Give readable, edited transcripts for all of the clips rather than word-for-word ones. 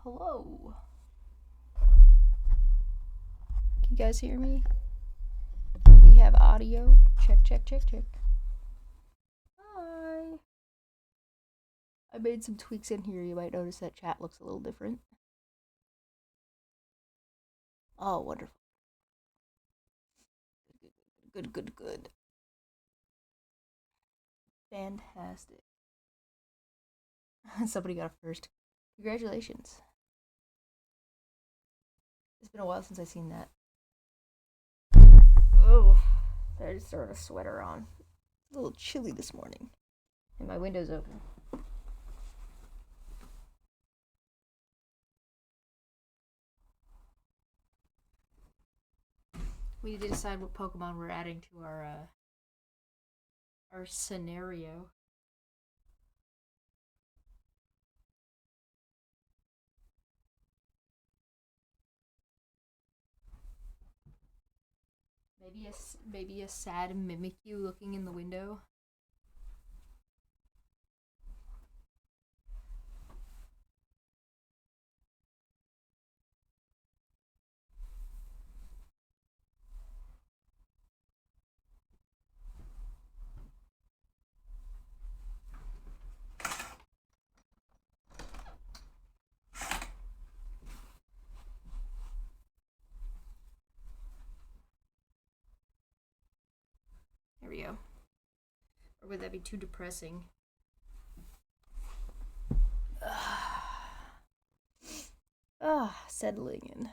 Hello. Can you guys hear me? We have audio. Check, check, check, check. Hi. I made some tweaks in here. You might notice that chat looks a little different. Oh, wonderful. Good, good, good, good. Fantastic. Somebody got first. Congratulations. It's been a while since I've seen that. Oh, I just threw a sweater on. It's a little chilly this morning. And my window's open. We need to decide what Pokemon we're adding to our scenario. Maybe a sad Mimikyu looking in the window. There we go. Or would that be too depressing? Settling in.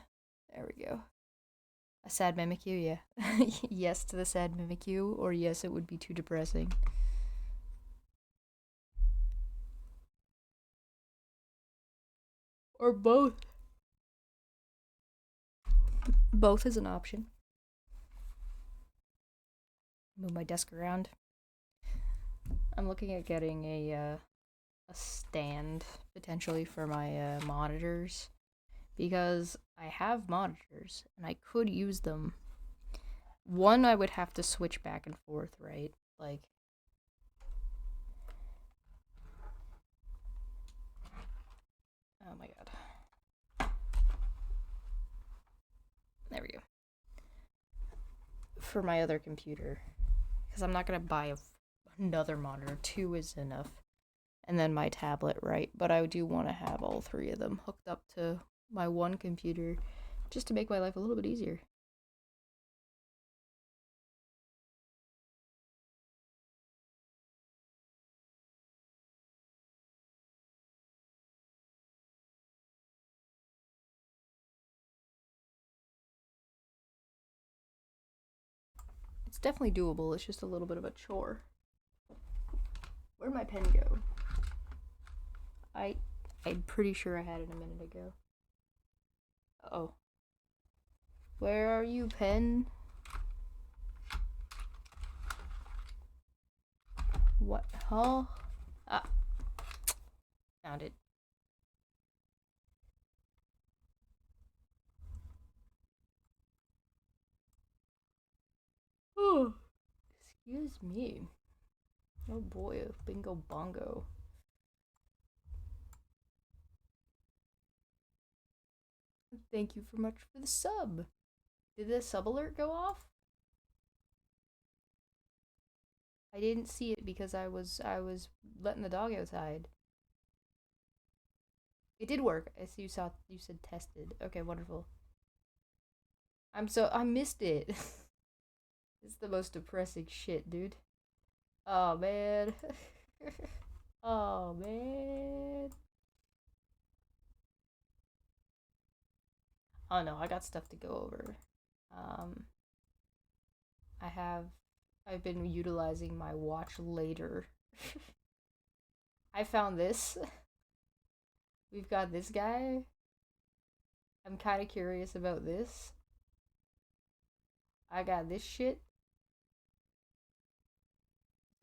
There we go. A sad Mimikyu, yeah. Yes to the sad Mimikyu, or yes, it would be too depressing. Or both. Both is an option. Move my desk around. I'm looking at getting a stand potentially for my monitors, because I have monitors and I could use them. One, I would have to switch back and forth, right? Like, oh my god. There we go. For my other computer, because I'm not gonna buy another monitor. 2 is enough. And then my tablet, right? But I do want to have all 3 of them hooked up to my one computer just to make my life a little bit easier. It's definitely doable. It's just a little bit of a chore. Where'd my pen go? I'm pretty sure I had it a minute ago. Oh. Where are you, pen? What? Huh? Ah. Found it. Oh. Excuse me. Oh boy, bingo bongo. Thank you for much for the sub. Did the sub alert go off? I didn't see it because I was letting the dog outside. It did work. I see you said tested. Okay, wonderful. I missed it. It's the most depressing shit, dude. Oh man. Oh man. Oh no, I got stuff to go over. Um I have I've been utilizing my watch later. I found this. We've got this guy. I'm kind of curious about this. I got this shit.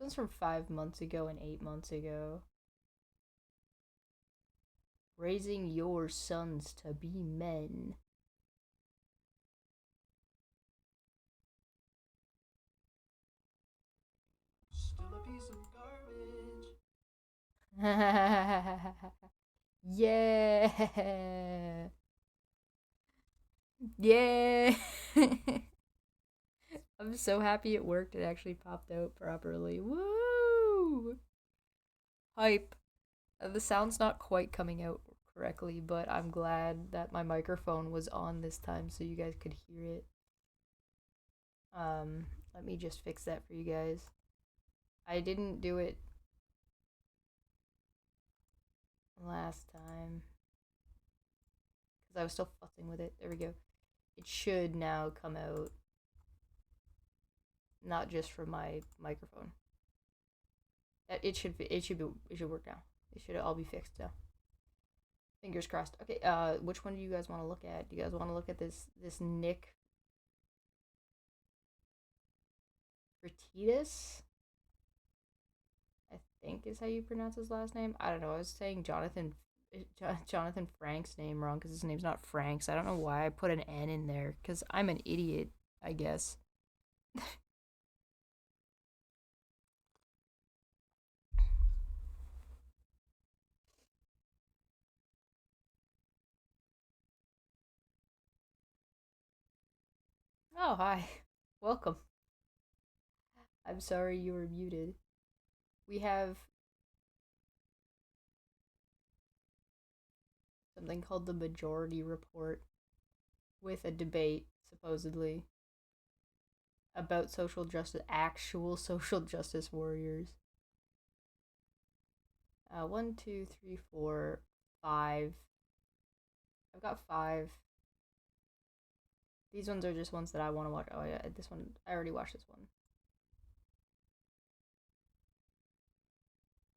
This one's from 5 months ago and 8 months ago. Raising your sons to be men. Still a piece of garbage. Yeah. Yeah. I'm so happy it worked. It actually popped out properly. Woo! Hype. The sound's not quite coming out correctly, but I'm glad that my microphone was on this time so you guys could hear it. Let me just fix that for you guys. I didn't do it last time because I was still fussing with it. There we go. It should now come out, not just from my microphone. It should work now. It should all be fixed now. Fingers crossed. Okay, which one do you guys want to look at? Do you guys want to look at this Nick Fertitas? I think is how you pronounce his last name. I don't know. I was saying Jonathan Frank's name wrong because his name's not Franks. I don't know why I put an N in there because I'm an idiot, I guess. Oh, hi. Welcome. I'm sorry you were muted. We have something called the Majority Report with a debate, supposedly, about social justice, actual social justice warriors. 1, 2, 3, 4, 5. I've got 5. These ones are just ones that I want to watch. Oh yeah, this one, I already watched this one.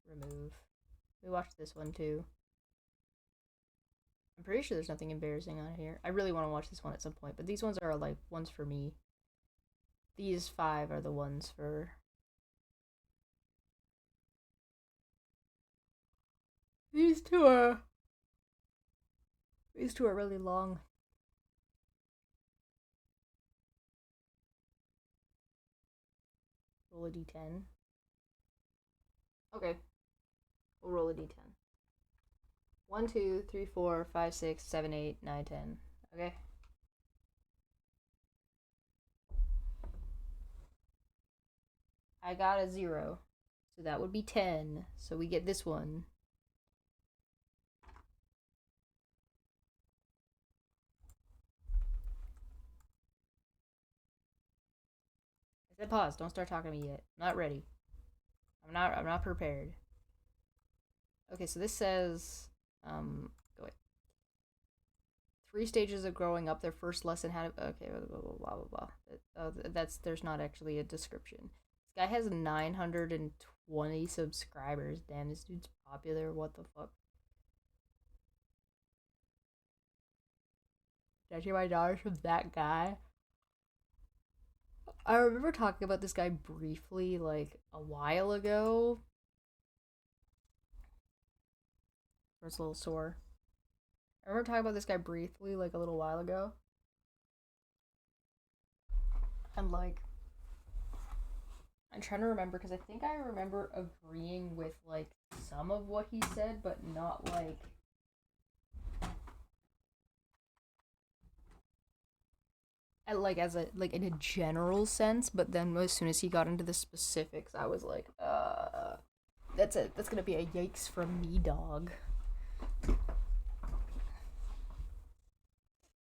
Remove. We watched this one too. I'm pretty sure there's nothing embarrassing on here. I really want to watch this one at some point, but these ones are like ones for me. These 5 are the ones for... These two are really long. Roll a d10. Okay. We'll roll a d10. 1, 2, 3, 4, 5, 6, 7, 8, 9, 10. Okay. I got a 0. So that would be 10. So we get this one. I said pause. Don't start talking to me yet. I'm not ready. I'm not prepared. Okay, so this says go away. 3 stages of growing up. Their first lesson how to okay, blah blah blah blah. There's not actually a description. This guy has 920 subscribers. Damn, this dude's popular. What the fuck? Did I hear my daughter from that guy? I remember talking about this guy briefly, like, a while ago. It's a little sore. I remember talking about this guy briefly, like, a little while ago. And, like, I'm trying to remember, because I think I remember agreeing with, like, some of what he said, but not, like... in a general sense, but then as soon as he got into the specifics, I was like, that's gonna be a yikes from me, dog.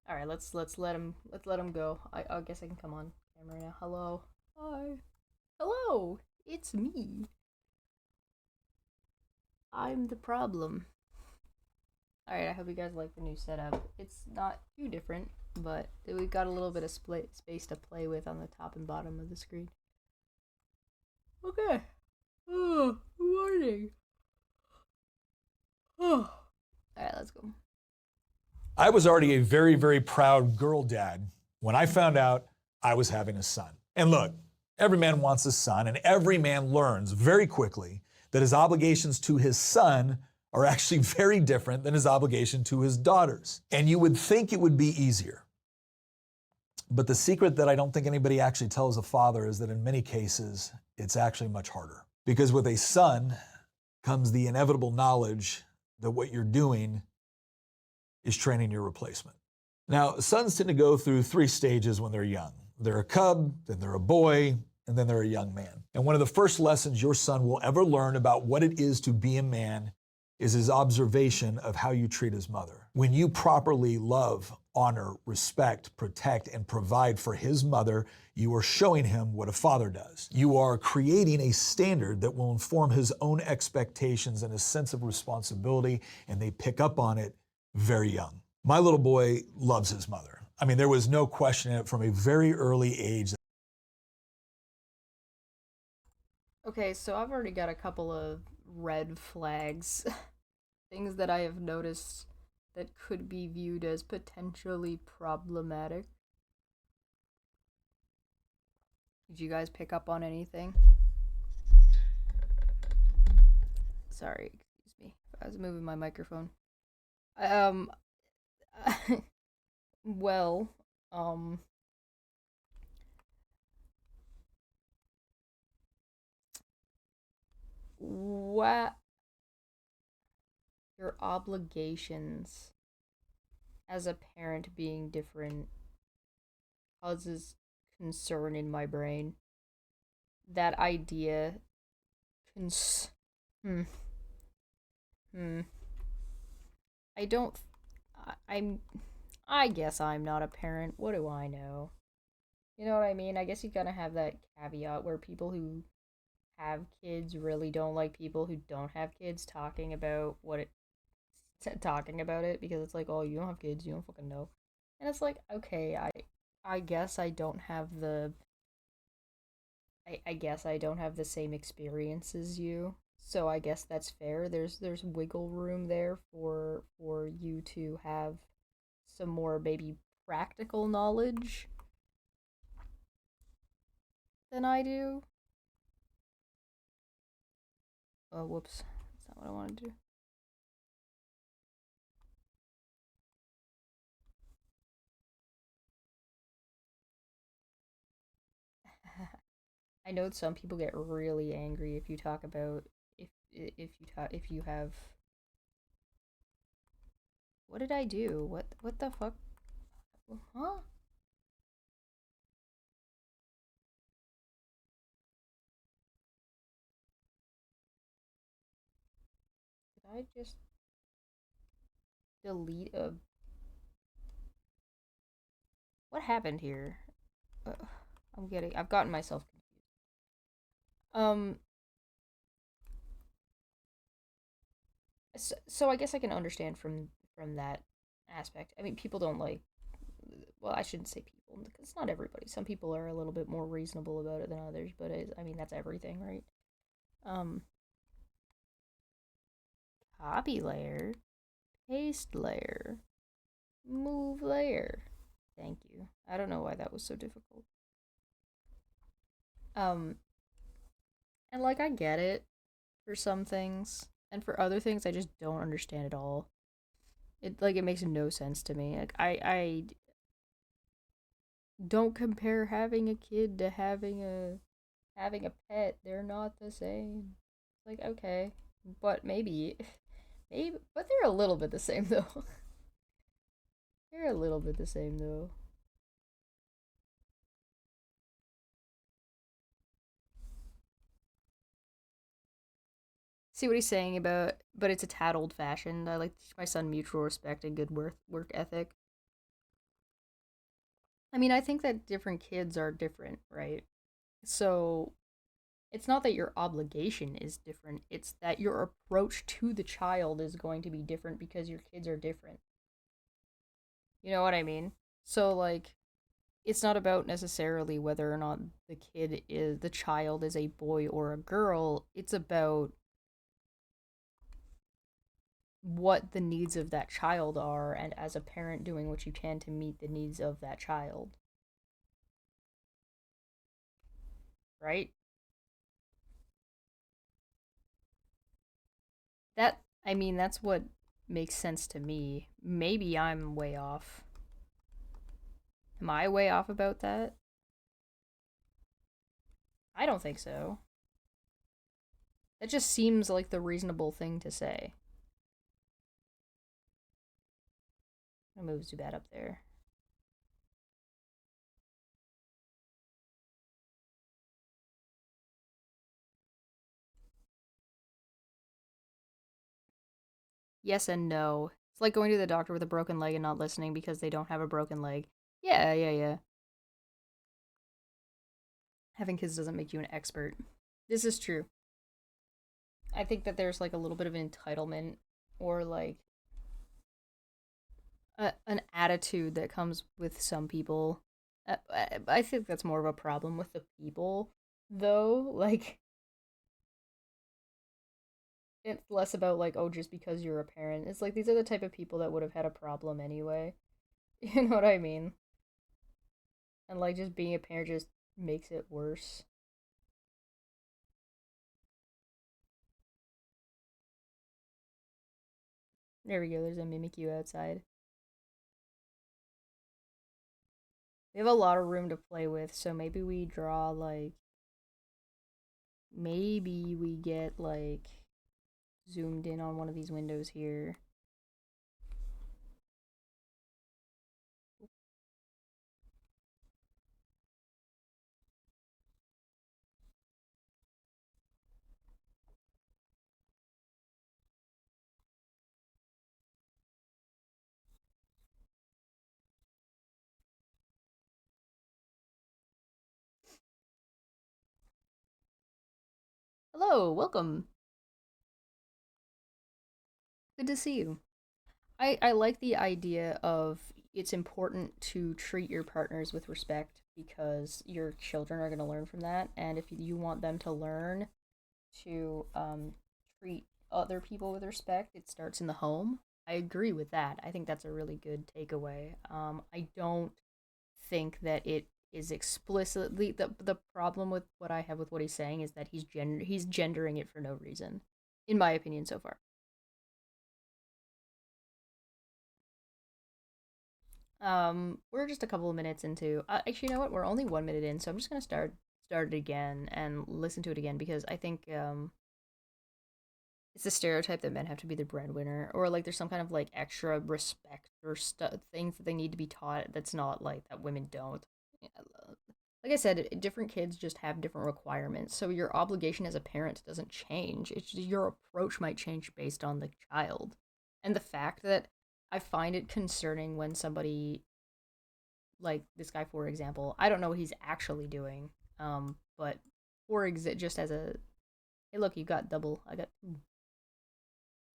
All right, let's let him go. I guess I can come on camera now. Hello, hi, hello, it's me. I'm the problem. All right, I hope you guys like the new setup. It's not too different, but we've got a little bit of space to play with on the top and bottom of the screen. Okay. Oh, morning. Oh. All right, let's go. I was already a very, very proud girl dad when I found out I was having a son. And look, every man wants a son, and every man learns very quickly that his obligations to his son are actually very different than his obligation to his daughters. And you would think it would be easier. But the secret that I don't think anybody actually tells a father is that in many cases, it's actually much harder. Because with a son comes the inevitable knowledge that what you're doing is training your replacement. Now, sons tend to go through 3 stages when they're young. They're a cub, then they're a boy, and then they're a young man. And one of the first lessons your son will ever learn about what it is to be a man is his observation of how you treat his mother. When you properly love, honor, respect, protect, and provide for his mother, you are showing him what a father does. You are creating a standard that will inform his own expectations and his sense of responsibility, and they pick up on it very young. My little boy loves his mother. I mean, there was no question in it from a very early age. Okay, so I've already got a couple of red flags. Things that I have noticed that could be viewed as potentially problematic. Did you guys pick up on anything? Sorry, excuse me. I was moving my microphone. Um, well, um, what your obligations as a parent being different causes concern in my brain. That idea cons hmm hmm I don't I'm I guess I'm not a parent. What do I know? You know what I mean? I guess you gotta have that caveat where people who have kids really don't like people who don't have kids talking about talking about it because it's like, oh, you don't have kids, you don't fucking know. And it's like, okay, I guess I don't have the I guess I don't have the same experience as you. So I guess that's fair. There's wiggle room there for you to have some more maybe practical knowledge than I do. Oh, whoops. That's not what I wanted to do. I know some people get really angry if you talk about if you have what did I do? What the fuck? Huh? Did I just delete a what happened here? Uh, I've gotten myself confused. Um so I guess I can understand from that aspect. I mean, people don't like well, I shouldn't say people because it's not everybody. Some people are a little bit more reasonable about it than others, but I mean, that's everything, right? Um copy layer, paste layer, move layer. Thank you. I don't know why that was so difficult. Um and like I get it for some things, and for other things I just don't understand at all. It makes no sense to me. Like I don't compare having a kid to having a pet. They're not the same. Like okay, but maybe, but they're a little bit the same though. They're a little bit the same though. See what he's saying about, but it's a tad old fashioned. I like to teach my son mutual respect and good work ethic. I mean, I think that different kids are different, right? So it's not that your obligation is different, it's that your approach to the child is going to be different because your kids are different. You know what I mean? So, like, it's not about necessarily whether or not the child is a boy or a girl. It's about what the needs of that child are, and as a parent, doing what you can to meet the needs of that child. Right? I mean, that's what makes sense to me. Maybe I'm way off. Am I way off about that? I don't think so. That just seems like the reasonable thing to say. I moved too bad up there. Yes and no. It's like going to the doctor with a broken leg and not listening because they don't have a broken leg. Yeah, yeah, yeah. Having kids doesn't make you an expert. This is true. I think that there's like a little bit of an entitlement or like an attitude that comes with some people. I think that's more of a problem with the people, though. Like, it's less about like, oh, just because you're a parent. It's like these are the type of people that would have had a problem anyway. You know what I mean? And like, just being a parent just makes it worse. There we go. There's a Mimikyu outside. We have a lot of room to play with, so maybe we draw like maybe we get like zoomed in on one of these windows here. Hello, welcome. Good to see you. I like the idea of it's important to treat your partners with respect because your children are going to learn from that. And if you want them to learn to treat other people with respect, it starts in the home. I agree with that. I think that's a really good takeaway. I don't think that it is explicitly the problem with what I have with what he's saying is that he's gendering it for no reason, in my opinion so far. We're just a couple of minutes into. Actually, you know what? We're only 1 minute in, so I'm just gonna start it again and listen to it again because I think it's a stereotype that men have to be the breadwinner, or like there's some kind of like extra respect or things that they need to be taught that's not like that women don't. Yeah, like I said, different kids just have different requirements, so your obligation as a parent doesn't change. It's just your approach might change based on the child, and the fact that I find it concerning when somebody like this guy, for example, I don't know what he's actually doing, but just as a hey, look, you got double. I got two.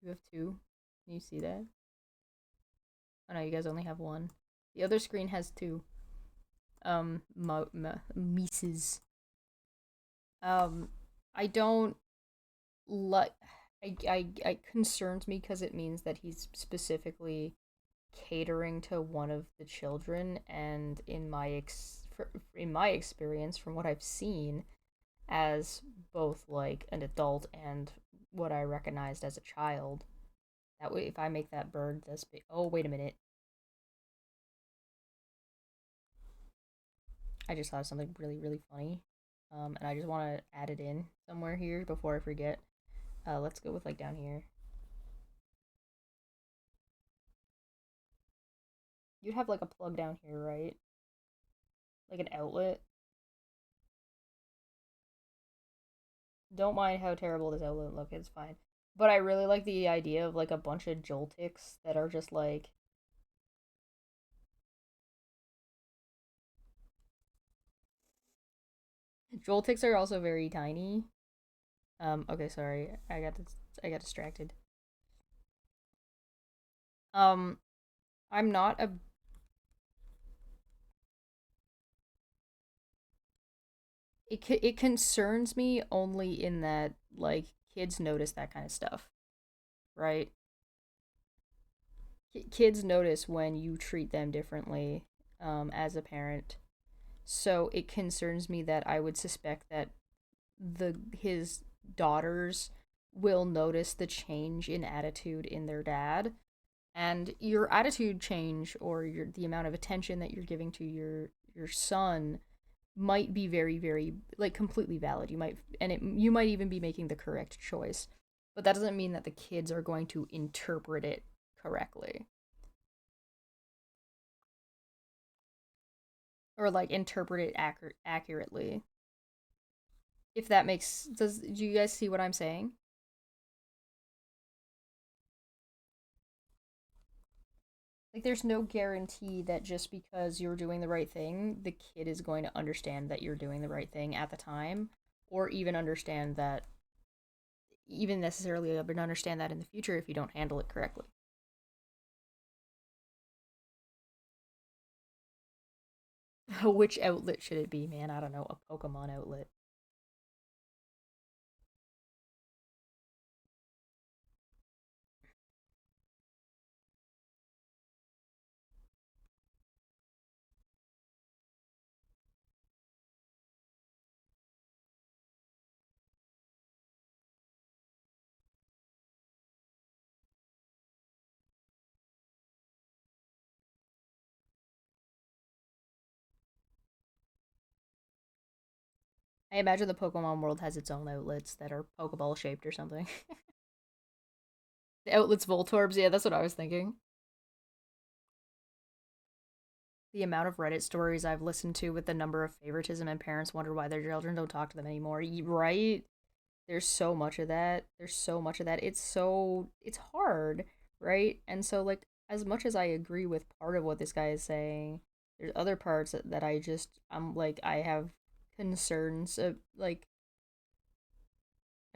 You have two. Can you see that? Oh no, you guys only have one. The other screen has two. Mises. Um, I don't like. It concerns me because it means that he's specifically catering to one of the children, and in my experience, from what I've seen, as both like an adult and what I recognized as a child, that way, if I make that bird this big, oh wait a minute, I just thought of something really really funny, and I just want to add it in somewhere here before I forget. Let's go with like down here. You'd have like a plug down here, right? Like an outlet. Don't mind how terrible this outlet look. It's fine. But I really like the idea of like a bunch of Joltics that are just like Joltics are also very tiny. Okay, sorry. I got distracted. Um I'm not a it concerns me only in that like kids notice that kind of stuff, right? Kids notice when you treat them differently as a parent. So it concerns me that I would suspect that the his daughters will notice the change in attitude in their dad, and your attitude change or the amount of attention that you're giving to your son might be very very like completely valid. You might even be making the correct choice, but that doesn't mean that the kids are going to interpret it correctly. or like interpret it accurately. If that makes do you guys see what I'm saying? Like there's no guarantee that just because you're doing the right thing, the kid is going to understand that you're doing the right thing at the time, or even understand that even necessarily understand that in the future if you don't handle it correctly. Which outlet should it be, man? I don't know, a Pokemon outlet. I imagine the Pokemon world has its own outlets that are Pokeball shaped or something. The outlet's Voltorbs, yeah, that's what I was thinking. The amount of Reddit stories I've listened to with the number of favoritism and parents wonder why their children don't talk to them anymore. Right? There's so much of that. There's so much of that. It's hard, right? And so like as much as I agree with part of what this guy is saying, there's other parts that I'm like I have concerns of like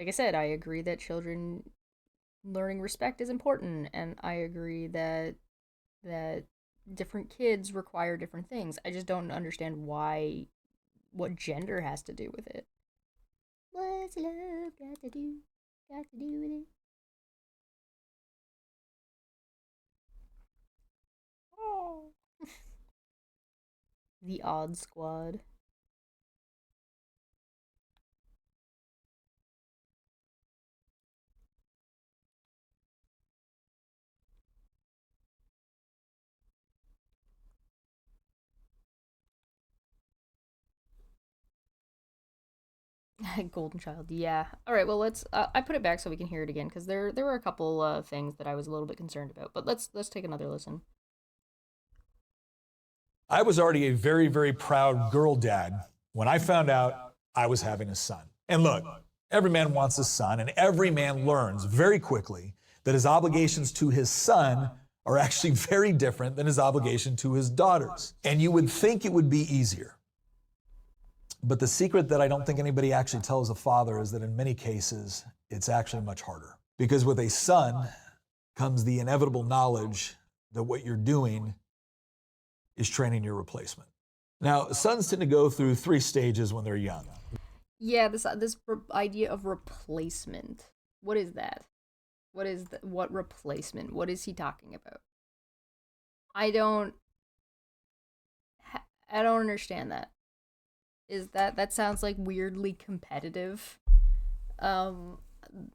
I said, I agree that children learning respect is important, and I agree that different kids require different things. I just don't understand what gender has to do with it. What's love got to do? Got to do with it? Oh. The Odd Squad. Golden Child. Yeah. All right. Well, let's. I put it back so we can hear it again because there were a couple things that I was a little bit concerned about. But let's take another listen. I was already a very, very proud girl dad when I found out I was having a son. And look, every man wants a son, and every man learns very quickly that his obligations to his son are actually very different than his obligation to his daughters. And you would think it would be easier. But the secret that I don't think anybody actually tells a father is that in many cases, it's actually much harder. Because with a son comes the inevitable knowledge that what you're doing is training your replacement. Now, sons tend to go through 3 stages when they're young. Yeah. This idea of replacement. What is that? What replacement? What is he talking about? I don't. I don't understand that. Is that sounds like weirdly competitive? Um,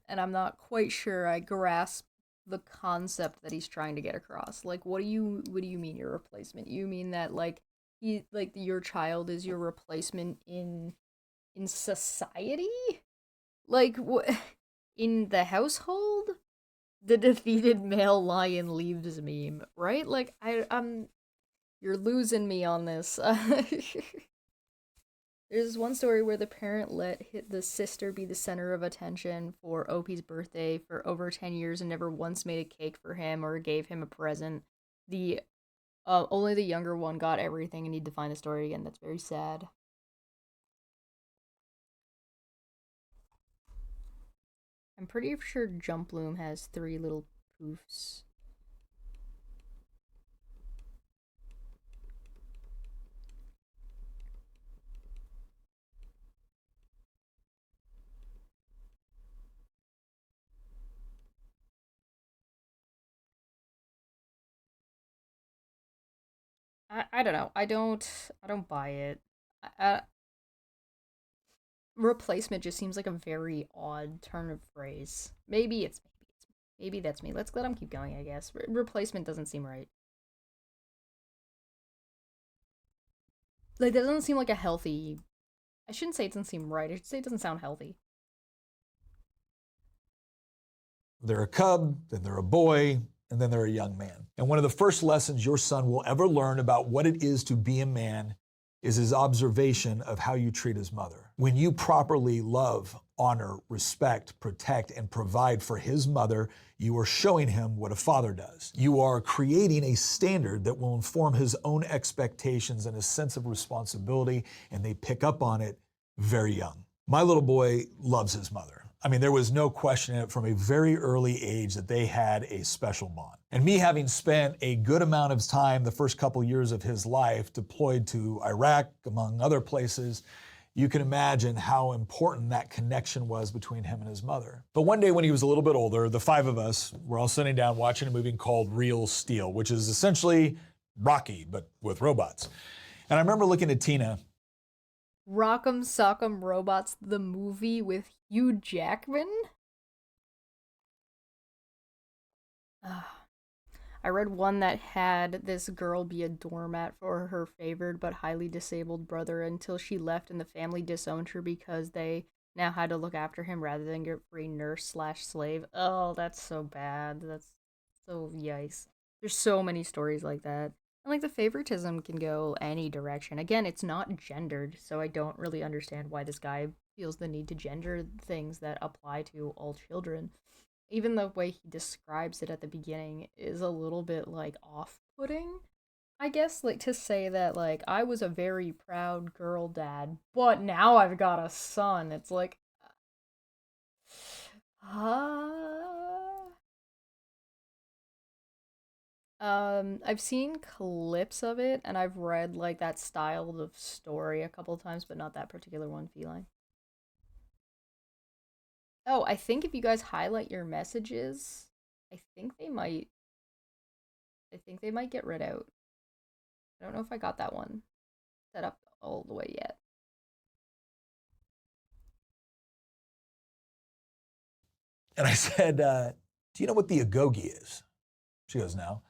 and I'm not quite sure I grasp the concept that he's trying to get across. Like, what do you mean your replacement? You mean that like your child is your replacement in society? Like what in the household? The defeated male lion leaves meme, right? Like I'm you're losing me on this. There's one story where the parent let the sister be the center of attention for Opie's birthday for over 10 years and never once made a cake for him or gave him a present. The only the younger one got everything and need to find the story again. That's very sad. I'm pretty sure Jump Bloom has 3 little poofs. I don't know. I don't buy it. Replacement just seems like a very odd turn of phrase. Maybe that's me. Let's let him keep going. I guess replacement doesn't seem right. Like that doesn't seem like a healthy. I shouldn't say it doesn't seem right. I should say it doesn't sound healthy. They're a cub, then they're a boy, and then they're a young man. And one of the first lessons your son will ever learn about what it is to be a man is his observation of how you treat his mother. When you properly love, honor, respect, protect, and provide for his mother, you are showing him what a father does. You are creating a standard that will inform his own expectations and his sense of responsibility, and they pick up on it very young. My little boy loves his mother. I mean, there was no question in it from a very early age that they had a special bond. And me having spent a good amount of time the first couple years of his life deployed to Iraq, among other places, you can imagine how important that connection was between him and his mother. But one day when he was a little bit older, the five of us were all sitting down watching a movie called Real Steel, which is essentially Rocky, but with robots. And I remember looking at Tina. Rock'em Sock'em Robots, the movie with Hugh Jackman? I read one that had this girl be a doormat for her favored but highly disabled brother until she left and the family disowned her because they now had to look after him rather than get free nurse slash slave. Oh, that's so bad. That's so yikes. There's so many stories like that. And like the favoritism can go any direction. Again, it's not gendered, so I don't really understand why this guy feels the need to gender things that apply to all children. Even the way he describes it at the beginning is a little bit like off-putting. I guess like to say that like I was a very proud girl dad, but now I've got a son. It's like uh I've seen clips of it and I've read like that style of story a couple of times, but not that particular one, Feline. Oh, I think if you guys highlight your messages, I think they might I think they might get read out. I don't know if I got that one set up all the way yet. And I said, do you know what the agoge is? She goes, no.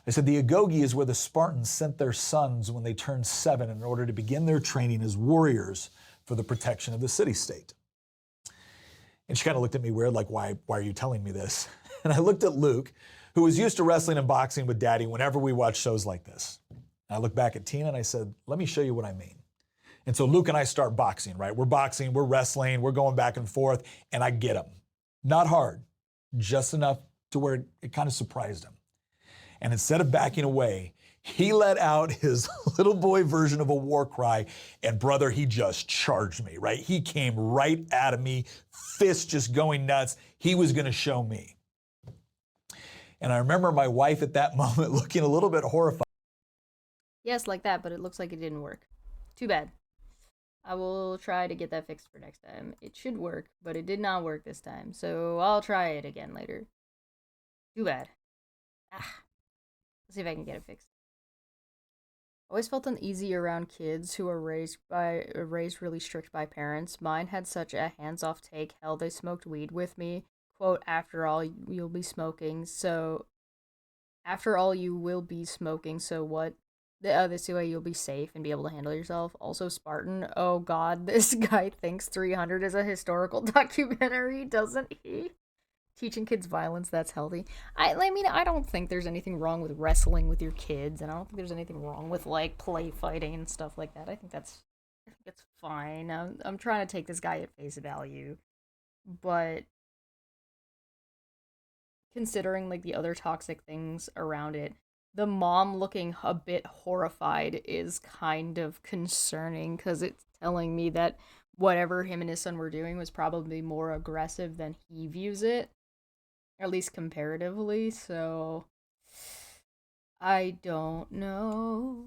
I said, the agoge is where the Spartans sent their sons when they turned 7 in order to begin their training as warriors for the protection of the city-state. And she kind of looked at me weird, like, why are you telling me this? And I looked at Luke, who was used to wrestling and boxing with Daddy whenever we watched shows like this. And I looked back at Tina and I said, let me show you what I mean. And so Luke and I start boxing, right? We're boxing, we're wrestling, we're going back and forth, and I get him. Not hard, just enough to where it kind of surprised him. And instead of backing away, he let out his little boy version of a war cry, and brother, he just charged me, right? He came right at me, fist just going nuts. He was gonna show me. And I remember my wife at that moment looking a little bit horrified. Yes, like that, but it looks like it didn't work. Too bad. I will try to get that fixed for next time. It should work, but it did not work this time, so I'll try it again later. Too bad. Ah, let's see if I can get it fixed. Always felt uneasy around kids who are raised really strict by parents. Mine had such a hands-off take. Hell, they smoked weed with me. Quote, after all, you'll be smoking, so... After all, you will be smoking, so what? This way you'll be safe and be able to handle yourself. Also, Spartan. Oh god, this guy thinks 300 is a historical documentary, doesn't he? Teaching kids violence, that's healthy. I mean, I don't think there's anything wrong with wrestling with your kids, and I don't think there's anything wrong with, like, play fighting and stuff like that. I think it's fine. I'm trying to take this guy at face value, but considering, like, the other toxic things around it, the mom looking a bit horrified is kind of concerning, because it's telling me that whatever him and his son were doing was probably more aggressive than he views it. At least comparatively, so I don't know.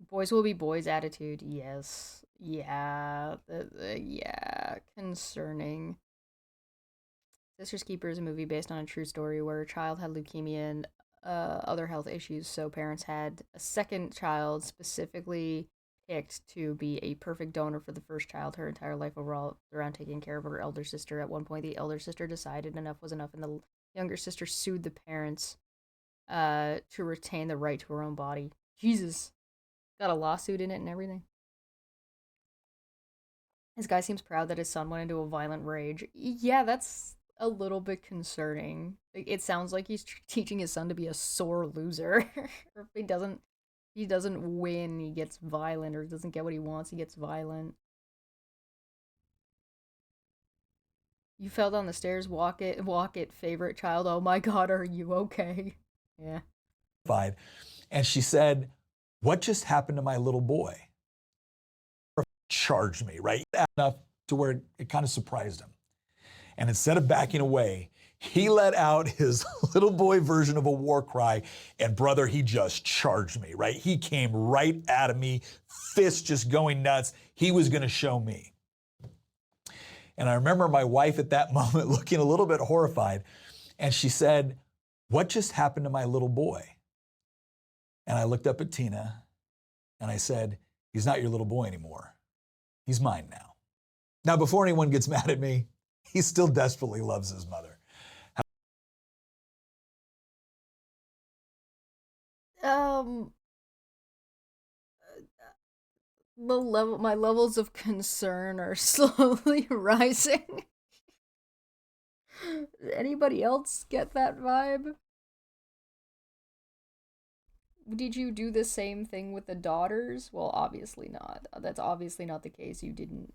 Boys will be boys attitude, yes. Yeah, yeah, concerning. Sister's Keeper is a movie based on a true story where a child had leukemia and other health issues, so parents had a second child specifically picked to be a perfect donor for the first child her entire life overall around taking care of her elder sister. At one point, the elder sister decided enough was enough, and the younger sister sued the parents to retain the right to her own body. Jesus. Got a lawsuit in it and everything. This guy seems proud that his son went into a violent rage. Yeah, that's a little bit concerning. Like, it sounds like he's teaching his son to be a sore loser. Or if he doesn't win, he gets violent, or doesn't get what he wants, he gets violent. You fell down the stairs, walk it, favorite child. Oh my god, are you okay? Yeah. And she said, "What just happened to my little boy?" Charged me, right? Enough to where it kind of surprised him. And instead of backing away, he let out his little boy version of a war cry. And brother, he just charged me, right? He came right at me, fist just going nuts. He was going to show me. And I remember my wife at that moment looking a little bit horrified. And she said, "What just happened to my little boy?" And I looked up at Tina and I said, "He's not your little boy anymore. He's mine now." Now, before anyone gets mad at me, he still desperately loves his mother. Um, my levels of concern are slowly rising. Anybody else get that vibe? Did you do the same thing with the daughters? Well, obviously not. That's obviously not the case. You didn't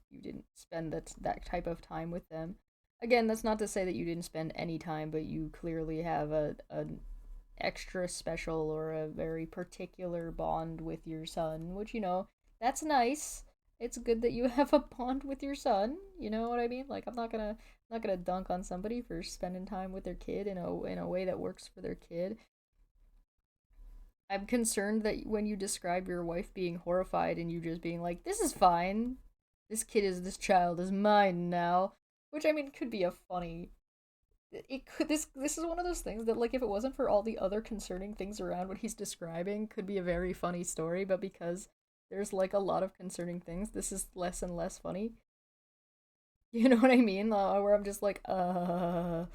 spend that type of time with them. Again, that's not to say that you didn't spend any time, but you clearly have an extra special or a very particular bond with your son, which, that's nice. It's good that you have a bond with your son. You know what I mean? Like, I'm not gonna dunk on somebody for spending time with their kid in a way that works for their kid. I'm concerned that when you describe your wife being horrified and you just being like, "This is fine. This child is mine now," which, I mean, could be a funny. It could this is one of those things that, like, if it wasn't for all the other concerning things around what he's describing, could be a very funny story. But because there's, like, a lot of concerning things, this is less and less funny. You know what I mean? Where I'm just like, It's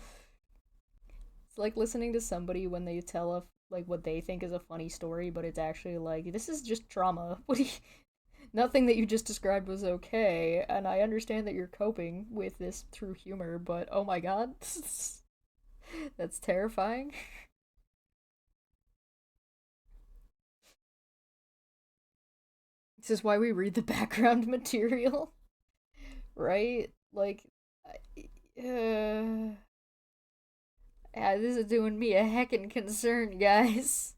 like listening to somebody when they tell like what they think is a funny story, but it's actually like, this is just trauma. Nothing that you just described was okay, and I understand that you're coping with this through humor, but oh my god, that's terrifying. This is why we read the background material, right? Like, yeah, this is doing me a heckin' concern, guys.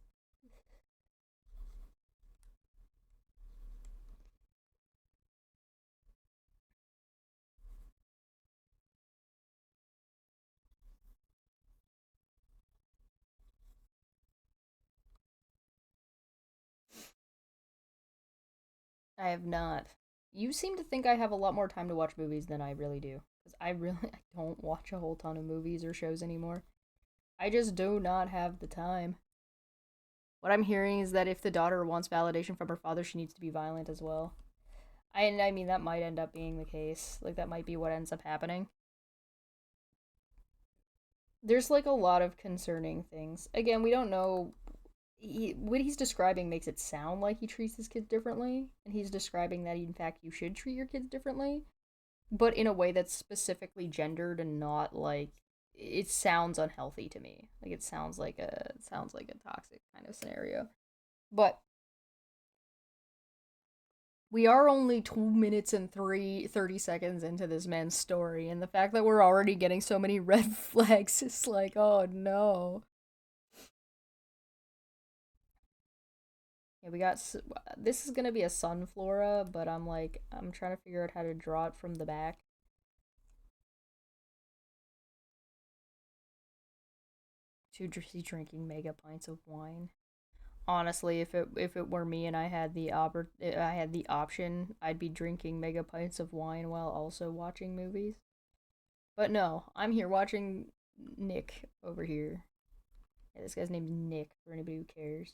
I have not. You seem to think I have a lot more time to watch movies than I really do. Because I really I don't watch a whole ton of movies or shows anymore. I just do not have the time. What I'm hearing is that if the daughter wants validation from her father, she needs to be violent as well. I mean, that might end up being the case. Like, that might be what ends up happening. There's, like, a lot of concerning things. Again, we don't know. What he's describing makes it sound like he treats his kids differently, and he's describing that, in fact, you should treat your kids differently, but in a way that's specifically gendered and not like, it sounds unhealthy to me. Like, it sounds like a toxic kind of scenario. But we are only 2 minutes and 30 seconds into this man's story, and the fact that we're already getting so many red flags is like, oh no. Yeah, we got. This is gonna be a sunflora, but I'm trying to figure out how to draw it from the back. To drinking mega pints of wine. Honestly, if it were me and I had the option, I'd be drinking mega pints of wine while also watching movies. But no, I'm here watching Nick over here. Yeah, this guy's name's Nick for anybody who cares.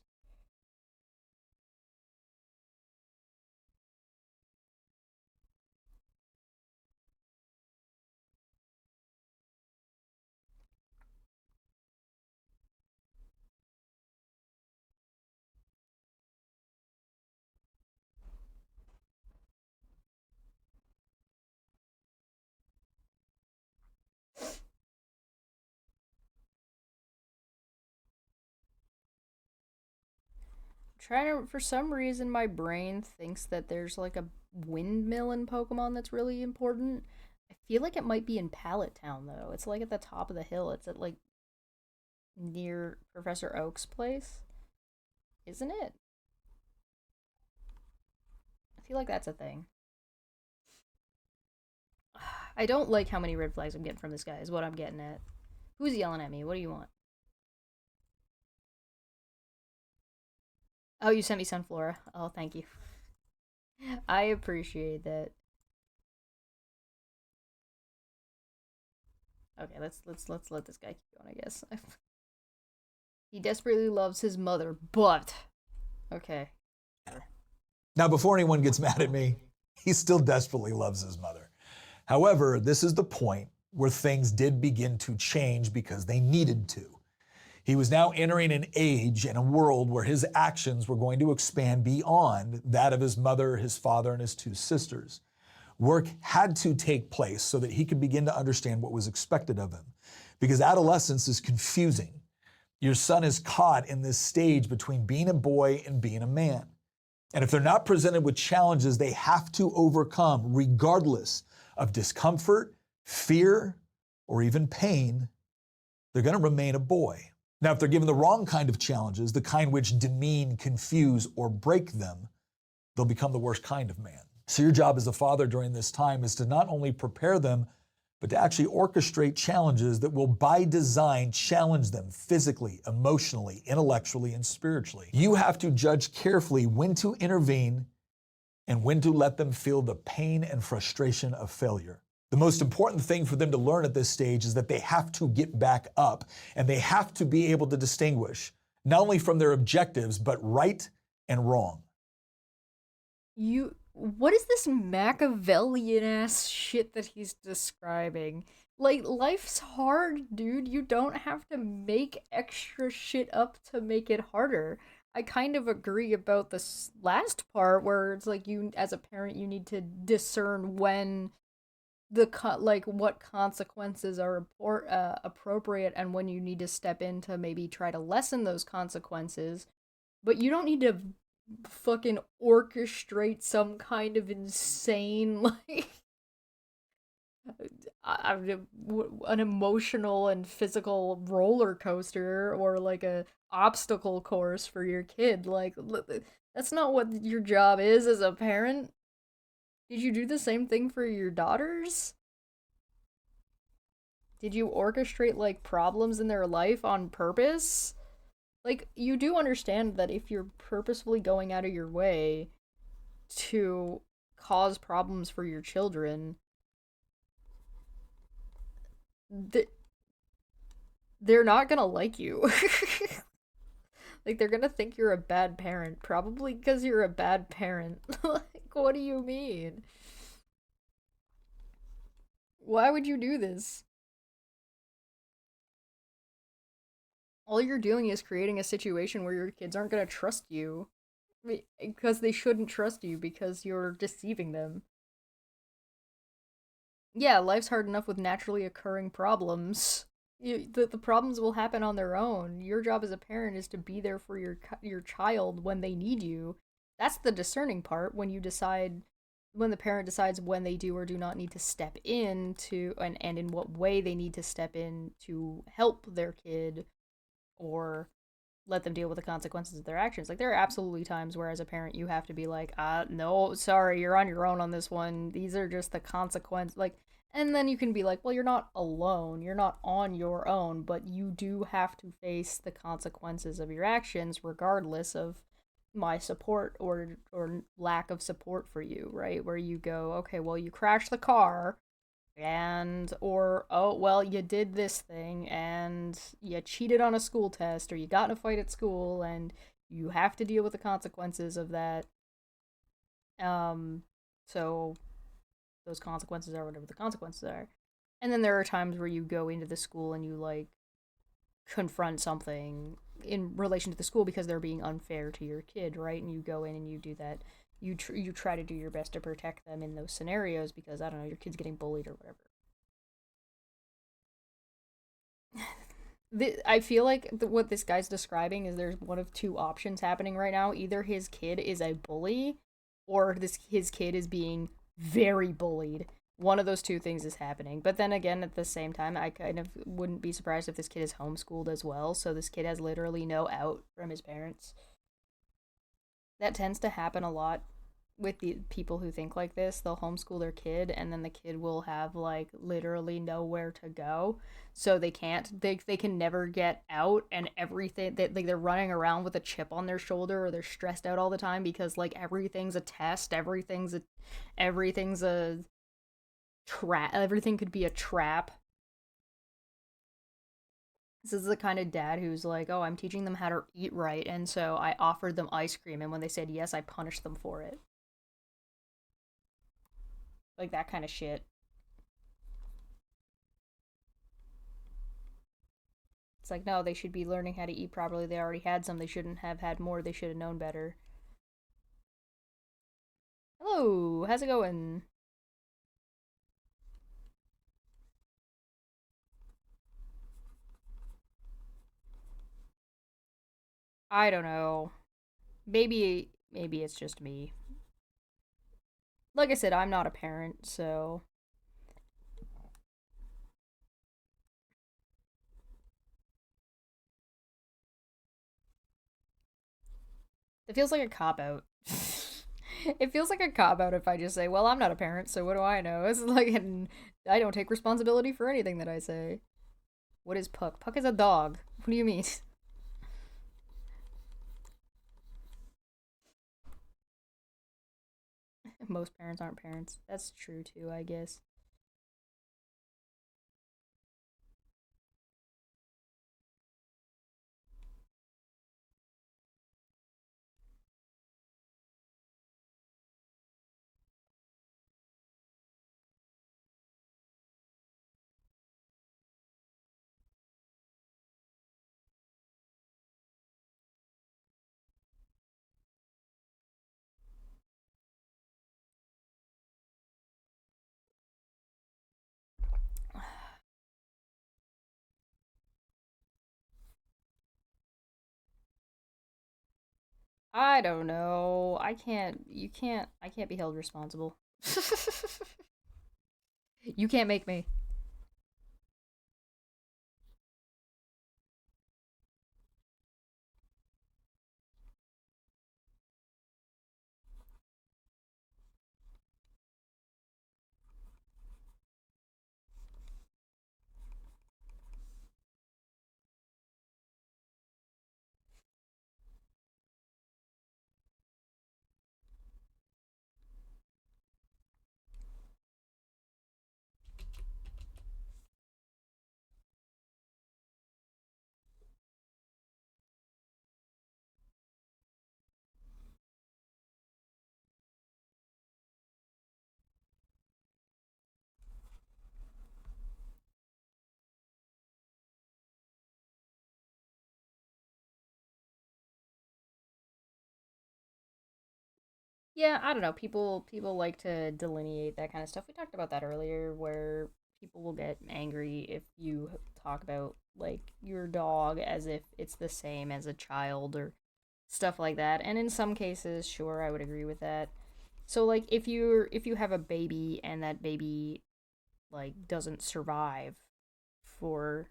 trying to, for some reason, my brain thinks that there's like a windmill in Pokemon that's really important. I feel like it might be in Pallet Town though. It's like at the top of the hill. It's at like near Professor Oak's place, isn't it? I feel like that's a thing. I don't like how many red flags I'm getting from this guy, is what I'm getting at. Who's yelling at me? What do you want? Oh, you sent me Sunflora. Oh, thank you. I appreciate that. Okay, let's let this guy keep going, I guess. He desperately loves his mother, but okay. Now, before anyone gets mad at me, he still desperately loves his mother. However, this is the point where things did begin to change because they needed to. He was now entering an age and a world where his actions were going to expand beyond that of his mother, his father, and his two sisters. Work had to take place so that he could begin to understand what was expected of him. Because adolescence is confusing. Your son is caught in this stage between being a boy and being a man. And if they're not presented with challenges they have to overcome, regardless of discomfort, fear, or even pain, they're going to remain a boy. Now, if they're given the wrong kind of challenges, the kind which demean, confuse, or break them, they'll become the worst kind of man. So your job as a father during this time is to not only prepare them, but to actually orchestrate challenges that will, by design, challenge them physically, emotionally, intellectually, and spiritually. You have to judge carefully when to intervene and when to let them feel the pain and frustration of failure. The most important thing for them to learn at this stage is that they have to get back up and they have to be able to distinguish not only from their objectives, but right and wrong. What is this Machiavellian ass shit that he's describing? Like, life's hard, dude. You don't have to make extra shit up to make it harder. I kind of agree about this last part where it's like you, as a parent, you need to discern when like what consequences are appropriate and when you need to step in to maybe try to lessen those consequences. But you don't need to fucking orchestrate some kind of insane like an emotional and physical roller coaster or like a obstacle course for your kid. Like that's not what your job is as a parent. Did you do the same thing for your daughters? Did you orchestrate like problems in their life on purpose? Like, you do understand that if you're purposefully going out of your way to cause problems for your children, they're not gonna like you. Like, they're gonna think you're a bad parent, probably because you're a bad parent. Like, what do you mean? Why would you do this? All you're doing is creating a situation where your kids aren't gonna trust you. Because they shouldn't trust you because you're deceiving them. Yeah, life's hard enough with naturally occurring problems. The problems will happen on their own. Your job as a parent is to be there for your child when they need you. That's the discerning part when you decide when the parent decides when they do or do not need to step in to and in what way they need to step in to help their kid or let them deal with the consequences of their actions. Like, there are absolutely times where, as a parent, you have to be like, no, sorry, you're on your own on this one. These are just the consequences. Like, and then you can be like, well, you're not alone. You're not on your own, but you do have to face the consequences of your actions, regardless of my support or lack of support for you, right? Where you go, okay, well, you crashed the car and or oh well you did this thing and you cheated on a school test or you got in a fight at school and you have to deal with the consequences of that. So those consequences are whatever the consequences are. And then there are times where you go into the school and you like confront something in relation to the school because they're being unfair to your kid, right? And you go in and you do that. You try to do your best to protect them in those scenarios because I don't know, your kid's getting bullied or whatever. I feel like what this guy's describing is there's one of two options happening right now. Either his kid is a bully, or his kid is being very bullied. One of those two things is happening. But then again, at the same time, I kind of wouldn't be surprised if this kid is homeschooled as well. So this kid has literally no out from his parents. That tends to happen a lot with the people who think like this. They'll homeschool their kid, and then the kid will have like literally nowhere to go, so they can never get out, and everything that like they're running around with a chip on their shoulder, or they're stressed out all the time because like everything's a test, everything's a trap, everything could be a trap. This is the kind of dad who's like, oh, I'm teaching them how to eat right, and so I offered them ice cream, and when they said yes, I punished them for it. Like that kind of shit. It's like, no, they should be learning how to eat properly. They already had some. They shouldn't have had more. They should have known better. Hello, how's it going? I don't know. Maybe it's just me. Like I said, I'm not a parent, so it feels like a cop out. It feels like a cop out if I just say, "Well, I'm not a parent, so what do I know?" It's like and I don't take responsibility for anything that I say. What is Puck? Puck is a dog. What do you mean? Most parents aren't parents. That's true too, I guess. I don't know. I can't. You can't. I can't be held responsible. You can't make me. Yeah, I don't know. People like to delineate that kind of stuff. We talked about that earlier, where people will get angry if you talk about like your dog as if it's the same as a child or stuff like that. And in some cases, sure, I would agree with that. So like if you have a baby and that baby like doesn't survive for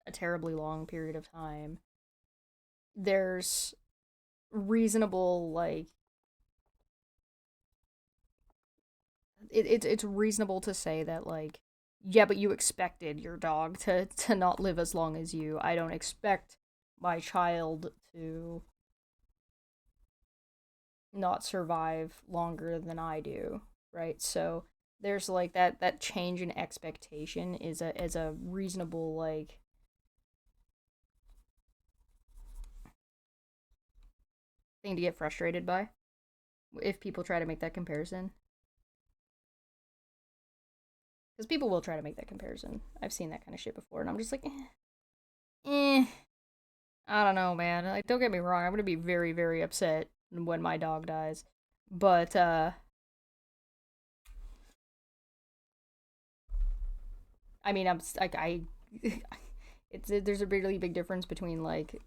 a terribly long period of time, there's reasonable like it's reasonable to say that like yeah, but you expected your dog to not live as long as you. I don't expect my child to not survive longer than I do, right? So there's like that change in expectation is a reasonable like thing to get frustrated by if people try to make that comparison. Because people will try to make that comparison. I've seen that kind of shit before, and I'm just like, eh. I don't know, man. Like, don't get me wrong. I'm gonna be very, very upset when my dog dies, but I mean, I'm like I There's a really big difference between like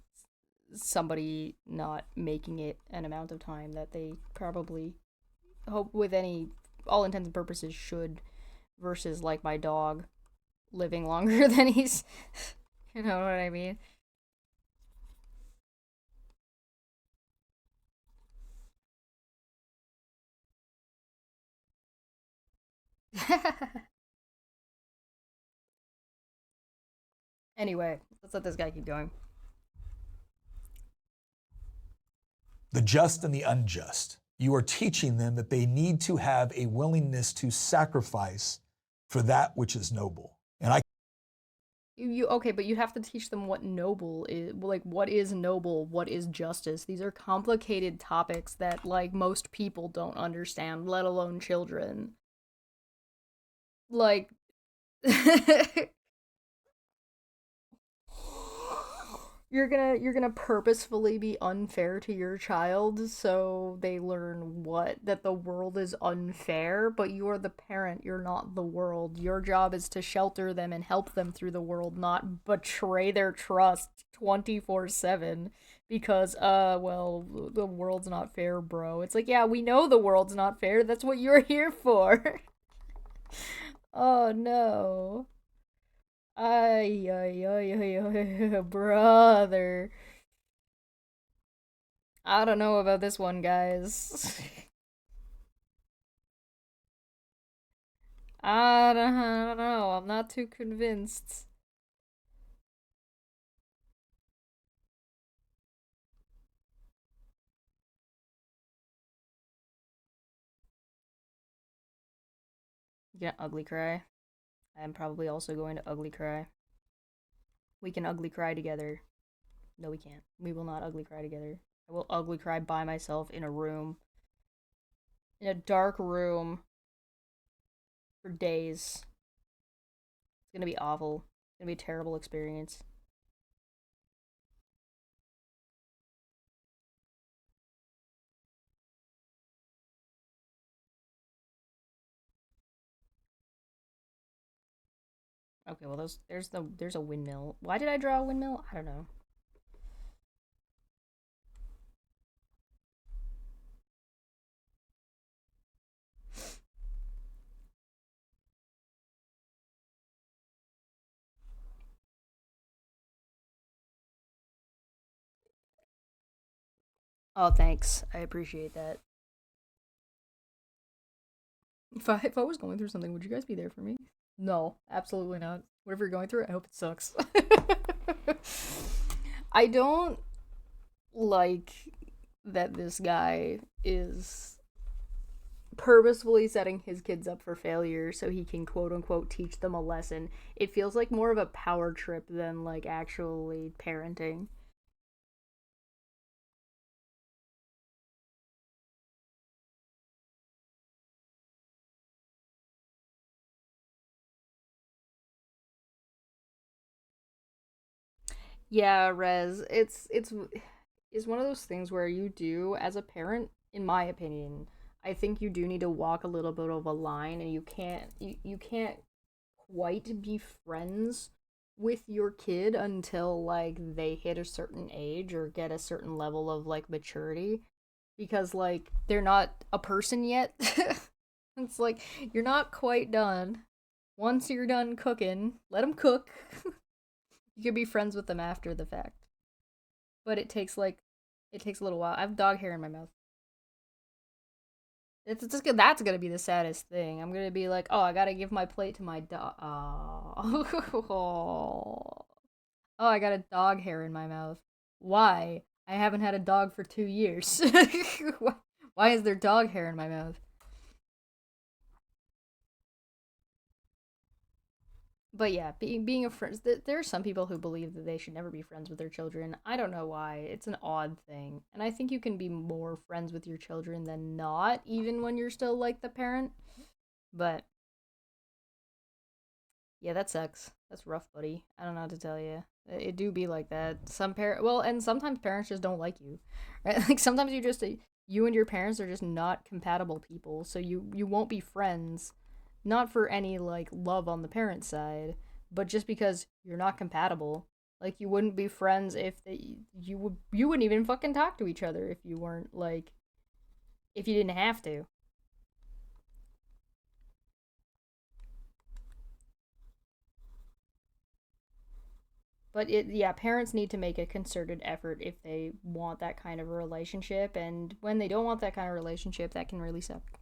somebody not making it an amount of time that they probably hope with any all intents and purposes should versus like my dog living longer than he's you know what I mean. Anyway, let's let this guy keep going. The just and the unjust. You are teaching them that they need to have a willingness to sacrifice for that which is noble. And I You okay, but you have to teach them what noble is, like what is noble, what is justice. These are complicated topics that like most people don't understand, let alone children. Like you're gonna purposefully be unfair to your child so they learn what that the world is unfair, but you are the parent, you're not the world. Your job is to shelter them and help them through the world, not betray their trust 24/7 because well, the world's not fair, bro. It's like, yeah, we know the world's not fair. That's what you're here for. Oh no. Ay, ay, ay, ay, ay, brother. I don't know about this one, guys. I don't know. I'm not too convinced. Yeah, ugly cry. I'm probably also going to ugly cry. We can ugly cry together. No, we can't. We will not ugly cry together. I will ugly cry by myself in a room. In a dark room for days. It's gonna be awful. It's gonna be a terrible experience. Okay, well there's a windmill. Why did I draw a windmill? I don't know. Oh, thanks. I appreciate that. If I was going through something, would you guys be there for me? No, absolutely not. Whatever you're going through, I hope it sucks. I don't like that this guy is purposefully setting his kids up for failure so he can quote unquote teach them a lesson. It feels like more of a power trip than like actually parenting. Yeah, Rez, it's one of those things where you do as a parent, in my opinion, I think you do need to walk a little bit of a line and you can't quite be friends with your kid until like they hit a certain age or get a certain level of like maturity because like they're not a person yet. It's like you're not quite done. Once you're done cooking, let them cook. You can be friends with them after the fact. But it takes a little while. I have dog hair in my mouth. It's just that's gonna be the saddest thing. I'm gonna be like, oh, I gotta give my plate to my dog. Oh. Oh, I got a dog hair in my mouth. Why? I haven't had a dog for 2 years. Why is there dog hair in my mouth? But yeah, being a friend, there are some people who believe that they should never be friends with their children. I don't know why. It's an odd thing, and I think you can be more friends with your children than not, even when you're still like the parent. But yeah, that sucks. That's rough, buddy. I don't know what to tell you. It do be like that. Well, and sometimes parents just don't like you, right? Like sometimes you and your parents are just not compatible people, so you won't be friends, not for any like love on the parent side, but just because you're not compatible. Like you wouldn't be friends if you wouldn't even fucking talk to each other if you weren't like if you didn't have to. But yeah, parents need to make a concerted effort if they want that kind of a relationship, and when they don't want that kind of relationship, that can really suck.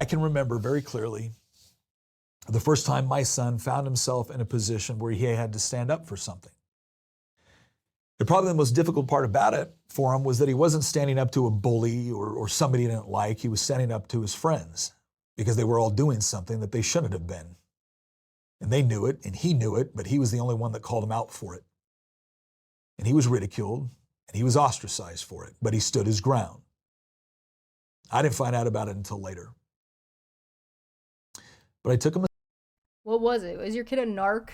I can remember very clearly the first time my son found himself in a position where he had to stand up for something. Probably the most difficult part about it for him was that he wasn't standing up to a bully or somebody he didn't like. He was standing up to his friends because they were all doing something that they shouldn't have been. And they knew it, and he knew it, but he was the only one that called him out for it. And he was ridiculed, and he was ostracized for it, but he stood his ground. I didn't find out about it until later. But I took him. What was it? Was your kid a narc?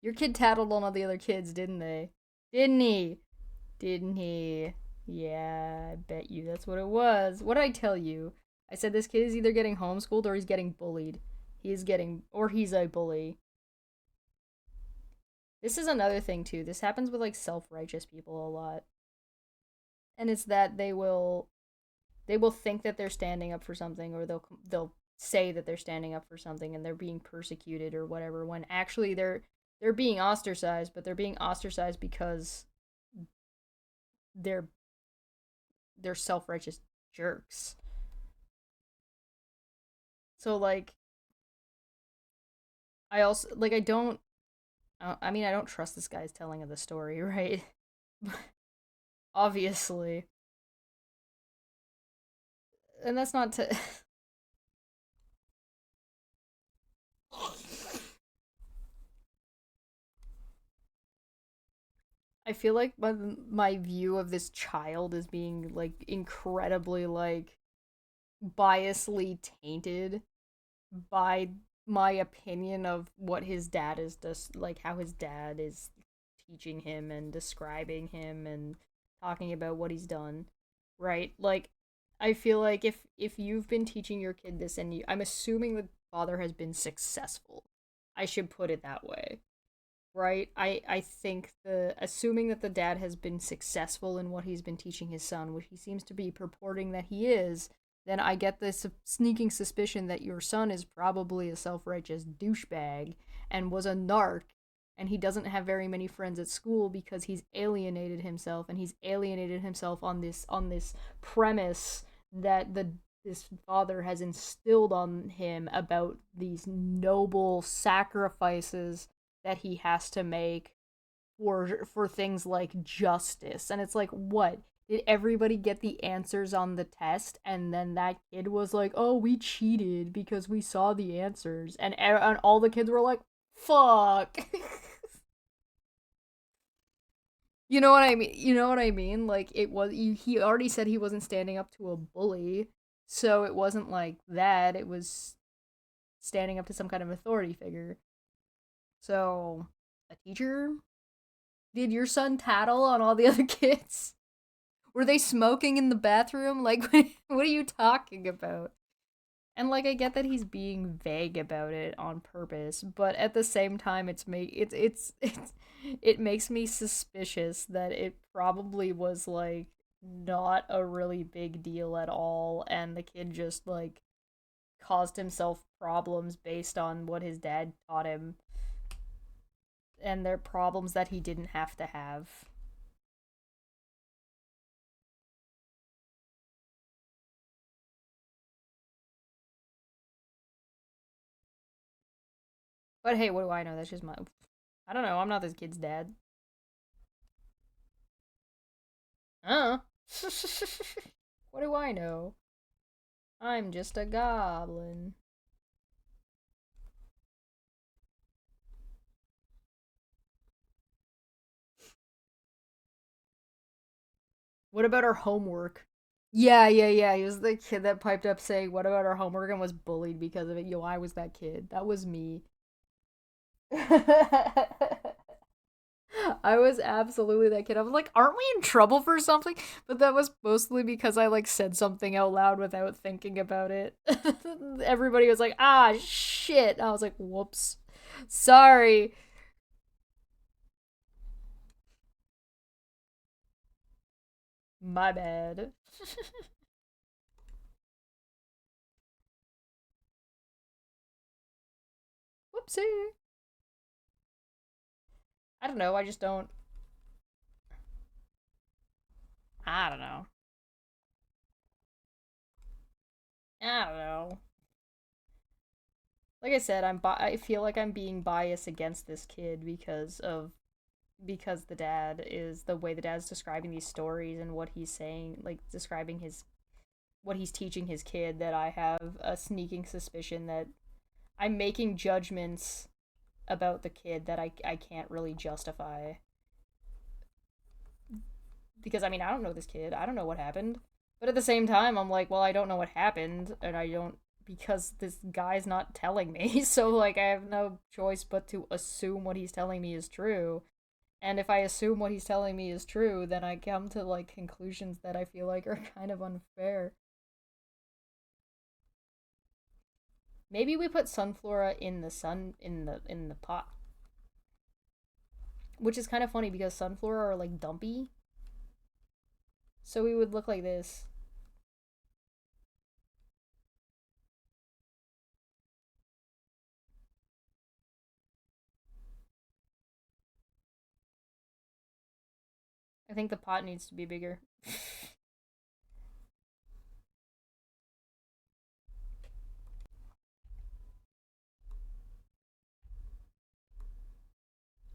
Your kid tattled on all the other kids, didn't they? Didn't he? Didn't he? Yeah, I bet you that's what it was. What did I tell you? I said this kid is either getting homeschooled or he's getting bullied. He's a bully. This is another thing too. This happens with like self-righteous people a lot. And it's that they will think that they're standing up for something, or they'll say that they're standing up for something and they're being persecuted or whatever, when actually they're being ostracized, but they're being ostracized because they're they're self-righteous jerks. So like I also like I mean I don't trust this guy's telling of the story, right? Obviously. And that's not to I feel like my view of this child is being like incredibly like biasly tainted by my opinion of what his dad is just like how his dad is teaching him and describing him and talking about what he's done, right? Like I feel like if you've been teaching your kid this and I'm assuming the father has been successful. I should put it that way, right? I think the assuming that the dad has been successful in what he's been teaching his son, which he seems to be purporting that he is, then I get this sneaking suspicion that your son is probably a self-righteous douchebag and was a narc, and he doesn't have very many friends at school because he's alienated himself, and he's alienated himself on this premise that the this father has instilled on him about these noble sacrifices that he has to make for things like justice. And it's like, what? Did everybody get the answers on the test and then that kid was like, "Oh, we cheated because we saw the answers." And all the kids were like, "Fuck." You know what I mean? You know what I mean? Like he already said he wasn't standing up to a bully. So it wasn't like that. It was standing up to some kind of authority figure. So, a teacher? Did your son tattle on all the other kids? Were they smoking in the bathroom? Like, what are you talking about? And like, I get that he's being vague about it on purpose, but at the same time, it makes me suspicious that it probably was like not a really big deal at all, and the kid just like caused himself problems based on what his dad taught him, and they're problems that he didn't have to have. But hey, what do I know? That's just my. I don't know. I'm not this kid's dad. Huh? What do I know? I'm just a goblin. What about our homework? Yeah, yeah, yeah. He was the kid that piped up saying, "What about our homework?" and was bullied because of it. Yo, I was that kid. That was me. I was absolutely that kid. I was like, aren't we in trouble for something? But that was mostly because I like said something out loud without thinking about it. Everybody was like, ah, shit. I was like, whoops. Sorry. My bad. Whoopsie. I don't know. I just don't. I don't know. I don't know. Like I said, I feel like I'm being biased against this kid because the dad is the way the dad's describing these stories and what he's saying, like describing his what he's teaching his kid, that I have a sneaking suspicion that I'm making judgments about the kid that I can't really justify. Because I mean, I don't know this kid. I don't know what happened. But at the same time, I'm like, well, I don't know what happened and I don't because this guy's not telling me. So like I have no choice but to assume what he's telling me is true. And if I assume what he's telling me is true, then I come to like conclusions that I feel like are kind of unfair. Maybe we put Sunflora in the pot, which is kind of funny because Sunflora are like dumpy, so we would look like this. I think the pot needs to be bigger.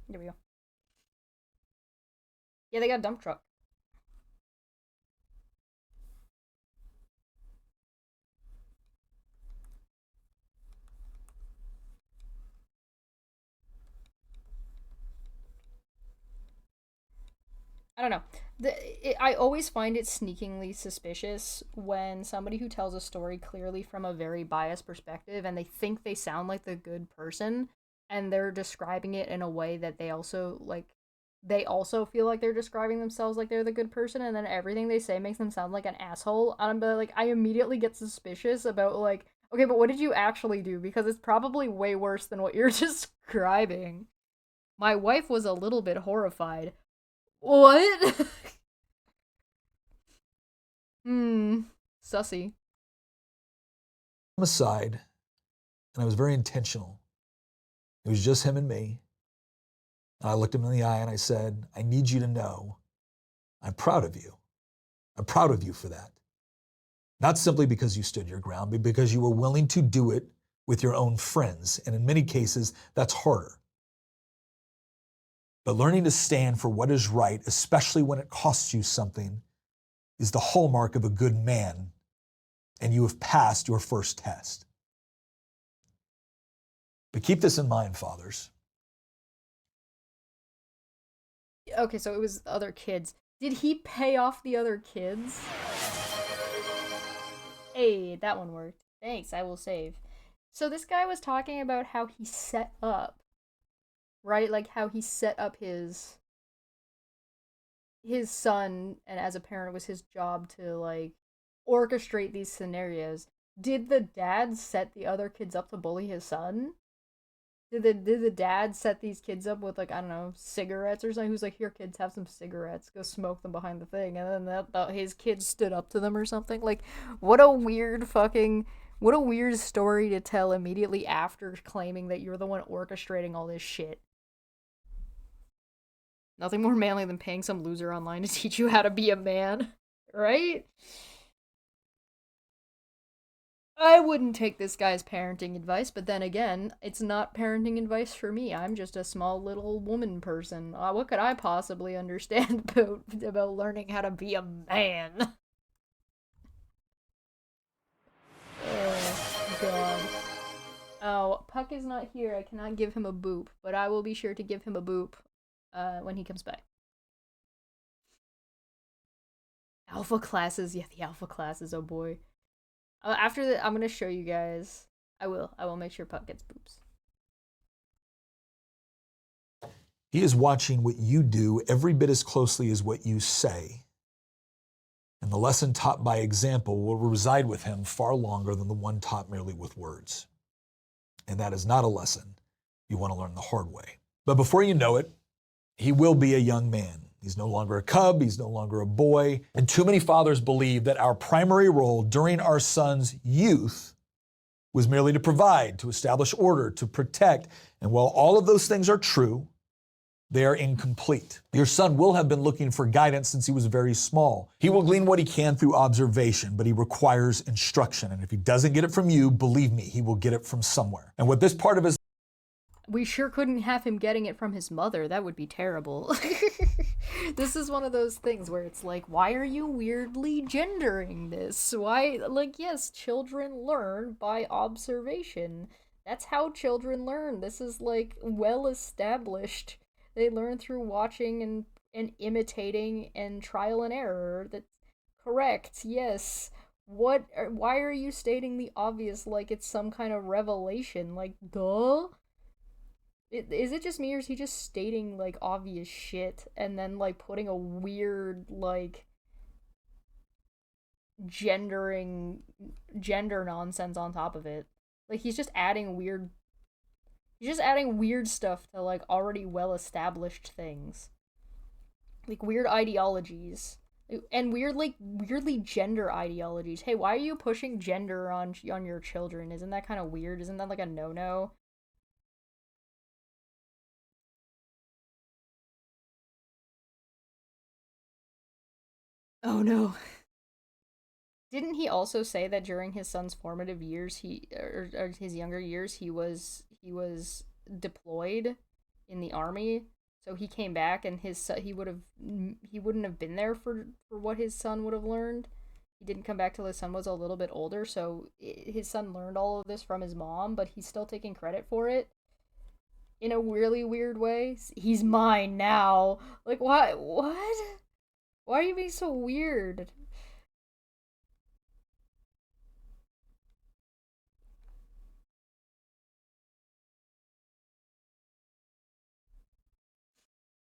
There we go. Yeah, they got a dump truck. I don't know. I always find it sneakingly suspicious when somebody who tells a story clearly from a very biased perspective and they think they sound like the good person and they're describing it in a way that they also feel like they're describing themselves like they're the good person, and then everything they say makes them sound like an asshole. And I'm like, I immediately get suspicious about like, okay, but what did you actually do? Because it's probably way worse than what you're describing. My wife was a little bit horrified. What? Hmm. Sussy. Aside, and I was very intentional. It was just him and me. And I looked him in the eye and I said, I need you to know I'm proud of you. I'm proud of you for that. Not simply because you stood your ground, but because you were willing to do it with your own friends. And in many cases, that's harder. But learning to stand for what is right, especially when it costs you something, is the hallmark of a good man. And you have passed your first test. But keep this in mind, fathers. Okay, so it was other kids. Did he pay off the other kids? Hey, that one worked. Thanks, I will save. So this guy was talking about how he set up, right? Like how he set up his son, and as a parent it was his job to like orchestrate these scenarios. Did the dad set the other kids up to bully his son? Did the dad set these kids up with like, I don't know, cigarettes or something? Who's like, here kids, have some cigarettes, go smoke them behind the thing, and then his kids stood up to them or something? Like, what a weird story to tell immediately after claiming that you're the one orchestrating all this shit. Nothing more manly than paying some loser online to teach you how to be a man, right? I wouldn't take this guy's parenting advice, but then again, it's not parenting advice for me. I'm just a small little woman person. What could I possibly understand about learning how to be a man? Oh, God. Oh, Puck is not here. I cannot give him a boop, but I will be sure to give him a boop when he comes back. Alpha classes. Yeah, the alpha classes. Oh, boy. After that, I'm gonna show you guys. I will. I will make sure Puck gets boops. He is watching what you do every bit as closely as what you say. And the lesson taught by example will reside with him far longer than the one taught merely with words. And that is not a lesson you want to learn the hard way. But before you know it, he will be a young man. He's no longer a cub, he's no longer a boy. And too many fathers believe that our primary role during our son's youth was merely to provide, to establish order, to protect. And while all of those things are true, they are incomplete. Your son will have been looking for guidance since he was very small. He will glean what he can through observation, but he requires instruction. And if he doesn't get it from you, believe me, he will get it from somewhere. And what this part of his We sure couldn't have him getting it from his mother. That would be terrible. This is one of those things where it's like, why are you weirdly gendering this? Why, like, yes, children learn by observation. That's how children learn. This is, like, well established. They learn through watching and imitating and trial and error. That's correct, yes. Why are you stating the obvious like it's some kind of revelation? Like, duh? Is it just me, or is he just stating like obvious shit and then like putting a weird like gendering gender nonsense on top of it? Like he's just adding weird stuff to like already well established things. Like weird ideologies. And weirdly gender ideologies. Hey, why are you pushing gender on your children? Isn't that kind of weird? Isn't that like a no-no? Oh no. Didn't he also say that during his son's formative years, or his younger years, he was deployed in the army? So he came back, and he wouldn't have been there for what his son would have learned. He didn't come back till his son was a little bit older, so his son learned all of this from his mom, but he's still taking credit for it in a really weird way. He's mine now. Like what? What? Why are you being so weird?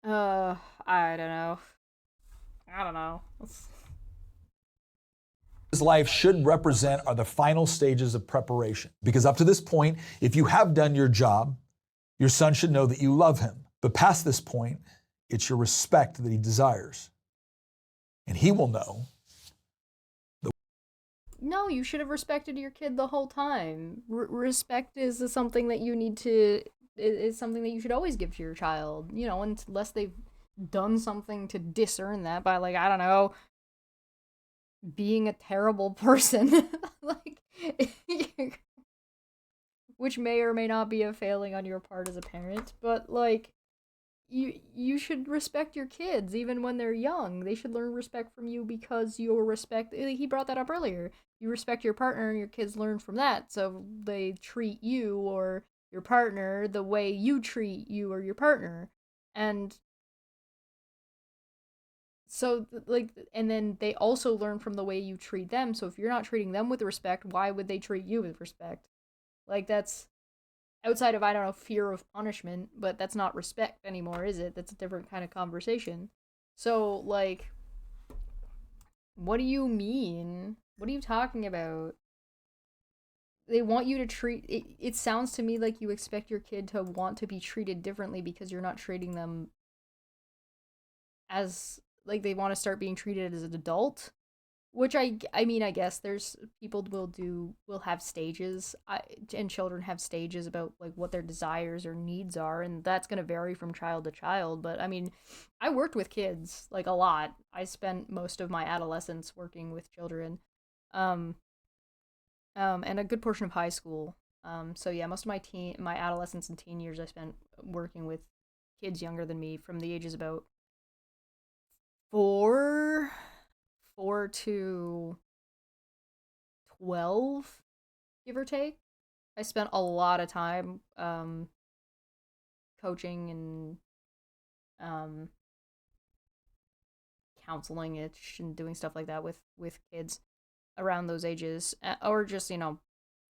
Uh, I don't know. I don't know. life should represent are the final stages of preparation. Because up to this point, if you have done your job, your son should know that you love him. But past this point, it's your respect that he desires. And he will know. No, you should have respected your kid the whole time. Respect is something that you need to is something that you should always give to your child. You know, unless they've done something to discern that by like I don't know, being a terrible person. Like which may or may not be a failing on your part as a parent, but like you should respect your kids even when they're young. They should learn respect from you because you respect. He brought that up earlier. You respect your partner, and your kids learn from that. So they treat you or your partner the way you treat you or your partner, and so like, and then they also learn from the way you treat them. So if you're not treating them with respect, why would they treat you with respect? Like that's outside of I don't know fear of punishment, but that's not respect anymore, is it? That's a different kind of conversation. So like, what do you mean? What are you talking about? They want you to treat it. It sounds to me like you expect your kid to want to be treated differently because you're not treating them as like they want to start being treated as an adult. Which I mean I guess there's people will have stages. And children have stages about like what their desires or needs are, and that's going to vary from child to child. But I mean, I worked with kids like a lot. I spent most of my adolescence working with children, um, and a good portion of high school. So yeah, most of my adolescence and teen years I spent working with kids younger than me from the ages about 4 4 to 12, give or take. I spent a lot of time coaching and um, counseling ish and doing stuff like that with kids around those ages, or just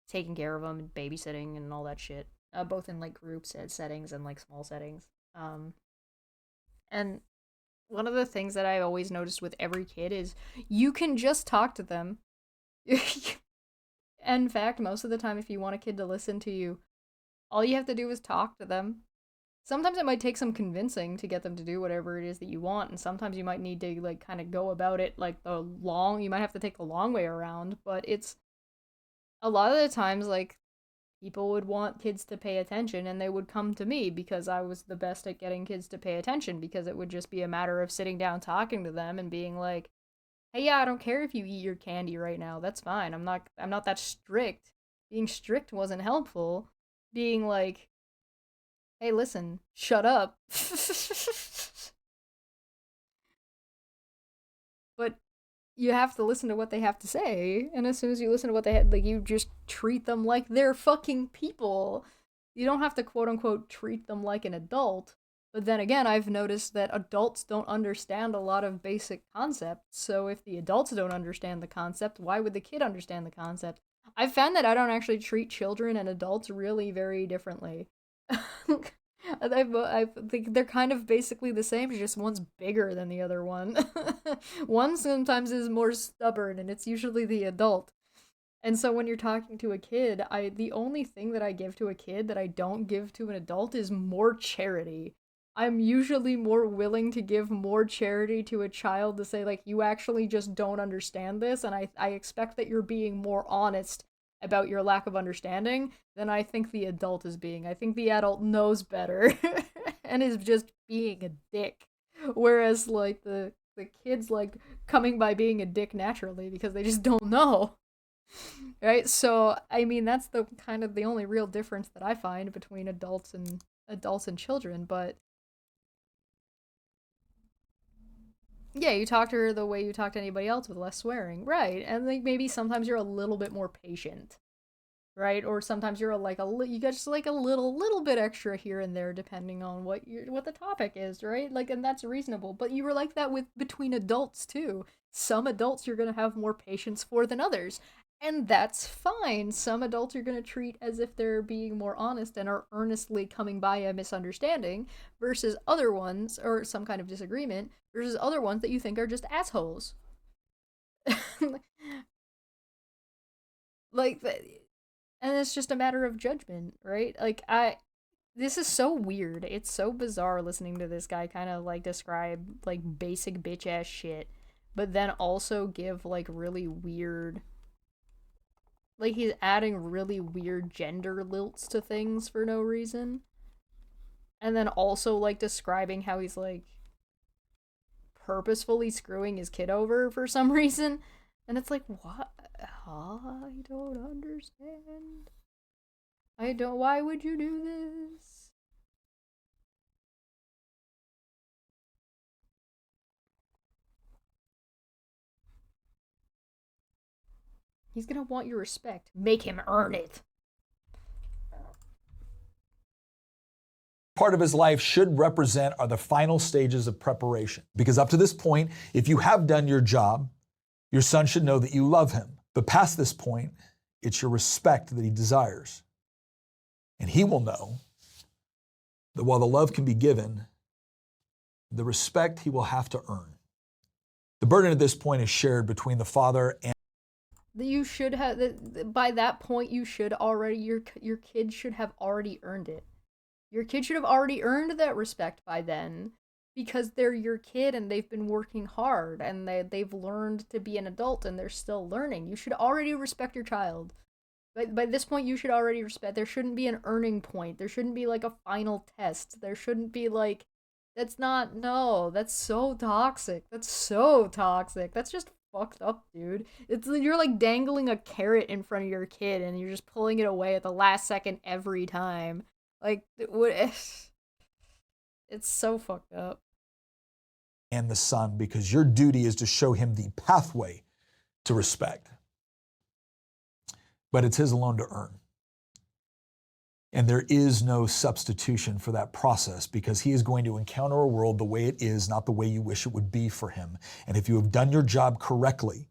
taking care of them and babysitting and all that shit. Both in like groups and settings and like small settings. And one of the things that I always noticed with every kid is you can just talk to them. In fact, most of the time, if you want a kid to listen to you, all you have to do is talk to them. Sometimes it might take some convincing to get them to do whatever it is that you want, and sometimes you might need to like kind of go about it like you might have to take the long way around, but it's a lot of the times like people would want kids to pay attention and they would come to me because I was the best at getting kids to pay attention because it would just be a matter of sitting down talking to them and being like, "Hey, yeah, I don't care if you eat your candy right now. That's fine. I'm not that strict." Being strict wasn't helpful. Being like, "Hey, listen, shut up." But you have to listen to what they have to say, and as soon as you listen to what they had, like you just treat them like they're fucking people. You don't have to quote unquote treat them like an adult. But then again, I've noticed that adults don't understand a lot of basic concepts. So if the adults don't understand the concept, why would the kid understand the concept? I've found that I don't actually treat children and adults really very differently. I think they're kind of basically the same, just one's bigger than the other one. One sometimes is more stubborn, and it's usually the adult. And so when you're talking to a kid, the only thing that I give to a kid that I don't give to an adult is more charity. I'm usually more willing to give more charity to a child to say like you actually just don't understand this and I expect that you're being more honest about your lack of understanding than I think the adult is being. I think the adult knows better and is just being a dick. Whereas like the kids like coming by being a dick naturally because they just don't know. Right? So, I mean, that's the kind of the only real difference that I find between adults and children, but yeah, you talk to her the way you talk to anybody else with less swearing. Right. And like maybe sometimes you're a little bit more patient. Right? Or sometimes you're like you got just like a little bit extra here and there depending on what the topic is, right? Like and that's reasonable. But you were like that with between adults too. Some adults you're going to have more patience for than others. And that's fine. Some adults you're going to treat as if they're being more honest and are earnestly coming by a misunderstanding versus other ones or some kind of disagreement versus other ones that you think are just assholes. Like and it's just a matter of judgment, right? Like this is so weird. It's so bizarre listening to this guy kind of like describe like basic bitch ass shit, but then also give like really weird like he's adding really weird gender lilts to things for no reason. And then also like describing how he's like purposefully screwing his kid over for some reason. And it's like, what? I don't understand. I don't. Why would you do this? He's gonna want your respect. Make him earn it. Part of his life should represent are the final stages of preparation. Because up to this point, if you have done your job, your son should know that you love him. But past this point, it's your respect that he desires. And he will know that while the love can be given, the respect he will have to earn. The burden at this point is shared between the father and You should have by that point. You should already your kid should have already earned it. Your kid should have already earned that respect by then because they're your kid and they've been working hard and they've learned to be an adult and they're still learning. You should already respect your child. By this point, you should already respect. There shouldn't be an earning point. There shouldn't be like a final test. There shouldn't be like, that's not, no, that's so toxic. That's so toxic. That's just fucked up, dude. It's you're like dangling a carrot in front of your kid and you're just pulling it away at the last second every time. Like, it's so fucked up. And the son, because your duty is to show him the pathway to respect. But it's his alone to earn. And there is no substitution for that process because he is going to encounter a world the way it is, not the way you wish it would be for him. And if you have done your job correctly,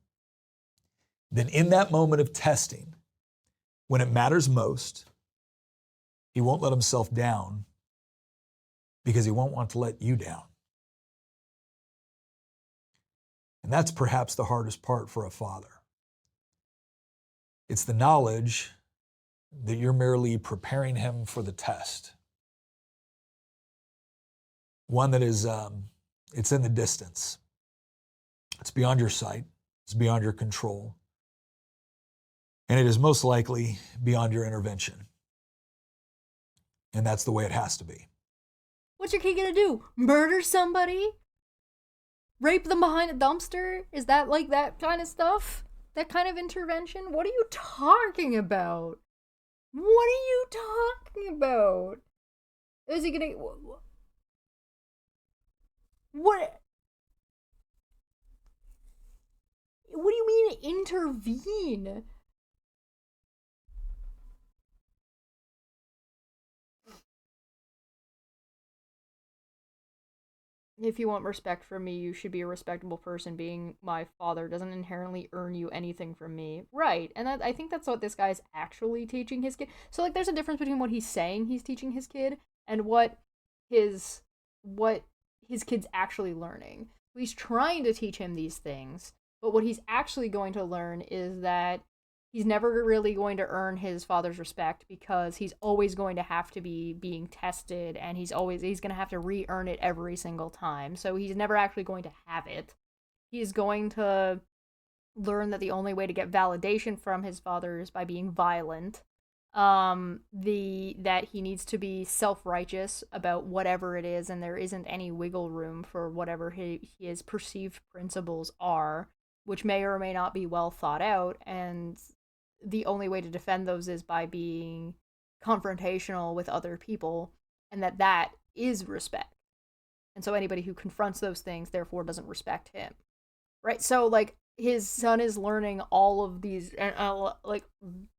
then in that moment of testing, when it matters most, he won't let himself down because he won't want to let you down. And that's perhaps the hardest part for a father. It's the knowledge that you're merely preparing him for the test. One that is, it's in the distance. It's beyond your sight. It's beyond your control. And it is most likely beyond your intervention. And that's the way it has to be. What's your kid gonna do? Murder somebody? Rape them behind a dumpster? Is that like that kind of stuff? That kind of intervention? What are you talking about? What are you talking about? Is he gonna... What? What do you mean intervene? If you want respect from me, you should be a respectable person. Being my father doesn't inherently earn you anything from me. Right. And I think that's what this guy's actually teaching his kid. So, like, there's a difference between what he's saying he's teaching his kid and what his kid's actually learning. He's trying to teach him these things, but what he's actually going to learn is that he's never really going to earn his father's respect because he's always going to have to be being tested, and he's going to have to re-earn it every single time. So he's never actually going to have it. He's going to learn that the only way to get validation from his father is by being violent. That he needs to be self-righteous about whatever it is, and there isn't any wiggle room for whatever his perceived principles are, which may or may not be well thought out, and the only way to defend those is by being confrontational with other people, and that is respect. And so anybody who confronts those things therefore doesn't respect him. Right? So, like, his son is learning all of these, like,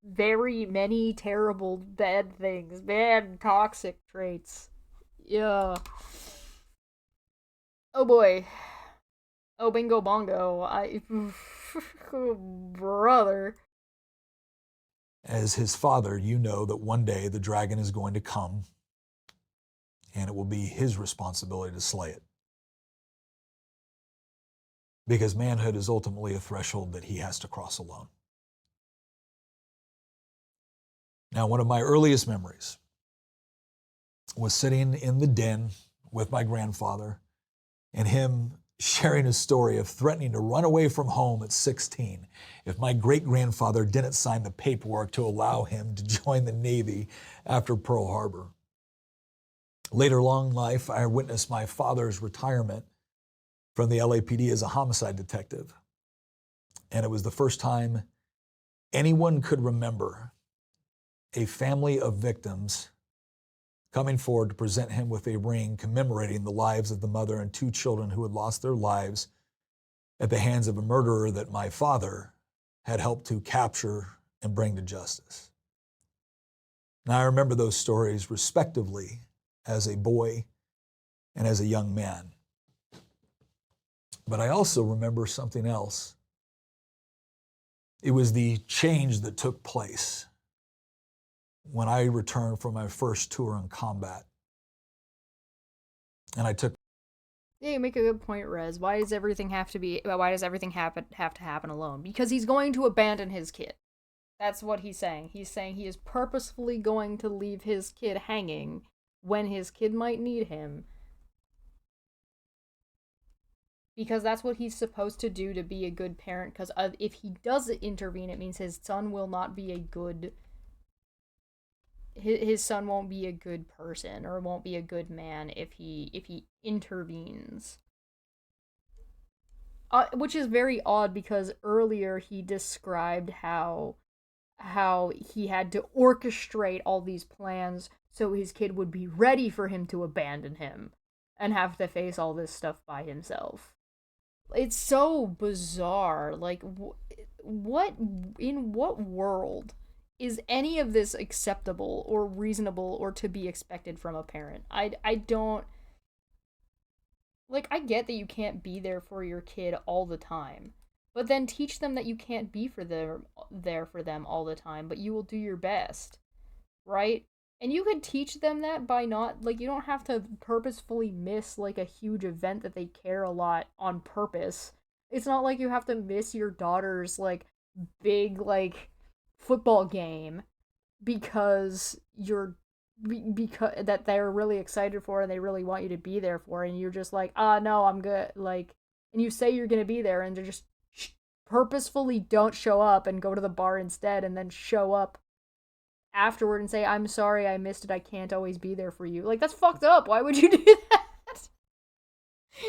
very many terrible, bad things, bad, toxic traits. Yeah. Oh boy. Oh, bingo bongo. Oh, brother. As his father, you know that one day the dragon is going to come, and it will be his responsibility to slay it. Because manhood is ultimately a threshold that he has to cross alone. Now, one of my earliest memories was sitting in the den with my grandfather and him sharing a story of threatening to run away from home at 16 if my great-grandfather didn't sign the paperwork to allow him to join the Navy after Pearl Harbor. Later along in life, I witnessed my father's retirement from the LAPD as a homicide detective. And it was the first time anyone could remember a family of victims coming forward to present him with a ring commemorating the lives of the mother and two children who had lost their lives at the hands of a murderer that my father had helped to capture and bring to justice. Now, I remember those stories respectively as a boy and as a young man. But I also remember something else. It was the change that took place when I returned from my first tour in combat. And I took... Yeah, you make a good point, Rez. Why does everything have to happen alone? Because he's going to abandon his kid. That's what he's saying. He's saying he is purposefully going to leave his kid hanging when his kid might need him. Because that's what he's supposed to do to be a good parent. Because if he does intervene, it means his son will not be a good... His son won't be a good person or won't be a good man if he intervenes. Which is very odd because earlier he described how he had to orchestrate all these plans so his kid would be ready for him to abandon him and have to face all this stuff by himself. It's so bizarre. Like, in what world is any of this acceptable or reasonable or to be expected from a parent? I don't... Like, I get that you can't be there for your kid all the time, but then teach them that you can't be there for them all the time, but you will do your best, right? And you could teach them that by not, like, you don't have to purposefully miss, like, a huge event that they care a lot on purpose It's not like you have to miss your daughter's like big like football game because because that they're really excited for and they really want you to be there for, and you're just like, no, I'm good, like, and you say you're gonna be there and they just purposefully don't show up and go to the bar instead, and then show up afterward and say, I'm sorry, I missed it, I can't always be there for you. Like, that's fucked up. Why would you do that?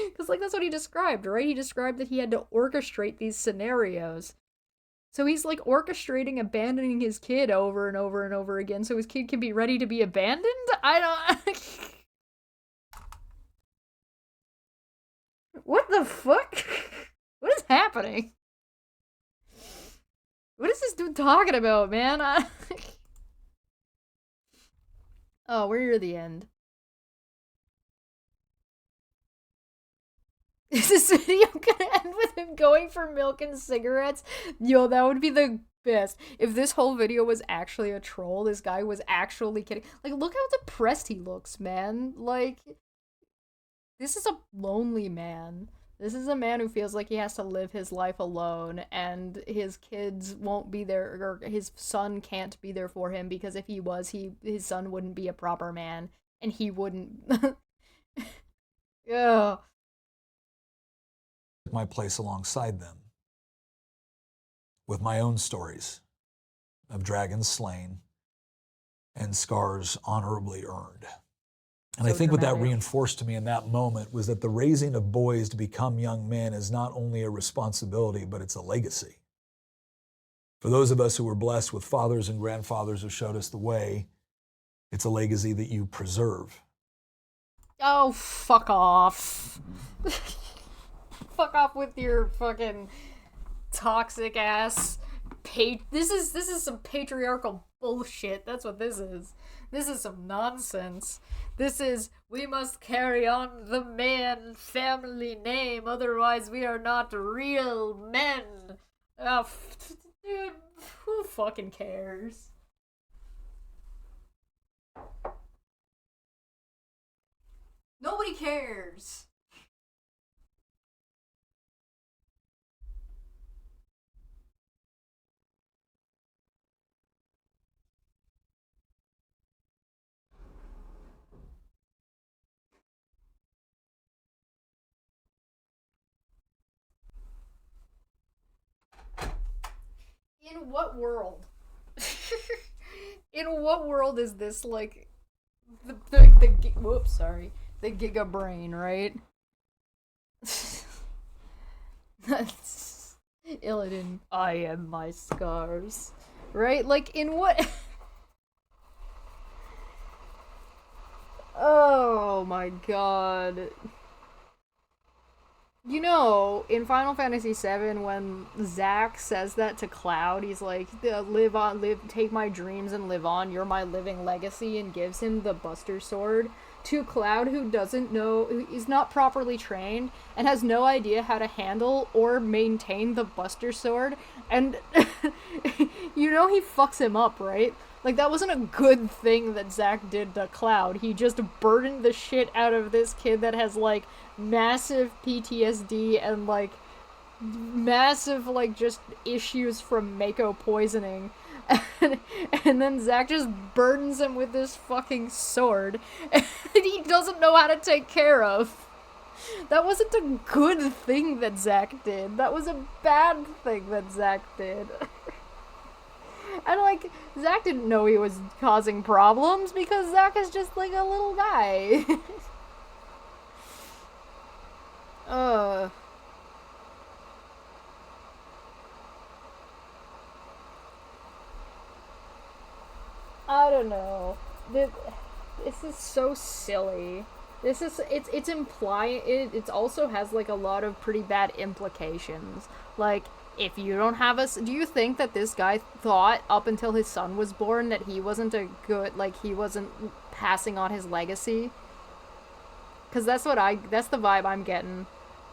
Because, like, that's what he described, right? He described that he had to orchestrate these scenarios. So he's, like, orchestrating abandoning his kid over and over and over again so his kid can be ready to be abandoned? I don't... What the fuck? What is happening? What is this dude talking about, man? Oh, we're near the end. Is this video gonna end with him going for milk and cigarettes? Yo, that would be the best. If this whole video was actually a troll, this guy was actually kidding. Like, look how depressed he looks, man. Like, this is a lonely man. This is a man who feels like he has to live his life alone, and his kids won't be there, or his son can't be there for him, because if he was, his son wouldn't be a proper man, and he wouldn't. Yeah. My place alongside them with my own stories of dragons slain and scars honorably earned. And So I think what that dramatic. reinforced to me in that moment was that the raising of boys to become young men is not only a responsibility, but it's a legacy. For those of us who were blessed with fathers and grandfathers who showed us the way, it's a legacy that you preserve. Oh, fuck off. Fuck off with your fucking toxic ass this is some patriarchal bullshit. That's what this is. This is some nonsense. This is, we must carry on the man family name, otherwise we are not real men. Oh, dude, who fucking cares? Nobody cares. In what world? In what world is this, like, whoops, sorry, the Giga Brain, right? That's Illidan. I am my scars, right? Like, in what? Oh my god. You know, in Final Fantasy VII, when Zack says that to Cloud, he's like, "Live on, live, take my dreams and live on. You're my living legacy," and gives him the Buster Sword. To Cloud, who doesn't know, who is not properly trained and has no idea how to handle or maintain the Buster Sword, and you know he fucks him up, right? Like, that wasn't a good thing that Zack did to Cloud. He just burdened the shit out of this kid that has, like, massive PTSD and, like, massive, like, just issues from Mako poisoning. And then Zack just burdens him with this fucking sword and he doesn't know how to take care of. That wasn't a good thing that Zack did. That was a bad thing that Zack did. And, like, Zack didn't know he was causing problems because Zack is just, like, a little guy. I don't know. This is so silly. This is, it's implying, it also has, like, a lot of pretty bad implications. Like, if you don't have a, do you think that this guy thought up until his son was born that he wasn't a good, like, he wasn't passing on his legacy? Because that's the vibe I'm getting.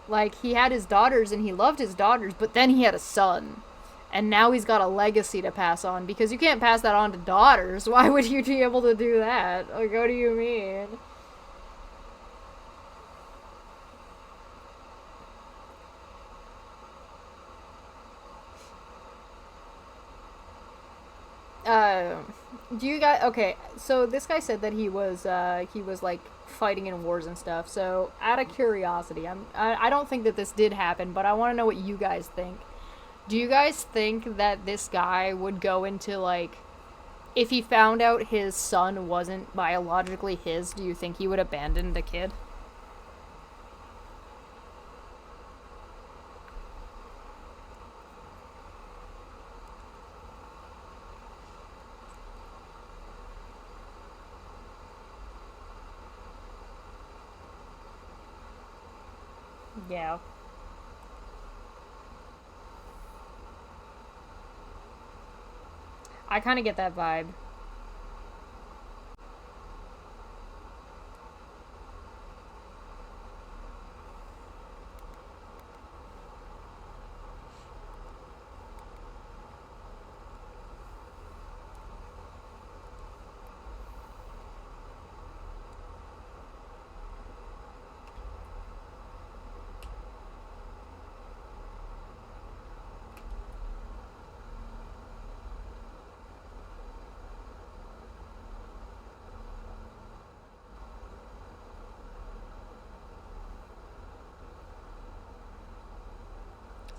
Like, he had his daughters and he loved his daughters, but then he had a son. And now he's got a legacy to pass on, because you can't pass that on to daughters. Why would you be able to do that? Like, what do you mean? Uh, do you guys? Okay, so this guy said that he was like fighting in wars and stuff. So out of curiosity, I don't think that this did happen, but I want to know what you guys think. Do you guys think that this guy would go into like, if he found out his son wasn't biologically his, do you think he would abandon the kid? Yeah. I kind of get that vibe.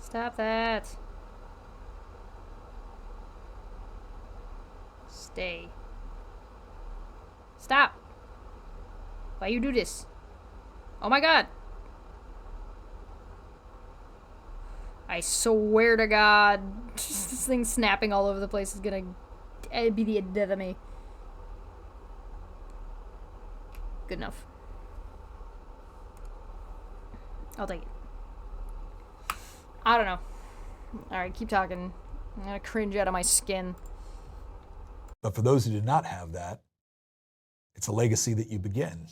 Stop that. Stay. Stop. Why you do this? Oh my god. I swear to god. This thing snapping all over the place is gonna be the death of me. Good enough. I'll take it. I don't know. Alright, keep talking. I'm gonna cringe out of my skin. But for those who did not have that, it's a legacy that you begin.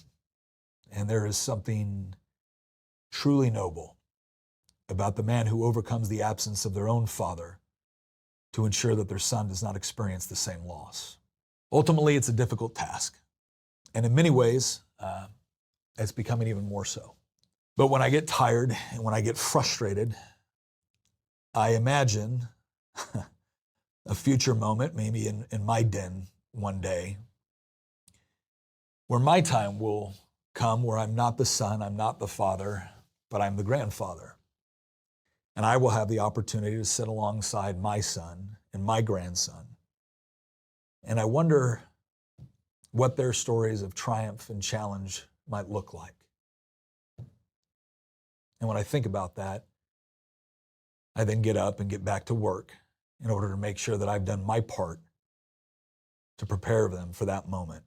And there is something truly noble about the man who overcomes the absence of their own father to ensure that their son does not experience the same loss. Ultimately, it's a difficult task. And in many ways, it's becoming even more so. But when I get tired and when I get frustrated, I imagine a future moment, maybe in my den one day, where my time will come where I'm not the son, I'm not the father, but I'm the grandfather. And I will have the opportunity to sit alongside my son and my grandson. And I wonder what their stories of triumph and challenge might look like. And when I think about that, I then get up and get back to work in order to make sure that I've done my part to prepare them for that moment.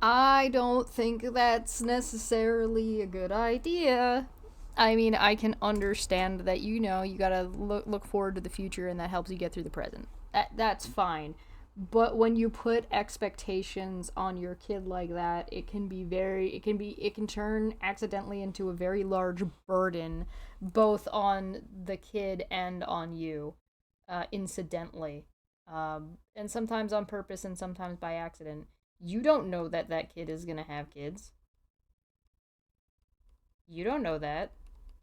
I don't think that's necessarily a good idea. I mean, I can understand that, you know, you gotta look forward to the future and that helps you get through the present. That's fine. But when you put expectations on your kid like that, it can turn accidentally into a very large burden, both on the kid and on you, incidentally. And sometimes on purpose and sometimes by accident. You don't know that that kid is gonna have kids. You don't know that.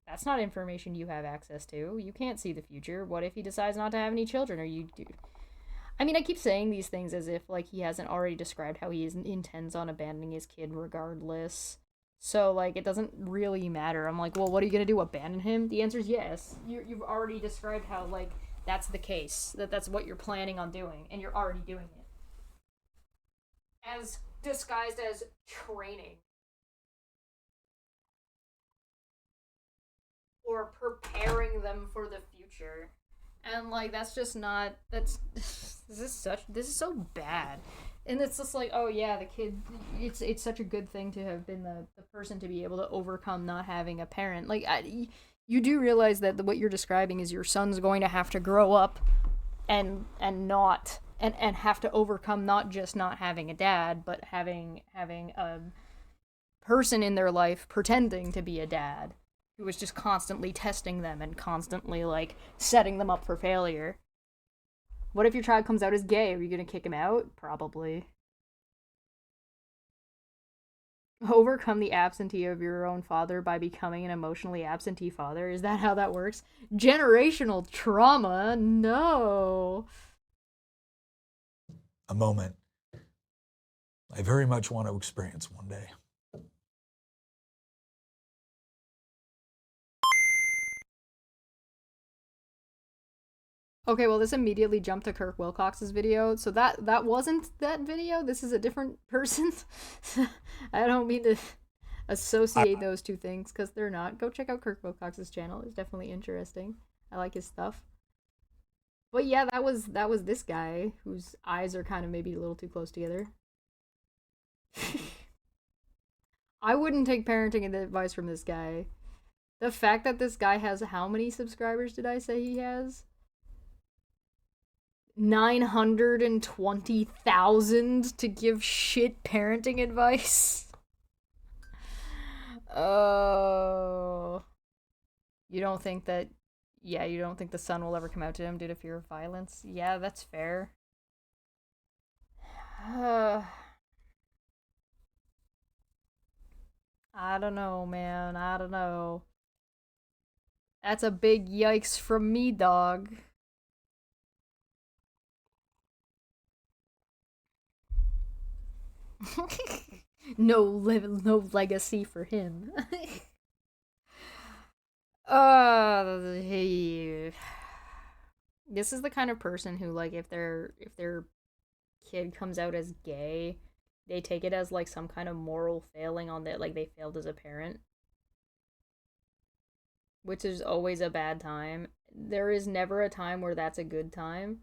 That's not information you have access to. You can't see the future. What if he decides not to have any children, or you do? I mean, I keep saying these things as if like he hasn't already described how intends on abandoning his kid regardless. So like it doesn't really matter. I'm like, well, what are you gonna do? Abandon him? The answer is yes. You've already described how like that's the case. That's what you're planning on doing, and you're already doing it. As disguised as training or preparing them for the future. And like that's just not that's this is so bad. And it's just like, oh yeah, the kid it's such a good thing to have been the person to be able to overcome not having a parent. Like you do realize that what you're describing is your son's going to have to grow up and not and have to overcome not just not having a dad, but having a person in their life pretending to be a dad who was just constantly testing them and constantly like setting them up for failure. What if your child comes out as gay? Are you gonna kick him out? Probably. Overcome the absentee of your own father by becoming an emotionally absentee father. Is that how that works? Generational trauma? No. a moment I very much want to experience one day. Okay, well, this immediately jumped to Kirk Wilcox's video, so that wasn't that video. This is a different person. I don't mean to I, associate those two things because they're not. Go check out Kirk Wilcox's channel; it's definitely interesting. I like his stuff. But yeah, that was this guy whose eyes are kind of maybe a little too close together. I wouldn't take parenting advice from this guy. The fact that this guy has how many subscribers did I say he has? 920,000 to give shit parenting advice. Oh. You don't think that. Yeah, you don't think the son will ever come out to him due to fear of violence? Yeah, that's fair. I don't know, man. I don't know. That's a big yikes from me, dog. No legacy for him. Hey. This is the kind of person who, like, if their kid comes out as gay, they take it as like some kind of moral failing on that, like they failed as a parent, which is always a bad time. There is never a time where that's a good time.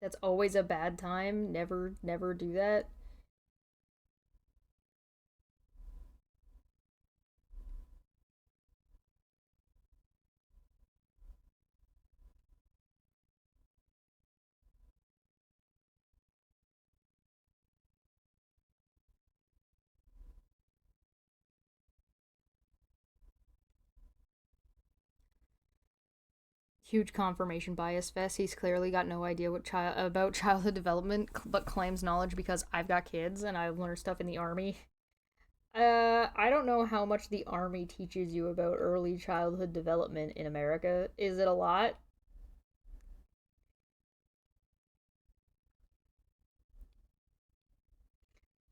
That's always a bad time. Never do that. Huge confirmation bias fest. He's clearly got no idea what about childhood development, but claims knowledge because I've got kids and I've learned stuff in the army. I don't know how much the army teaches you about early childhood development in America. Is it a lot?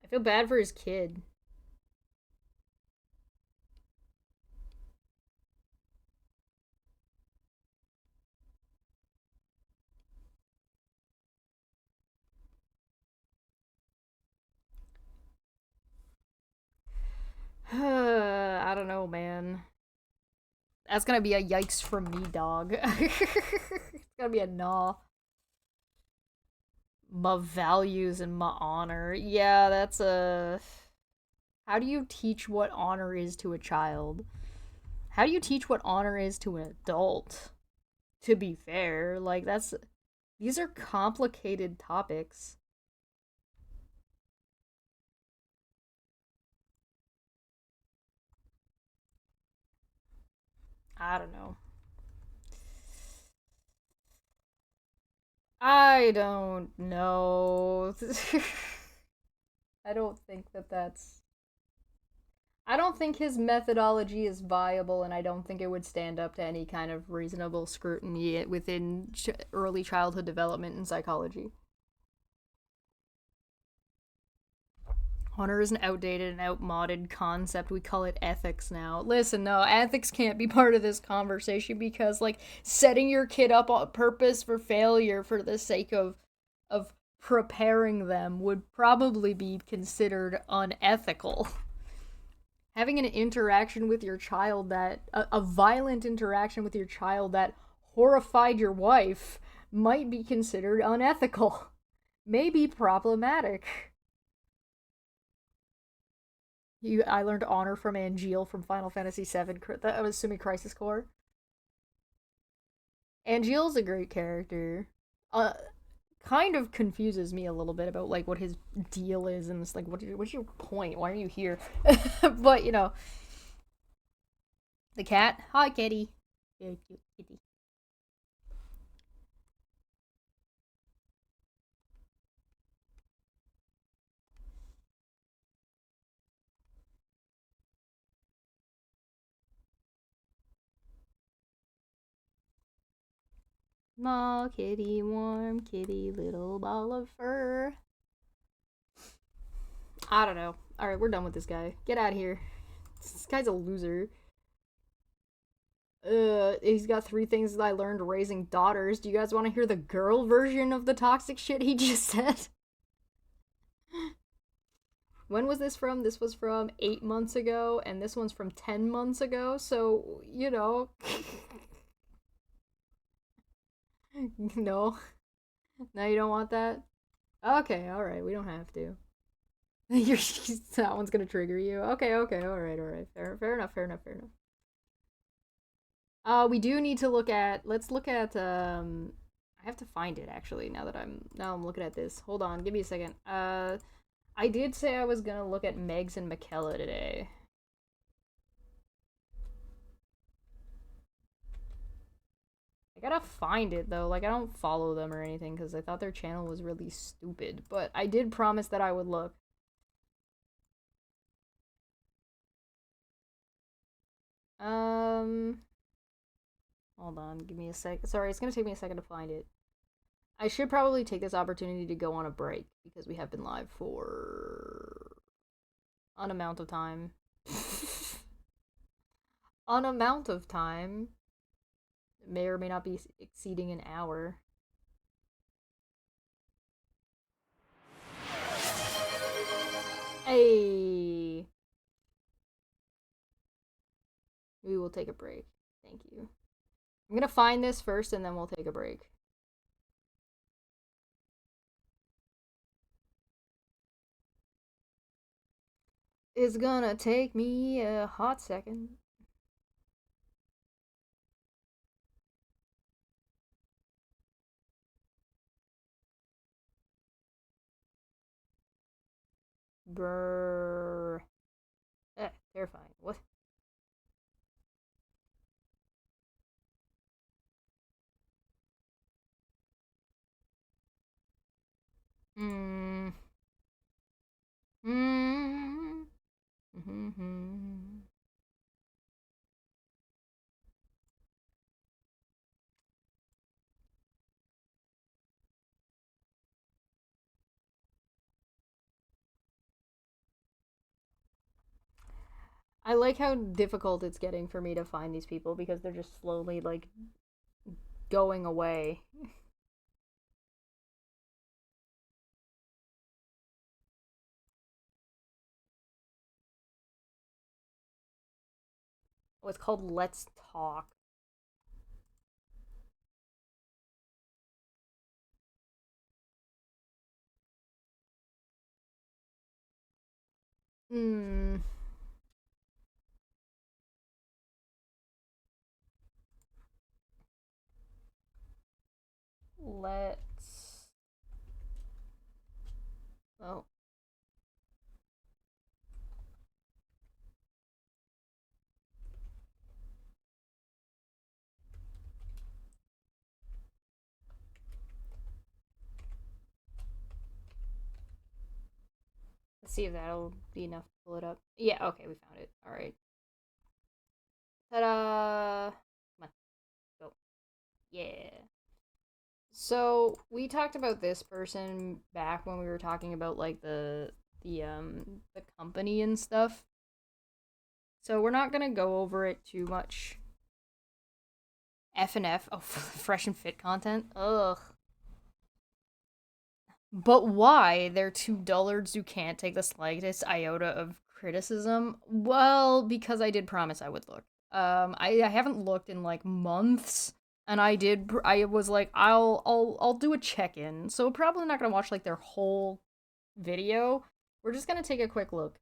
I feel bad for his kid. I don't know, man. That's gonna be a yikes from me, dog. It's gonna be a nah. My values and my honor. Yeah, that's a. How do you teach what honor is to a child? How do you teach what honor is to an adult? To be fair, like, that's. These are complicated topics. I don't know. I don't know. I don't think that that's. I don't think his methodology is viable, and I don't think it would stand up to any kind of reasonable scrutiny within early childhood development and psychology. Honor is an outdated and outmoded concept. We call it ethics now. Listen, no, ethics can't be part of this conversation because, like, setting your kid up on purpose for failure for the sake of preparing them would probably be considered unethical. Having an interaction with your child that a violent interaction with your child that horrified your wife might be considered unethical, may be problematic. I learned honor from Angeal from Final Fantasy VII. That was assuming Crisis Core. Angeal's a great character. Uh, Kind of confuses me a little bit about like what his deal is and it's like what's your point? Why are you here? But the cat. Hi, kitty. Very cute kitty. Small kitty, warm kitty, little ball of fur. I don't know. Alright, we're done with this guy. Get out of here. This guy's a loser. He's got 3 things that I learned raising daughters. Do you guys want to hear the girl version of the toxic shit he just said? When was this from? This was from 8 months ago, and this one's from 10 months ago, so, you know. No. No, you don't want that? Okay, alright, we don't have to. That one's gonna trigger you. Okay, alright. Fair enough. We do need to look at, let's look at, I have to find it, actually, now I'm looking at this. Hold on, give me a second. I did say I was gonna look at Megs and Michella today. I gotta find it, though. Like, I don't follow them or anything, because I thought their channel was really stupid. But I did promise that I would look. Hold on, give me a sec. Sorry, it's gonna take me a second to find it. I should probably take this opportunity to go on a break, because we have been live for an amount of time. An amount of time. It may or may not be exceeding an hour. Hey! We will take a break. Thank you. I'm gonna find this first and then we'll take a break. It's gonna take me a hot second. Brrr. Terrifying. What? Mm. Mm. Mm-hmm. I like how difficult it's getting for me to find these people because they're just slowly, like, going away. Oh, it's called Let's Talk. Hmm. Let's. Oh. Let's see if that'll be enough to pull it up. Yeah, okay, we found it. Alright. Ta-da! Come on. Go. Yeah. So, we talked about this person back when we were talking about, like, the company and stuff. So, we're not gonna go over it too much. F and F. Oh, fresh and fit content. Ugh. But why? They're two dullards who can't take the slightest iota of criticism? Well, because I did promise I would look. I haven't looked in like months, and I was like, I'll do a check-in. So probably not gonna watch like their whole video. We're just gonna take a quick look.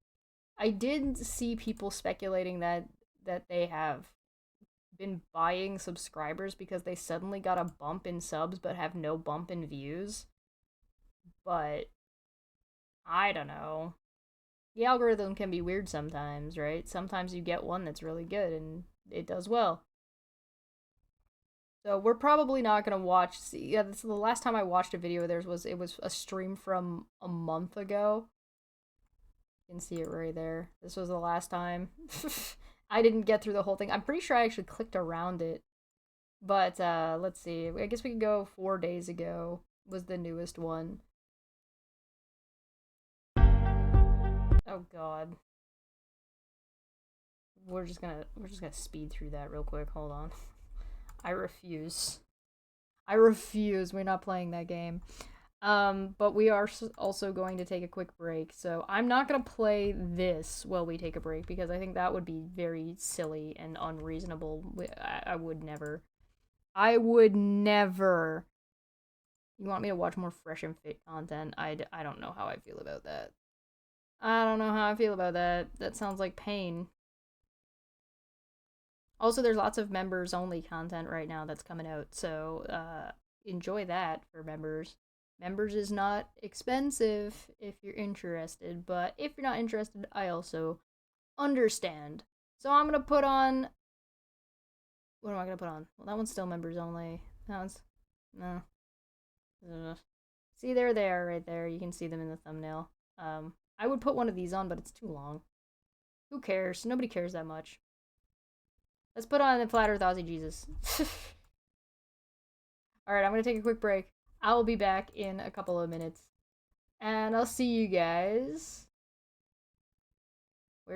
I did see people speculating that they have been buying subscribers because they suddenly got a bump in subs but have no bump in views. But I don't know. The algorithm can be weird sometimes, right? Sometimes you get one that's really good and it does well. So we're probably not gonna watch. Yeah, this is the last time I watched a video of theirs was a stream from a month ago. You can see it right there. This was the last time. I didn't get through the whole thing. I'm pretty sure I actually clicked around it. But let's see. I guess we can go 4 days ago was the newest one. Oh God. We're just gonna speed through that real quick. Hold on. I refuse. I refuse. We're not playing that game. But we are also going to take a quick break. So I'm not gonna play this while we take a break because I think that would be very silly and unreasonable. I would never. I would never. You want me to watch more fresh and fit content? I don't know how I feel about that. I don't know how I feel about that. That sounds like pain. Also, there's lots of members only content right now that's coming out, so enjoy that for members. Members is not expensive if you're interested, but if you're not interested, I also understand. So I'm gonna put on. What am I gonna put on? Well, that one's still members only. That one's no. See, there they are right there. You can see them in the thumbnail. I would put one of these on, but it's too long. Who cares? Nobody cares that much. Let's put on the Flat Earth Aussie Jesus. Alright, I'm gonna take a quick break. I'll be back in a couple of minutes. And I'll see you guys. Oh,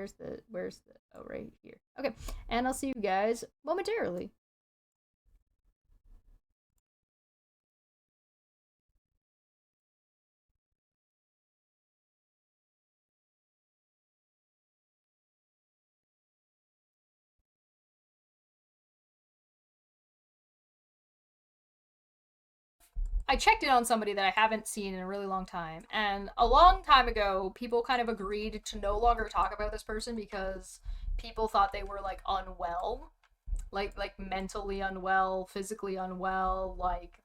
right here. Okay, and I'll see you guys momentarily. I checked in on somebody that I haven't seen in a really long time, and a long time ago, people kind of agreed to no longer talk about this person because people thought they were like unwell, like mentally unwell, physically unwell, like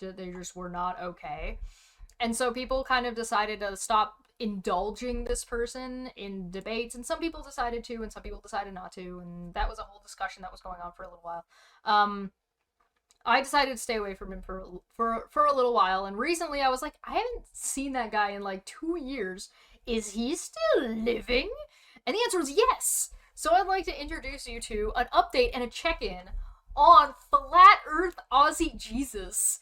they just were not okay. And so people kind of decided to stop indulging this person in debates, and some people decided to, and some people decided not to, and that was a whole discussion that was going on for a little while. I decided to stay away from him for a little while, and recently I was like, I haven't seen that guy in like 2 years. Is he still living? And the answer is yes. So I'd like to introduce you to an update and a check-in on Flat Earth Aussie Jesus.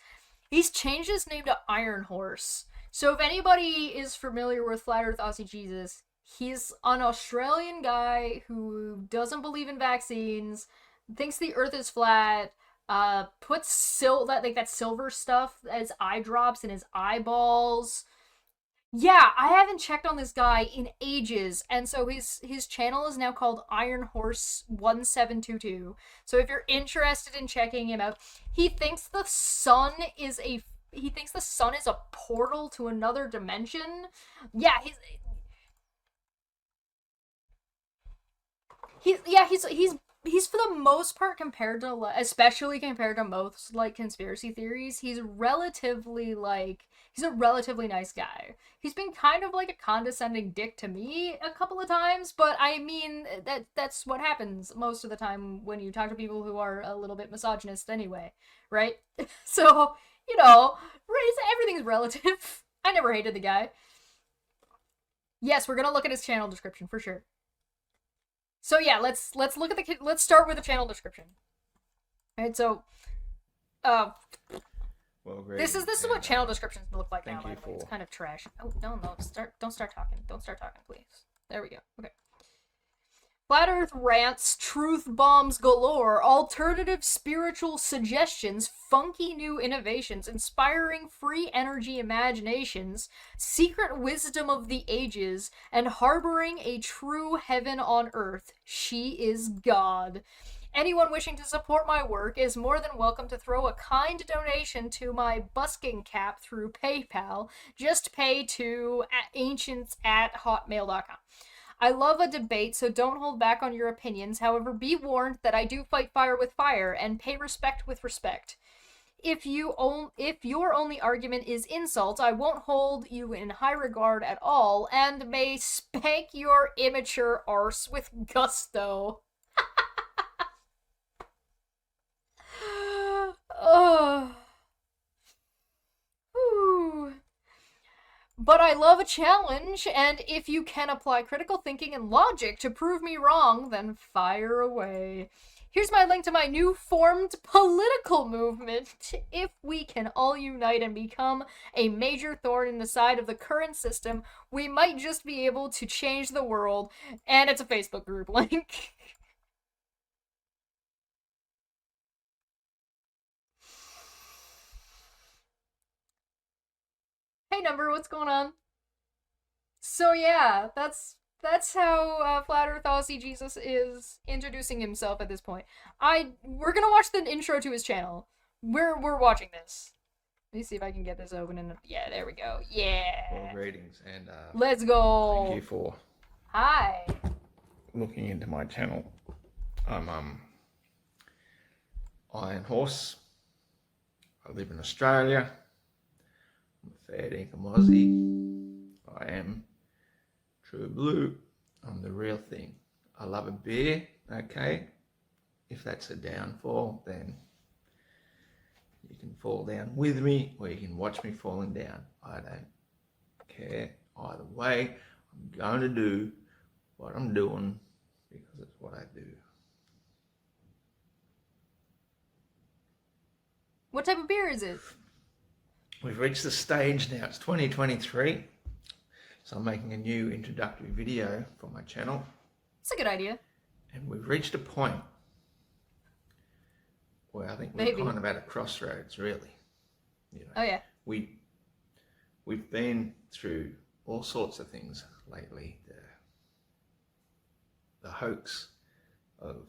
He's changed his name to Iron Horse. So if anybody is familiar with Flat Earth Aussie Jesus, he's an Australian guy who doesn't believe in vaccines, thinks the Earth is flat, puts that silver stuff as eye drops in his eyeballs. Yeah, I haven't checked on this guy in ages, and so his channel is now called Iron Horse 1722. So if you're interested in checking him out, he thinks the sun is a portal to another dimension. Yeah, he's for the most part, compared to, especially compared to most like conspiracy theories, he's a relatively nice guy. He's been kind of like a condescending dick to me a couple of times, but I mean that's what happens most of the time when you talk to people who are a little bit misogynist anyway, right? So, everything's relative. I never hated the guy. Yes, we're gonna look at his channel description for sure. So yeah, let's start with the channel description. All right, so uh, Well, great. this is what channel descriptions look like now. Thank By you the way, it's for- kind of trash. Oh no, don't start talking. Don't start talking, please. There we go. Okay. Flat Earth rants, truth bombs galore, alternative spiritual suggestions, funky new innovations, inspiring free energy imaginations, secret wisdom of the ages, and harboring a true heaven on earth. She is God. Anyone wishing to support my work is more than welcome to throw a kind donation to my busking cap through PayPal. Just pay to ancients@hotmail.com. I love a debate, so don't hold back on your opinions. However, be warned that I do fight fire with fire and pay respect with respect. If your only argument is insult, I won't hold you in high regard at all, and may spank your immature arse with gusto. Oh. Whew. But I love a challenge, and if you can apply critical thinking and logic to prove me wrong, then fire away. Here's my link to my new formed political movement. If we can all unite and become a major thorn in the side of the current system, we might just be able to change the world. And it's a Facebook group link. Hey, Number, what's going on? So yeah, that's how Flat Earth Aussie Jesus is introducing himself at this point. We're gonna watch the intro to his channel. We're watching this. Let me see if I can get this open and yeah, there we go. Yeah. Well, greetings and Let's go. thank you for Hi. looking into my channel. I'm Iron Horse. I live in Australia. I'm a fair dinkum Aussie. I am true blue. I'm the real thing. I love a beer, okay? If that's a downfall, then you can fall down with me or you can watch me falling down. I don't care. Either way, I'm going to do what I'm doing because it's what I do. What type of beer is it? We've reached the stage now. It's 2023. So I'm making a new introductory video for my channel. It's a good idea. And we've reached a point where I think we're kind of at a crossroads, really. You know, Oh yeah. We've been through all sorts of things lately. The hoax of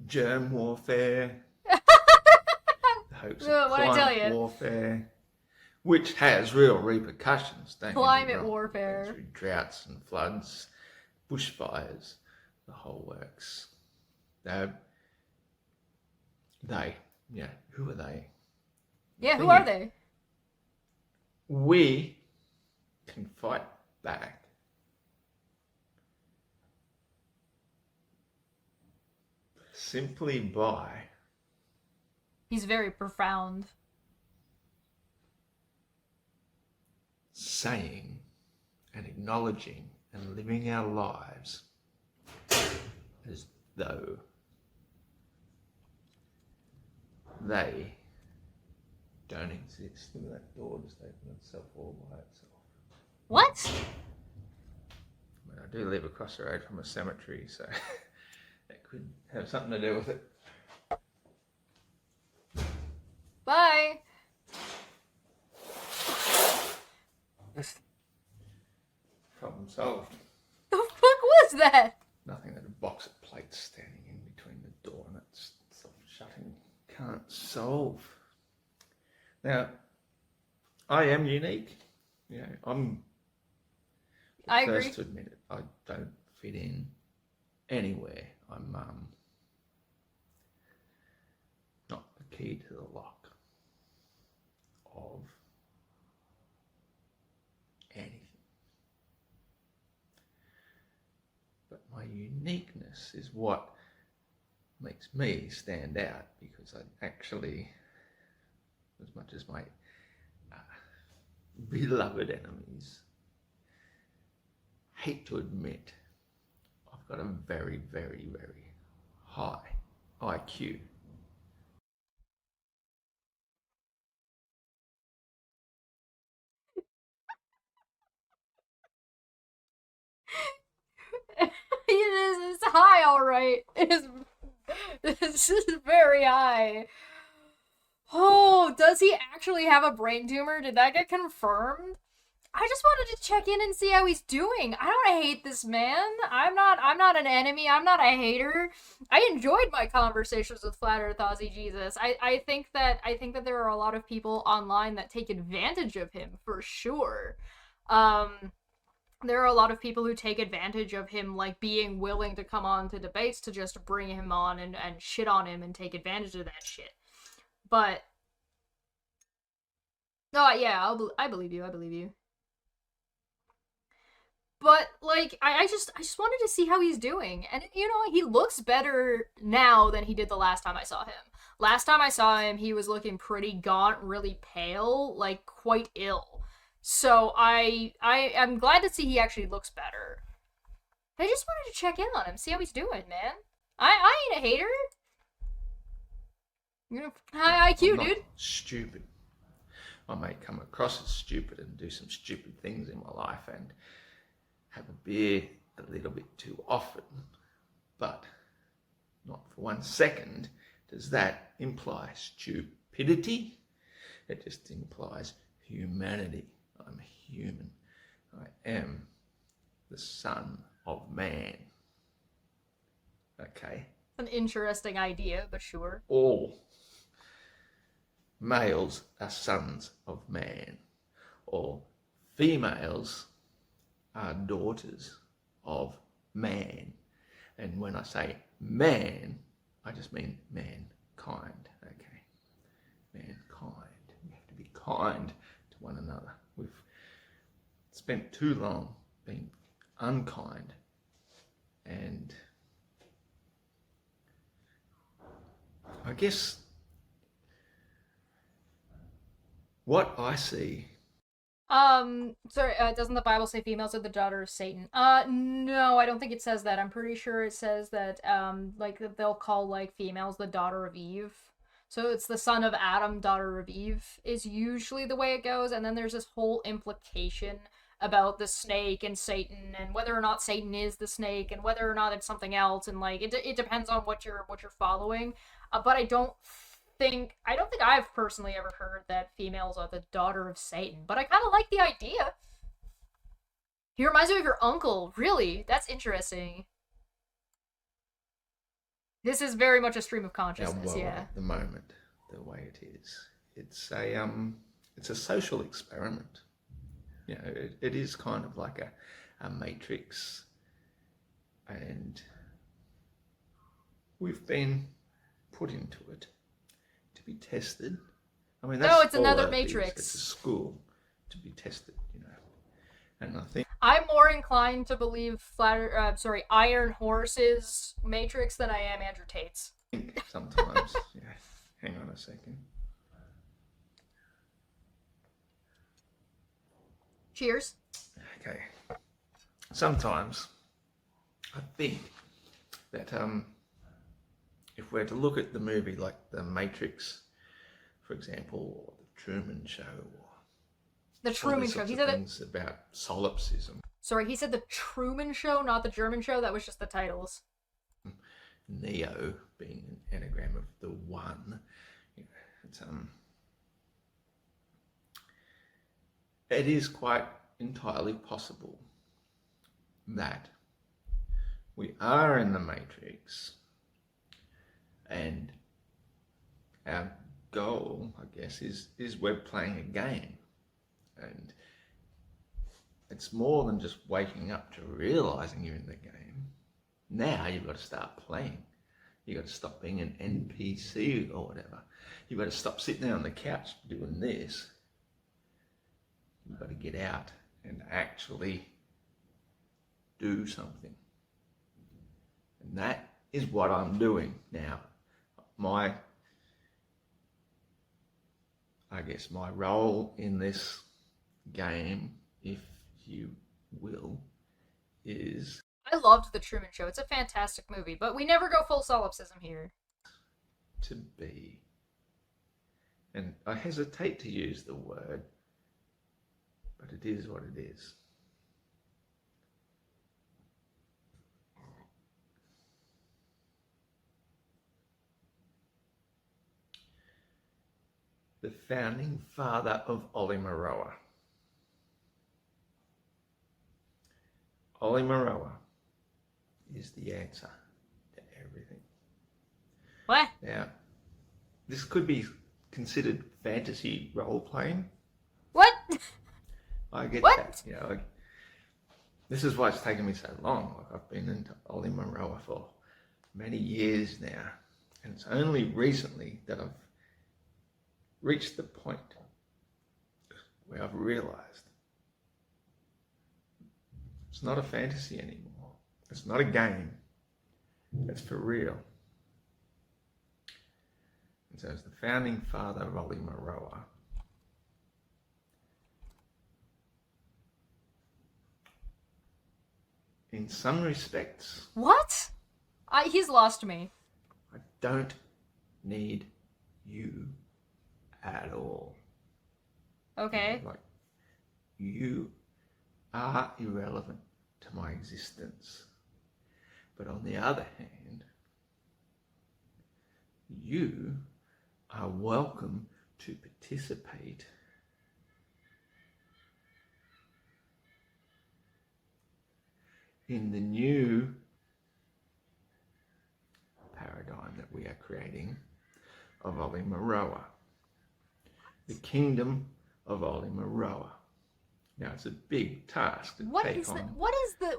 germ warfare, the hoax of climate warfare, which has real repercussions. Climate warfare. Through droughts and floods, bushfires, the whole works. Who are they? Yeah, who are they? We can fight back. Simply by... He's very profound. Saying and acknowledging and living our lives as though they don't exist. Look at that door just open itself all by itself. What? I mean, I do live across the road from a cemetery, so that could have something to do with it. Bye. Problem solved. The fuck was that? Nothing that a box of plates standing in between the door and it's shutting can't solve. Now, I am unique. You know, I'm the I first agree. to admit it. I don't fit in anywhere. I'm not the key to the lock of anything. But my uniqueness is what makes me stand out, because I actually, as much as my beloved enemies hate to admit, I've got a very, very, very high IQ. It's high, alright. This is very high. Oh, does he actually have a brain tumor? Did that get confirmed? I just wanted to check in and see how he's doing. I don't hate this man. I'm not an enemy. I'm not a hater. I enjoyed my conversations with Flat Earth Aussie Jesus. I think that there are a lot of people online that take advantage of him for sure. There are a lot of people who take advantage of him, like being willing to come on to debates to just bring him on and shit on him and take advantage of that shit. But oh yeah, I believe you. I believe you. But like, I just wanted to see how he's doing, and you know, he looks better now than he did the last time I saw him. Last time I saw him, he was looking pretty gaunt, really pale, like quite ill. So I'm glad to see he actually looks better. I just wanted to check in on him, see how he's doing, man. I ain't a hater. High IQ, I'm not dude. stupid. I may come across as stupid and do some stupid things in my life and have a beer a little bit too often, but not for 1 second does that imply stupidity. It just implies humanity. I'm human. I am the son of man. Okay? An interesting idea, but sure. All males are sons of man. All females are daughters of man. And when I say man, I just mean mankind. Okay? Mankind. We have to be kind to one another. We've spent too long being unkind, and I guess what I see. Sorry, doesn't the Bible say females are the daughter of Satan? No, I don't think it says that. I'm pretty sure it says that, like, they'll call, like, females the daughter of Eve. So it's the son of Adam, daughter of Eve, is usually the way it goes, and then there's this whole implication about the snake and Satan, and whether or not Satan is the snake, and whether or not it's something else, and, like, it depends on what you're following. But I don't think I've personally ever heard that females are the daughter of Satan, but I kind of like the idea. He reminds me of your uncle. Really, that's interesting. This is very much a stream of consciousness. Yeah. At the moment, the way it is, it's a social experiment. You know, it is kind of like a matrix, and we've been put into it to be tested. I mean, that's it's another Matrix. It's a school to be tested, you know. And I think I'm more inclined to believe Iron Horse's Matrix than I am Andrew Tate's. Sometimes, yeah. Hang on a second. Cheers. Okay. Sometimes I think that if we're to look at the movie like The Matrix, for example, or The Truman Show, or The Truman Show. He said things about solipsism. Sorry, he said The Truman Show, not The German Show. That was just the titles. Neo being an anagram of the one. You know, it's it is quite entirely possible that we are in the Matrix, and our goal, I guess, is we're playing a game, and it's more than just waking up to realizing you're in the game. Now you've got to start playing. You've got to stop being an NPC or whatever. You've got to stop sitting there on the couch doing this. You've got to get out and actually do something. And that is what I'm doing now. My role in this game, if you will, is... I loved The Truman Show. It's a fantastic movie, but we never go full solipsism here. to be. And I hesitate to use the word, but it is what it is. The founding father of Olimaroa. Olimaroa is the answer to everything. What? Now, this could be considered fantasy role-playing. What? I get What? that. You know, like, this is why it's taken me so long. Like, I've been into Olimaroa for many years now, and it's only recently that I've reached the point where I've realized it's not a fantasy anymore. It's not a game. It's for real. And so as the founding father of Olimaroa, in some respects, What? He's lost me. I don't need you at all. Okay. Like, you are irrelevant to my existence. But on the other hand, you are welcome to participate in the new paradigm that we are creating of Olimaroa, the kingdom of Olimaroa. Now, it's a big task to take on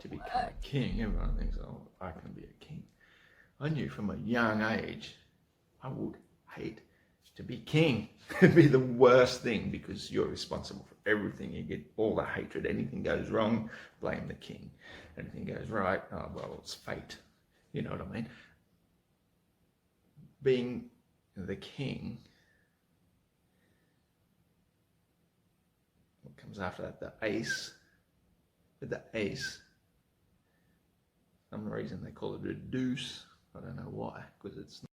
to become a king. Everyone thinks, oh, I can be a king. I knew from a young age I would hate to be king. It'd be the worst thing because you're responsible for everything. You get all the hatred. Anything goes wrong, blame the king. Anything goes right, oh, well, it's fate. You know what I mean? Being the king, what comes after that? The ace. With the ace, for some reason they call it a deuce. I don't know why, because it's not.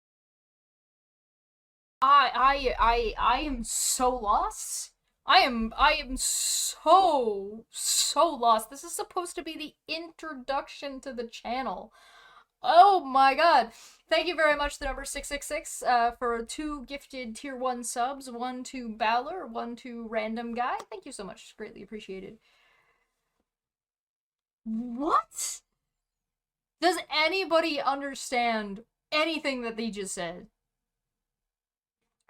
I am so lost. I am so lost. This is supposed to be the introduction to the channel. Oh my god. Thank you very much, the number 666, for 2 gifted tier 1 subs. 1 to Balor, 1 to Random Guy. Thank you so much. Greatly appreciated. What? Does anybody understand anything that they just said?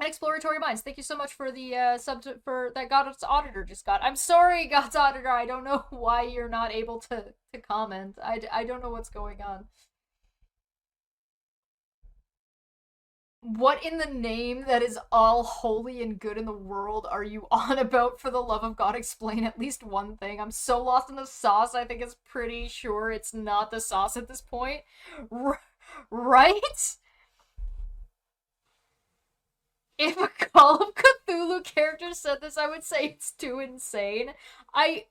Exploratory Minds, thank you so much for the sub for that God's Auditor just got. I'm sorry, God's Auditor, I don't know why you're not able to comment. I don't know what's going on. What in the name that is all holy and good in the world are you on about? For the love of God, explain at least one thing. I'm so lost in the sauce, I think it's pretty sure it's not the sauce at this point. Right? If a Call of Cthulhu character said this, I would say it's too insane. I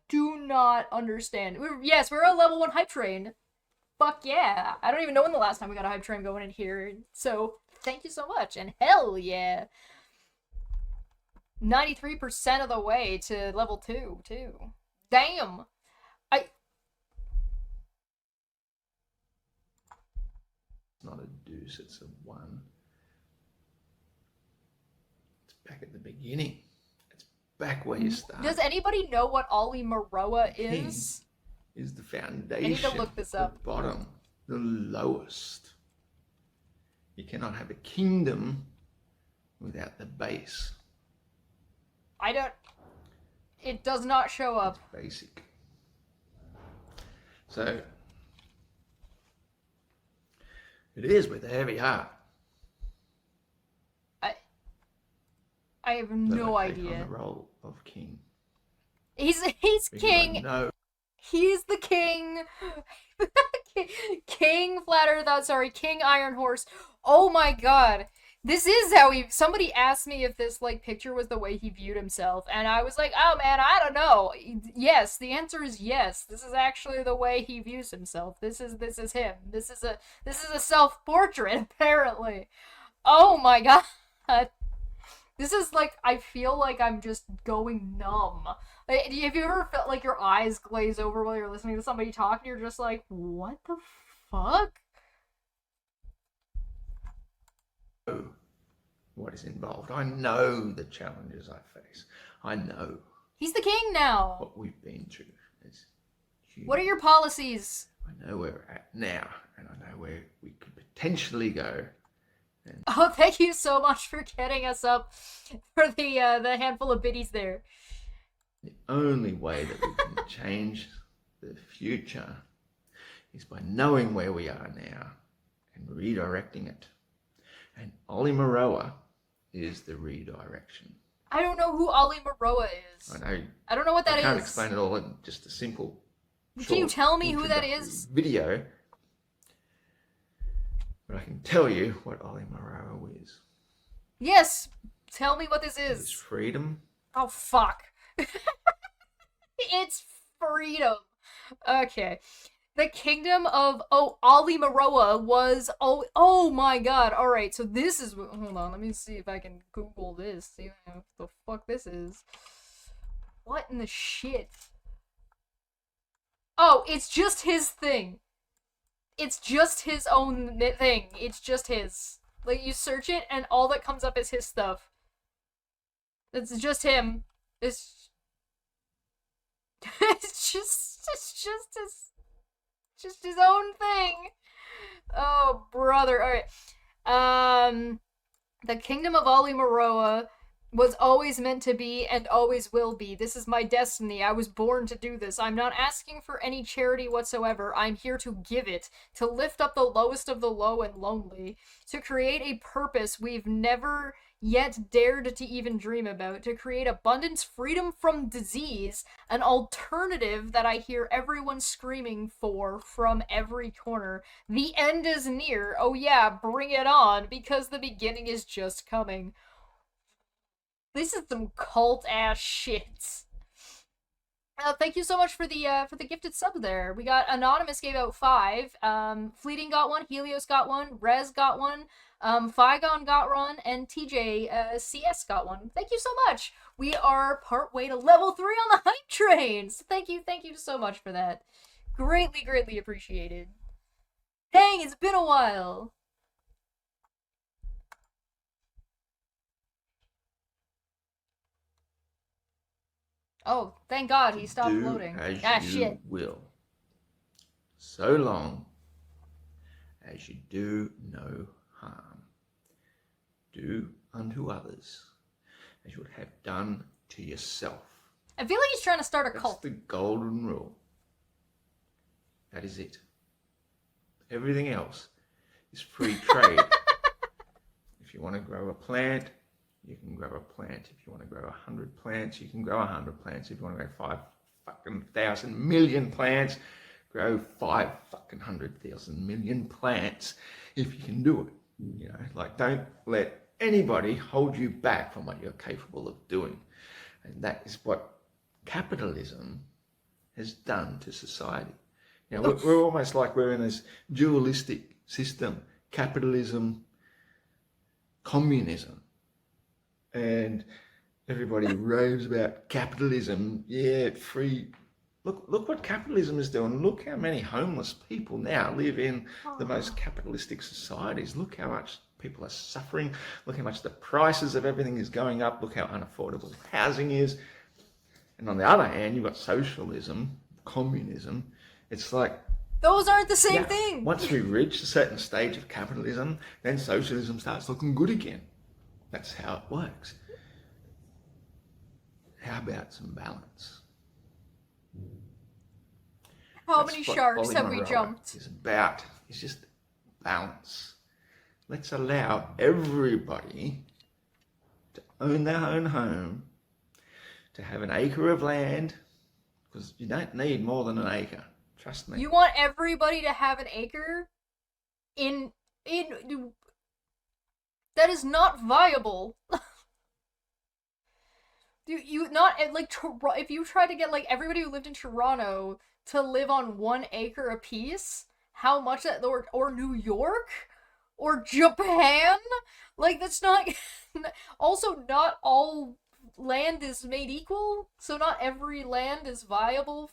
do not understand. Yes, we're a level 1 hype train. Fuck yeah. I don't even know when the last time we got a hype train going in here. So, thank you so much. And hell yeah. 93% of the way to level 2, too. Damn. It's not a deuce, it's a 1. It's back at the beginning. It's back where you start. Does anybody know what Olimaroa is? Is the foundation. I need to look this up. The bottom, the lowest. You cannot have a kingdom without the base. It does not show up. It's basic. So, it is with a heavy heart. I have no idea. On the role of king. He's king. No. He's the king. King Flat Earth. Sorry, King Iron Horse. Oh my god. This is how somebody asked me if this, like, picture was the way he viewed himself, and I was like, oh man, I don't know. Yes, the answer is yes. This is actually the way he views himself. This is him. This is a self-portrait, apparently. Oh my god. This is like, I feel like I'm just going numb. Have you ever felt like your eyes glaze over while you're listening to somebody talk and you're just like, what the fuck? What is involved. I know the challenges I face. I know. He's the king now. What we've been through as humans. What are your policies? I know where we're at now, and I know where we could potentially go. And oh, thank you so much for getting us up for the handful of biddies there. The only way that we can change the future is by knowing where we are now and redirecting it. And Olimaroa is the redirection. I don't know who Olimaroa is. I know. I don't know what that is. I can't explain it all in just a simple. Can you tell me who that is? Video. But I can tell you what Olimaroa is. Yes, tell me what this is. It's freedom. Oh fuck. It's freedom. Okay. The kingdom of Ali Maroa was oh my god. All right, so this is hold on. Let me see if I can Google this. See what the fuck this is. What in the shit? Oh, it's just his thing. It's just his own thing. It's just his. Like you search it and all that comes up is his stuff. It's just him. It's it's just his own thing. Oh, brother. All right. The kingdom of Ali Maroa was always meant to be and always will be. This is my destiny. I was born to do this. I'm not asking for any charity whatsoever. I'm here to give it, to lift up the lowest of the low and lonely, to create a purpose we've never yet dared to even dream about, to create abundance, freedom from disease, an alternative that I hear everyone screaming for from every corner. The end is near. Oh yeah, bring it on, because the beginning is just coming. This is some cult ass shit. Thank you so much for the gifted sub there. We got Anonymous gave out 5. Fleeting got 1. Helios got 1. Rez got 1. Figon got 1, and TJ CS got 1. Thank you so much. We are part way to level 3 on the hype train. So thank you so much for that. Greatly appreciated. Dang, it's been a while. Oh, thank God he stopped loading. As you shit. will, so long as you do no harm. Do unto others as you would have done to yourself. I feel like he's trying to start a cult. That's the golden rule. That is it. Everything else is free trade. If you want to grow a plant, you can grow a plant. If you want to grow 100 plants, you can grow 100 plants. If you want to grow 5,000 million plants, grow 5,000 million plants. If you can do it, you know, like don't let anybody hold you back from what you're capable of doing. And that is what capitalism has done to society. You know, we're almost like we're in this dualistic system: capitalism, communism. And everybody raves about capitalism. Yeah, free. Look what capitalism is doing. Look how many homeless people now live in the most capitalistic societies. Look how much people are suffering. Look how much the prices of everything is going up. Look how unaffordable housing is. And on the other hand, you've got socialism, communism. It's like, those aren't the same thing. Once we reach a certain stage of capitalism, then socialism starts looking good again. That's how it works. How about some balance? How many sharks have we jumped? It's just balance. Let's allow everybody to own their own home, to have an acre of land, because you don't need more than an acre. Trust me. You want everybody to have an acre? In that is not viable. you not like if you try to get like everybody who lived in Toronto to live on 1 acre apiece, how much that or New York or Japan? Like that's not. Also, not all land is made equal, so not every land is viable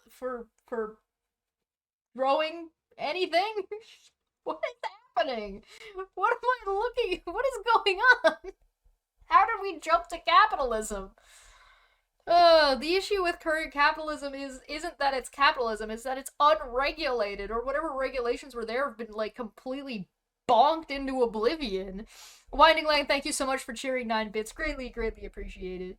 for growing anything. What is happening? What am I looking? What is going on? How did we jump to capitalism? The issue with current capitalism isn't that it's capitalism, it's that it's unregulated, or whatever regulations were there have been like completely bonked into oblivion. Winding Lang, thank you so much for cheering 9 bits. Greatly appreciated.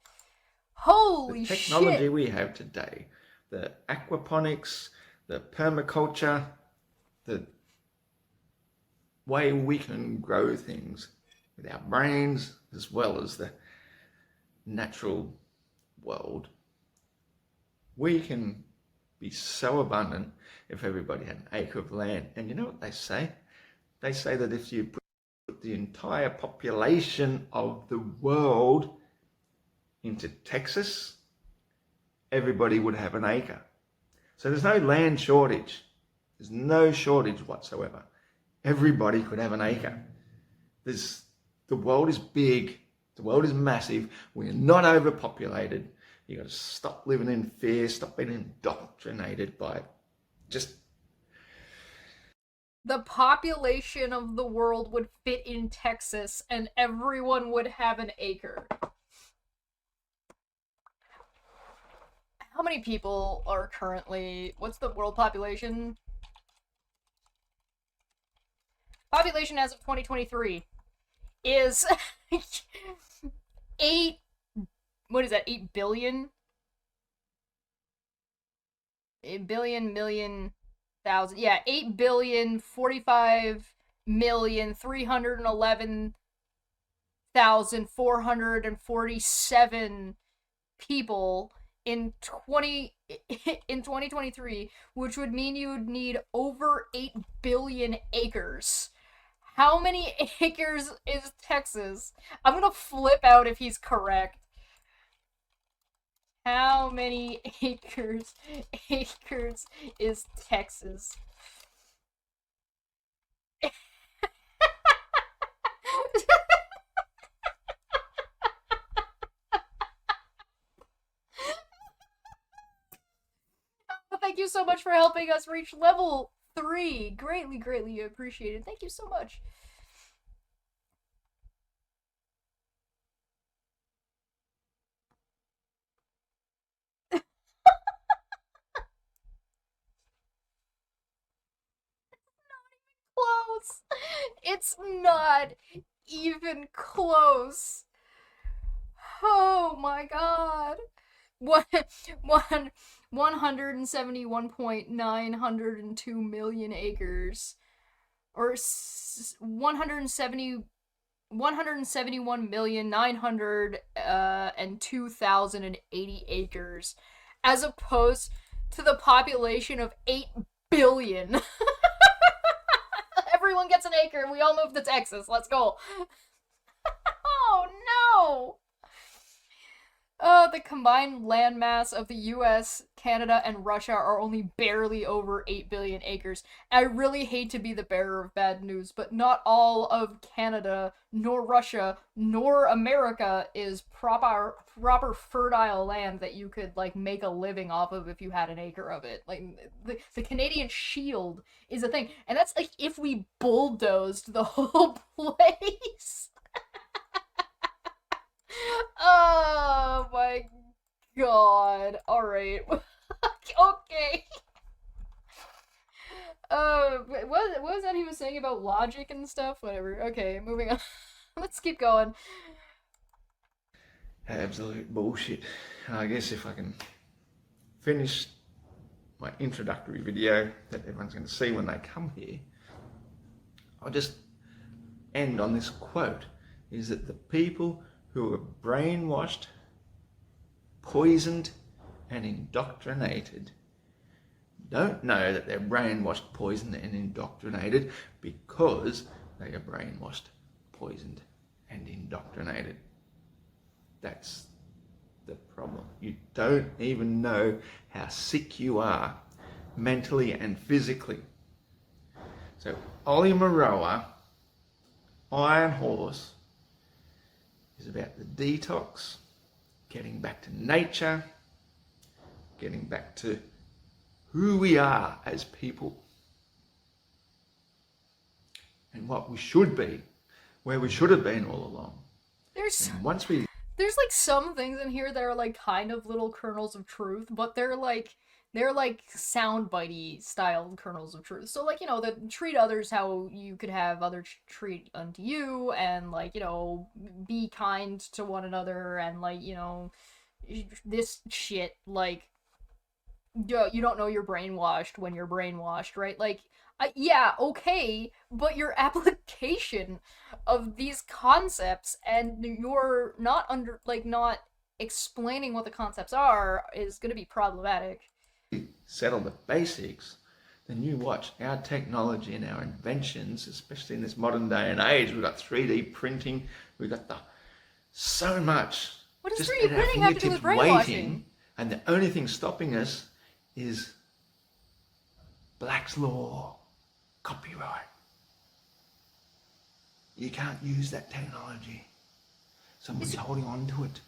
Holy shit! The technology we have today, the aquaponics, the permaculture, the way we can grow things with our brains as well as the natural world, we can be so abundant if everybody had an acre of land. And you know what they say? They say that if you put the entire population of the world into Texas, everybody would have an acre. So there's no land shortage. There's no shortage whatsoever. Everybody could have an acre. The world is big. The world is massive. We're not overpopulated. You got to stop living in fear. Stop being indoctrinated by just... The population of the world would fit in Texas and everyone would have an acre. How many people are currently... What's the world population? Population as of 2023 is 8... What is that? 8 billion? 8 billion, million, thousand. Yeah, 8,045,311,447 people in 2023, which would mean you would need over 8 billion acres. How many acres is Texas? I'm gonna flip out if he's correct. How many acres is Texas? Thank you so much for helping us reach level 3. Greatly appreciated. Thank you so much. Close. It's not even close. Oh my god. 171.902 million acres. Or 171,902,080 acres. As opposed to the population of 8 billion. Everyone gets an acre and we all move to Texas. Let's go. Oh no! The combined landmass of the US, Canada, and Russia are only barely over 8 billion acres. I really hate to be the bearer of bad news, but not all of Canada, nor Russia, nor America is proper fertile land that you could, like, make a living off of if you had an acre of it. Like, the Canadian Shield is a thing, and that's, like, if we bulldozed the whole place. Oh my god. Alright. Okay. What was that he was saying about logic and stuff? Whatever. Okay, moving on. Let's keep going. Absolute bullshit. I guess if I can finish my introductory video that everyone's going to see when they come here, I'll just end on this quote, is that the people who are brainwashed, poisoned, and indoctrinated don't know that they're brainwashed, poisoned, and indoctrinated because they are brainwashed, poisoned, and indoctrinated. That's the problem. You don't even know how sick you are, mentally and physically. So Ollie Maroa, Iron Horse, is about the detox, getting back to nature, getting back to who we are as people and what we should be, where we should have been all along. There's like some things in here that are like kind of little kernels of truth, but they're like soundbitey styled kernels of truth. So, like, you know, that treat others how you could have others treat unto you, and, like, you know, be kind to one another, and, like, you know, this shit, like, you don't know you're brainwashed when you're brainwashed, right? Like, yeah, okay, but your application of these concepts and you're not explaining what the concepts are is going to be problematic. Settle the basics, then you watch our technology and our inventions, especially in this modern day and age. We've got 3D printing, we've got so much. What does 3D printing have to do with brainwashing? And the only thing stopping us is Black's Law, copyright. You can't use that technology. Somebody's holding on to it.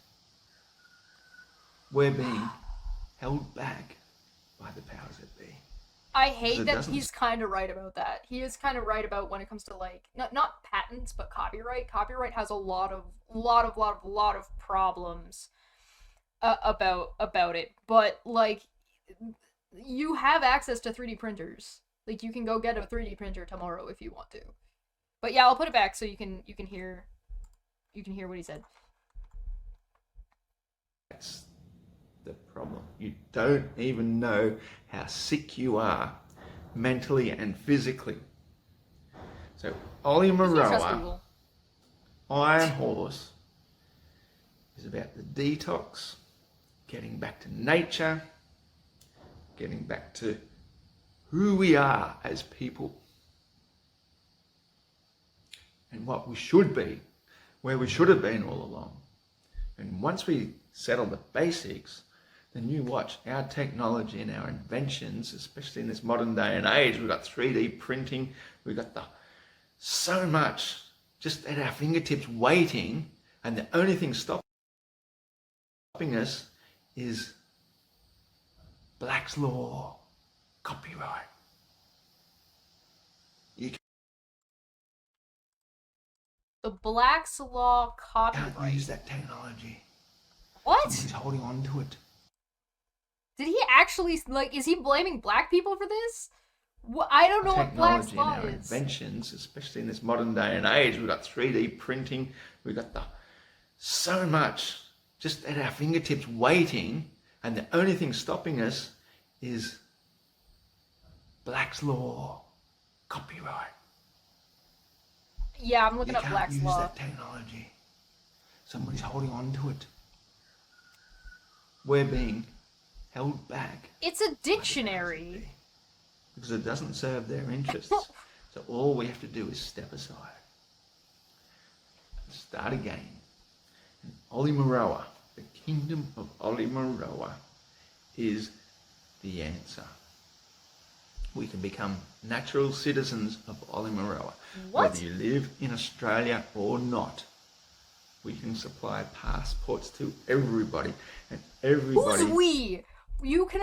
We're being held back by the powers that be. I hate that doesn't- he's kind of right about that. He is kind of right about when it comes to like not patents but copyright. Copyright has a lot of problems about it. But like, you have access to 3D printers. Like, you can go get a 3D printer tomorrow if you want to. But yeah, I'll put it back so you can hear what he said. That's the problem. You don't even know how sick you are, mentally and physically. So Ollie Maroa, Iron Horse, is about the detox, getting back to nature, getting back to who we are as people, and what we should be, where we should have been all along. And once we settle the basics, then you watch our technology and our inventions, especially in this modern day and age. We've got 3D printing, we've got so much just at our fingertips waiting, and the only thing stopping us is Black's Law, copyright. The Black's Law Can't copyright. use that technology. What? Somebody's holding on to it. Did he actually, like, is he blaming black people for this? I don't know what Black's Law Technology and our is. inventions, especially in this modern day and age. We've got 3D printing, we've got so much just at our fingertips waiting, and the only thing stopping us is Black's Law, copyright. Yeah, I'm looking up Black's You can't Law. use that technology. Somebody's holding on to it. We're being held back. It's a dictionary. Because it doesn't serve their interests. So all we have to do is step aside. And start again. And Ollie Maroa, the kingdom of Ollie Maroa, is the answer. We can become natural citizens of Ollie Maroa. What? Whether you live in Australia or not, we can supply passports to everybody, and everybody. Who's we? You can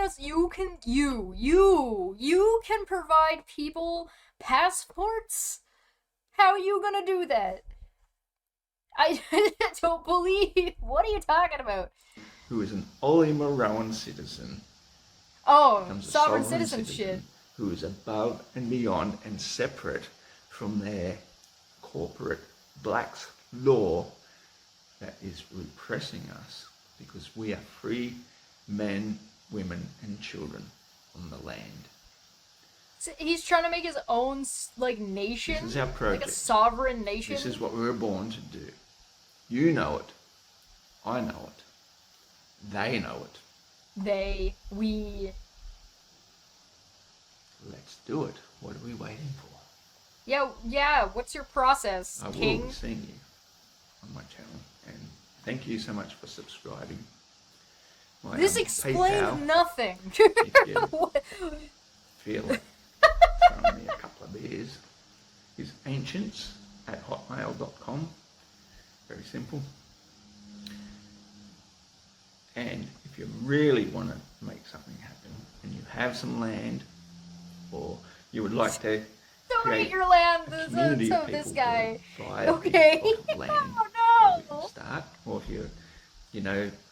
provide people passports? How are you gonna do that? I don't believe. What are you talking about? Who is an Ollie Maroan citizen? Oh, Becomes a sovereign citizen citizenship. who is above and beyond and separate from their corporate Black's Law that is repressing us, because we are free men, women and children on the land. So he's trying to make his own, like, nation. This is our project. Like a sovereign nation. This is what we were born to do. You know it. I know it. They know it. We. Let's do it. What are we waiting for? Yeah, what's your process, I will King? be seeing you on my channel, and thank you so much for subscribing. My, This explains PayPal, nothing. if you What? feel like throwing me a couple of beers, is ancients@hotmail.com. Very simple. And if you really want to make something happen, and you have some land, or you would like to Donate create your land a to community of this people guy. who buy a big Okay. plot of land Oh where we can no! start, or if you're,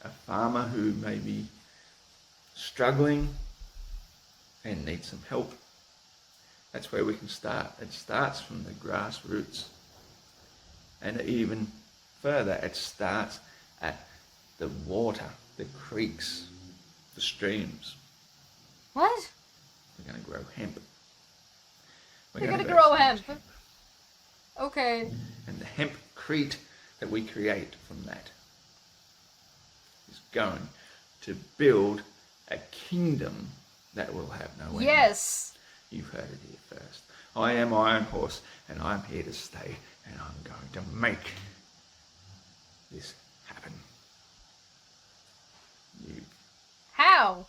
a farmer who may be struggling and needs some help, that's where we can start. It starts from the grassroots, and even further, it starts at the water, the creeks, the streams. What? We're going to grow hemp. You're gonna grow grow so much hemp. Okay. And the hempcrete that we create from that is going to build a kingdom that will have no end. Yes. You've heard it here first. I am Iron Horse, and I'm here to stay, and I'm going to make this happen. You How?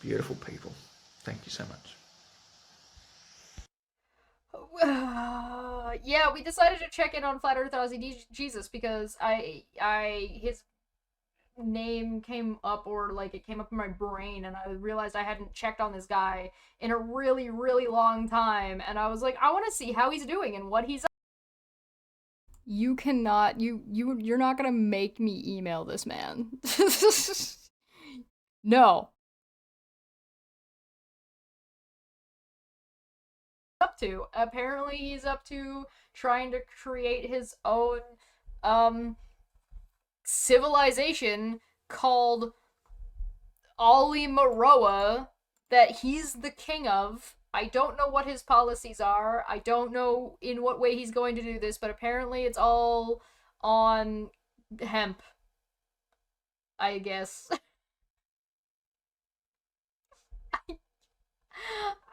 beautiful people. Thank you so much. Yeah, we decided to check in on Flat Earth Ozzy Jesus because his name came up, or like it came up in my brain, and I realized I hadn't checked on this guy in a really, really long time, and I was like, I want to see how he's doing and what he's. You cannot, you're not gonna make me email this man. No. Up to. Apparently he's up to trying to create his own civilization called Alimaroa that he's the king of. I don't know what his policies are. I don't know in what way he's going to do this, but apparently it's all on hemp. I guess.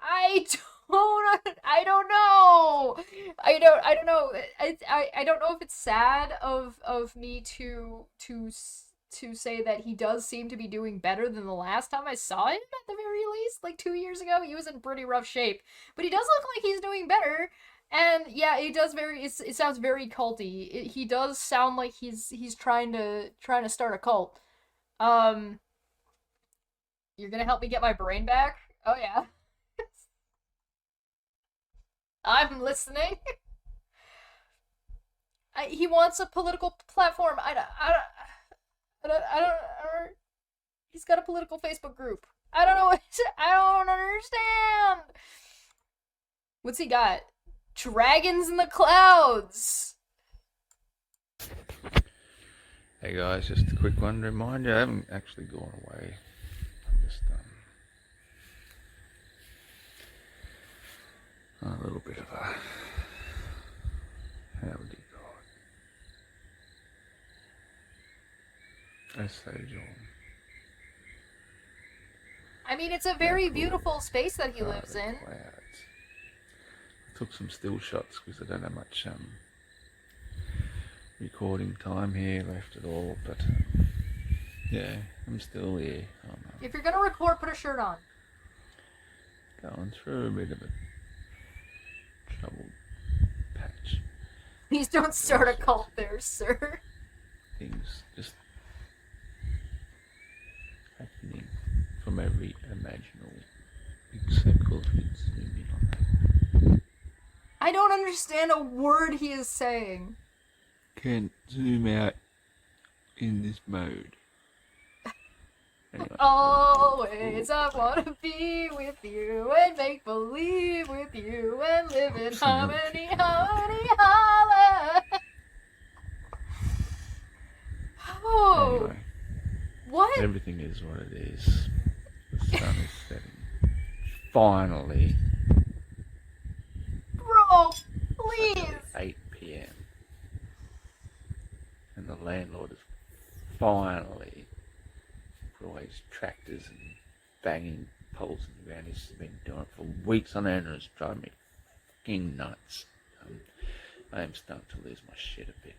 I I don't know. I don't know. I don't know if it's sad of me to say that he does seem to be doing better than the last time I saw him, at the very least, like 2 years ago. He was in pretty rough shape, but he does look like he's doing better. And yeah, it does it sounds very culty. He does sound like he's trying to start a cult. Um you're going to help me get my brain back? Oh yeah. I'm listening. He wants a political platform. I don't. He's got a political Facebook group. I don't know. I don't understand. What's he got? Dragons in the clouds. Hey guys, just a quick one to remind you, I haven't actually gone away. I'm just a little bit of a, how would you call it? A sojourn. I mean, it's a very beautiful space that he lives in. Clouds. I took some still shots because I don't have much recording time here left at all, but yeah, I'm still here. If you're gonna record, put a shirt on. Going through a bit of a troubled patch. Please don't start a cult there, sir. Things just happening from every imaginable big circle. Zoom in on that. I don't understand a word he is saying. Can't zoom out in this mode. Anyway. Always I wanna be with you and make believe with you and live in harmony, harmony, holla. Oh, Anyway, what? everything is what it is. The sun is setting. Finally. Bro, please. 8 p.m. And the landlord is finally, for all his tractors and banging poles in the ground, he's been doing it for weeks on end, and it's driving me fucking nuts. I am starting to lose my shit a bit.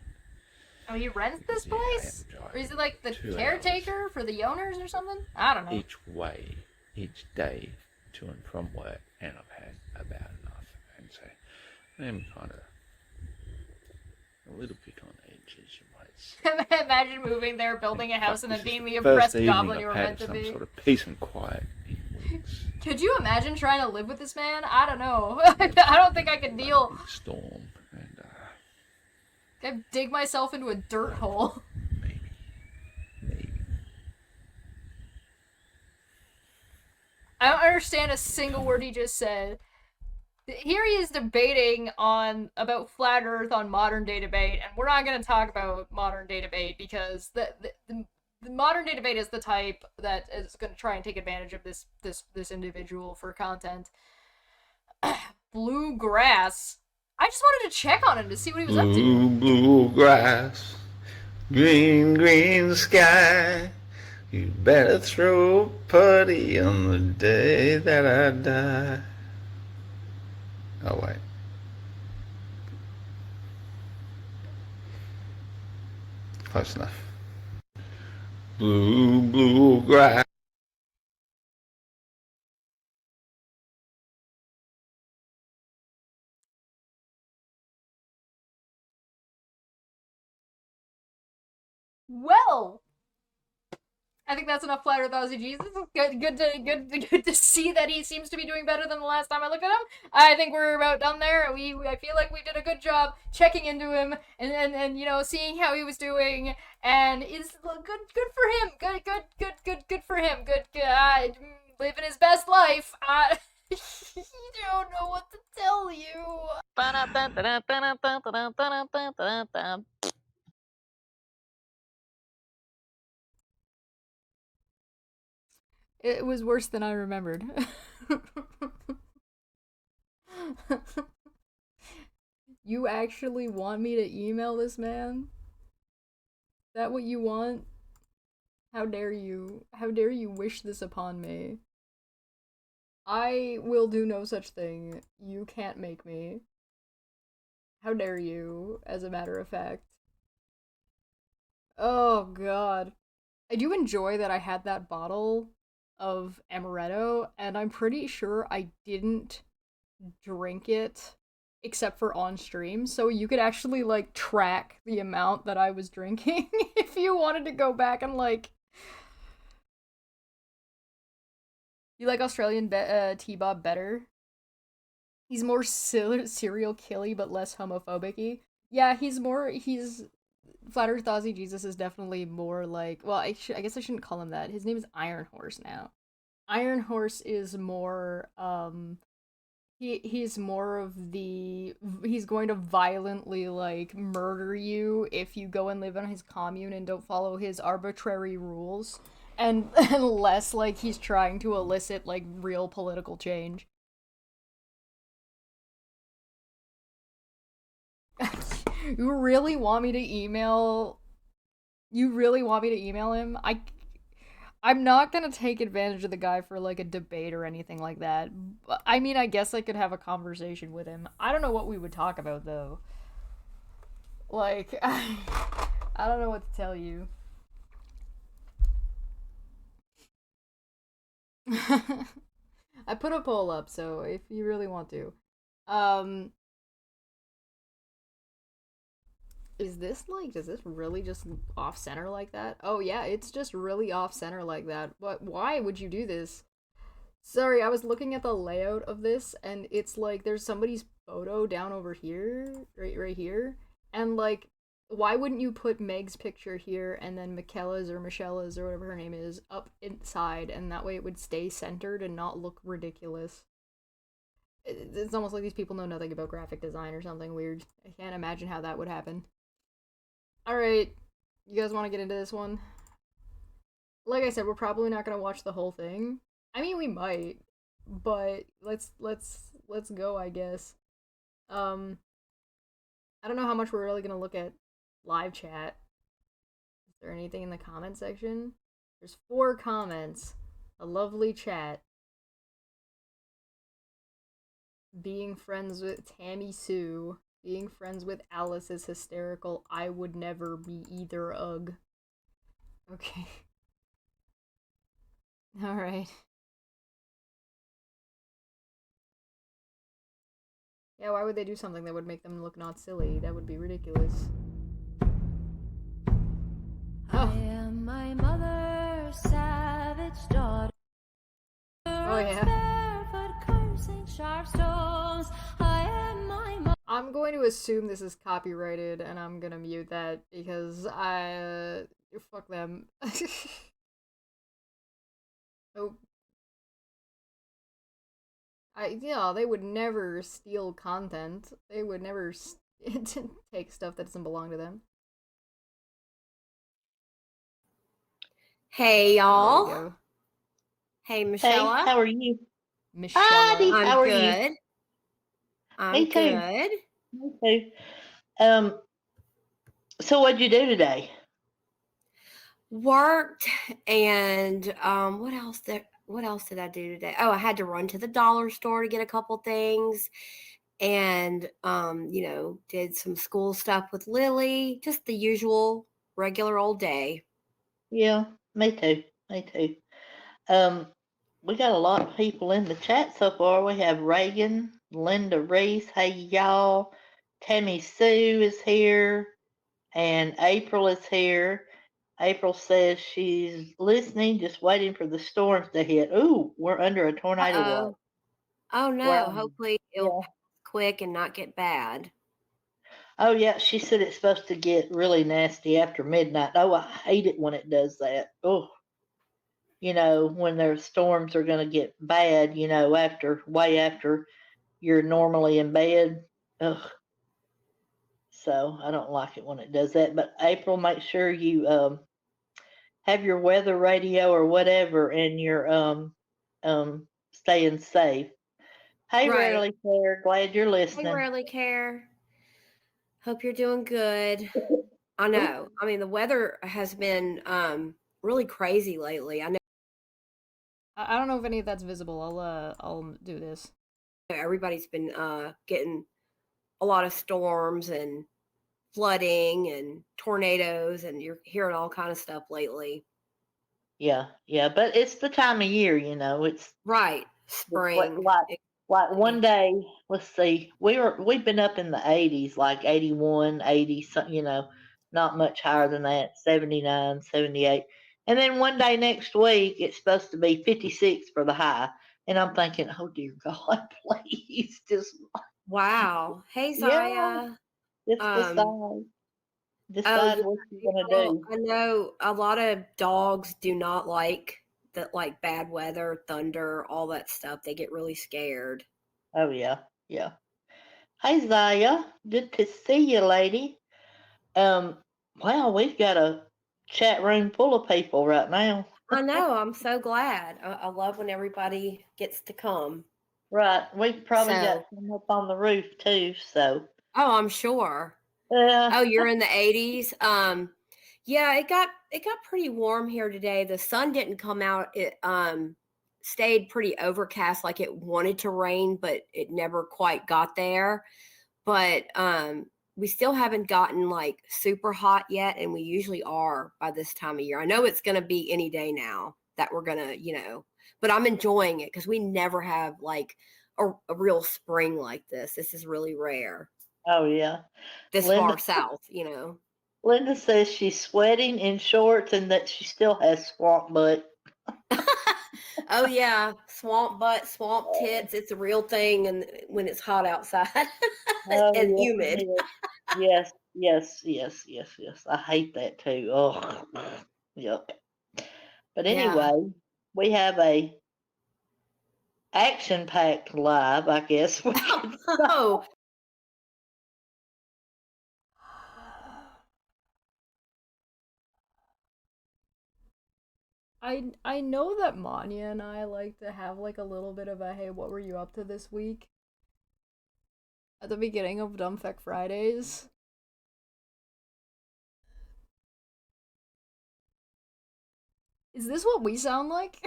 Oh, he rents this place? Or is he like the caretaker for the owners or something? I don't know. Each way, each day, to and from work, and I've had about enough. And so I am kind of a little bit on edge, as you might say. Imagine moving there, building a house, and then being the oppressed goblin you were meant to be. Some sort of peace and quiet in weeks. Could you imagine trying to live with this man? I don't know. I don't think I could deal. Storm and I'd dig myself into a dirt hole. maybe. I don't understand a single word he just said. Here he is debating about flat Earth on Modern Day Debate, and we're not going to talk about Modern Day Debate because the Modern Day Debate is the type that is going to try and take advantage of this individual for content. Bluegrass. I just wanted to check on him to see what he was up to. Blue grass, green sky. You better throw a party on the day that I die. Oh wait. Close enough. Blue grass. Well, I think that's enough Flat Earth Aussie Jesus. Good to see that he seems to be doing better than the last time I looked at him. I think we're about done there. I feel like we did a good job checking into him and you know seeing how he was doing, and it's good for him. Good for him. Living his best life. You don't know what to tell you. It was worse than I remembered. You actually want me to email this man? Is that what you want? How dare you? How dare you wish this upon me? I will do no such thing. You can't make me. How dare you, as a matter of fact. Oh god. I do enjoy that I had that bottle of amaretto, and I'm pretty sure I didn't drink it except for on stream, so you could actually like track the amount that I was drinking if you wanted to go back and like. You like Australian T-Bob better? He's more serial killy but less homophobic-y. Yeah, he's Flat Earth Aussie Jesus is definitely more like, well, I guess I shouldn't call him that. His name is Iron Horse now. Iron Horse is more he's more of the he's going to violently like murder you if you go and live on his commune and don't follow his arbitrary rules, and unless like he's trying to elicit like real political change. You really want me to email him? I'm not gonna take advantage of the guy for like a debate or anything like that. I mean, I guess I could have a conversation with him. I don't know what we would talk about though. Like, I don't know what to tell you. I put a poll up, so if you really want to. Is does this really just off center like that? Oh yeah, it's just really off center like that. But why would you do this? Sorry, I was looking at the layout of this, and it's like there's somebody's photo down over here, right here, and like, why wouldn't you put Meg's picture here and then Michella's or whatever her name is up inside, and that way it would stay centered and not look ridiculous. It's almost like these people know nothing about graphic design or something weird. I can't imagine how that would happen. Alright, you guys want to get into this one? Like I said, we're probably not gonna watch the whole thing. I mean, we might, but let's go, I guess. I don't know how much we're really gonna look at live chat. Is there anything in the comment section? There's 4 comments. A lovely chat. Being friends with Tammy Sue. Being friends with Alice is hysterical. I would never be either. Ugh. Okay. Alright. Yeah, why would they do something that would make them look not silly? That would be ridiculous. Oh. I am my mother's savage daughter. Oh yeah. Sharp stones. I am my I'm going to assume this is copyrighted, and I'm gonna mute that because fuck them. Oh. They would never steal content. They would never take stuff that doesn't belong to them. Hey, y'all. Hey, Michella. Hey, how are you? Michelle. How are good. you? I'm Me too. good. Me too. So what'd you do today? Worked, and what else did I do today? Oh, I had to run to the dollar store to get a couple things, and did some school stuff with Lily. Just the usual regular old day. Yeah, me too. Me too. We got a lot of people in the chat so far. We have Reagan, Linda Reese, hey y'all. Tammy Sue is here, and April is here, April says she's listening, just waiting for the storms to hit. Ooh, we're under a tornado watch. Uh-oh. Oh Where no. I'm, Hopefully it'll yeah. pass quick and not get bad. Oh yeah, she said it's supposed to get really nasty after midnight. Oh, I hate it when it does that. Oh, when their storms are going to get bad, after way after you're normally in bed. Ugh. So I don't like it when it does that. But April, make sure you have your weather radio or whatever, and you're staying safe. Hey, Right. Rarely Care, glad you're I listening. rarely care. Hope you're doing good. I Ooh, know. I mean, the weather has been really crazy lately. I know I don't know if any of that's visible. I'll do this. everybody's been getting a lot of storms and flooding and tornadoes, and you're hearing all kind of stuff lately. yeah, yeah, but it's the time of year, it's Right. just like Spring. like one Exactly. day. Let's see, we've been up in the 80s, like 81, 80, not much higher than that, 79, 78, and then one day next week it's supposed to be 56 for the high, and I'm thinking, oh dear God, please, just Wow. Hey, yeah, Zaya. just Um, oh decide yeah, what you're gonna April. do. I know a lot of dogs do not like that, like bad weather, thunder, all that stuff. They get really scared. Oh yeah, yeah. Hey Zaya, good to see you, lady. Um, wow, we've got a chat room full of people right now. I know. I'm so glad. I love when everybody gets to come. Right, we've probably got So, some up on the roof too. So, oh, I'm sure. yeah, Oh, you're in the 80s. Yeah, it got pretty warm here today. The sun didn't come out. It stayed pretty overcast, like it wanted to rain, but it never quite got there. But we still haven't gotten like super hot yet, and we usually are by this time of year. I know it's going to be any day now that we're going to, but I'm enjoying it because we never have like a real spring like this. This is really rare oh yeah. this Linda, far south. Linda says she's sweating in shorts and that she still has swamp butt. Oh yeah, swamp butt, swamp tits. It's a real thing, and when it's hot outside Oh and yes, humid. it is. Yes, yes, yes, yes, yes. I hate that too. Oh, yuck. But Yeah. anyway, we have a action-packed live, I guess we could say. Oh, I know that Manya and I like to have like a little bit of a hey, what were you up to this week? At the beginning of Dumbfuck Fridays. Is this what we sound like?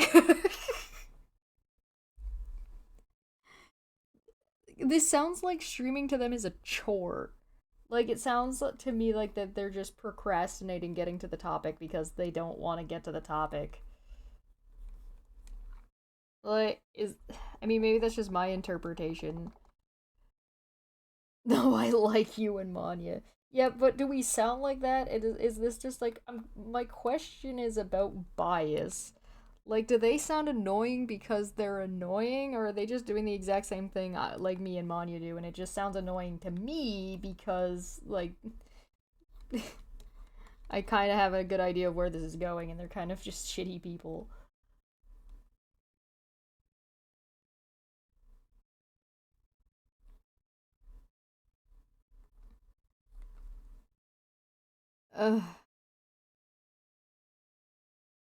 This sounds like streaming to them is a chore. Like it sounds to me like that they're just procrastinating getting to the topic because they don't want to get to the topic. Like is I mean maybe that's just my interpretation. No, I like you and Manya. Yeah, but do we sound like that? Is this just like my question is about bias. Like, do they sound annoying because they're annoying, or are they just doing the exact same thing like me and Manya do, and it just sounds annoying to me because like I kind of have a good idea of where this is going, and they're kind of just shitty people. Ugh.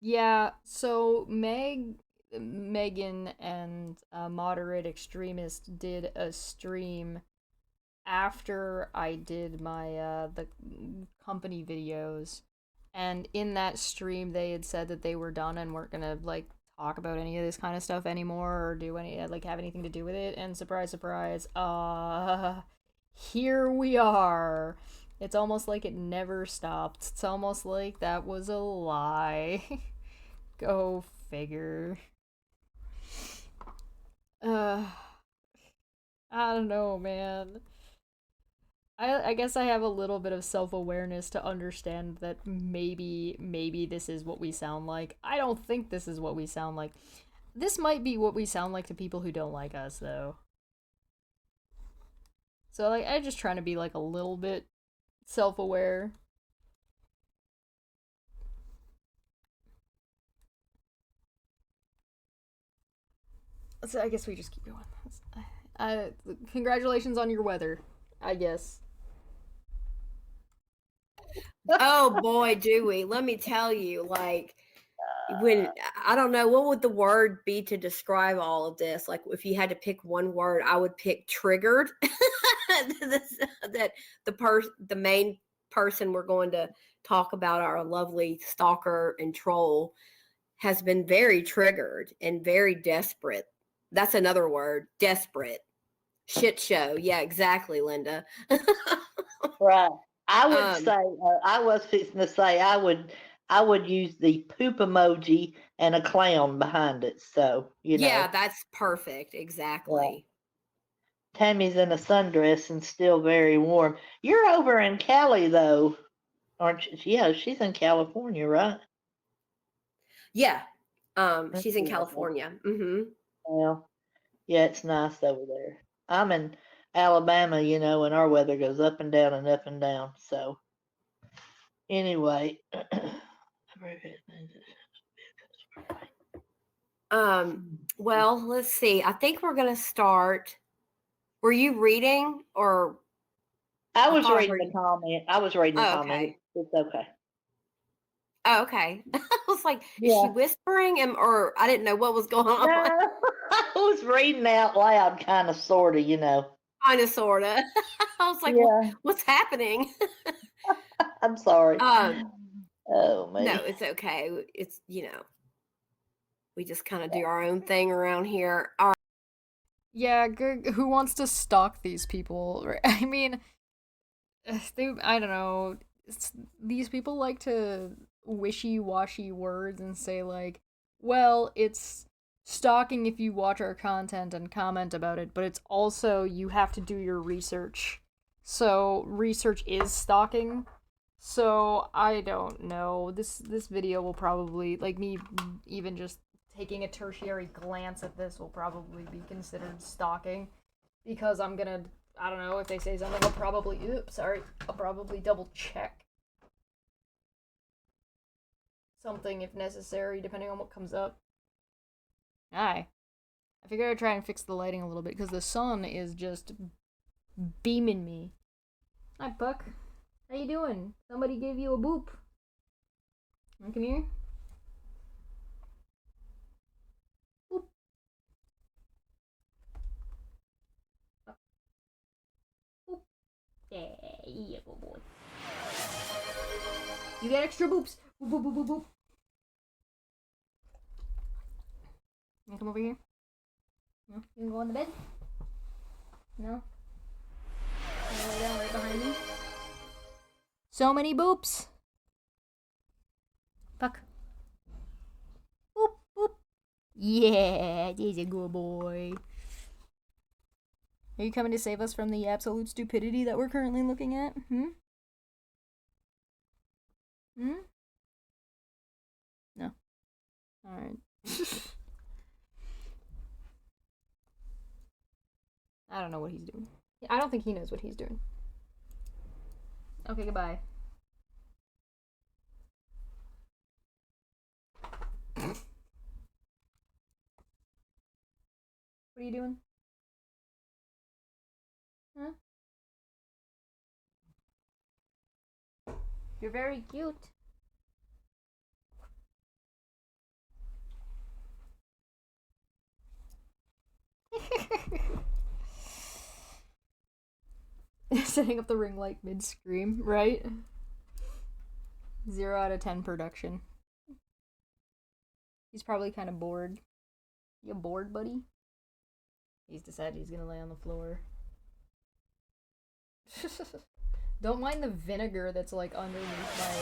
Yeah, so Megan and Moderate Extremist did a stream after I did my the company videos, and in that stream they had said that they were done and weren't gonna like talk about any of this kind of stuff anymore or do any like have anything to do with it. And surprise, surprise, here we are. It's almost like it never stopped. It's almost like that was a lie. Go figure. Uh, I don't know, man. I guess I have a little bit of self-awareness to understand that maybe this is what we sound like. I don't think this is what we sound like. This might be what we sound like to people who don't like us, though. So, like, I'm just trying to be, like, a little bit self-aware. So I guess we just keep going. Congratulations on your weather, I guess. Oh boy, do we. Let me tell you, like, when I don't know what would the word be to describe all of this. Like, if you had to pick one word, I would pick triggered. That the main person we're going to talk about, our lovely stalker and troll, has been very triggered and very desperate. That's another word, desperate. Shit show. Yeah, exactly, Linda. Right. I would um, say, I was fixing to say, I would use the poop emoji and a clown behind it. So, yeah, that's perfect. yeah. Exactly. Tammy's in a sundress and still very warm. You're over in Cali though, aren't you? Yeah, she's in California, right? Yeah. She's in Yeah. California. Mm-hmm. Well, yeah, it's nice over there. I'm in Alabama, and our weather goes up and down and up and down. So anyway, Well, let's see. I think we're gonna start. Were you reading or I I was thought I reading heard the you? comment. I was reading the Oh, comment. okay. It's okay. Oh, okay. I was like, is she Yeah. whispering or I didn't know what was going No, on. I was reading out loud, kind of, sort of. Kind of, sorta. I was like, Yeah, what's happening? I'm sorry. um, Oh, no, me. it's okay. It's we just kind of do our own thing around here. All right. Yeah, who wants to stalk these people? I mean, I don't know. These people like to wishy-washy words and say like, well, it's stalking if you watch our content and comment about it, but it's also you have to do your research. So research is stalking. So I don't know. This video will probably, like, me even just taking a tertiary glance at this will probably be considered stalking because I'm gonna, I don't know, if they say something, I'll probably double check something if necessary, depending on what comes up. Hi. I figured I'd try and fix the lighting a little bit because the sun is just beaming me. Hi, Puck. How you doing? Somebody gave you a boop. Come here. Boop. Boop. Yeah, good boy. You get extra boops. Boop, boop, boop, boop, boop. You come over here? No? You can go on the bed? No? You lay down right behind me? So many boops! Puck. Boop, boop. Yeah, he's a good boy. Are you coming to save us from the absolute stupidity that we're currently looking at? Hmm? No. Alright. I don't know what he's doing. I don't think he knows what he's doing. Okay, goodbye. What are you doing? Huh? You're very cute. Setting up the ring light mid scream, right? 0 out of 10 production. He's probably kind of bored. You bored, buddy? He's decided he's gonna lay on the floor. Don't mind the vinegar that's like underneath my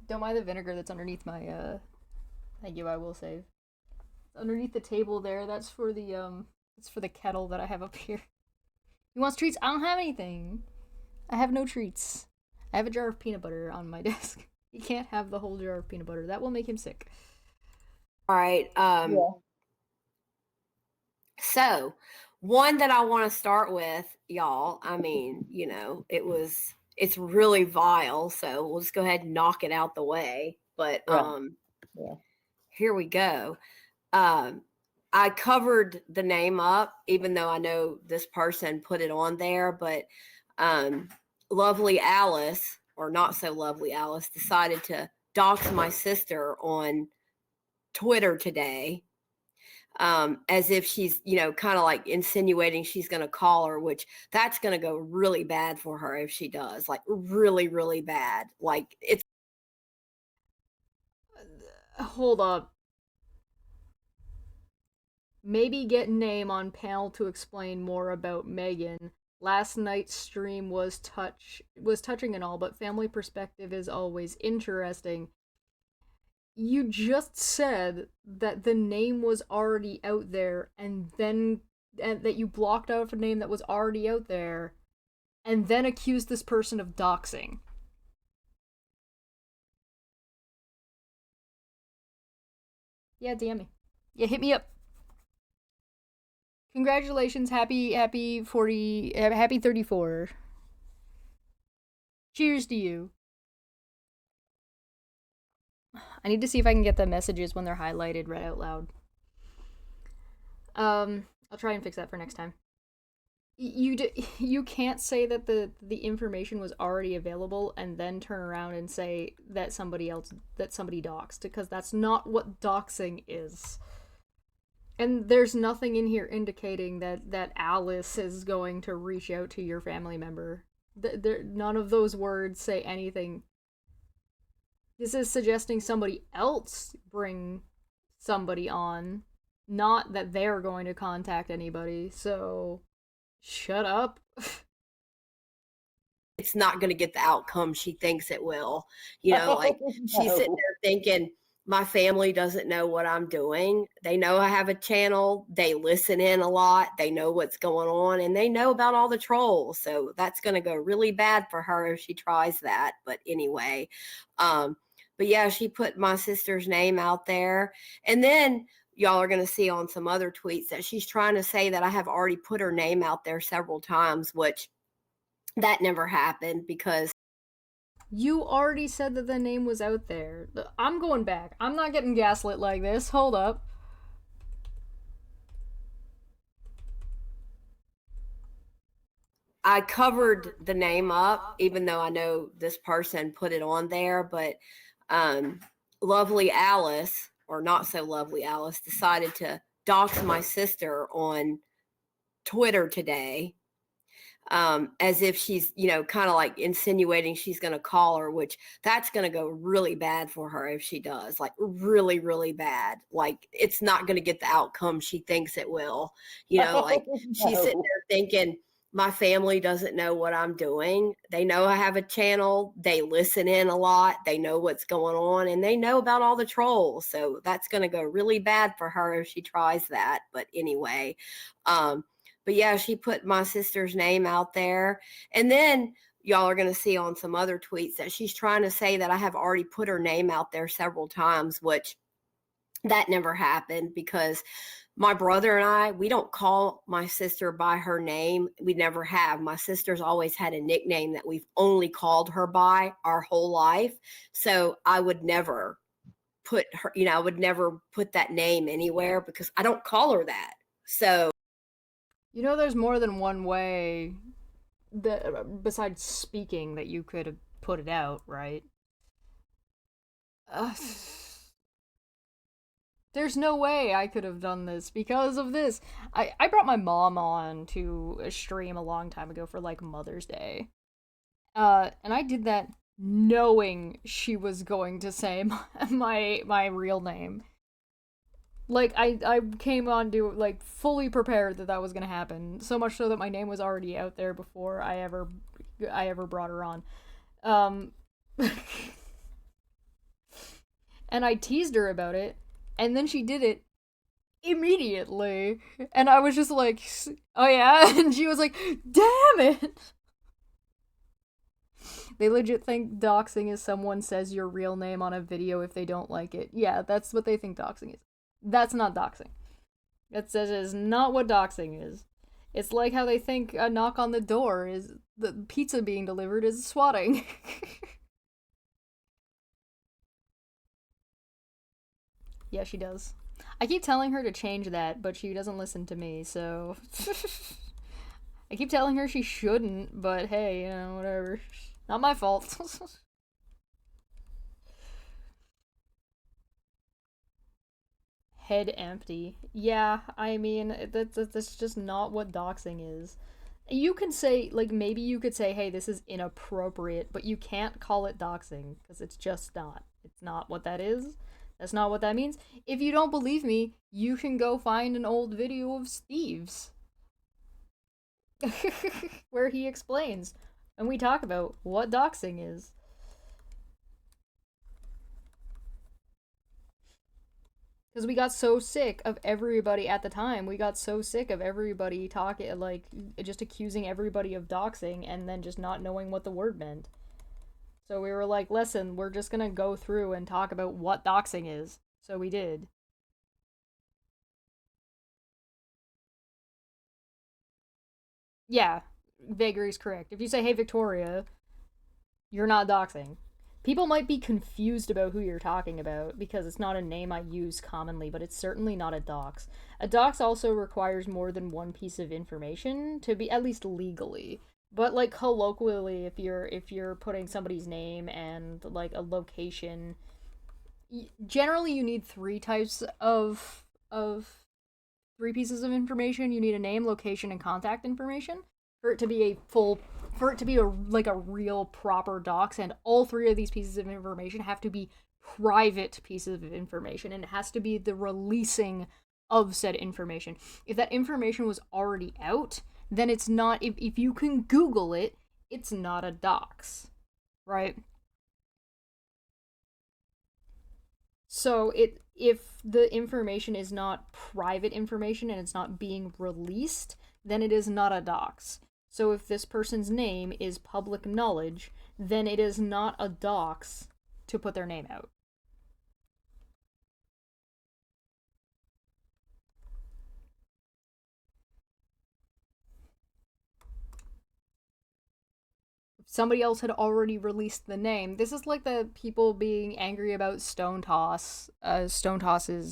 Don't mind the vinegar that's underneath my thank you, I will save. Underneath the table there, that's for the kettle that I have up here. He wants treats. I don't have anything. I have no treats. I have a jar of peanut butter on my desk. He can't have the whole jar of peanut butter. That will make him sick. All right. Yeah. So, one that I want to start with, y'all. I mean, it's really vile. So we'll just go ahead and knock it out the way. But Right. Yeah. here we go. I covered the name up, even though I know this person put it on there, but lovely Alice, or not so lovely Alice, decided to dox my sister on Twitter today, as if she's, kind of like insinuating she's going to call her, which that's going to go really bad for her if she does, like really, really bad. Like it's. Hold up. Maybe get name on panel to explain more about Megan. Last night's stream was touching and all, but family perspective is always interesting. You just said that the name was already out there, and that you blocked out a name that was already out there, and then accused this person of doxing. Yeah, DM me. Yeah, hit me up. Congratulations, happy 34. Cheers to you. I need to see if I can get the messages when they're highlighted read out loud. I'll try and fix that for next time. You can't say that the information was already available and then turn around and say that somebody doxed, because that's not what doxing is. And there's nothing in here indicating that Alice is going to reach out to your family member. None of those words say anything. This is suggesting somebody else bring somebody on, not that they're going to contact anybody. So, shut up. It's not going to get the outcome she thinks it will. Like she's sitting there thinking, my family doesn't know what I'm doing. They know I have a channel. They listen in a lot. They know what's going on, and they know about all the trolls. So that's going to go really bad for her if she tries that. But anyway, but yeah, she put my sister's name out there. And then y'all are going to see on some other tweets that she's trying to say that I have already put her name out there several times, which that never happened, because you already said that the name was out there. I'm going back. I'm not getting gaslit like this. Hold up. I covered the name up, even though I know this person put it on there, but lovely Alice, or not so lovely Alice, decided to dox my sister on Twitter today, as if she's, kind of like insinuating she's going to call her, which that's going to go really bad for her if she does, like really, really bad. Like it's not going to get the outcome she thinks it will. Like she's sitting there thinking, my family doesn't know what I'm doing. They know I have a channel. They listen in a lot. They know what's going on, and they know about all the trolls. So that's going to go really bad for her if she tries that. But anyway, but yeah, she put my sister's name out there. And then y'all are going to see on some other tweets that she's trying to say that I have already put her name out there several times, which that never happened, because my brother and I, we don't call my sister by her name. We never have. My sister's always had a nickname that we've only called her by our whole life. So I would never put her, I would never put that name anywhere, because I don't call her that. So there's more than one way that, besides speaking, that you could have put it out, right? There's no way I could have done this because of this. I brought my mom on to a stream a long time ago for like Mother's Day. And I did that knowing she was going to say my real name. Like I came on to like fully prepared that was gonna happen. So much so that my name was already out there before I ever brought her on. And I teased her about it. And then she did it, immediately. And I was just like, oh yeah? And she was like, damn it! They legit think doxing is someone says your real name on a video if they don't like it. Yeah, that's what they think doxing is. That's not doxing. That is not what doxing is. It's like how they think a knock on the door is the pizza being delivered is swatting. Yeah, she does. I keep telling her to change that, but she doesn't listen to me, so. I keep telling her she shouldn't, but hey, you know, whatever. Not my fault. Head empty. Yeah, I mean, that's just not what doxing is. You can say, like, maybe you could say, hey, this is inappropriate, but you can't call it doxing, because it's just not. It's not what that is. That's not what that means. If you don't believe me, you can go find an old video of Steve's where he explains and we talk about what doxing is. Because we got so sick of everybody at the time. We got so sick of everybody talking, like, just accusing everybody of doxing and then just not knowing what the word meant. So we were like, listen, we're just gonna go through and talk about what doxing is. So we did. Yeah, vagary is correct. If you say, hey, Victoria, you're not doxing. People might be confused about who you're talking about because it's not a name I use commonly, but it's certainly not a dox. A dox also requires more than one piece of information to be at least legally. But like colloquially, if you're putting somebody's name and like a location, generally you need three types of three pieces of information. You need a name, location, and contact information for it to be a full for it to be like a real proper docs, and all three of these pieces of information have to be private pieces of information, and it has to be the releasing of said information. If that information was already out, then it's not. If you can Google it, it's not a docs, right? So if the information is not private information and it's not being released, then it is not a dox. So if this person's name is public knowledge, then it is not a dox to put their name out. Somebody else had already released the name. This is like the people being angry about Stone Toss's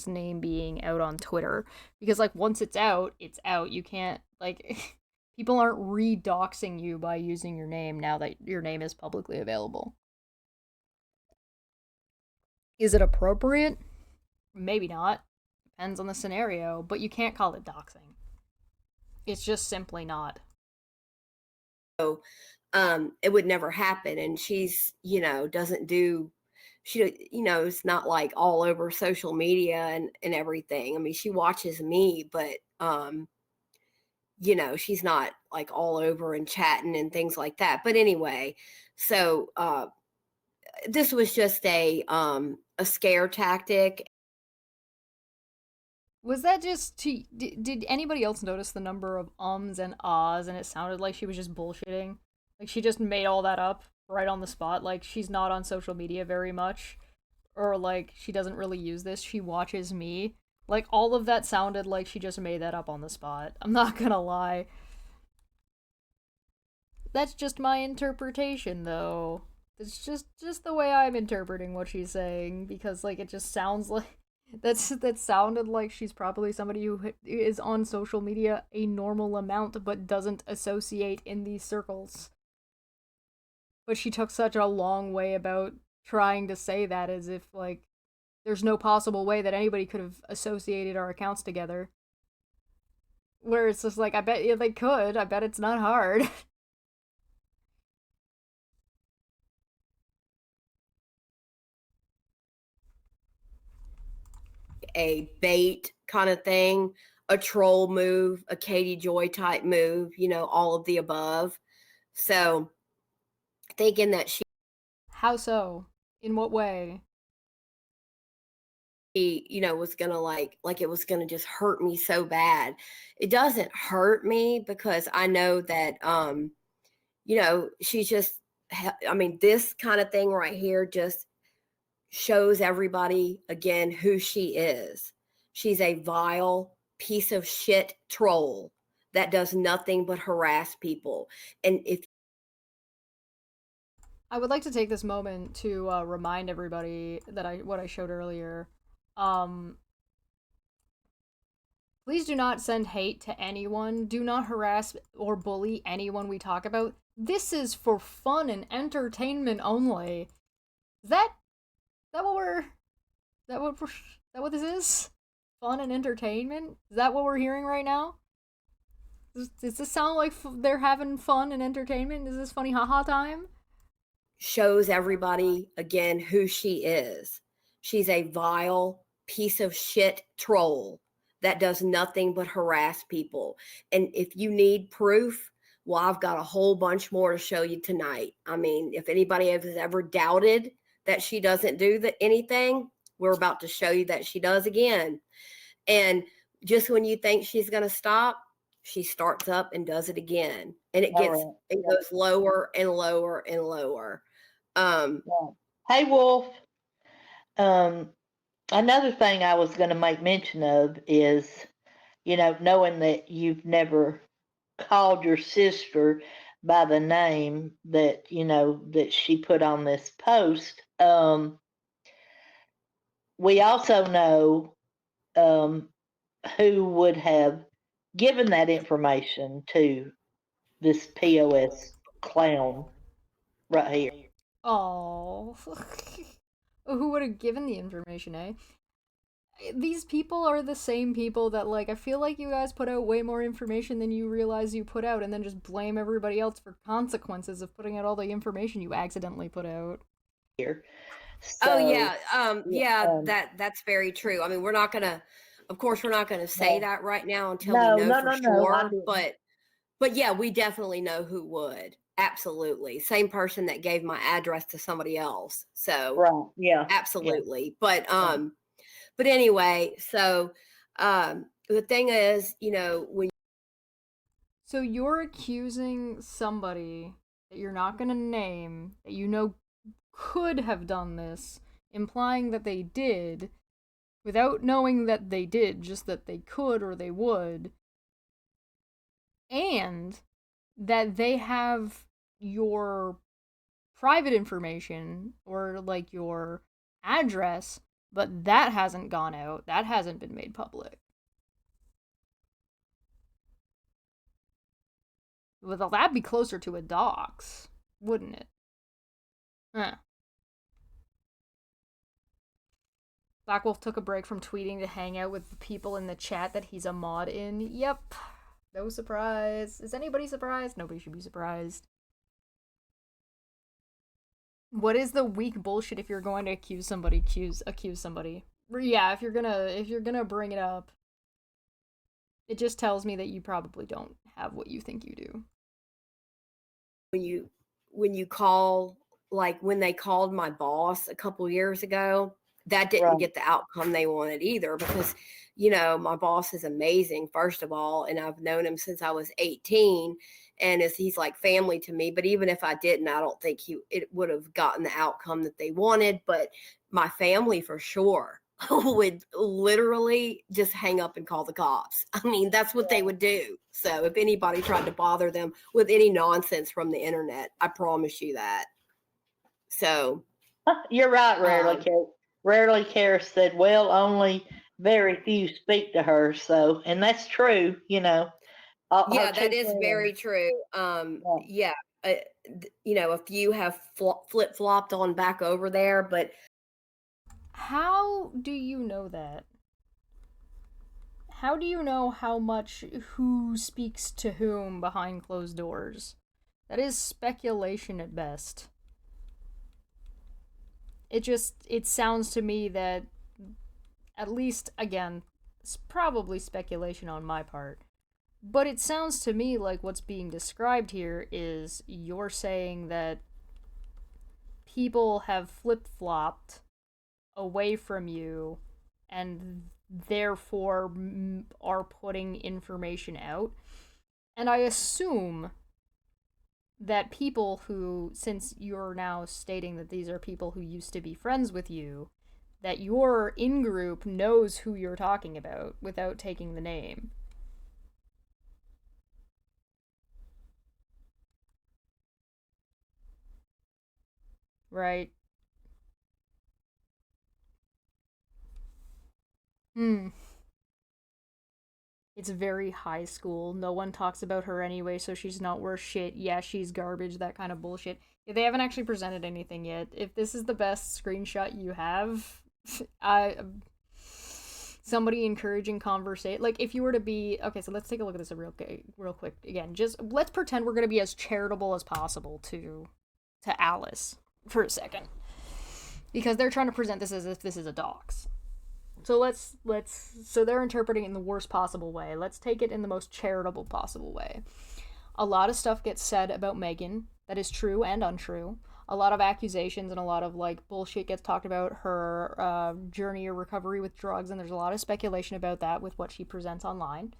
name being out on Twitter. Because like once it's out, it's out. You can't like people aren't re-doxing you by using your name now that your name is publicly available. Is it appropriate? Maybe not. Depends on the scenario, but you can't call it doxing. It's just simply not. It would never happen. And she's, doesn't do, she, it's not like all over social media and everything. I mean, she watches me, but, she's not like all over and chatting and things like that. But anyway, so, this was just a scare tactic. Was that just to. Did anybody else notice the number of ums and ahs and it sounded like she was just bullshitting? Like she just made all that up right on the spot. Like she's not on social media very much. Or like she doesn't really use this. She watches me. Like all of that sounded like she just made that up on the spot. I'm not gonna lie. That's just my interpretation though. It's just the way I'm interpreting what she's saying because like it just sounds like that sounded like she's probably somebody who is on social media a normal amount but doesn't associate in these circles. But she took such a long way about trying to say that as if like there's no possible way that anybody could have associated our accounts together. Where it's just like I bet yeah, they could. I bet it's not hard. A bait kind of thing, a troll move, a Katie Joy type move, all of the above. So thinking that she How so? In what way? he, was gonna like it was gonna just hurt me so bad. It doesn't hurt me because I know that she's just I mean, this kind of thing right here just shows everybody again who she is. She's a vile piece of shit troll that does nothing but harass people. And if I would like to take this moment to remind everybody that what I showed earlier. Um, Please do not send hate to anyone. Do not harass or bully anyone we talk about. This is for fun and entertainment only. Is that what we're that what this is? Fun and entertainment? Is that what we're hearing right now? Does this sound like they're having fun and entertainment? Is this funny haha time? shows everybody again who she is. She's a vile piece of shit troll that does nothing but harass people. And if you need proof, well, I've got a whole bunch more to show you tonight. I mean, if anybody has ever doubted that she doesn't do anything, we're about to show you that she does again. And just when you think she's going to stop, she starts up and does it again. And it goes lower and lower and lower. Hey, Wolf. Another thing I was going to make mention of is, knowing that you've never called your sister by the name that, that she put on this post. We also know who would have given that information to this POS clown right here. Oh, who would have given the information, eh? These people are the same people that, like, I feel like you guys put out way more information than you realize you put out and then just blame everybody else for consequences of putting out all the information you accidentally put out. So, that's very true. I mean, we're not gonna, of course, we're not gonna say that right now until we know for sure. But yeah, we definitely know who would. Absolutely, same person that gave my address to somebody else. So, right, yeah, absolutely. Yeah. But anyway, so the thing is, when. So you're accusing somebody that you're not gonna name that you know could have done this, implying that they did, without knowing that they did, just that they could or they would, and that they have your private information or like your address, but that hasn't gone out, that hasn't been made public. Well, that'd be closer to a dox, wouldn't it? Huh. Black Wolf took a break from tweeting to hang out with the people in the chat that he's a mod in. Yep. No surprise. Is anybody surprised? Nobody should be surprised. What is the weak bullshit if you're going to accuse somebody? Accuse somebody. Yeah, if you're gonna bring it up, it just tells me that you probably don't have what you think you do. When you call, like when they called my boss a couple years ago, that didn't get the outcome they wanted either, because my boss is amazing, first of all, and I've known him since I was 18, and he's like family to me. But even if I didn't, I don't think it would have gotten the outcome that they wanted. But my family for sure would literally just hang up and call the cops. I mean, that's what they would do. So if anybody tried to bother them with any nonsense from the internet, I promise you that. So you're right. Rarely cares said, well, only very few speak to her. So, and that's true, yeah, that is very true. Yeah. A few have flip-flopped on back over there, but how do you know that? How do you know how much who speaks to whom behind closed doors? That is speculation at best. It sounds to me that, at least, again, it's probably speculation on my part, but it sounds to me like what's being described here is you're saying that people have flip-flopped away from you and therefore are putting information out. And I assume that people who, since you're now stating that these are people who used to be friends with you, that your in-group knows who you're talking about without taking the name. Right? It's very high school. No one talks about her anyway, so she's not worth shit. Yeah, she's garbage, that kind of bullshit. If they haven't actually presented anything yet, if this is the best screenshot you have, somebody encouraging conversation. Like, if you were to be... Okay, so let's take a look at this real quick again. Just, let's pretend we're going to be as charitable as possible to Alice for a second. Because they're trying to present this as if this is a dox. So so they're interpreting it in the worst possible way. Let's take it in the most charitable possible way. A lot of stuff gets said about Megan that is true and untrue. A lot of accusations and a lot of, like, bullshit gets talked about her journey or recovery with drugs, and there's a lot of speculation about that with what she presents online.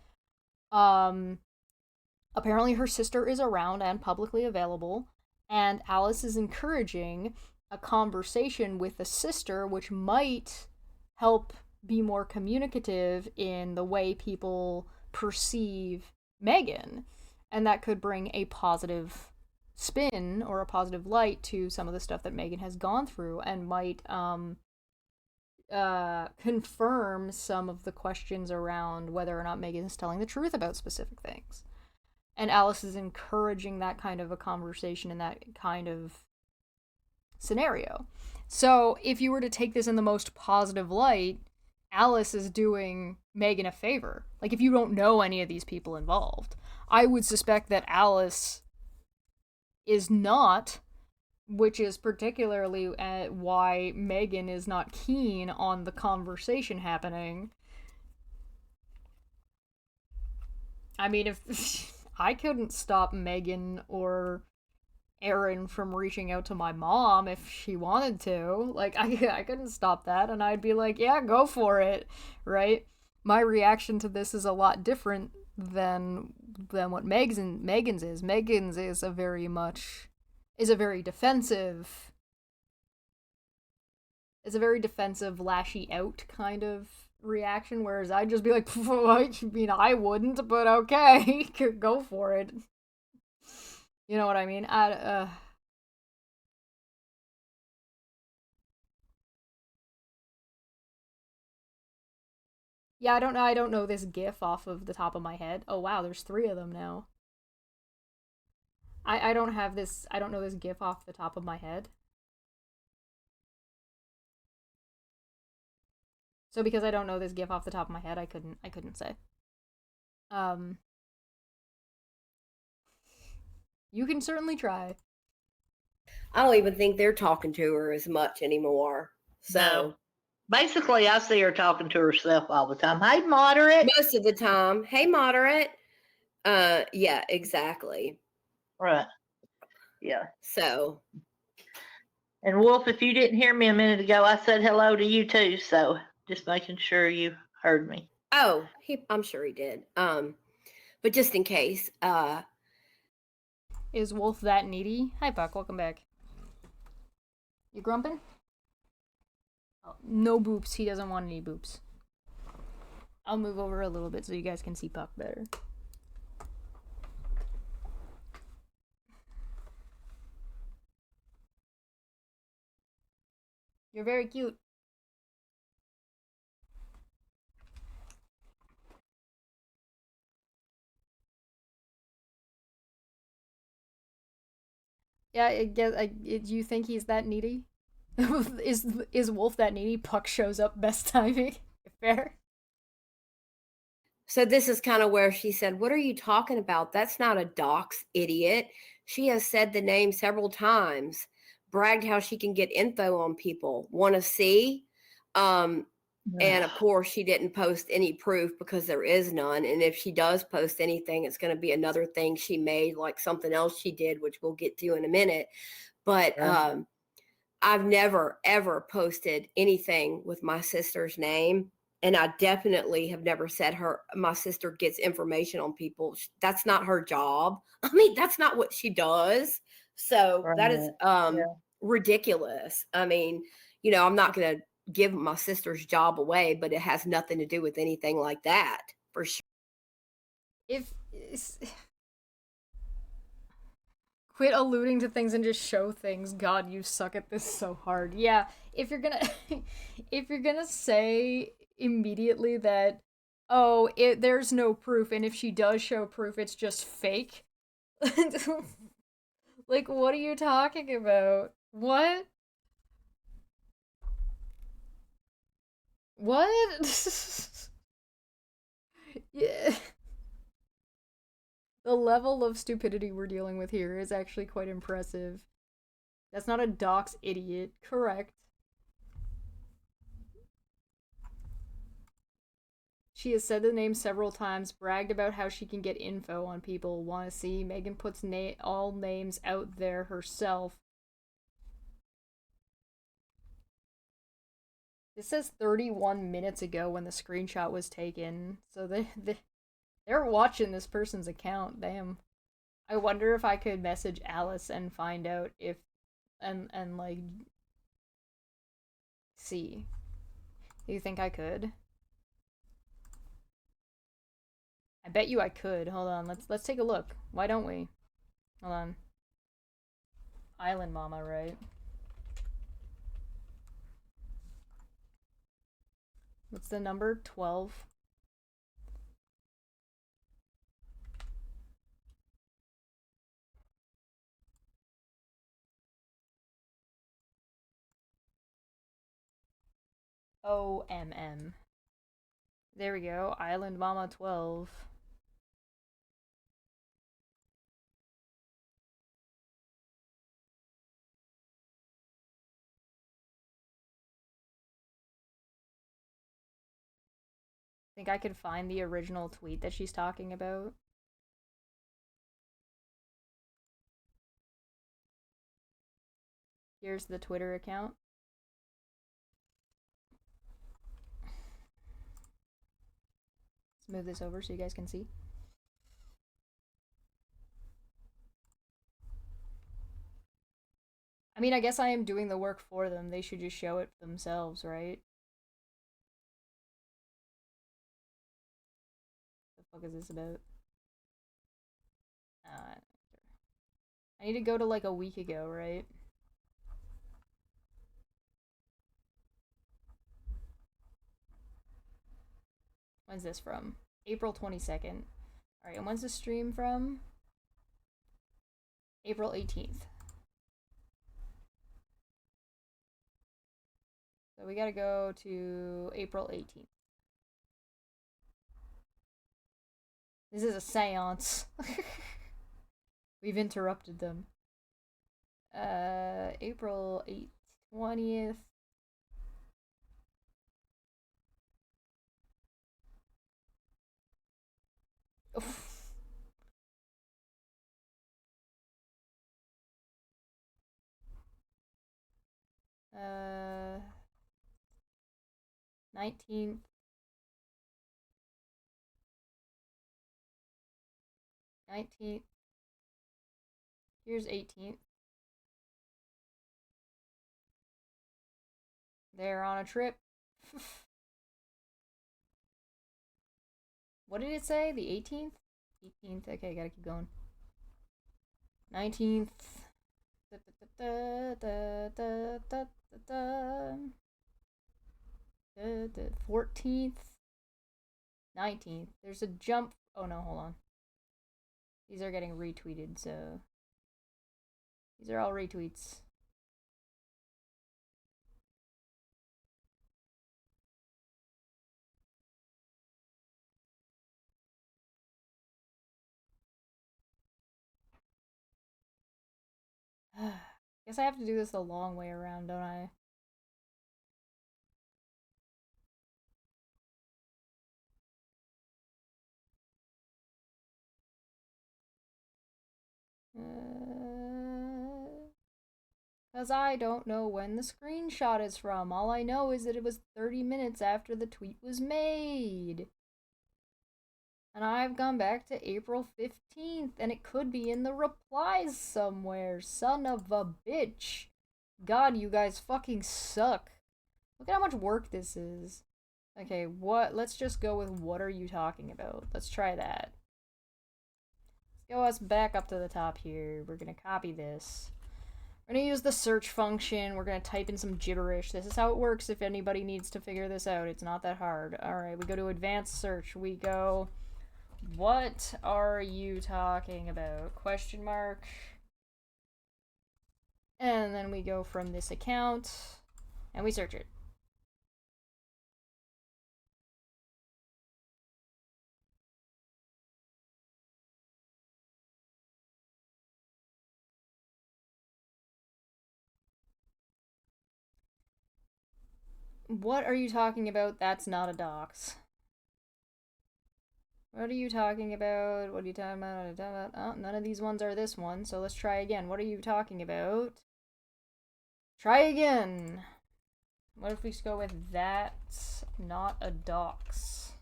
Apparently her sister is around and publicly available, and Alice is encouraging a conversation with the sister, which might help be more communicative in the way people perceive Megan, and that could bring a positive spin or a positive light to some of the stuff that Megan has gone through, and might confirm some of the questions around whether or not Megan is telling the truth about specific things. And Alice is encouraging that kind of a conversation in that kind of scenario. So if you were to take this in the most positive light, Alice is doing Megan a favor. Like, if you don't know any of these people involved, I would suspect that Alice is not, which is particularly why Megan is not keen on the conversation happening. I mean, if I couldn't stop Megan or Erin from reaching out to my mom if she wanted to. Like, I couldn't stop that, and I'd be like, yeah, go for it, right? My reaction to this is a lot different than what Megan's is. Megan's is a very defensive, lashy out kind of reaction, whereas I'd just be like, I mean, I wouldn't, but okay, go for it. You know what I mean? Yeah, I don't know this GIF off of the top of my head. Oh wow, there's 3 of them now. I don't know this GIF off the top of my head. So because I don't know this GIF off the top of my head, I couldn't say. You can certainly try. I don't even think they're talking to her as much anymore. So No. Basically, I see her talking to herself all the time. Hey, moderate. most of the time, hey, moderate. Yeah, exactly. Right. Yeah. So. And Wolf, if you didn't hear me a minute ago, I said hello to you too. So just making sure you heard me. Oh, I'm sure he did. But just in case. Is Wolf that needy? Hi, Puck. Welcome back. You grumping? Oh, no boops. He doesn't want any boops. I'll move over a little bit so you guys can see Puck better. You're very cute. Yeah, I guess. Do you think he's that needy? Is Wolf that needy? Puck shows up best timing. Fair. So this is kind of where she said, "What are you talking about? That's not a dox, idiot." She has said the name several times, bragged how she can get info on people. Want to see? And of course, she didn't post any proof because there is none. And if she does post anything, it's going to be another thing she made, like something else she did, which we'll get to in a minute. But I've never, ever posted anything with my sister's name. And I definitely have never said my sister gets information on people. That's not her job. I mean, that's not what she does. So that is Right. Yeah. ridiculous. I mean, I'm not going to give my sister's job away, but it has nothing to do with anything like that for sure. If quit alluding to things and just show things. God, you suck at this so hard. Yeah, if you're gonna if you're gonna say immediately that there's no proof, and if she does show proof, it's just fake. Like, what are you talking about? What? What? Yeah. The level of stupidity we're dealing with here is actually quite impressive. That's not a dox idiot. Correct. She has said the name several times, bragged about how she can get info on people. Want to see? Megan puts all names out there herself. This says 31 minutes ago when the screenshot was taken. So they're watching this person's account. Damn. I wonder if I could message Alice and find out if and like see. Do you think I could? I bet you I could. Hold on. Let's take a look. Why don't we? Hold on. Island Mama, right? What's the number? 12. OMM. There we go. Island Mama 12. Think I could find the original tweet that she's talking about? Here's the Twitter account. Let's move this over so you guys can see. I mean, I guess I am doing the work for them. They should just show it themselves, right? The fuck is this about? I need to go to like a week ago, right? When's this from? April 22nd. Alright, and when's the stream from? April 18th. So we gotta go to April 18th. This is a seance. We've interrupted them. April 8th, 20th. Oof. 19th. 19th. Here's 18th. They're on a trip. What did it say? The 18th? 18th. Okay, gotta keep going. 19th. 14th. 19th. There's a jump. Oh no, hold on. These are getting retweeted, so. These are all retweets. Guess I have to do this the long way around, don't I? Because I don't know when the screenshot is from. All I know is that it was 30 minutes after the tweet was made. And I've gone back to April 15th, and it could be in the replies somewhere. Son of a bitch. God, you guys fucking suck. Look at how much work this is. Okay, let's just go with what are you talking about? Let's try that. Let's go us back up to the top here. We're gonna copy this. We're gonna use the search function. We're gonna type in some gibberish. This is how it works if anybody needs to figure this out. It's not that hard. Alright, we go to advanced search. We go, what are you talking about? Question mark. And then we go from this account, and we search it. What are you talking about? That's not a dox. What are you talking about? What are you talking about? What are you talking about? Oh, none of these ones are this one, so let's try again. What are you talking about? Try again. What if we just go with that's not a dox?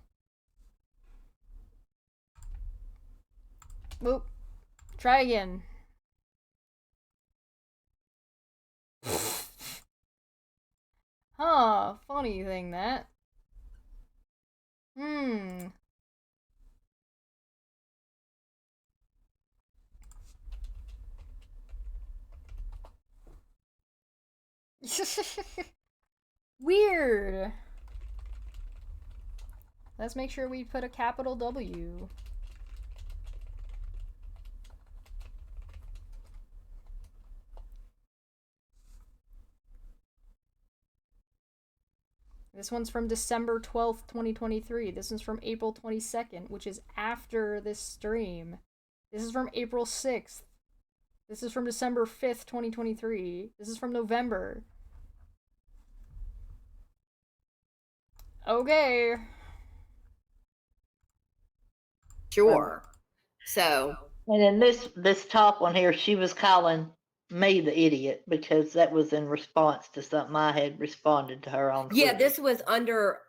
Oop. Try again. Huh, funny thing that. Weird. Let's make sure we put a capital W. This one's from December 12th, 2023. This one's from April 22nd, which is after this stream. This is from April 6th. This is from December 5th, 2023. This is from November. Okay. Sure. So. And then this top one here, she was calling me the idiot because that was in response to something I had responded to her on Twitter. Yeah, this was under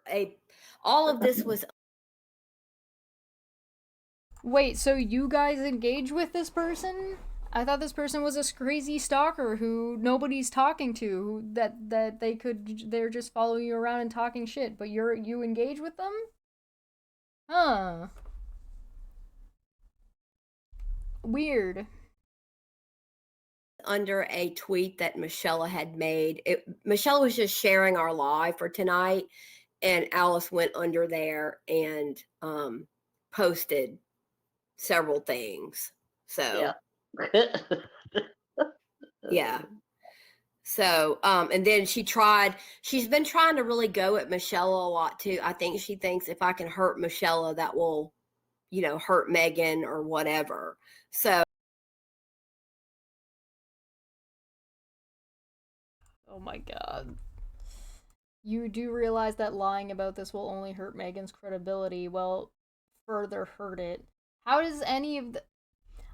all of this was. Wait, so you guys engage with this person? I thought this person was a crazy stalker who nobody's talking to, they're just following you around and talking shit, but you engage with them? Huh. Weird. Under a tweet that Michella had made. Michella was just sharing our live for tonight, and Alice went under there and posted several things. So yeah. So and then she's been trying to really go at Michella a lot too. I think she thinks if I can hurt Michella, that will, hurt Megan or whatever. So oh my god. You do realize that lying about this will only hurt Megan's credibility, well, further hurt it. How does any of the...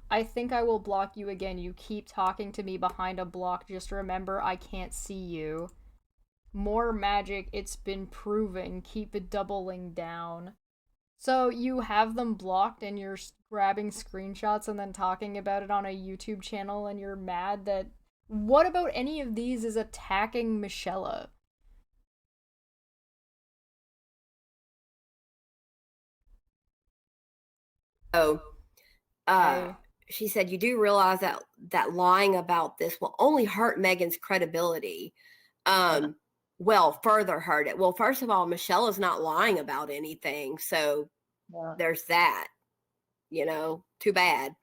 I think I will block you again. You keep talking to me behind a block. Just remember, I can't see you. More magic, it's been proven. Keep it doubling down. So you have them blocked and you're grabbing screenshots and then talking about it on a YouTube channel and you're mad that... What about any of these is attacking Michella? she said, you do realize that lying about this will only hurt Megan's credibility. Well, further hurt it. Well, first of all, Michelle is not lying about anything. So there's that, too bad.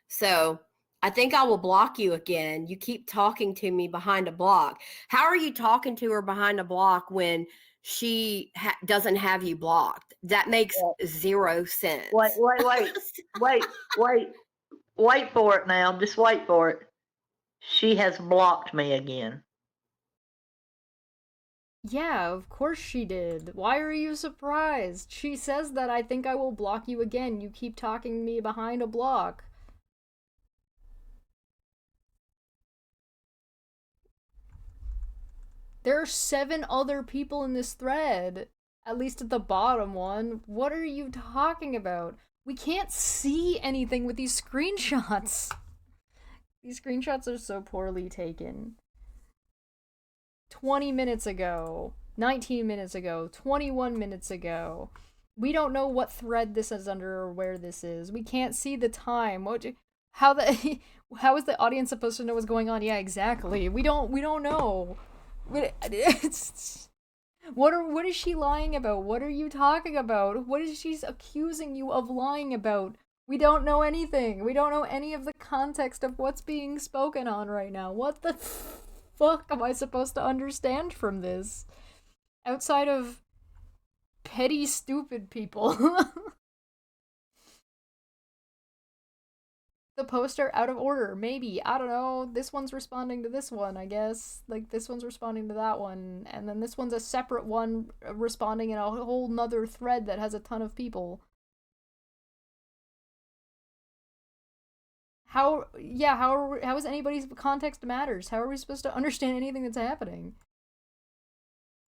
So I think I will block you again. You keep talking to me behind a block. How are you talking to her behind a block when she doesn't have you blocked? That makes zero sense. Wait for it now. Just wait for it. She has blocked me again. Yeah, of course she did. Why are you surprised? She says that I think I will block you again. You keep talking to me behind a block. There are 7 other people in this thread, at least at the bottom one. What are you talking about? We can't see anything with these screenshots. These screenshots are so poorly taken. 20 minutes ago, 19 minutes ago, 21 minutes ago. We don't know what thread this is under or where this is. We can't see the time. How how is the audience supposed to know what's going on? Yeah, exactly. We don't know. What is she lying about? What are you talking about? What is she accusing you of lying about? We don't know anything. We don't know any of the context of what's being spoken on right now. What the fuck am I supposed to understand from this? Outside of petty, stupid people. The posts are out of order. Maybe. I don't know. This one's responding to this one, I guess. Like, this one's responding to that one. And then this one's a separate one responding in a whole nother thread that has a ton of people. How is anybody's context matters? How are we supposed to understand anything that's happening?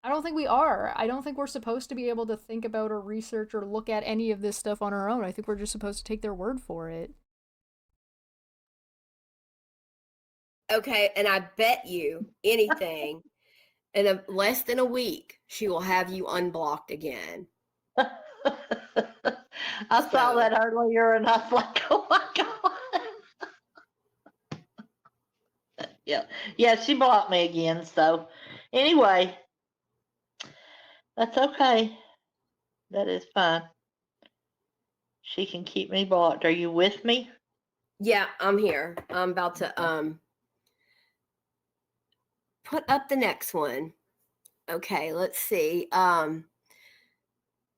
I don't think we are. I don't think we're supposed to be able to think about or research or look at any of this stuff on our own. I think we're just supposed to take their word for it. Okay, and I bet you anything, in less than a week, she will have you unblocked again. I saw that earlier and I was like, oh my God. Yeah, she blocked me again. So anyway, that's okay. That is fine. She can keep me blocked. Are you with me? Yeah, I'm here. I'm about to put up the next one. Okay, let's see.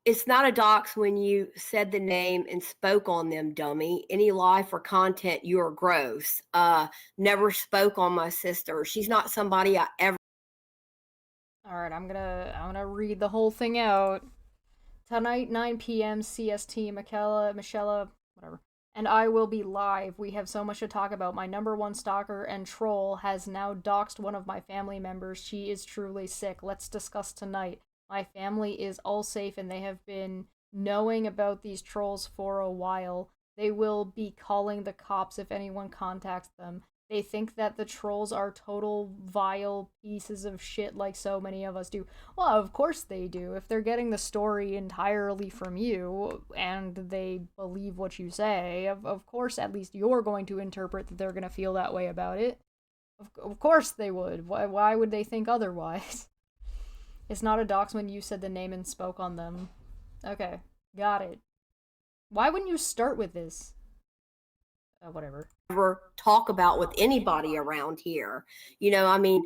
It's not a dox when you said the name and spoke on them, dummy. Any lie for content, you are gross. Never spoke on my sister. She's not somebody I ever. All right, I'm gonna read the whole thing out. Tonight, 9 p.m. CST, Michella, whatever. And I will be live. We have so much to talk about. My number one stalker and troll has now doxed one of my family members. She is truly sick. Let's discuss tonight. My family is all safe and they have been knowing about these trolls for a while. They will be calling the cops if anyone contacts them. They think that the trolls are total vile pieces of shit like so many of us do. Well, of course they do. If they're getting the story entirely from you and they believe what you say, of course at least you're going to interpret that they're going to feel that way about it. Of course they would. Why would they think otherwise? It's not a dox when you said the name and spoke on them. Okay, got it. Why wouldn't you start with this? Whatever. Ever talk about with anybody around here. You know, I mean,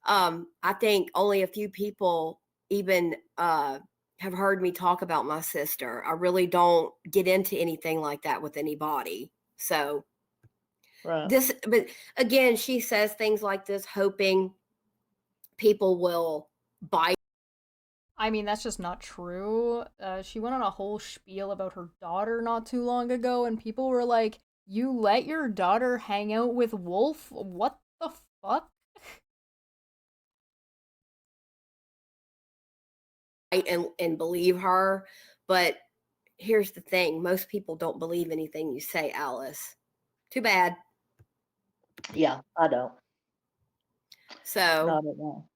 I think only a few people even have heard me talk about my sister. I really don't get into anything like that with anybody. So Right. but again, she says things like this, hoping people will buy. I mean, that's just not true. She went on a whole spiel about her daughter not too long ago, and people were like, you let your daughter hang out with Wolf? What the fuck? And believe her. But here's the thing, most people don't believe anything you say, Alice. Too bad. Yeah, I don't. So Not at all.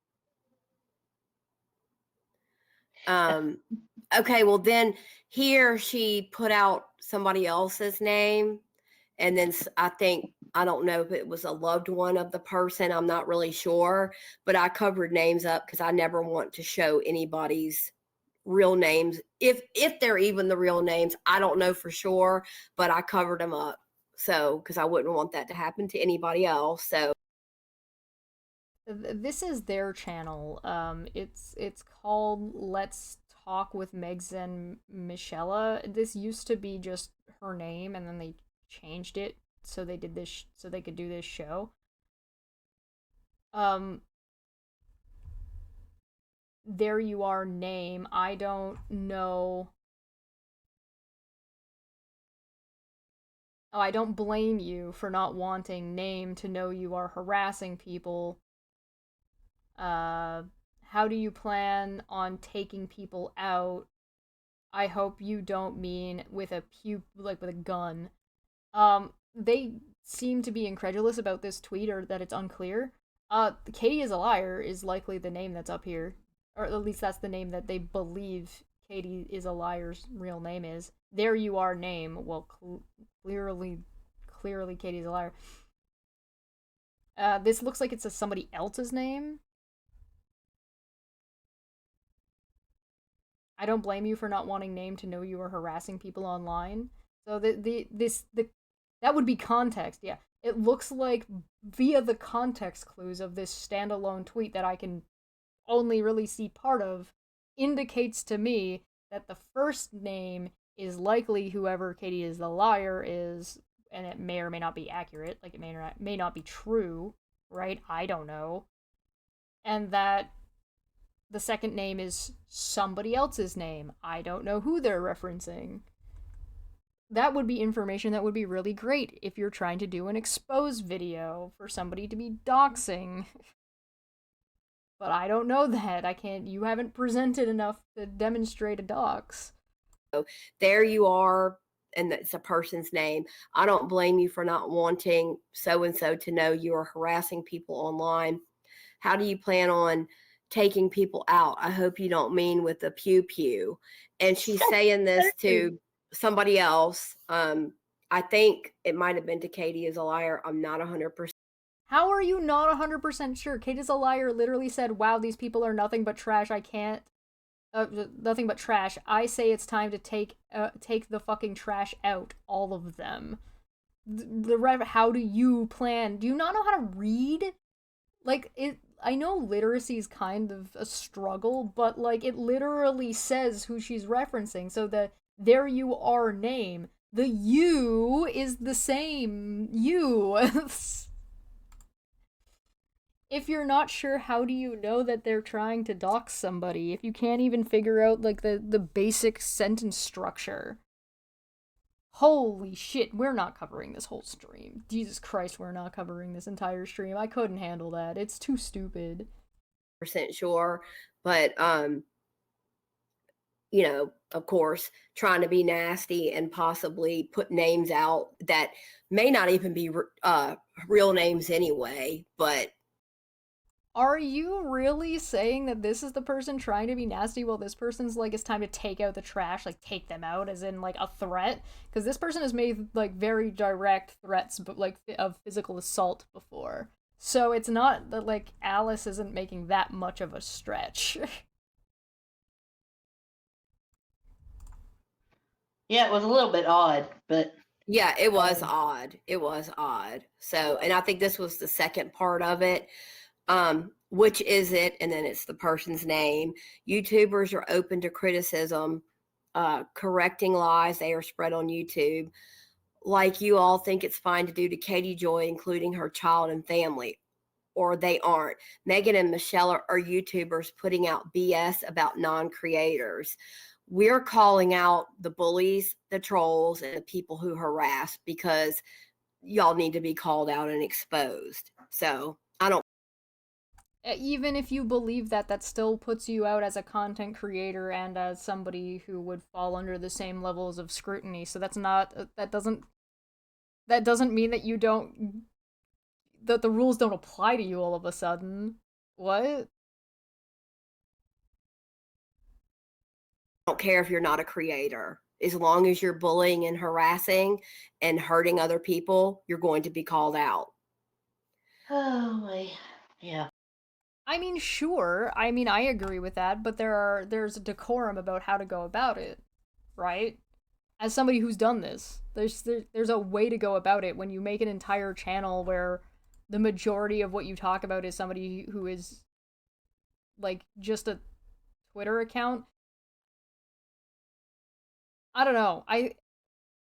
Okay, well then here she put out somebody else's name, and then I don't know if it was a loved one of the person, I'm not really sure, but I covered names up because I never want to show anybody's real names, if they're even the real names. I don't know for sure, but I covered them up, so because I wouldn't want that to happen to anybody else. So This is their channel. It's called Let's Talk with Megs and Michella. This used to be just her name, and then they changed it so they did this so they could do this show. There you are, name. I don't know. Oh, I don't blame you for not wanting name to know you are harassing people. how do you plan on taking people out? I hope you don't mean with a like with a gun. They seem to be incredulous about this tweet or that it's unclear. Katie is a liar is likely the name that's up here, or at least that's the name that they believe Katie is a liar's real name is. There you are name. Well, clearly Katie's a liar. This looks like it's somebody else's name. I don't blame you for not wanting name to know you are harassing people online. So that would be context. Yeah, it looks like via the context clues of this standalone tweet that I can only really see part of indicates to me that the first name is likely whoever Katie is the liar is, and it may or may not be accurate. Like it may not be true, right? I don't know. And that the second name is somebody else's name. I don't know who they're referencing. That would be information that would be really great if you're trying to do an expose video for somebody to be doxing. But I don't know that. I can't. You haven't presented enough to demonstrate a dox. There you are, and it's a person's name. I don't blame you for not wanting so and so to know you are harassing people online. How do you plan on taking people out? I hope you don't mean with the pew pew. And she's saying this to somebody else. I think it might have been to Katie is a liar. I'm not 100%. How are you not 100% sure? Kate is a liar literally said, wow, these people are nothing but trash. I can't. Nothing but trash. I say it's time to take the fucking trash out. All of them. How do you plan? Do you not know how to read? Like, I know literacy is kind of a struggle, but, like, it literally says who she's referencing. So the there you are name. The you is the same. You. If you're not sure, how do you know that they're trying to dox somebody? If you can't even figure out, like, the basic sentence structure. Holy shit, we're not covering this whole stream. Jesus Christ, we're not covering this entire stream. I couldn't handle that. It's too stupid. % sure, but you know, of course, trying to be nasty and possibly put names out that may not even be real names anyway, but are you really saying that this is the person trying to be nasty while this person's like, it's time to take out the trash, like take them out as in like a threat? Because this person has made like very direct threats, but like of physical assault before. So it's not that like Alice isn't making that much of a stretch. Yeah, it was a little bit odd, but yeah, it was odd. It was odd. So, and I think this was the second part of it. Which is it? And then it's the person's name. YouTubers are open to criticism, correcting lies they are spread on YouTube. Like you all think it's fine to do to Katie Joy, including her child and family, or they aren't. Megan and Michella are YouTubers putting out BS about non-creators. We're calling out the bullies, the trolls, and the people who harass because y'all need to be called out and exposed. So I don't. Even if you believe that, that still puts you out as a content creator and as somebody who would fall under the same levels of scrutiny. So that's not, that doesn't mean that you don't, that the rules don't apply to you all of a sudden. What? Don't care if you're not a creator. As long as you're bullying and harassing and hurting other people, you're going to be called out. oh, yeah. I mean, sure. I mean, I agree with that, but there's a decorum about how to go about it, right? As somebody who's done this, there's a way to go about it when you make an entire channel where the majority of what you talk about is somebody who is like just a Twitter account. I don't know.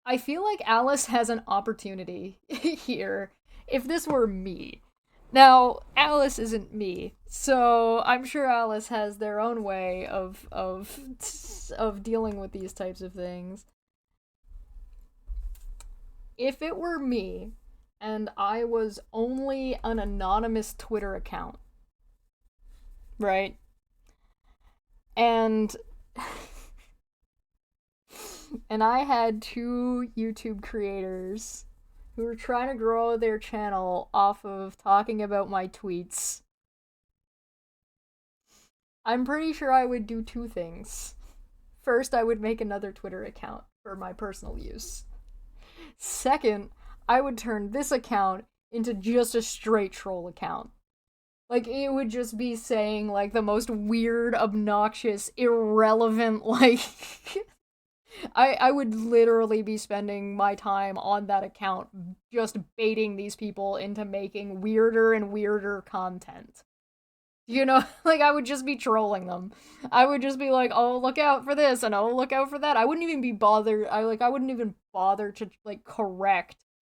I feel like Alice has an opportunity here if this were me. Now, Alice isn't me, so I'm sure Alice has their own way of dealing with these types of things. If it were me, and I was only an anonymous Twitter account, right? And and I had two YouTube creators who were trying to grow their channel off of talking about my tweets. I'm pretty sure I would do two things. First, I would make another Twitter account for my personal use. Second, I would turn this account into just a straight troll account. Like, it would just be saying, like, the most weird, obnoxious, irrelevant, like... I would literally be spending my time on that account just baiting these people into making weirder and weirder content. You know, like, I would just be trolling them. I would just be like, oh, look out for this, and oh, look out for that. I wouldn't even be bothered. I wouldn't even bother to, like, correct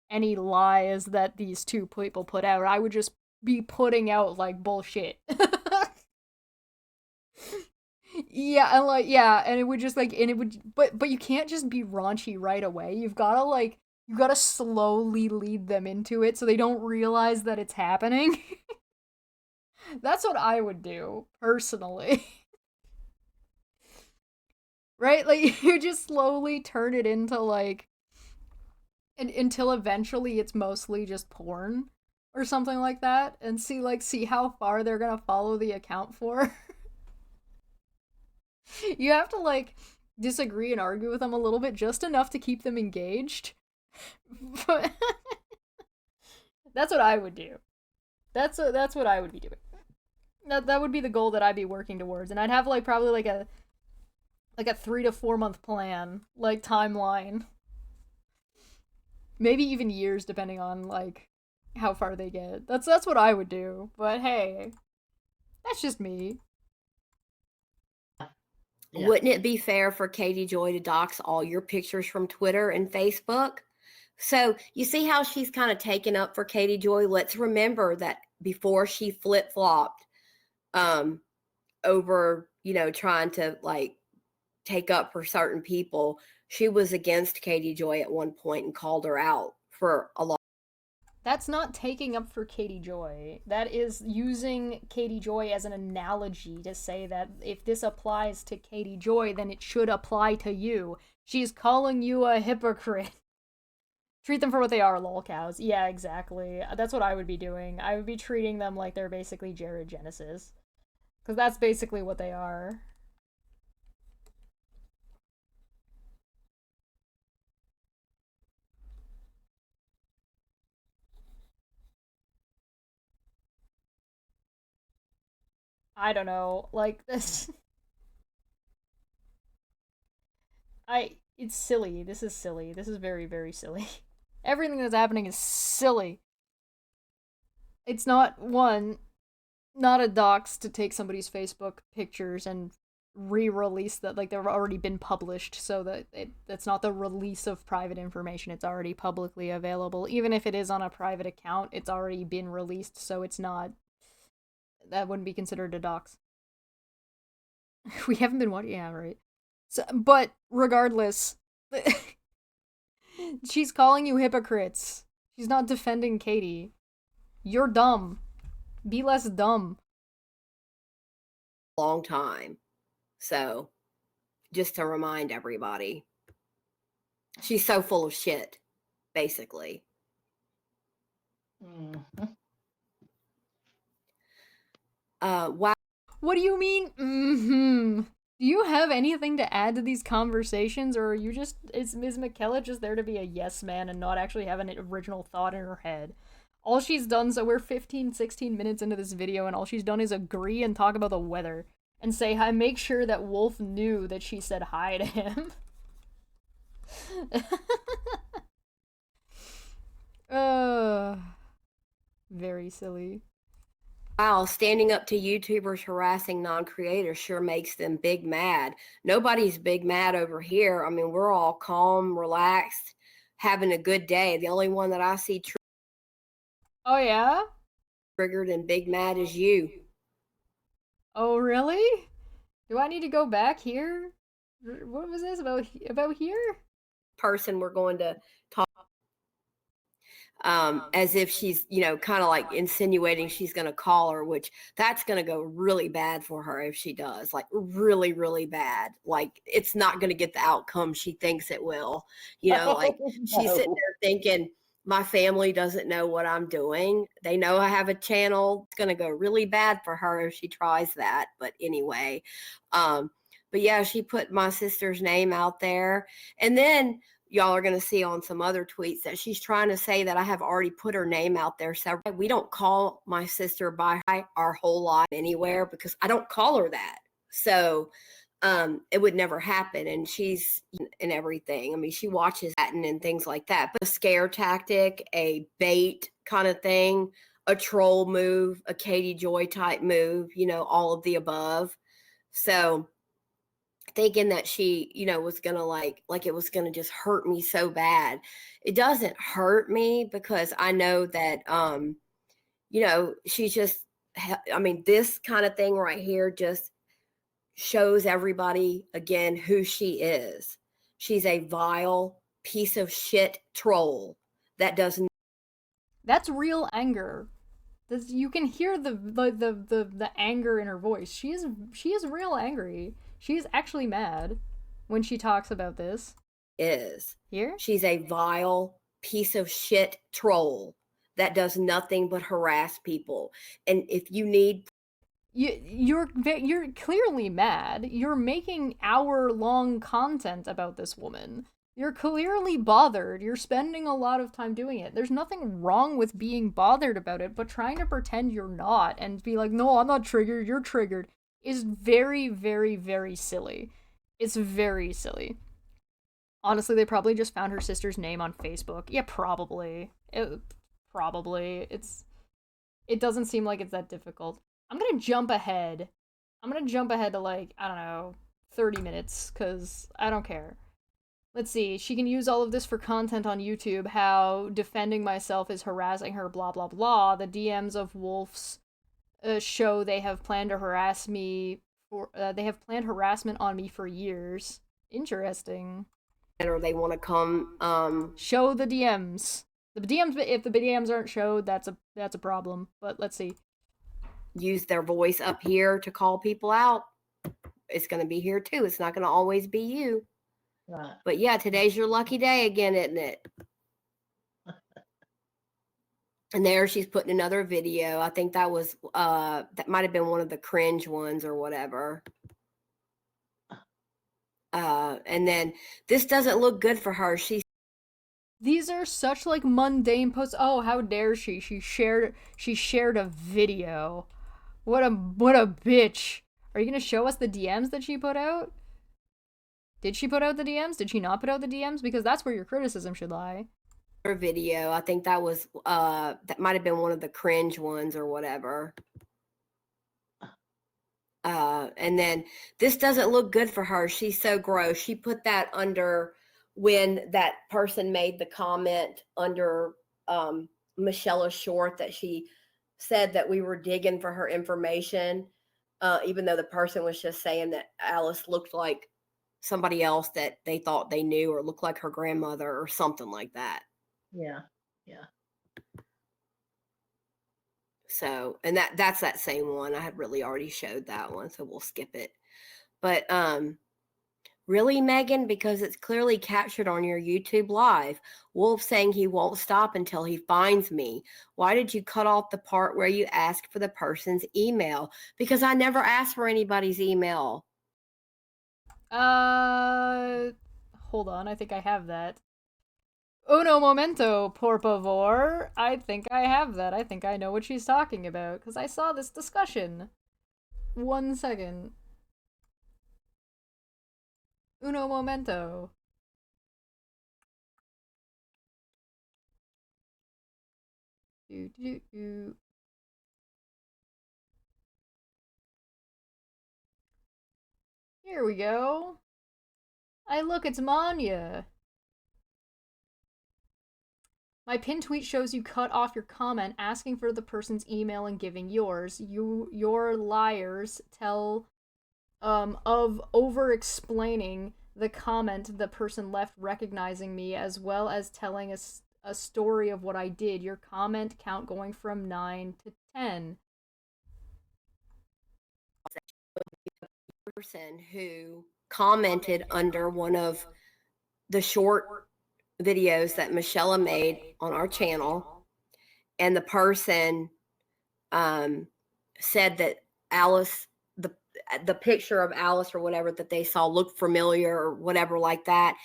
any lies that these two people put out. I would just be putting out, like, bullshit. Yeah, and like, yeah, and it would just like, and it would, but you can't just be raunchy right away. You've gotta like, you gotta slowly lead them into it so they don't realize that it's happening. That's what I would do, personally. Right? Like, you just slowly turn it into like, until eventually it's mostly just porn or something like that, and see how far they're gonna follow the account for. You have to like disagree and argue with them a little bit, just enough to keep them engaged. But that's what I would do. That's what I would be doing. That would be the goal that I'd be working towards, and I'd have like probably like a 3 to 4 month plan, like timeline. Maybe even years, depending on like how far they get. That's what I would do. But hey, that's just me. Yeah. Wouldn't it be fair for Katie Joy to dox all your pictures from Twitter and Facebook? So you see how she's kind of taken up for Katie Joy? Let's remember that before she flip-flopped over, trying to like take up for certain people, she was against Katie Joy at one point and called her out for a lot. That's not taking up for Katie Joy. That is using Katie Joy as an analogy to say that if this applies to Katie Joy, then it should apply to you. She's calling you a hypocrite. Treat them for what they are, lol cows. Yeah, exactly. That's what I would be doing. I would be treating them like they're basically Jared Genesis. Because that's basically what they are. I don't know, like this. It's silly. This is silly. This is very, very silly. Everything that's happening is silly. It's not not a dox to take somebody's Facebook pictures and re-release that, like they've already been published, so that that's not the release of private information. It's already publicly available. Even if it is on a private account, it's already been released, so it's not, that wouldn't be considered a dox. We haven't been watching, yeah, right. So, but regardless, she's calling you hypocrites. She's not defending Katie. You're dumb. Be less dumb. Long time. So, just to remind everybody, she's so full of shit, basically. Mm-hmm. Wow. What do you mean? Mm-hmm. Do you have anything to add to these conversations, or are you just, is Michella just there to be a yes man and not actually have an original thought in her head? All she's done, so we're 15, 16 minutes into this video, and all she's done is agree and talk about the weather. And say hi, make sure that Wolf knew that she said hi to him. Very silly. Wow, standing up to YouTubers harassing non-creators sure makes them big mad. Nobody's big mad over here. I mean, we're all calm, relaxed, having a good day. The only one that I see Oh, yeah? triggered and big mad is you. Oh, really? Do I need to go back here? What was this about here? Person we're going to talk. as if she's, kind of like insinuating she's going to call her, which that's going to go really bad for her if she does, like really, really bad. Like it's not going to get the outcome she thinks it will, like Oh, she's sitting no. there thinking, my family doesn't know what I'm doing. They know I have a channel. It's going to go really bad for her if she tries that. But anyway, but yeah, she put my sister's name out there. And then y'all are going to see on some other tweets that she's trying to say that I have already put her name out there. So we don't call my sister by our whole life anywhere because I don't call her that. So it would never happen. And she's in everything. I mean, she watches that and things like that. But a scare tactic, a bait kind of thing, a troll move, a Katie Joy type move, all of the above. So thinking that she, was gonna like it was gonna just hurt me so bad. It doesn't hurt me because I know that she's just I mean, this kind of thing right here just shows everybody again who she is. She's a vile piece of shit troll that does. That's real anger. You can hear the anger in her voice. She is real angry. She is actually mad when she talks about this. Is Here? she's a vile piece of shit troll that does nothing but harass people. And if you need, You're clearly mad. You're making hour-long content about this woman. You're clearly bothered. You're spending a lot of time doing it. There's nothing wrong with being bothered about it, but trying to pretend you're not and be like, no, I'm not triggered, you're triggered, is very, very, very silly. It's very silly. Honestly, they probably just found her sister's name on Facebook. Yeah, probably. Probably. It doesn't seem like it's that difficult. I'm gonna jump ahead. I'm gonna jump ahead to like, I don't know, 30 minutes, because I don't care. Let's see, she can use all of this for content on YouTube, how defending myself is harassing her, blah blah blah. The DMs of Wolf's show they have planned to harass me for, they have planned harassment on me for years. Interesting. or they want to come, Show the DMs. The DMs, if the DMs aren't showed, that's a problem. But let's see. use their voice up here to call people out, it's going to be here too. It's not going to always be you. Right. But yeah, today's your lucky day again, isn't it? And there she's putting another video. I think that was that might have been one of the cringe ones or whatever. And then this doesn't look good for her. These are such like mundane posts. Oh, how dare she? She shared a video. What a bitch. Are you gonna show us the DMs that she put out? Did she put out the DMs? Did she not put out the DMs? Because that's where your criticism should lie. Her video. I think that was that might have been one of the cringe ones or whatever. And then this doesn't look good for her. She's so gross. She put that under when that person made the comment under Michella Short that she said that we were digging for her information, even though the person was just saying that Alice looked like somebody else that they thought they knew or looked like her grandmother or something like that. Yeah. Yeah. So, and that's that same one. I had really already showed that one, so we'll skip it. But really, Megan, because it's clearly captured on your YouTube live. Wolf saying he won't stop until he finds me. Why did you cut off the part where you asked for the person's email? Because I never asked for anybody's email. Hold on, I think I have that. Uno momento, por favor. I think I have that. I think I know what she's talking about, because I saw this discussion. 1 second. Uno momento. Here we go. Look, it's Manya. My pinned tweet shows you cut off your comment asking for the person's email and giving yours. Your liars tell of over explaining the comment the person left recognizing me, as well as telling us a story of what I did. Your comment count going from 9 to 10. Person who commented under one of the short videos that Michella made on our channel, and the person said that Alice, the picture of Alice or whatever that they saw looked familiar or whatever like that.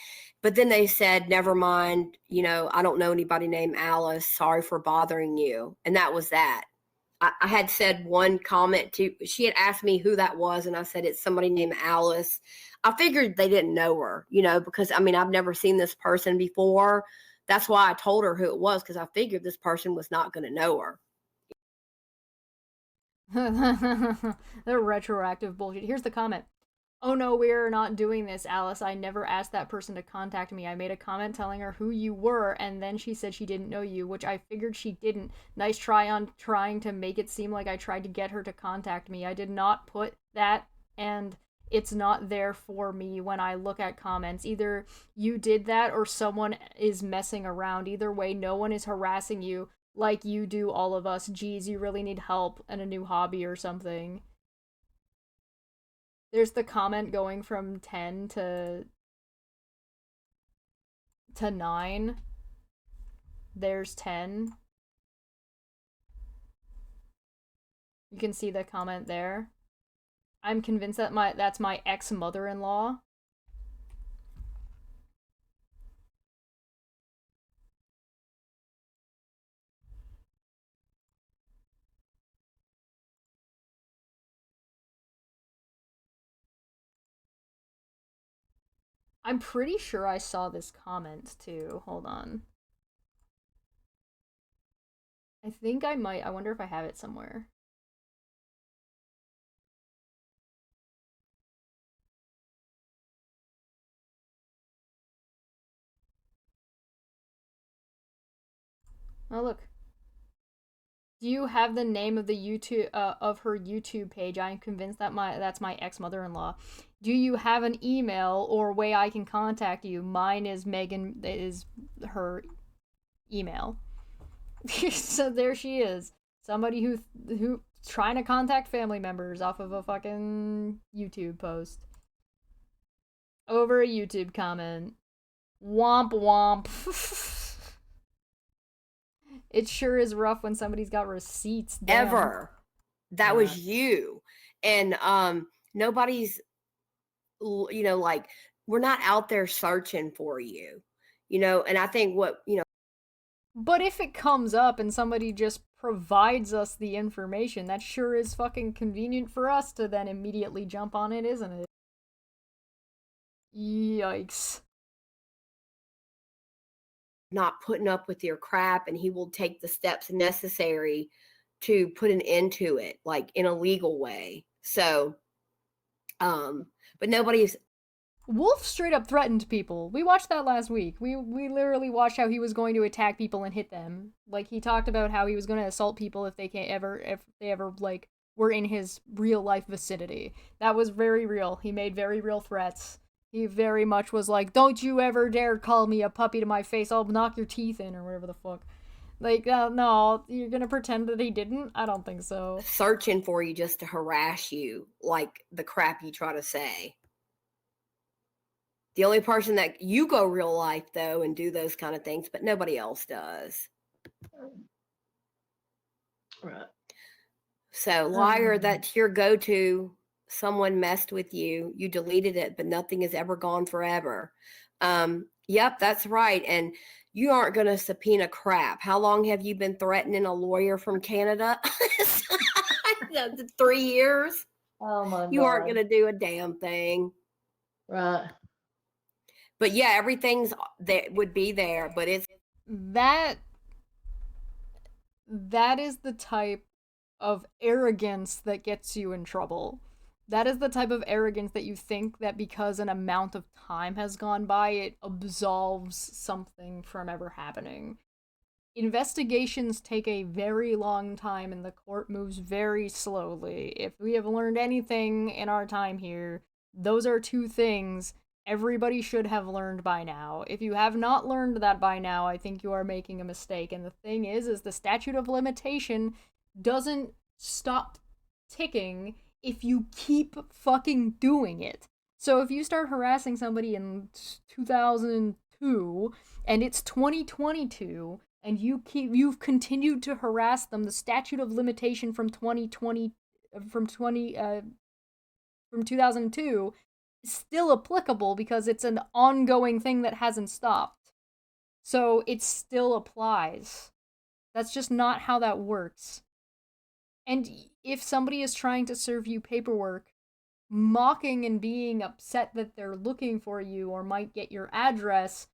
But then they said, never mind, I don't know anybody named Alice. Sorry for bothering you. And that was that. I had said one comment she had asked me who that was, and I said, it's somebody named Alice. I figured they didn't know her, because I've never seen this person before. That's why I told her who it was, because I figured this person was not going to know her. The retroactive bullshit. Here's the comment. Oh no, we're not doing this, Alice. I never asked that person to contact me. I made a comment telling her who you were, and then she said she didn't know you, which I figured she didn't. Nice try on trying to make it seem like I tried to get her to contact me. I did not put that, and it's not there for me when I look at comments. Either you did that or someone is messing around. Either way, no one is harassing you like you do all of us. Geez, you really need help and a new hobby or something. There's the comment going from 10 to 9. There's 10. You can see the comment there. I'm convinced that that's my ex-mother-in-law. I'm pretty sure I saw this comment too. Hold on. I think I might. I wonder if I have it somewhere. Oh, look. Do you have the name of the YouTube of her YouTube page? I'm convinced that that's my ex-mother-in-law. Do you have an email or way I can contact you? Mine is Megan, is her email. So there she is. Somebody who trying to contact family members off of a fucking YouTube post. Over a YouTube comment. Womp womp. It sure is rough when somebody's got receipts. Damn. Ever. That was you. And nobody's, like, we're not out there searching for you, and I think what, But if it comes up and somebody just provides us the information, that sure is fucking convenient for us to then immediately jump on it, isn't it? Yikes. Not putting up with your crap, and he will take the steps necessary to put an end to it, like in a legal way. So, but nobody's. Wolf straight up threatened people. We watched that last week. We literally watched how he was going to attack people and hit them. Like, he talked about how he was going to assault people if they ever like were in his real life vicinity. That was very real. He made very real threats. He very much was like, don't you ever dare call me a puppy to my face. I'll knock your teeth in, or whatever the fuck. Like, no, you're gonna pretend that he didn't? I don't think so. Searching for you just to harass you, like the crap you try to say. The only person that you go real life, though, and do those kind of things, but nobody else does. Right. So, liar, that's your go-to. Someone messed with you. You deleted it, but nothing has ever gone forever. Yep, that's right. And you aren't going to subpoena crap. How long have you been threatening a lawyer from Canada? 3 years? Oh my God. You aren't going to do a damn thing. Right. But yeah, everything's that would be there, but it's that is the type of arrogance that gets you in trouble. That is the type of arrogance that you think that because an amount of time has gone by, it absolves something from ever happening. Investigations take a very long time and the court moves very slowly. If we have learned anything in our time here, those are two things Everybody should have learned by now. If you have not learned that by now, I think you are making a mistake. And the thing is the statute of limitation doesn't stop ticking if you keep fucking doing it. So if you start harassing somebody in 2002 and it's 2022 and you've continued to harass them, the statute of limitation from 2002 is still applicable because it's an ongoing thing that hasn't stopped. So it still applies. That's just not how that works. And if somebody is trying to serve you paperwork, mocking and being upset that they're looking for you or might get your address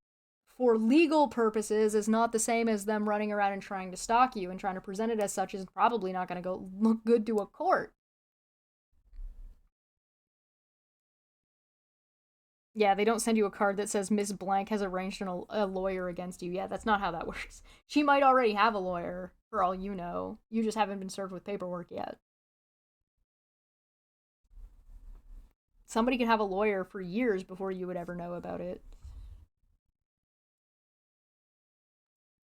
for legal purposes is not the same as them running around and trying to stalk you, and trying to present it as such is probably not going to go look good to a court. Yeah, they don't send you a card that says Miss Blank has arranged a lawyer against you. Yeah, that's not how that works. She might already have a lawyer, for all you know. You just haven't been served with paperwork yet. Somebody could have a lawyer for years before you would ever know about it.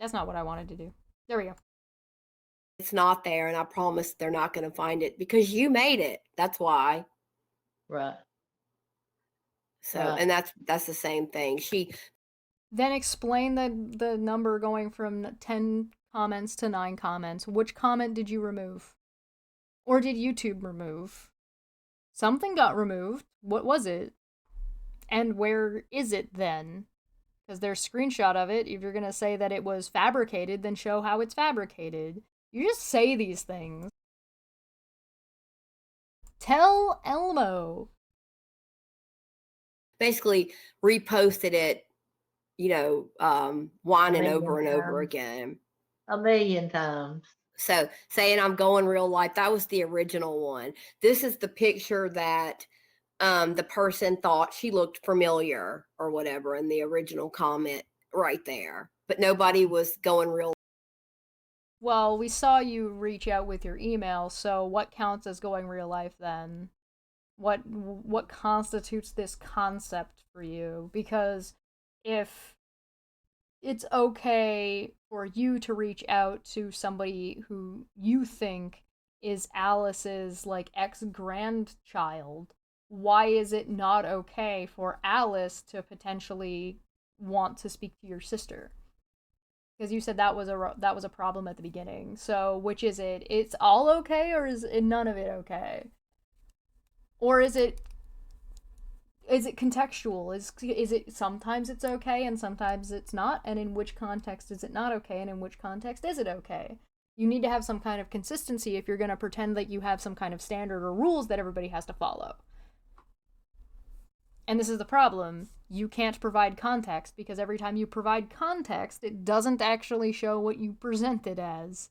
That's not what I wanted to do. There we go. It's not there, and I promise they're not going to find it because you made it. That's why. Right. So, Right. and that's the same thing. Then explain the number going from 10 comments to 9 comments. Which comment did you remove? Or did YouTube remove? Something got removed. What was it? And where is it then? Because there's a screenshot of it. If you're going to say that it was fabricated, then show how it's fabricated. You just say these things. Tell Elmo. Basically reposted it, whining over and over again. 1,000,000 times. So saying I'm going real life, that was the original one. This is the picture that the person thought she looked familiar or whatever in the original comment right there. But nobody was going real. Well, we saw you reach out with your email, so what counts as going real life then? What constitutes this concept for you? Because if it's okay for you to reach out to somebody who you think is Alice's like ex-grandchild, why is it not okay for Alice to potentially want to speak to your sister? Because you said that was a problem at the beginning. So which is it? It's all okay, or is none of it okay? Or is it contextual? Is it sometimes it's okay and sometimes it's not? And in which context is it not okay, and in which context is it okay? You need to have some kind of consistency if you're going to pretend that you have some kind of standard or rules that everybody has to follow. And this is the problem. You can't provide context because every time you provide context, it doesn't actually show what you present it as.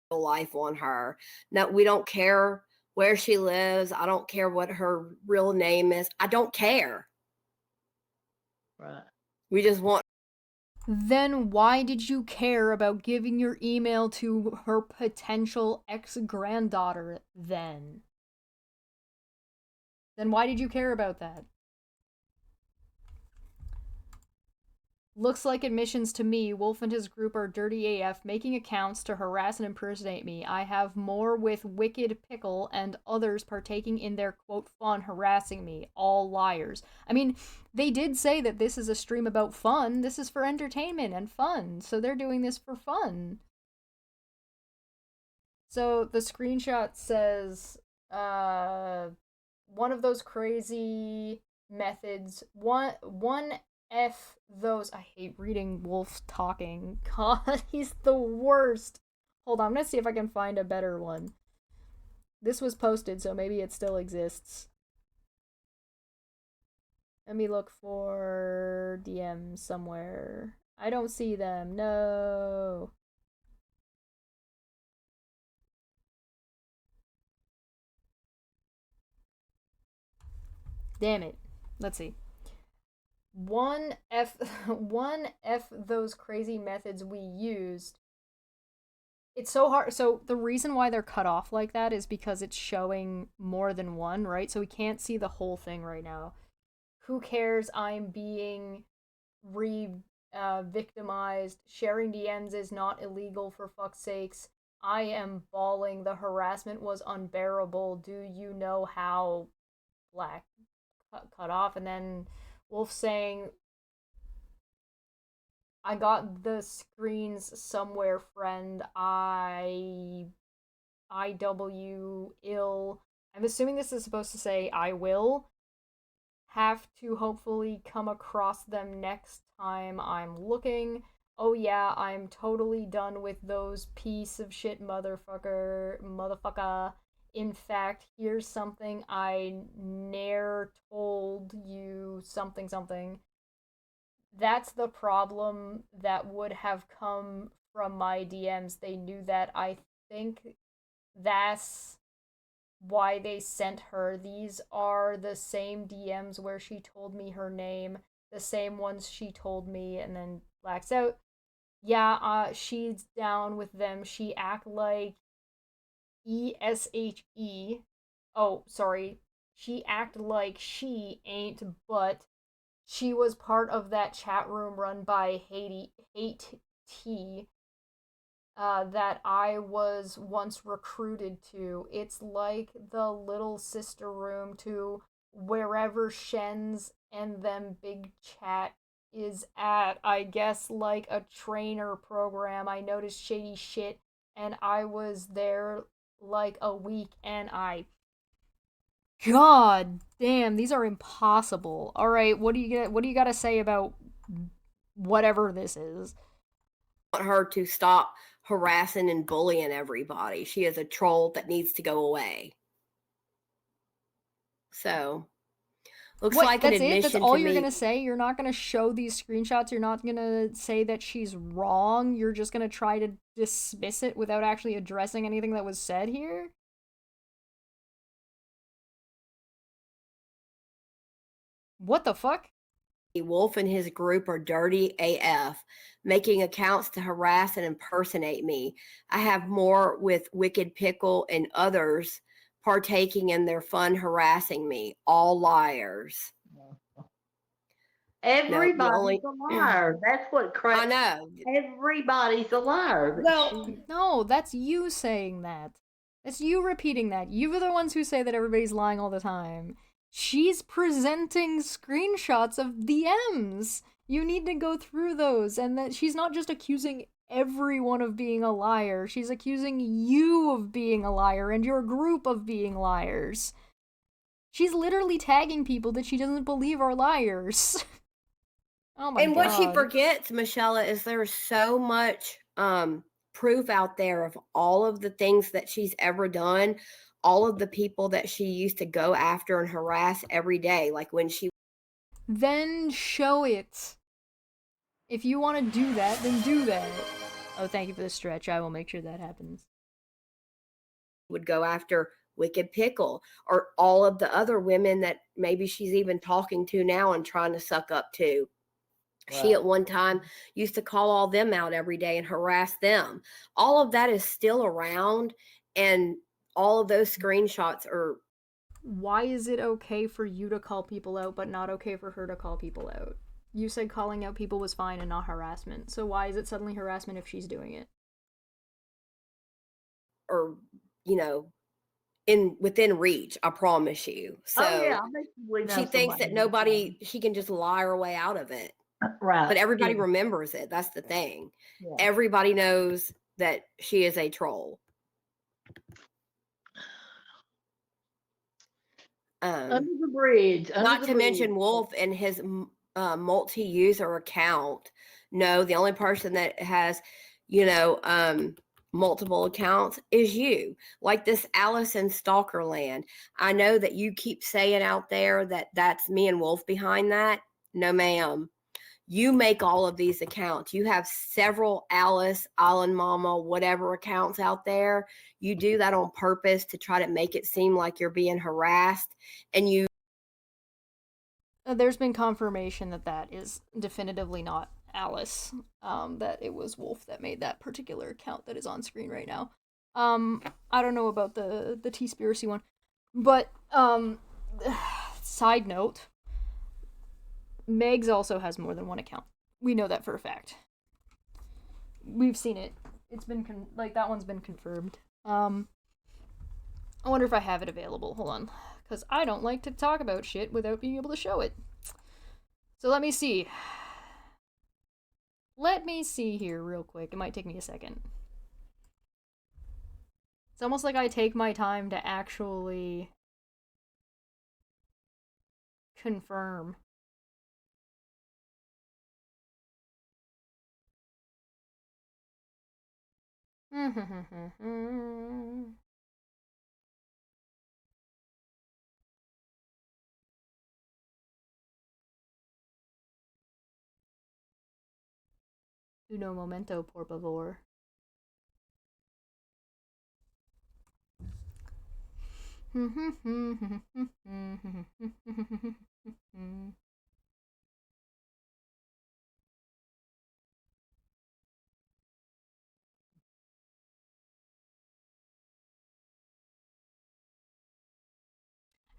Life on her. No, we don't care where she lives. I don't care what her real name is. I don't care. Right. We just want. Then why did you care about giving your email to her potential ex-granddaughter then? Then why did you care about that? Looks like admissions to me. Wolf and his group are dirty AF, making accounts to harass and impersonate me. I have more with Wicked Pickle and others partaking in their quote fun harassing me. All liars. I mean, they did say that this is a stream about fun. This is for entertainment and fun. So they're doing this for fun. So the screenshot says, one of those crazy methods, one F those. I hate reading Wolf talking. God, he's the worst. Hold on, I'm gonna see if I can find a better one. This was posted, so maybe it still exists. Let me look for DMs somewhere. I don't see them. No. Damn it. Let's see. One F those crazy methods we used it's so hard. So the reason why they're cut off like that is because it's showing more than one, right? So we can't see the whole thing right now. Who cares? I'm being re victimized. Sharing DMs is not illegal, for fuck's sakes. I am bawling. The harassment was unbearable. Do you know how? Black cut off, and then Wolf saying, I got the screens somewhere, friend. IW ill. I'm assuming this is supposed to say I will have to hopefully come across them next time I'm looking. Oh yeah, I'm totally done with those piece of shit motherfucker. In fact, here's something I ne'er told you something something. That's the problem that would have come from my DMs. They knew that. I think that's why they sent her. These are the same DMs where she told me her name, the same ones she told me, and then blacks out. Yeah, she's down with them. She act like ESHE. Oh, sorry. She act like she ain't, but she was part of that chat room run by Hate T that I was once recruited to. It's like the little sister room to wherever Shen's and them big chat is at. I guess like a trainer program. I noticed shady shit and I was there like a week and I God damn, these are impossible. All right, what do you got to say about whatever this is? Want her to stop harassing and bullying everybody. She is a troll that needs to go away. So, looks What? like an That's it? admission That's all to you're me. gonna say? You're not gonna show these screenshots? You're not gonna say that she's wrong? You're just gonna try to dismiss it without actually addressing anything that was said here? What the fuck? Wolf and his group are dirty AF, making accounts to harass and impersonate me. I have more with Wicked Pickle and others partaking in their fun harassing me. All liars. No, the Everybody's only a liar. That's what I cracks. know. Everybody's a liar. Well, no, that's you saying that. That's you repeating that. You were the ones who say that everybody's lying all the time. She's presenting screenshots of DMs. You need to go through those, and that she's not just accusing everyone of being a liar, she's accusing you of being a liar and your group of being liars. She's literally tagging people that she doesn't believe are liars. Oh my And god. what she forgets, Michella, is there's so much proof out there of all of the things that she's ever done, all of the people that she used to go after and harass every day. Like when she Then show it. If you want to do that, then do that. Oh, thank you for the stretch. I will make sure that happens. would go after Wicked Pickle or all of the other women that maybe she's even talking to now and trying to suck up to. Wow. She at one time used to call all them out every day and harass them. All of that is still around, and all of those screenshots are. Why is it okay for you to call people out, but not okay for her to call people out? You said calling out people was fine and not harassment. So why is it suddenly harassment if she's doing it? Or, within reach, I promise you. So oh yeah, I bet we know she thinks that she can just lie her way out of it. Right. But everybody remembers it. That's the thing. Yeah. Everybody knows that she is a troll. Under the bridge. Not to mention Wolf and his multi-user account. No, the only person that has, multiple accounts is you. Like this Alice in Stalkerland. I know that you keep saying out there that that's me and Wolf behind that. No, ma'am. You make all of these accounts. You have several Alice, Island Mama, whatever accounts out there. You do that on purpose to try to make it seem like you're being harassed. And you. There's been confirmation that that is definitively not Alice, that it was Wolf that made that particular account that is on screen right now. I don't know about the Teespiracy one, but side note, Megs also has more than one account. We know that for a fact. We've seen it. It's been that one's been confirmed. I wonder if I have it available. Hold on, because I don't like to talk about shit without being able to show it. So let me see. Let me see here real quick. It might take me a second. It's almost like I take my time to actually confirm. Uno momento, por favor.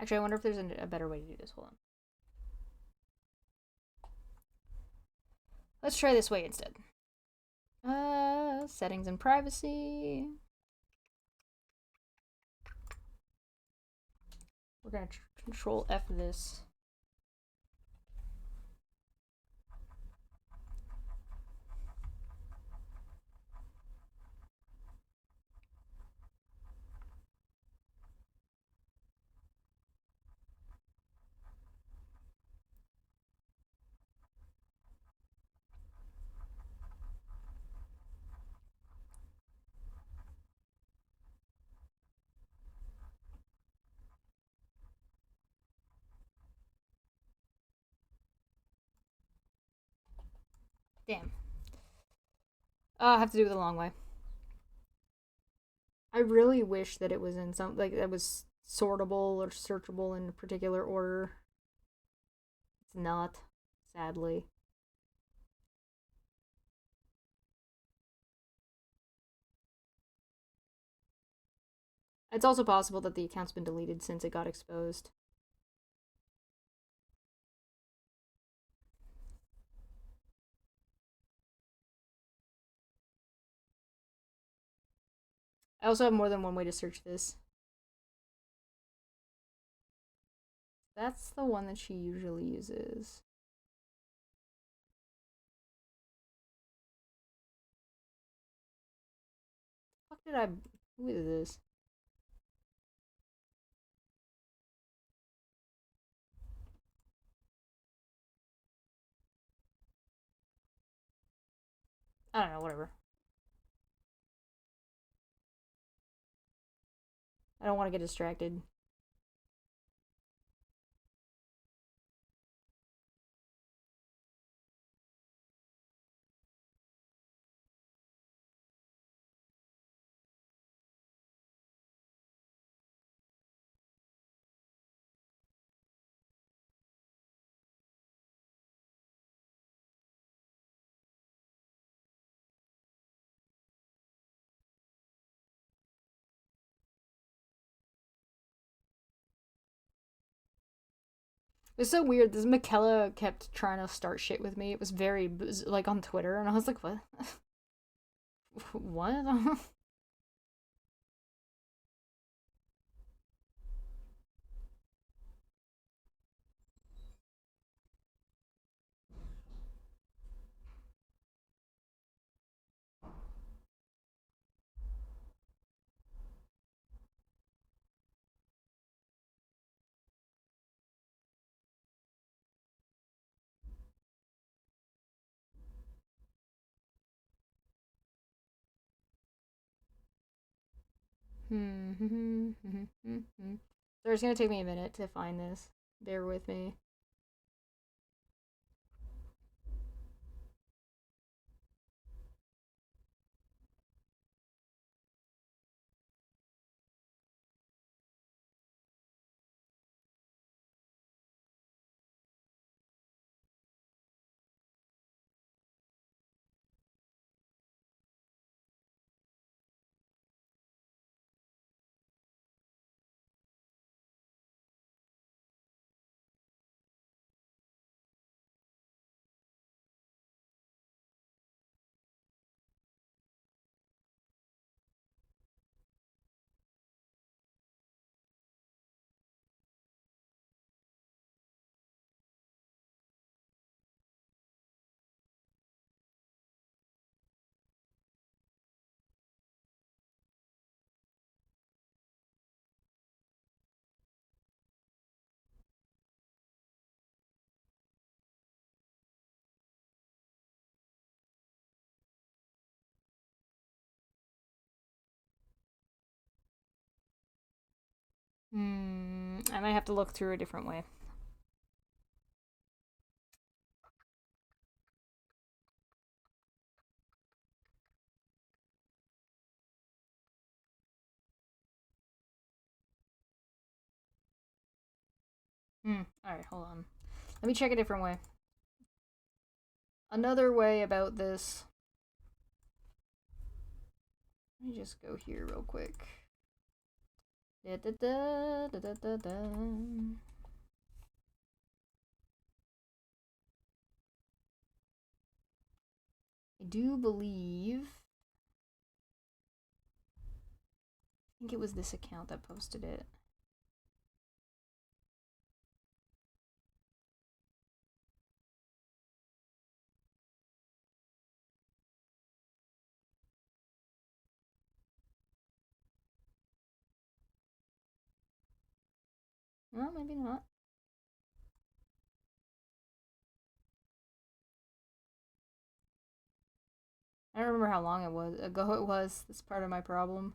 Actually, I wonder if there's a better way to do this. Hold on. Let's try this way instead. Settings and privacy. We're gonna control F this. Damn. I have to do it the long way. I really wish that it was in some, like, that was sortable or searchable in a particular order. It's not, sadly. It's also possible that the account's been deleted since it got exposed. I also have more than one way to search this. That's the one that she usually uses. What the fuck did I... Who is this? I don't know, whatever. I don't want to get distracted. It's so weird. This Michella kept trying to start shit with me. It was very, like, on Twitter, and I was like, what? What? So it's gonna take me a minute to find this. Bear with me. I might have to look through a different way. Alright, hold on. Let me check a different way. Another way about this. Let me just go here real quick. Da, da, da, da, da, da, da. I do believe. I think it was this account that posted it. Well, maybe not. I don't remember how long ago it was. That's part of my problem.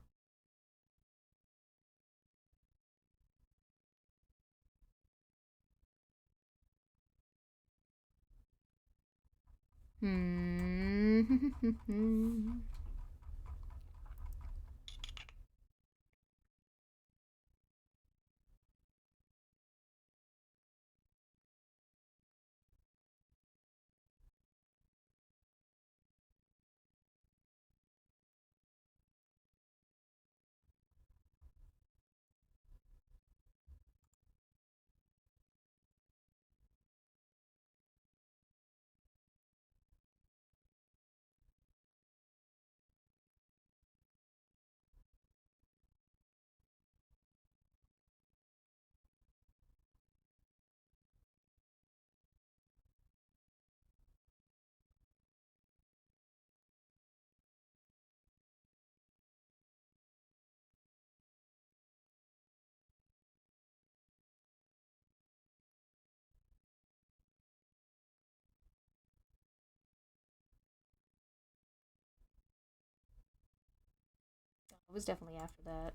It was definitely after that.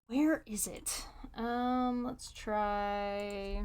Where is it? Let's try.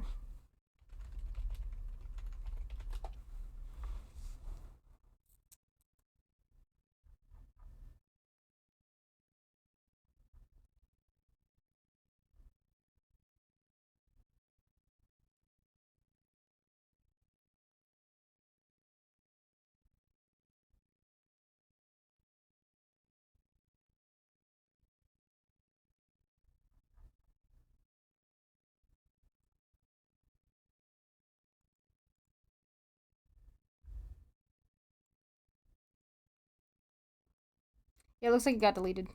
Yeah, it looks like it got deleted.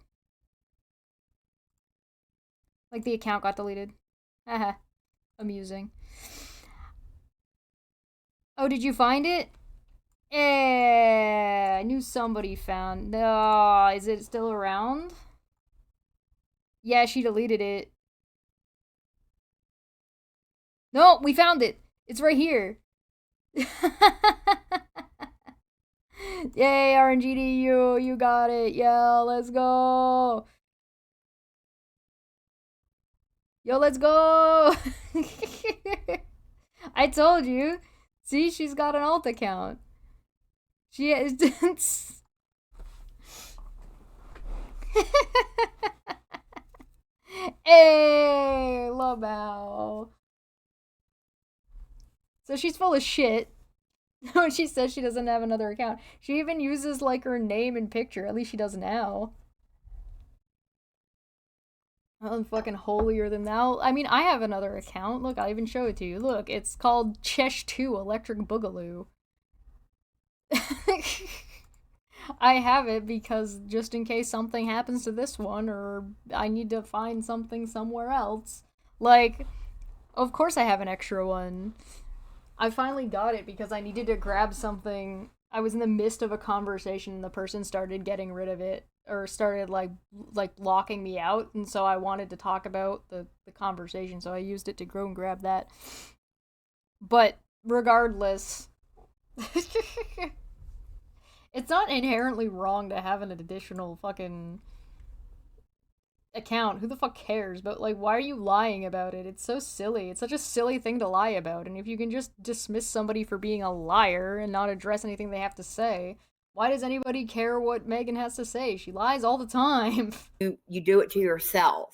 Like the account got deleted. Haha. Amusing. Oh, did you find it? Yeah, I knew somebody found. No, is it still around? Yeah, she deleted it. No, we found it. It's right here. Yay, RNGDU, you got it. Yeah, let's go. Yo, let's go. I told you. See, she's got an alt account. She is. Hey, Lamau. So she's full of shit. When she says she doesn't have another account. She even uses like her name and picture. At least she does now. I'm fucking holier than thou. I mean, I have another account. Look, I'll even show it to you. Look, it's called Chesh 2 Electric Boogaloo. I have it because just in case something happens to this one or I need to find something somewhere else. Like, of course I have an extra one. I finally got it because I needed to grab something. I was in the midst of a conversation and the person started getting rid of it or started like locking me out, and so I wanted to talk about the conversation, so I used it to go and grab that. But regardless, it's not inherently wrong to have an additional fucking account. Who the fuck cares? But like, why are you lying about it? It's so silly. It's such a silly thing to lie about. And if you can just dismiss somebody for being a liar and not address anything they have to say, why does anybody care what Megan has to say? She lies all the time. You do it to yourself.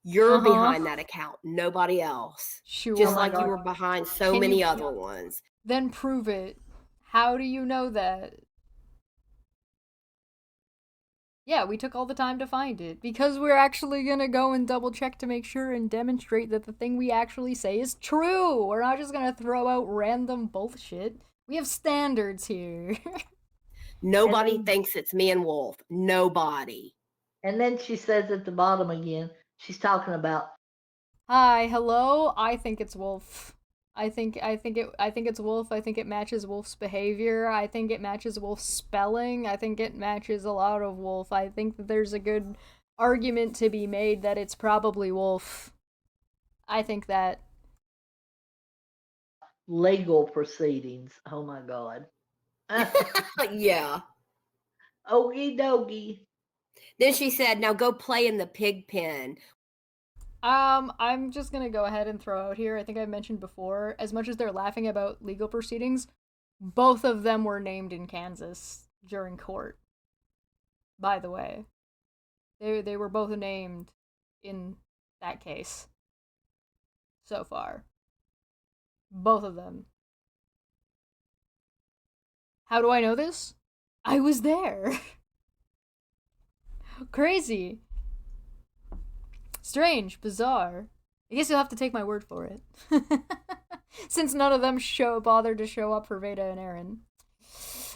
You're Uh-huh. behind that account, nobody else. Sure. Just Oh my like you God. were behind so Can many you- other ones. Then prove it. How do you know that? Yeah, we took all the time to find it because we're actually gonna go and double check to make sure and demonstrate that the thing we actually say is true. We're not just gonna throw out random bullshit. We have standards here. Nobody then- thinks it's me and Wolf. Nobody. And then she says at the bottom again, she's talking about, Hi, hello. I think it's Wolf. I think it's Wolf. I think it matches Wolf's behavior. I think it matches Wolf's spelling. I think it matches a lot of Wolf. I think that there's a good argument to be made that it's probably Wolf. I think that. legal proceedings. Oh my God. Yeah. Okie dokie. Then she said, now go play in the pig pen. I'm just gonna go ahead and throw out here. I think I mentioned before, as much as they're laughing about legal proceedings, both of them were named in Kansas during court. By the way, they were both named in that case. So far, both of them. How do I know this? I was there. Crazy. Strange, bizarre. I guess you'll have to take my word for it. Since none of them bothered to show up for Veda and Aaron.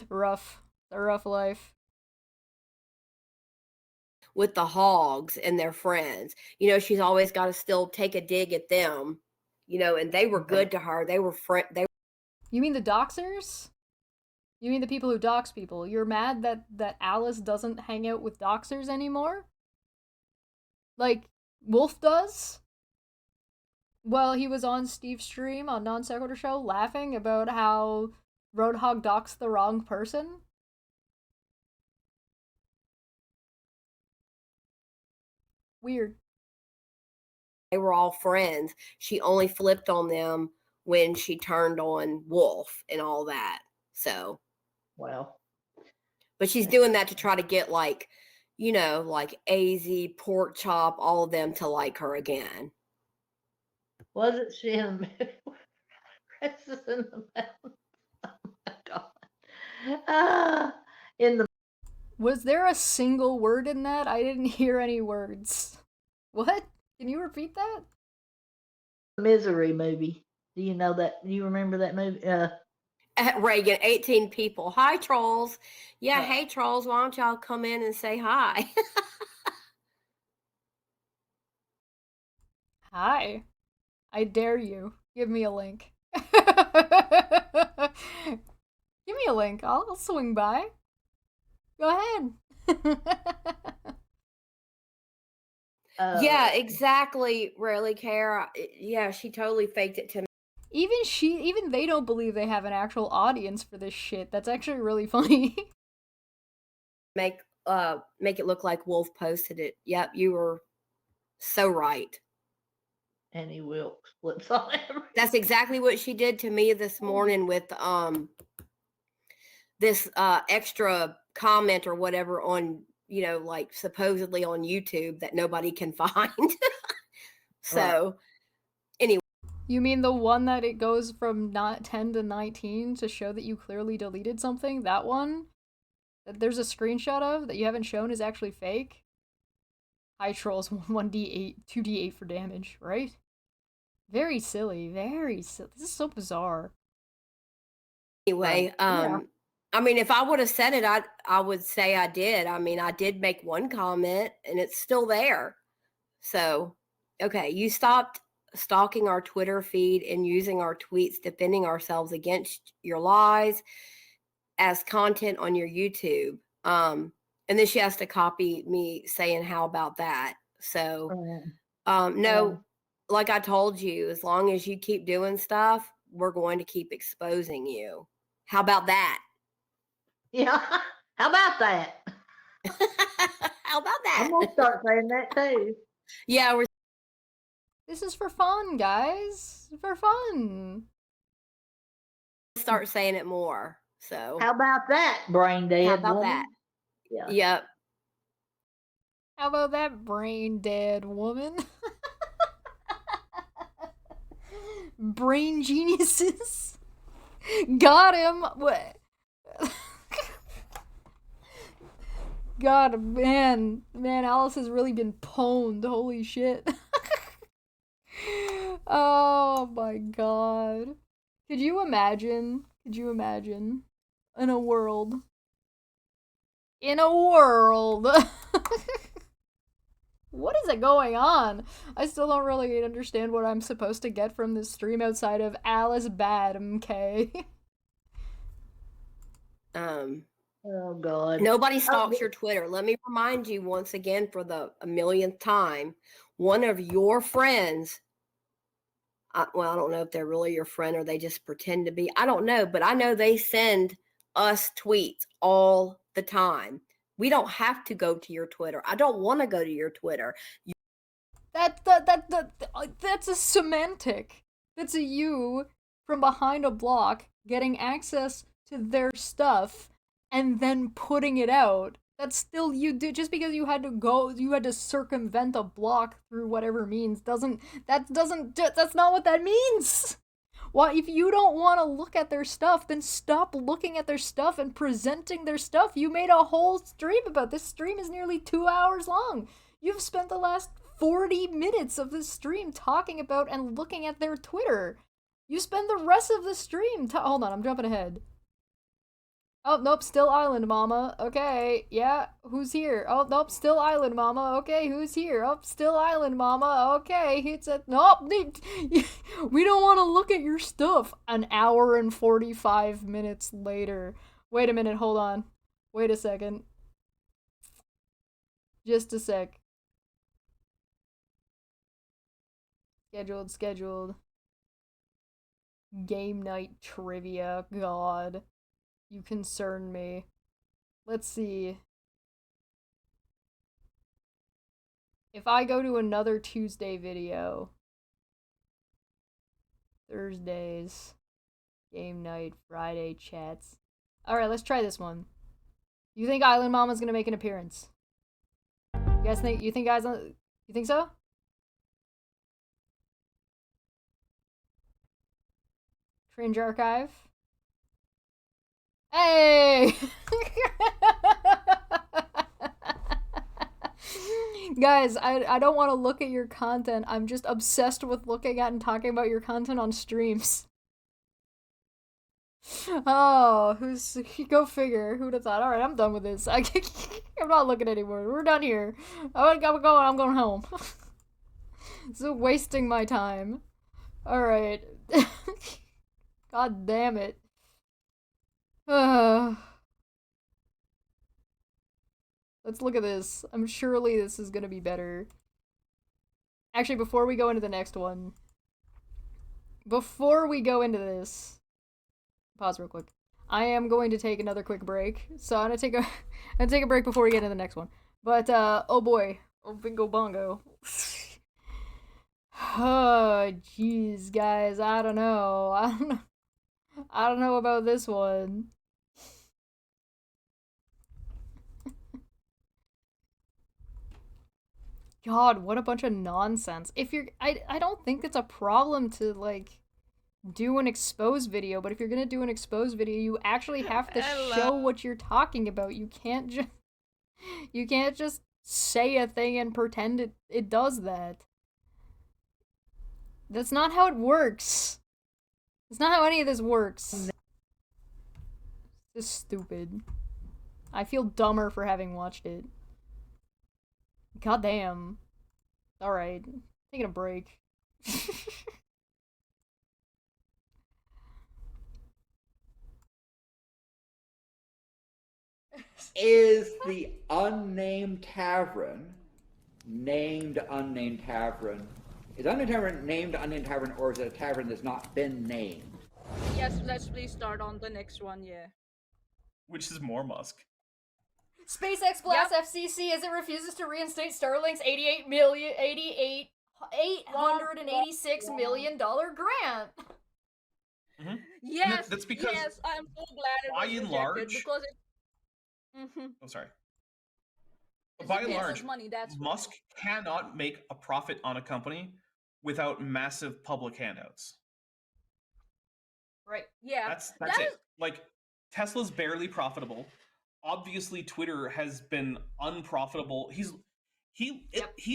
Rough. A rough life. With the hogs and their friends. You know, she's always got to still take a dig at them. You know, and they were good to her. They were You mean the doxers? You mean the people who dox people? You're mad that Alice doesn't hang out with doxers anymore? Like, Wolf does? Well, he was on Steve's stream on Non Sequitur Show laughing about how Roadhog doxed the wrong person. Weird. they were all friends. She only flipped on them when she turned on Wolf and all that. So, Well, but she's doing that to try to get like, you know, like AZ, Pork Chop, all of them to like her again. wasn't she in Princess in the Mountain? Oh my God. In the Was there a single word in that? I didn't hear any words. What? Can you repeat that? Misery movie. Do you know that? Do you remember that movie? At Reagan, 18 people. Hi, trolls. Yeah, Uh, hey, trolls. Why don't y'all come in and say hi? Hi. I dare you. Give me a link. Give me a link. I'll swing by. Go ahead. Yeah, exactly. Rarely care. Yeah, she totally faked it to me. Even they don't believe they have an actual audience for this shit. That's actually really funny. Make it look like Wolf posted it. Yep, you were so right. Annie Wilkes flips on everything. That's exactly what she did to me this morning with this extra comment or whatever on, you know, like supposedly on YouTube that nobody can find. So anyway, You mean the one that it goes from not 10 to 19 to show that you clearly deleted something? That one? That there's a screenshot of that you haven't shown is actually fake? High trolls 1d8, 2d8 for damage, right? Very silly, very silly. This is so bizarre. anyway, Yeah. I mean, if I would have said it, I would say I did. I mean, I did make one comment and it's still there. So, okay, you stopped stalking our Twitter feed and using our tweets defending ourselves against your lies as content on your YouTube. And then she has to copy me saying, how about that? So, no, like I told you, as long as you keep doing stuff, we're going to keep exposing you. How about that? Yeah. How about that? How about I'm that? gonna start saying that too. Yeah, we're This is for fun, guys. For fun. start saying it more. So How about that, brain dead how about woman? that? Yeah. Yep. How about that, brain dead woman? Brain geniuses. Got him. What? God, man, Alice has really been pwned. Holy shit. Oh my god. Could you imagine? In a world. What is it going on? I still don't really understand what I'm supposed to get from this stream outside of Alice bad, okay? Oh God. Nobody stalks your Twitter. Let me remind you once again for the millionth time, one of your friends, well, I don't know if they're really your friend or they just pretend to be. I don't know, but I know they send us tweets all the time. We don't have to go to your Twitter. I don't want to go to your Twitter. That's a semantic. That's a you from behind a block getting access to their stuff and then putting it out. That's still you do. Just because you had to circumvent a block through whatever means that's not what that means. Why, if you don't want to look at their stuff, then stop looking at their stuff and presenting their stuff. You made a whole stream about this. Stream is nearly 2 hours long. You've spent the last 40 minutes of this stream talking about and looking at their Twitter. You spend the rest of the stream hold on, I'm jumping ahead. Oh, nope, still Island Mama. Okay, yeah, who's here? Oh, nope, still Island Mama. Okay, who's here? Oh, still Island Mama. Okay, it's a nope. We don't want to look at your stuff. An hour and 45 minutes later. Wait a minute, hold on. Wait a second. Just a sec. Scheduled. Game night trivia. God. You concern me. Let's see. If I go to another Tuesday video, Thursdays, game night, Friday chats. Alright, let's try this one. You think Island Mama's gonna make an appearance? You think so? Cringe archive. Hey! Guys, I don't want to look at your content. I'm just obsessed with looking at and talking about your content on streams. Oh, go figure. Who'd have thought? Alright, I'm done with this. I'm not looking anymore. We're done here. I'm going home. This is wasting my time. Alright. God damn it. Let's look at this. I'm surely this is gonna be better. Actually, before we go into the next one. Before we go into this. Pause real quick. I am going to take another quick break. So I'm gonna take a break before we get into the next one. But oh boy. Oh bingo bongo. Oh jeez, guys. I don't know. I don't know about this one. God, what a bunch of nonsense. I don't think it's a problem to, like, do an exposed video, but if you're gonna do an exposed video, you actually have to show what you're talking about. You can't just say a thing and pretend it does that. That's not how it works. That's not how any of this works. This is stupid. I feel dumber for having watched it. God damn. Alright. Taking a break. Is the unnamed tavern named unnamed tavern? Is unnamed tavern named unnamed tavern, or is it a tavern that's not been named? Yes, let's please start on the next one, yeah. Which is more Musk. SpaceX blasts FCC as it refuses to reinstate Starlink's $886 million grant. Mm-hmm. Yes, that's because yes, I'm so glad it by was and rejected large, because it. Mm-hmm. Oh, sorry. It's By and business large, money, that's Musk cannot make a profit on a company without massive public handouts. Right. Yeah. That's it. Like, Tesla's barely profitable. Obviously, Twitter has been unprofitable. He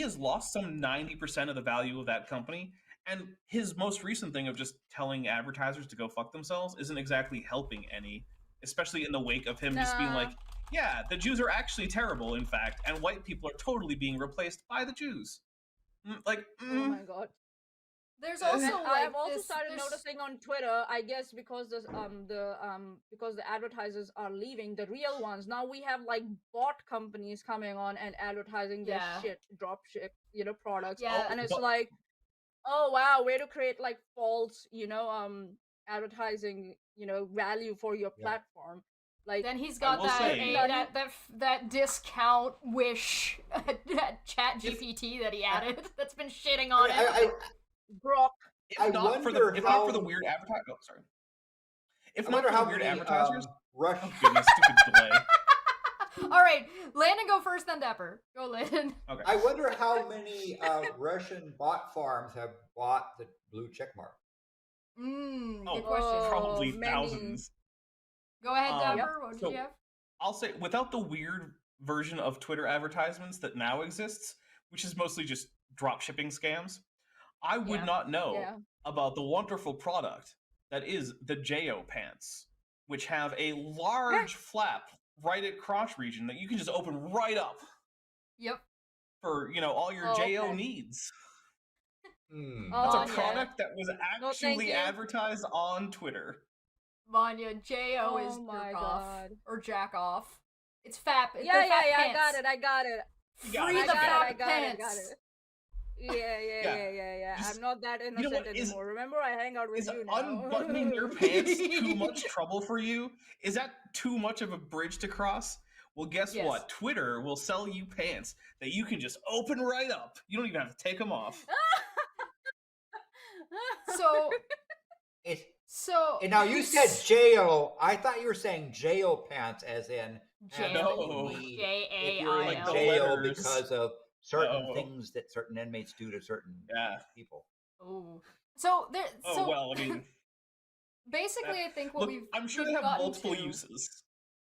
has lost some 90% of the value of that company, and his most recent thing of just telling advertisers to go fuck themselves isn't exactly helping any, especially in the wake of him just being like, yeah, the Jews are actually terrible, in fact, and white people are totally being replaced by the Jews. Oh my god. There's also I've also started noticing on Twitter, I guess because because the advertisers are leaving, the real ones. Now we have like bot companies coming on and advertising their shit, drop ship, products. Yeah. And it's like, oh wow, way to create like false, advertising, value for your platform. Like, then he's got that discount wish chat GPT that he added that's been shitting on it. Brock. If not for the weird advertisers. Oh, sorry. If not for the weird advertisers. Rush. Oh, goodness, stupid delay. All right, Landon, go first, then Dapper. Go, Landon. Okay. I wonder how many Russian bot farms have bought the blue checkmark. Good question. Probably thousands. Go ahead, Dapper. What did you have? I'll say, without the weird version of Twitter advertisements that now exists, which is mostly just drop shipping scams, I would not know about the wonderful product that is the JO pants, which have a large flap right at crotch region that you can just open right up. Yep. For, all your JO needs. That's a product that was actually advertised on Twitter. Manya, JO is jerk off or jack off. It's fap. It's yeah, pants. I got it. Free the fap pants. I got it. Yeah. I'm not that innocent anymore. Remember, I hang out with you now. Unbuttoning your pants too much trouble for you? Is that too much of a bridge to cross? Well, guess what? Twitter will sell you pants that you can just open right up. You don't even have to take them off. And now you said jail. I thought you were saying jail pants, as in jail. If you're in jail because of certain things that certain inmates do to certain people. Oh, so there. Well, I mean, basically, I think what I'm sure they have multiple uses.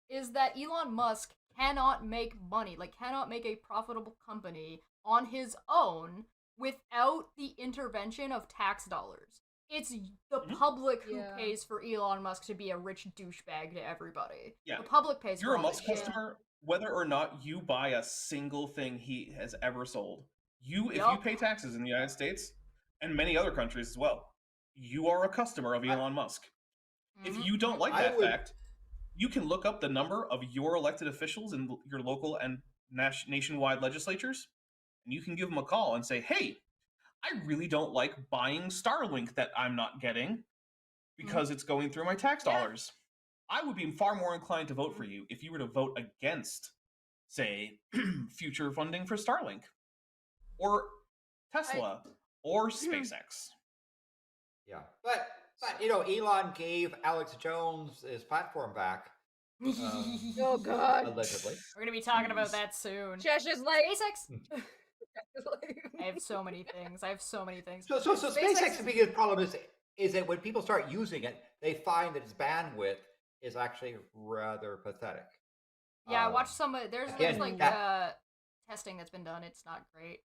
Is that Elon Musk cannot make money, cannot make a profitable company on his own without the intervention of tax dollars. It's the public who pays for Elon Musk to be a rich douchebag to everybody. Yeah. The public pays for You're a Musk customer, whether or not you buy a single thing he has ever sold. If you pay taxes in the United States, and many other countries as well, you are a customer of Elon Musk. If you don't like that fact, you can look up the number of your elected officials in your local and nationwide legislatures, and you can give them a call and say, hey, I really don't like buying Starlink that I'm not getting because it's going through my tax dollars. I would be far more inclined to vote for you if you were to vote against, say, future funding for Starlink or Tesla or SpaceX. Yeah, but Elon gave Alex Jones his platform back. Oh God! Allegedly, we're gonna be talking about that soon. Chesh is like SpaceX. I have so many things. So SpaceX's biggest problem is that when people start using it, they find that its bandwidth is actually rather pathetic. Yeah, I watched some. There's testing that's been done. It's not great.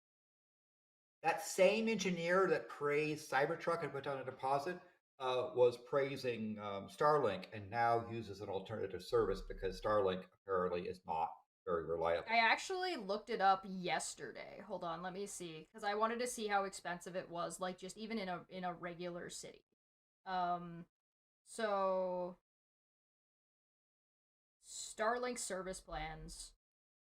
That same engineer that praised Cybertruck and put down a deposit was praising Starlink, and now uses an alternative service because Starlink apparently is not very reliable. I actually looked it up yesterday. Hold on, let me see, because I wanted to see how expensive it was, just even in a regular city. So Starlink service plans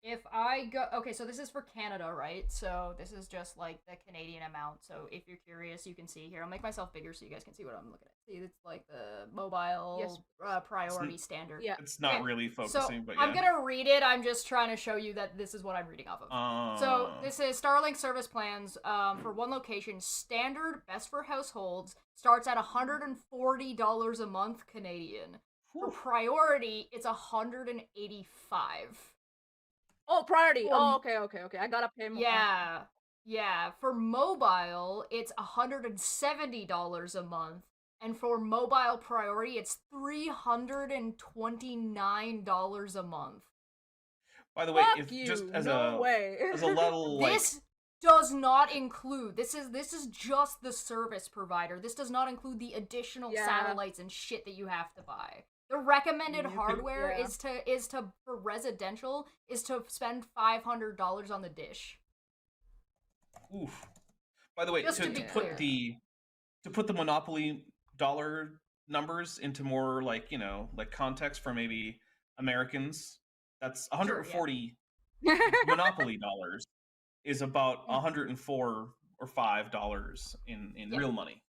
If I go, okay, so this is for Canada, right? So this is just like the Canadian amount. So if you're curious, you can see here. I'll make myself bigger so you guys can see what I'm looking at. See, it's like the mobile priority standard. Yeah. It's not really focusing, so but yeah. I'm gonna read it. I'm just trying to show you that this is what I'm reading off of. So this is Starlink service plans for one location. Standard, best for households, starts at $140 a month Canadian. For priority, it's $185. Oh, priority. Oh, okay. I gotta pay more. Yeah. For mobile, it's $170 a month, and for mobile priority, it's $329 a month. By the way, Fuck if you. just as No way. as a level, like, This does not include. This is just the service provider. This does not include the additional satellites and shit that you have to buy. The recommended hardware is to for residential is to spend $500 on the dish. Oof. By the way, Just to put the monopoly dollar numbers into more like like context for maybe Americans, that's 140 monopoly dollars is about 104 or $5 in real money.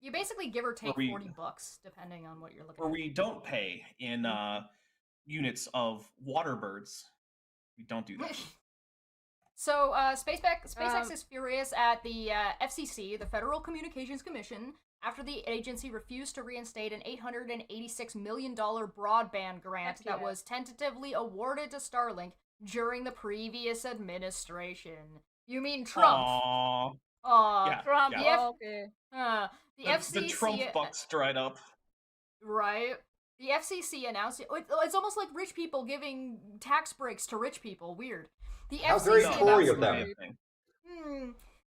You basically give or take $40 depending on what you're looking or at. we don't pay in units of water birds. We don't do that. So SpaceX is furious at the FCC, the Federal Communications Commission, after the agency refused to reinstate an $886 million broadband grant that was tentatively awarded to Starlink during the previous administration. You mean Trump? Aww. Yeah, Trump. Yeah. Okay. The FCC. The Trump bucks dried up. Right. The FCC announced it. It's almost like rich people giving tax breaks to rich people. Weird. The How very Tory of them.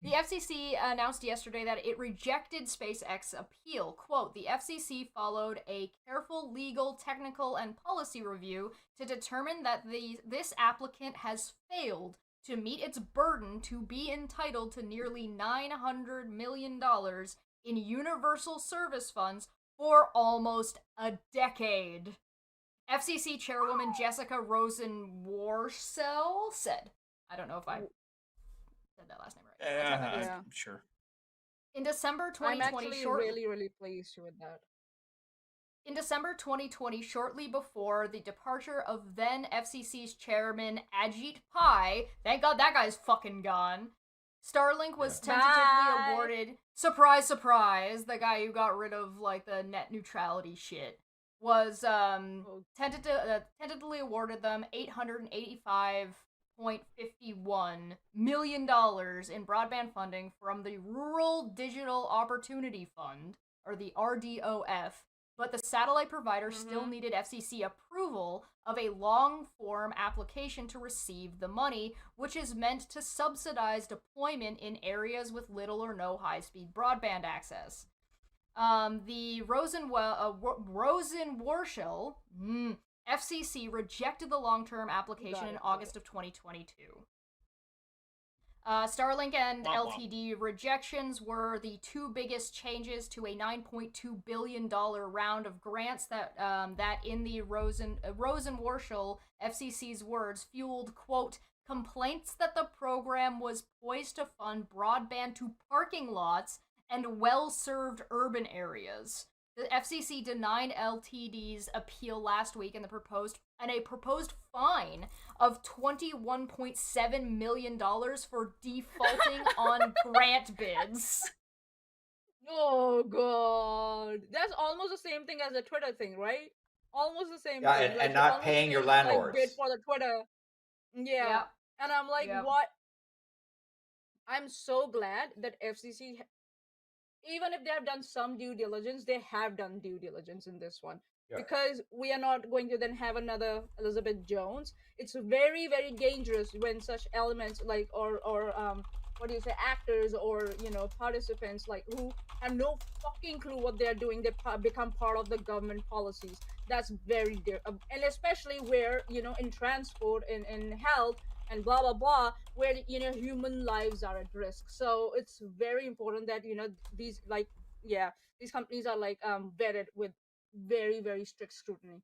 The FCC announced yesterday that it rejected SpaceX's appeal. Quote, the FCC followed a careful legal, technical, and policy review to determine that this applicant has failed to meet its burden to be entitled to nearly $900 million in universal service funds for almost a decade. FCC Chairwoman Jessica Rosenworcel said, I don't know if I said that last name right. I'm sure. In December 2020, I'm actually really, really pleased with that. In December 2020, shortly before the departure of then FCC's chairman Ajit Pai, thank God that guy's fucking gone, Starlink was tentatively awarded, surprise, surprise, the guy who got rid of, like, the net neutrality shit, was, tentatively awarded them $885.51 million in broadband funding from the Rural Digital Opportunity Fund, or the RDOF, but the satellite provider still needed FCC approval of a long-form application to receive the money, which is meant to subsidize deployment in areas with little or no high-speed broadband access. The Rosenworcel FCC rejected the long-term application in August of 2022. Starlink and LTD rejections were the two biggest changes to a $9.2 billion round of grants that in the Rosenworcel FCC's words, fueled, quote, complaints that the program was poised to fund broadband to parking lots and well-served urban areas. The FCC denied LTD's appeal last week and a proposed fine of $21.7 million for defaulting on grant bids. Oh god, that's almost the same thing as the Twitter thing, right? Almost the same thing. Yeah, and not paying your landlords. Bid for the Twitter. Yeah. And I'm like, what? I'm so glad that FCC, even if they have done some due diligence, they have done due diligence in this one. Yeah. Because we are not going to then have another Elizabeth Jones. It's very, very dangerous when such elements like or what do you say, actors or participants like who have no fucking clue what they're doing, they become part of the government policies. That's very and especially where in transport and in health and blah blah blah, where human lives are at risk. So it's very important that these these companies are like vetted with very, very strict scrutiny.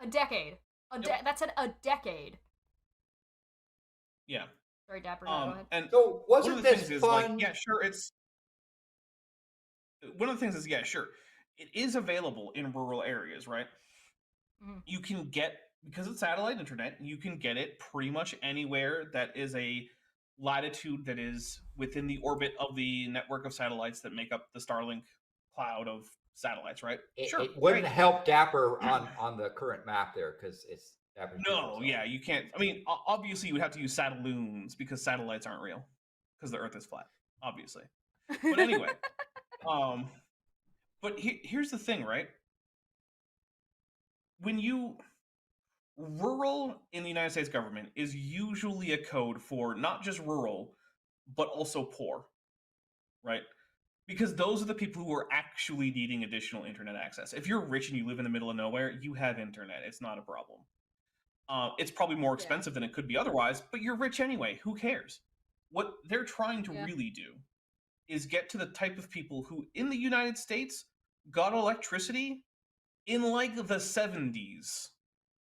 A decade. That's a decade. Yeah. Sorry, Dapper. Go ahead. And So one wasn't of the this things is fun? like, yeah, sure, it's one of the things is, yeah, sure, it is available in rural areas, right? Mhm. You can get, because it's satellite internet, you can get it pretty much anywhere that is a latitude that is within the orbit of the network of satellites that make up the Starlink cloud of satellites, right? Sure, It wouldn't great. help Dapper on the current map there because it's Dapper's No, yeah, you can't. I mean, obviously, you would have to use satelloons because satellites aren't real because the Earth is flat, obviously. But anyway, but here's the thing, right? When you rural in the United States government is usually a code for not just rural, but also poor, right? Because those are the people who are actually needing additional internet access. If you're rich and you live in the middle of nowhere, you have internet. It's not a problem. It's probably more expensive than it could be otherwise, but you're rich anyway. Who cares? What they're trying to really do is get to the type of people who, in the United States, got electricity in like the 70s.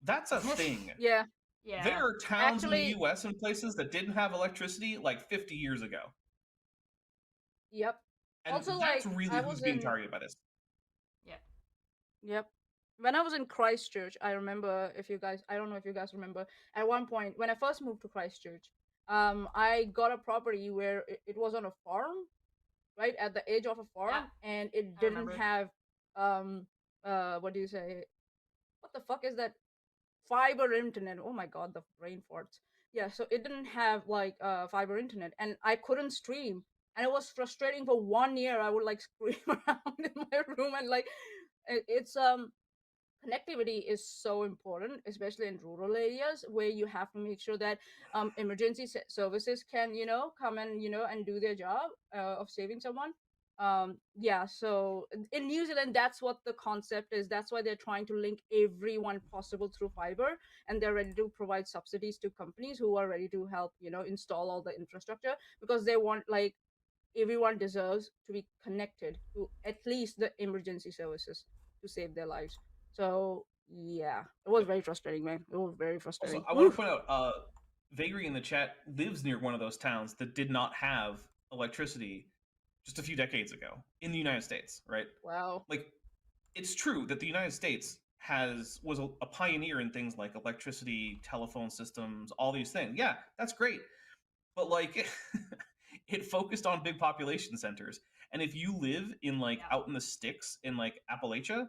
That's a thing. Yeah. There are towns in the US and places that didn't have electricity like 50 years ago. Yep. And Also, that's like, really who's being targeted by this. Yep. Yep. When I was in Christchurch, I remember, I don't know if you guys remember, at one point when I first moved to Christchurch, I got a property where it was on a farm, right at the edge of a farm, and it didn't have what do you say? What the fuck is that? Fiber internet. Oh my god, the brain farts. Yeah, so it didn't have like fiber internet, and I couldn't stream, and it was frustrating for 1 year. I would like scream around in my room, and like it's connectivity is so important, especially in rural areas where you have to make sure that emergency services can, come and, and do their job of saving someone. Yeah, so in New Zealand, that's what the concept is. That's why they're trying to link everyone possible through fiber, and they're ready to provide subsidies to companies who are ready to help, install all the infrastructure, because they want, like, everyone deserves to be connected to at least the emergency services to save their lives. So yeah, it was very frustrating, man. It was very frustrating. Also, I want to point out, Vagary in the chat lives near one of those towns that did not have electricity just a few decades ago in the United States, right? Wow. Like, it's true that the United States was a pioneer in things like electricity, telephone systems, all these things. Yeah, that's great. But like it focused on big population centers. And if you live in like out in the sticks in like Appalachia,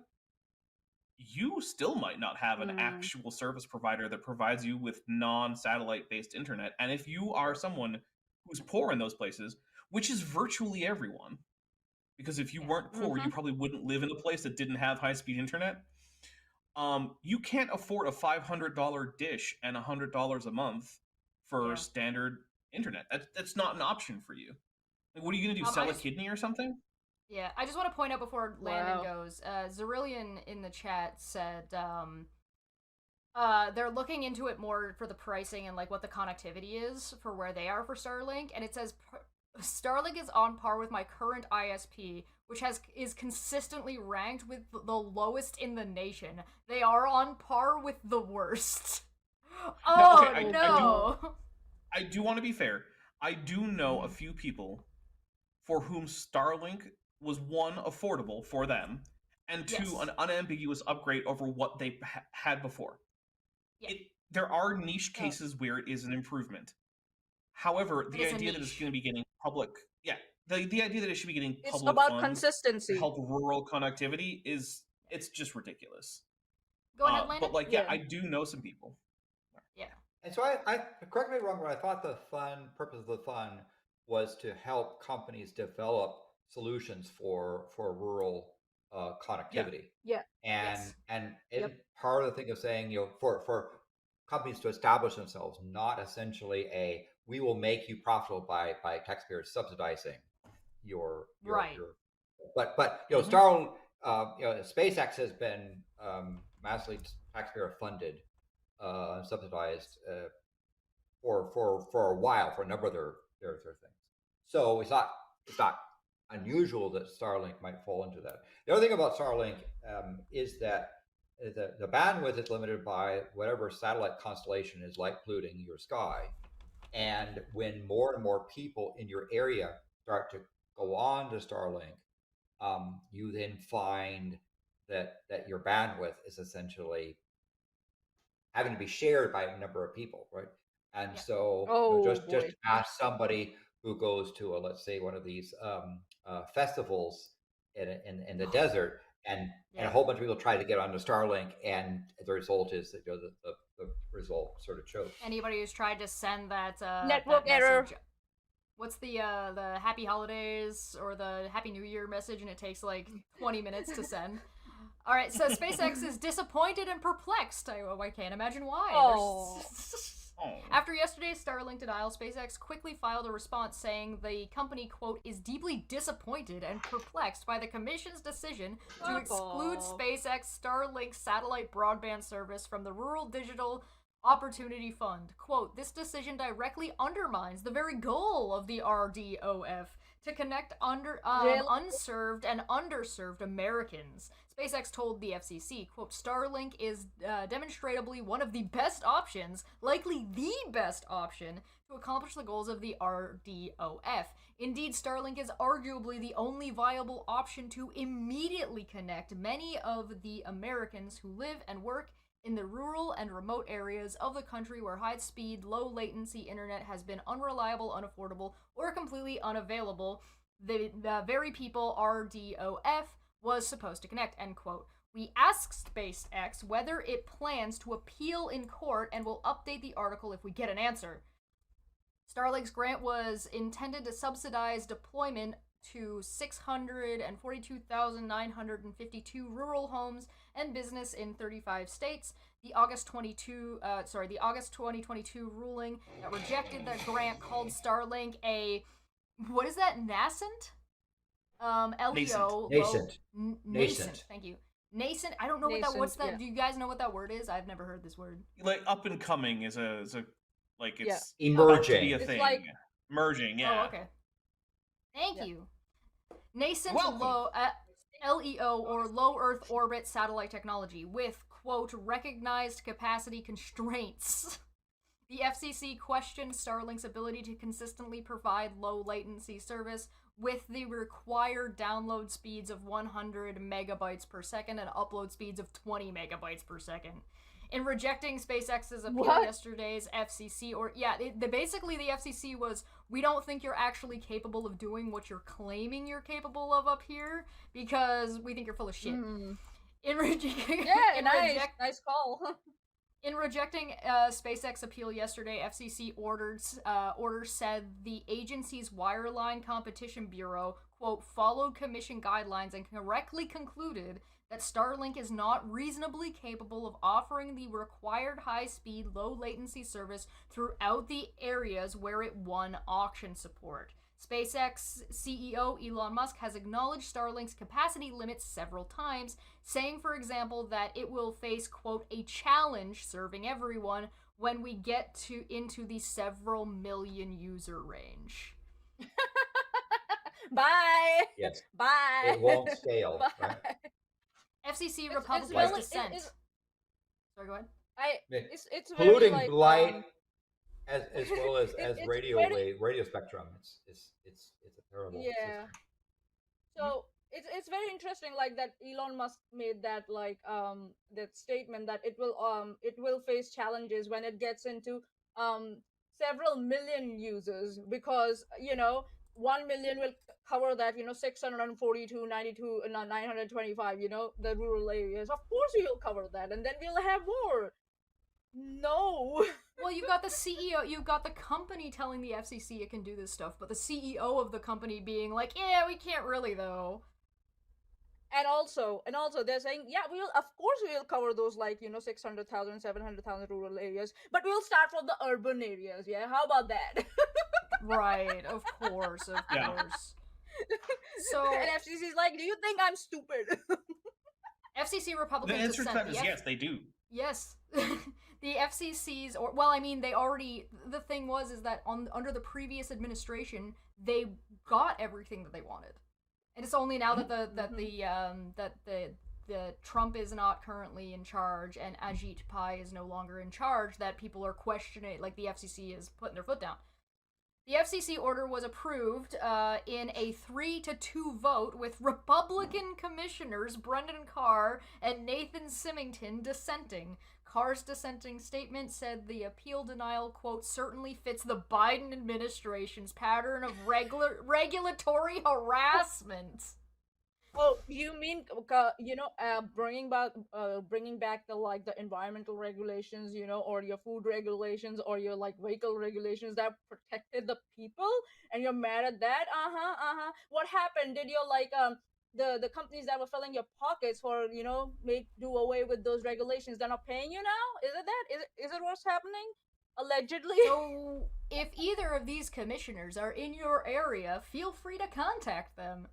you still might not have an actual service provider that provides you with non-satellite based internet. And if you are someone who's poor in those places, which is virtually everyone, because if you weren't poor, you probably wouldn't live in a place that didn't have high-speed internet. You can't afford a $500 dish and $100 a month for standard internet. That's not an option for you. Like, what are you going to do? Sell a kidney or something? Yeah, I just want to point out before Landon goes, Zerillion in the chat said they're looking into it more for the pricing and like what the connectivity is for where they are for Starlink, and it says Starlink is on par with my current ISP, which is consistently ranked with the lowest in the nation. They are on par with the worst. Oh no! I do want to be fair. I do know a few people for whom Starlink was, one, affordable for them, and two, an unambiguous upgrade over what they had before. There are niche cases where it is an improvement. However, the idea that it's going to be getting public, the idea that it should be getting public about funds consistency to help rural connectivity it's just ridiculous. Go ahead, Landon. But like, I do know some people. Yeah. And so I correct me if I'm wrong, but I thought the purpose of the fund was to help companies develop solutions for rural connectivity. Yeah. And part of the thing of saying, for companies to establish themselves, not essentially we will make you profitable by taxpayers subsidizing your but Starlink, SpaceX has been massively taxpayer funded, subsidized for a while for a number of their things. So it's not unusual that Starlink might fall into that. The other thing about Starlink is that the bandwidth is limited by whatever satellite constellation is light polluting your sky. And when more and more people in your area start to go on to Starlink, you then find that your bandwidth is essentially having to be shared by a number of people, right? And so just ask somebody who goes to let's say one of these festivals in the desert, and a whole bunch of people try to get onto Starlink, and the result is that the result sort of chokes. Anybody who's tried to send that network that error. message, what's the Happy Holidays or the Happy New Year message, and it takes like 20 minutes to send. All right, so SpaceX is disappointed and perplexed. I can't imagine why. After yesterday's Starlink denial, SpaceX quickly filed a response saying the company, quote, is deeply disappointed and perplexed by the commission's decision to exclude SpaceX Starlink satellite broadband service from the Rural Digital Opportunity Fund. Quote, this decision directly undermines the very goal of the RDOF to connect unserved and underserved Americans. SpaceX told the FCC, quote, Starlink is demonstrably one of the best options, likely the best option, to accomplish the goals of the RDOF. Indeed, Starlink is arguably the only viable option to immediately connect many of the Americans who live and work in the rural and remote areas of the country where high-speed, low-latency internet has been unreliable, unaffordable, or completely unavailable. The very people RDOF was supposed to connect, end quote. We asked SpaceX whether it plans to appeal in court and will update the article if we get an answer. Starlink's grant was intended to subsidize deployment to 642,952 rural homes and business in 35 states. The August 2022 ruling that rejected the grant called Starlink a, what is that, nascent? LEO. Nascent. Thank you. Nascent. I don't know what that. What's that? Yeah. Do you guys know what that word is? I've never heard this word. Like up and coming is a like it's emerging. To be a thing. Like merging. Yeah. Oh, okay. Thank you. Nascent LEO or low Earth orbit satellite technology with, quote, recognized capacity constraints. The FCC questioned Starlink's ability to consistently provide low latency service with the required download speeds of 100 megabytes per second and upload speeds of 20 megabytes per second. In rejecting SpaceX's appeal yesterday's FCC, basically the FCC was, we don't think you're actually capable of doing what you're claiming you're capable of up here because we think you're full of shit. Nice call. In rejecting SpaceX appeal yesterday, FCC order said the agency's Wireline Competition Bureau, quote, followed commission guidelines and correctly concluded that Starlink is not reasonably capable of offering the required high-speed, low-latency service throughout the areas where it won auction support. SpaceX CEO Elon Musk has acknowledged Starlink's capacity limits several times, saying, for example, that it will face, quote, a challenge serving everyone when we get into the several million user range. Bye. Yes. Bye. It won't scale. Right? FCC Republicans dissent. Sorry, go ahead. It's polluting very, light as well as radio spectrum. It's a terrible system. So it's very interesting, like that Elon Musk made that that statement that it will face challenges when it gets into several million users, because 1 million will cover that 642, 92, 925 the rural areas. Of course we'll cover that, and then we'll have more. No. Well, you've got the CEO, you've got the company telling the FCC it can do this stuff, but the CEO of the company being like, yeah, we can't really though. And also they're saying, yeah, of course we'll cover those 600,000, 700,000 rural areas, but we'll start from the urban areas. Yeah, how about that? Right, of course. So and FCC's like, do you think I'm stupid? FCC Republicans the answer to that is yes, they do. Yes. The FCC's, they already, the thing is that under the previous administration, they got everything that they wanted. And it's only now that the Trump is not currently in charge and Ajit Pai is no longer in charge, that people are questioning, like the FCC is putting their foot down. The FCC order was approved in a 3-2 vote, with Republican commissioners Brendan Carr and Nathan Symington dissenting. Carr's dissenting statement said the appeal denial, quote, certainly fits the Biden administration's pattern of regulatory harassment. Oh, you mean bringing back the environmental regulations, or your food regulations, or your vehicle regulations that protected the people, and you're mad at that? What happened? Did your the companies that were filling your pockets for do away with those regulations? They're not paying you now? Is it that? Is it what's happening? Allegedly. So, if either of these commissioners are in your area, feel free to contact them.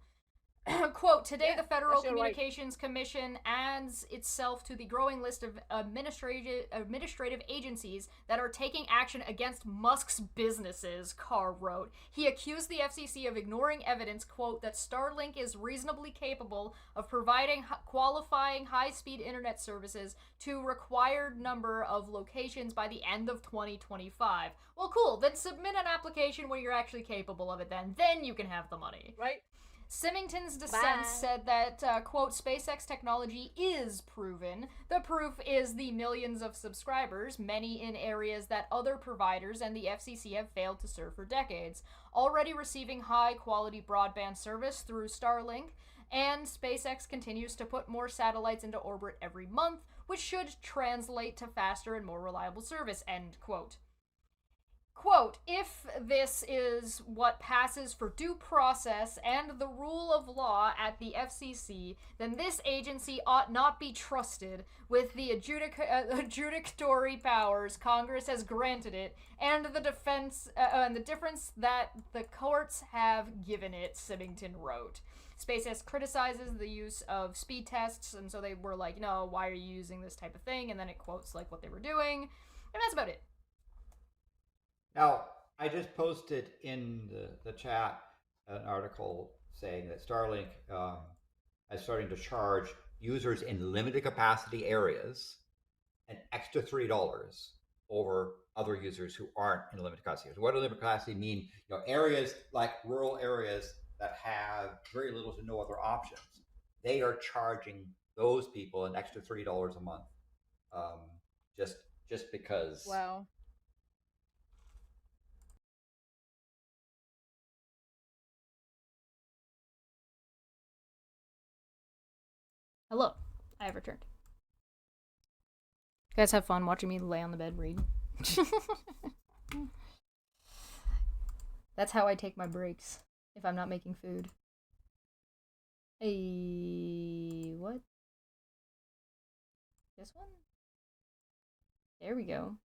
Quote, today the Federal Communications Commission adds itself to the growing list of administrative agencies that are taking action against Musk's businesses, Carr wrote. He accused the FCC of ignoring evidence, quote, that Starlink is reasonably capable of providing qualifying high-speed internet services to required number of locations by the end of 2025. Well, cool. Then submit an application where you're actually capable of it then. Then you can have the money. Right? Symington's dissent said that, quote, SpaceX technology is proven. The proof is the millions of subscribers, many in areas that other providers and the FCC have failed to serve for decades, already receiving high-quality broadband service through Starlink, and SpaceX continues to put more satellites into orbit every month, which should translate to faster and more reliable service, end quote. Quote, if this is what passes for due process and the rule of law at the FCC, then this agency ought not be trusted with the adjudicatory powers Congress has granted it and the difference that the courts have given it, Symington wrote. SpaceX criticizes the use of speed tests, and so they were like, no, why are you using this type of thing? And then it quotes what they were doing, and that's about it. Now, I just posted in the chat an article saying that Starlink is starting to charge users in limited capacity areas an extra $3 over other users who aren't in limited capacity. So what does limited capacity mean? Areas like rural areas that have very little to no other options. They are charging those people an extra $3 a month, just because. Wow. Hello, I have returned. You guys have fun watching me lay on the bed read. That's how I take my breaks if I'm not making food. Hey, what? This one? There we go.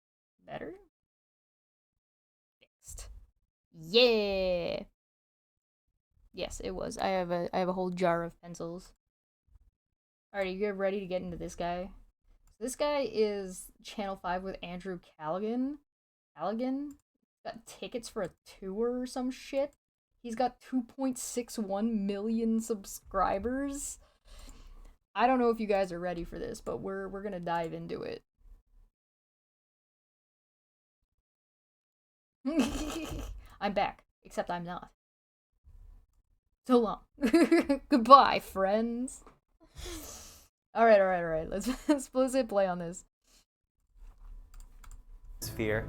Better? Fixed. Yeah. Yes, it was. I have a whole jar of pencils. Alright, are you ready to get into this guy? So this guy is Channel 5 with Andrew Callaghan. Got tickets for a tour or some shit. He's got 2.61 million subscribers. I don't know if you guys are ready for this, but we're gonna dive into it. I'm back, except I'm not. So long. Goodbye, friends. Alright. Let's hit play on this. Fear.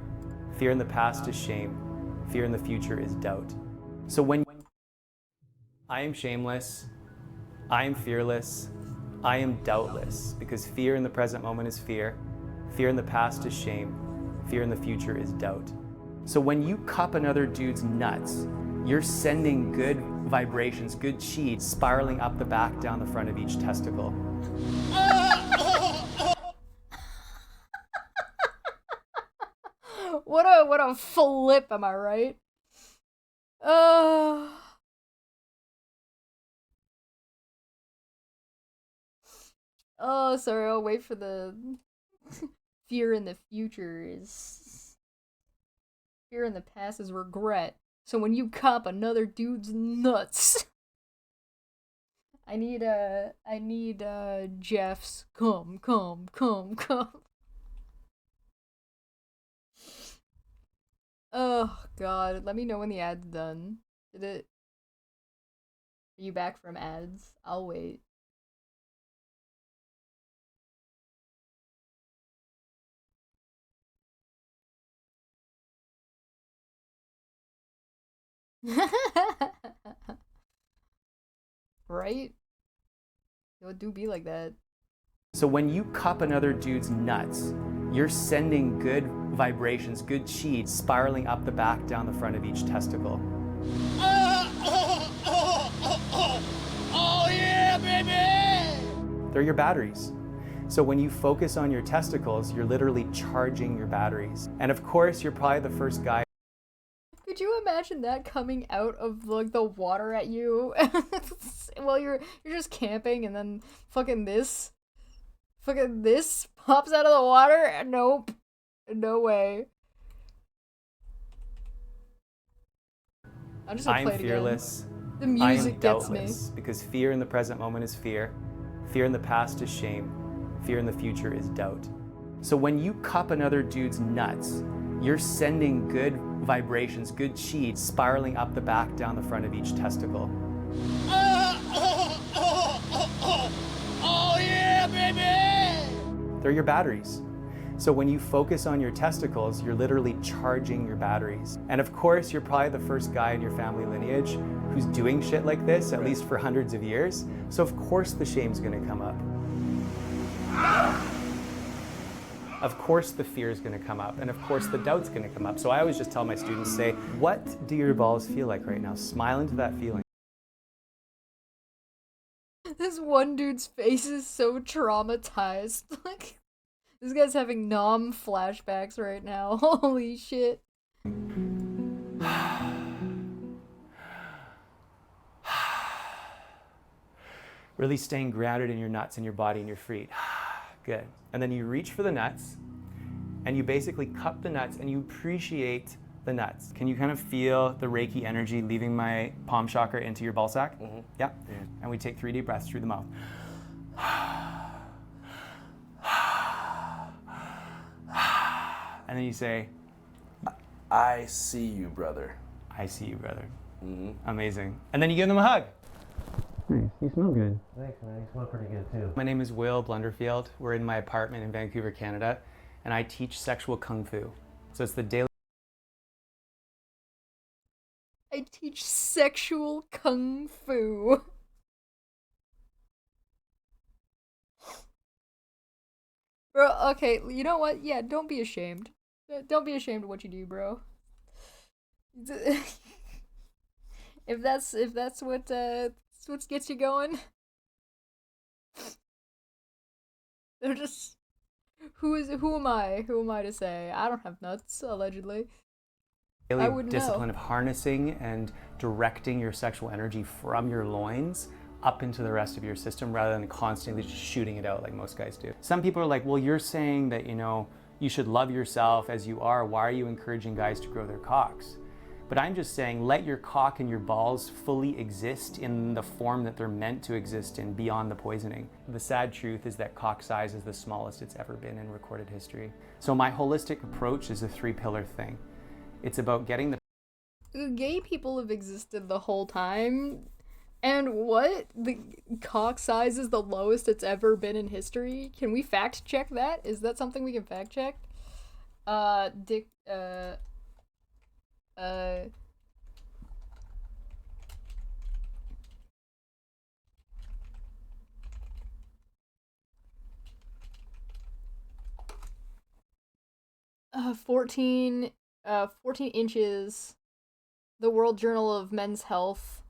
Fear in the past is shame. Fear in the future is doubt. So when I am shameless, I am fearless, I am doubtless, because fear in the present moment is fear. Fear in the past is shame. Fear in the future is doubt. So when you cup another dude's nuts, you're sending good vibrations, good chi, spiraling up the back, down the front of each testicle. What a flip, am I right? Oh, sorry, I'll wait for the fear in the future is fear in the past is regret. So when you cop another dude's nuts, I need Jeff's come. Oh god, let me know when the ad's done. Did it? Are you back from ads? I'll wait. Right? It would do be like that. So when you cup another dude's nuts, you're sending good vibrations, good chi, spiraling up the back, down the front of each testicle. Oh yeah, baby! They're your batteries. So when you focus on your testicles, you're literally charging your batteries. And of course, you're probably the first guy. Could you imagine that coming out of like the water at you while you're just camping, and then fucking this pops out of the water? Nope. No way. I'm just gonna play it fearless. Again. The music gets me. Because fear in the present moment is fear. Fear in the past is shame. Fear in the future is doubt. So when you cup another dude's nuts, you're sending good vibrations, good chi, spiraling up the back, down the front of each testicle. Oh yeah, baby! They're your batteries. So when you focus on your testicles, you're literally charging your batteries. And of course, you're probably the first guy in your family lineage who's doing shit like this, at least for hundreds of years. So of course the shame's gonna come up. Of course the fear is gonna come up, and of course the doubt's gonna come up. So I always just tell my students, say, what do your balls feel like right now? Smile into that feeling. This one dude's face is so traumatized. Like, this guy's having nom flashbacks right now. Holy shit. Really staying grounded in your nuts and your body and your feet. Good. And then you reach for the nuts, and you basically cup the nuts, and you appreciate the nuts. Can you kind of feel the Reiki energy leaving my palm chakra into your ball sack? Mm-hmm. Yeah. Mm-hmm. And we take 3 deep breaths through the mouth. And then you say, I see you, brother. I see you, brother. Mm-hmm. Amazing. And then you give them a hug. Nice. You smell good. Thanks, man. You smell pretty good, too. My name is Will Blunderfield. We're in my apartment in Vancouver, Canada, and I teach sexual KungFu. So it's the daily... I teach sexual KungFu. Bro, okay, you know what? Yeah, don't be ashamed. Don't be ashamed of what you do, bro. if that's what gets you going. They're just who am I? Who am I to say? I don't have nuts, allegedly. I wouldn't discipline know. Of harnessing and directing your sexual energy from your loins up into the rest of your system rather than constantly just shooting it out like most guys do. Some people are like, well, you're saying that, you know, you should love yourself as you are. Why are you encouraging guys to grow their cocks? But I'm just saying, let your cock and your balls fully exist in the form that they're meant to exist in, beyond the poisoning. The sad truth is that cock size is the smallest it's ever been in recorded history. So my holistic approach is a 3-pillar thing. It's about getting the... Gay people have existed the whole time. And what? The cock size is the lowest it's ever been in history? Can we fact check that? Is that something we can fact check? 14 inches. The World Journal of Men's Health.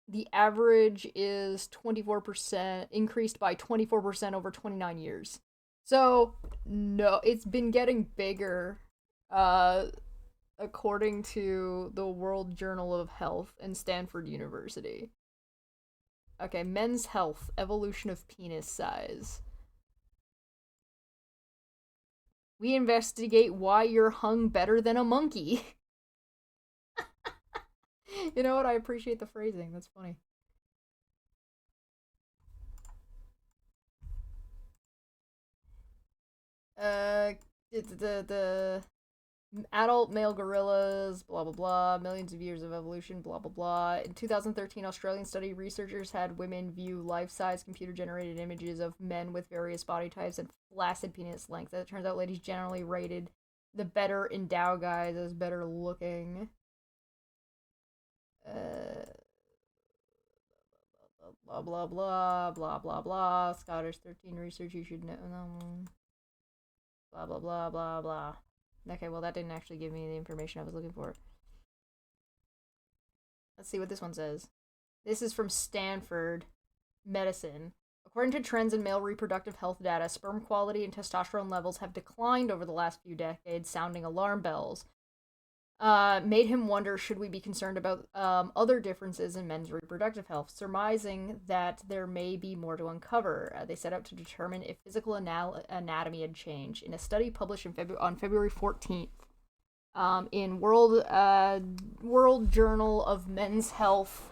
The average is 24%, increased by 24% over 29 years. So, no, it's been getting bigger, according to the World Journal of Health and Stanford University. Okay, Men's Health, evolution of penis size. We investigate why you're hung better than a monkey. You know what? I appreciate the phrasing. That's funny. The adult male gorillas, blah blah blah, millions of years of evolution, blah blah blah. In 2013, Australian study researchers had women view life-size computer-generated images of men with various body types and flaccid penis length. As it turns out, ladies generally rated the better endowed guys as better looking. Blah blah blah blah blah blah. Scottish 13 research you should know. Blah blah blah blah blah. Okay, well that didn't actually give me the information I was looking for. Let's see what this one says. This is from Stanford Medicine. According to trends in male reproductive health data, sperm quality and testosterone levels have declined over the last few decades, sounding alarm bells. Made him wonder, should we be concerned about other differences in men's reproductive health, surmising that there may be more to uncover. They set out to determine if physical anatomy had changed. In a study published on February 14th in World Journal of Men's Health,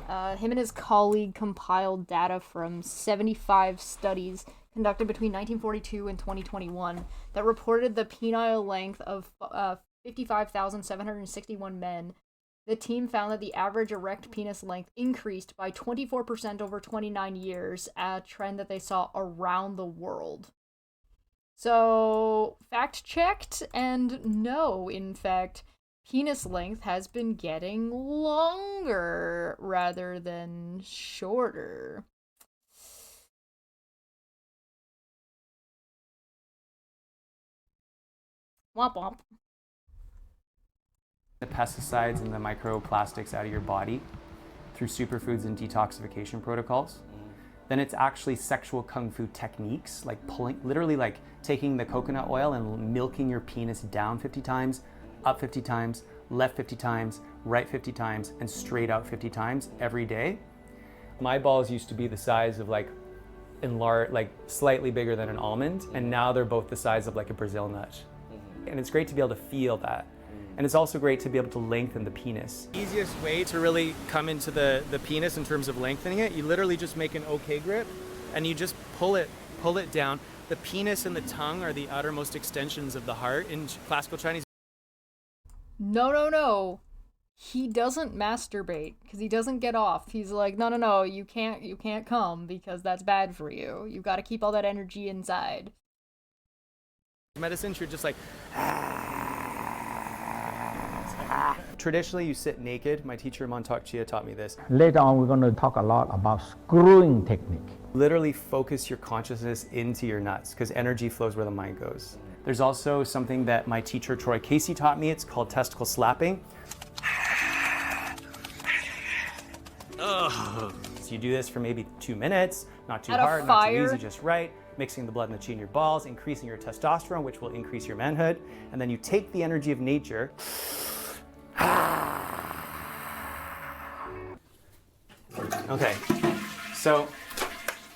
him and his colleague compiled data from 75 studies conducted between 1942 and 2021 that reported the penile length of 55,761 men. The team found that the average erect penis length increased by 24% over 29 years, a trend that they saw around the world. So, fact checked, and no, in fact, penis length has been getting longer rather than shorter. Womp womp. The pesticides and the microplastics out of your body through superfoods and detoxification protocols. Then it's actually sexual kung fu techniques, like literally like taking the coconut oil and milking your penis down 50 times, up 50 times, left 50 times, right 50 times, and straight out 50 times every day. My balls used to be the size of like slightly bigger than an almond, and now they're both the size of like a Brazil nut. And it's great to be able to feel that. And it's also great to be able to lengthen the penis. Easiest way to really come into the penis in terms of lengthening it, you literally just make an OK grip and you just pull it down. The penis and the tongue are the outermost extensions of the heart in classical Chinese. No. He doesn't masturbate because he doesn't get off. He's like, no, you can't come because that's bad for you. You got to keep all that energy inside. Medicine, you're just like, Traditionally, you sit naked. My teacher, Montauk Chia, taught me this. Later on, we're going to talk a lot about screwing technique. Literally focus your consciousness into your nuts because energy flows where the mind goes. There's also something that my teacher, Troy Casey, taught me. It's called testicle slapping. So you do this for maybe 2 minutes, not too hard, not too easy, just right. Mixing the blood in the chi in your balls, increasing your testosterone, which will increase your manhood. And then you take the energy of nature. Okay, so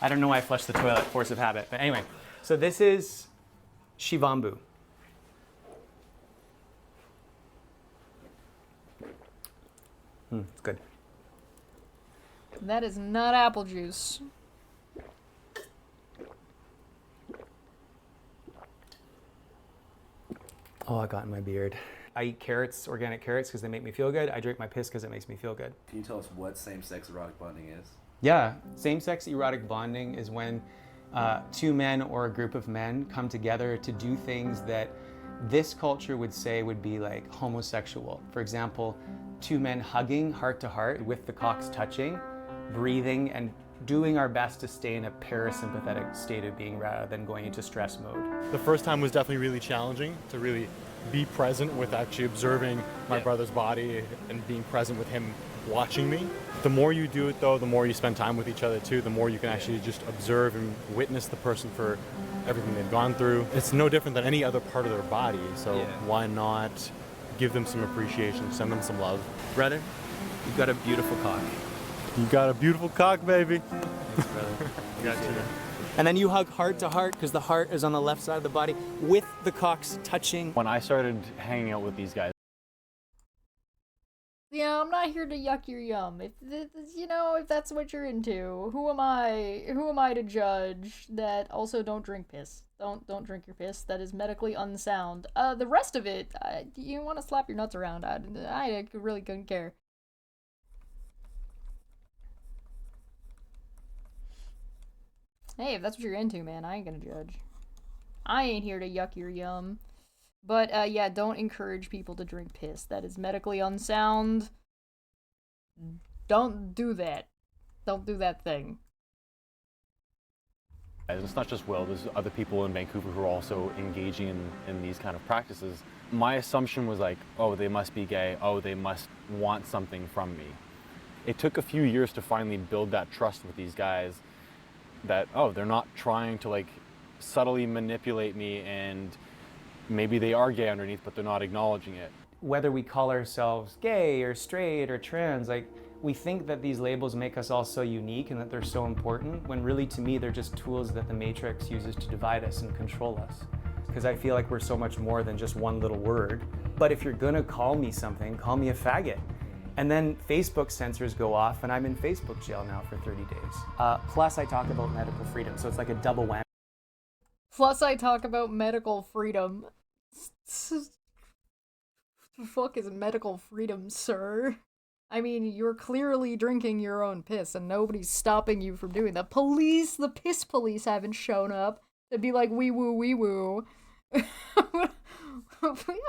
I don't know why I flushed the toilet, force of habit, but anyway, so this is Shivambu. It's good. That is not apple juice. Oh, I got in my beard. I eat carrots, organic carrots, because they make me feel good. I drink my piss because it makes me feel good. Can you tell us what same-sex erotic bonding is? Yeah, same-sex erotic bonding is when two men or a group of men come together to do things that this culture would say would be like homosexual. For example, two men hugging heart to heart with the cocks touching, breathing, and doing our best to stay in a parasympathetic state of being rather than going into stress mode. The first time was definitely really challenging to really be present with actually observing my brother's body and being present with him watching me. The more you do it though, the more you spend time with each other too, the more you can actually just observe and witness the person for everything they've gone through. It's no different than any other part of their body, so why not give them some appreciation, send them some love. Brother, you've got a beautiful cock. You got a beautiful cock, baby. Thanks, brother. Got you. And then you hug heart to heart because the heart is on the left side of the body with the cocks touching. When I started hanging out with these guys, I'm not here to yuck your yum. If if that's what you're into, who am I? Who am I to judge that? Also, don't drink piss. Don't drink your piss. That is medically unsound. The rest of it, you want to slap your nuts around. I really couldn't care. Hey, if that's what you're into, man, I ain't gonna judge. I ain't here to yuck your yum. But, yeah, don't encourage people to drink piss. That is medically unsound. Don't do that. Don't do that thing. It's not just Will, there's other people in Vancouver who are also engaging in these kind of practices. My assumption was like, oh, they must be gay. Oh, they must want something from me. It took a few years to finally build that trust with these guys that, oh, they're not trying to like subtly manipulate me, and maybe they are gay underneath, but they're not acknowledging it. Whether we call ourselves gay or straight or trans, like, we think that these labels make us all so unique and that they're so important, when really, to me, they're just tools that the Matrix uses to divide us and control us. Because I feel like we're so much more than just one little word. But if you're gonna call me something, call me a faggot. And then Facebook censors go off and I'm in Facebook jail now for 30 days. Plus I talk about medical freedom, so it's like a double whammy. Plus, I talk about medical freedom. The fuck is medical freedom, sir? I mean, you're clearly drinking your own piss, and nobody's stopping you from doing that. The piss police haven't shown up to be like, wee woo, wee woo. Yeah,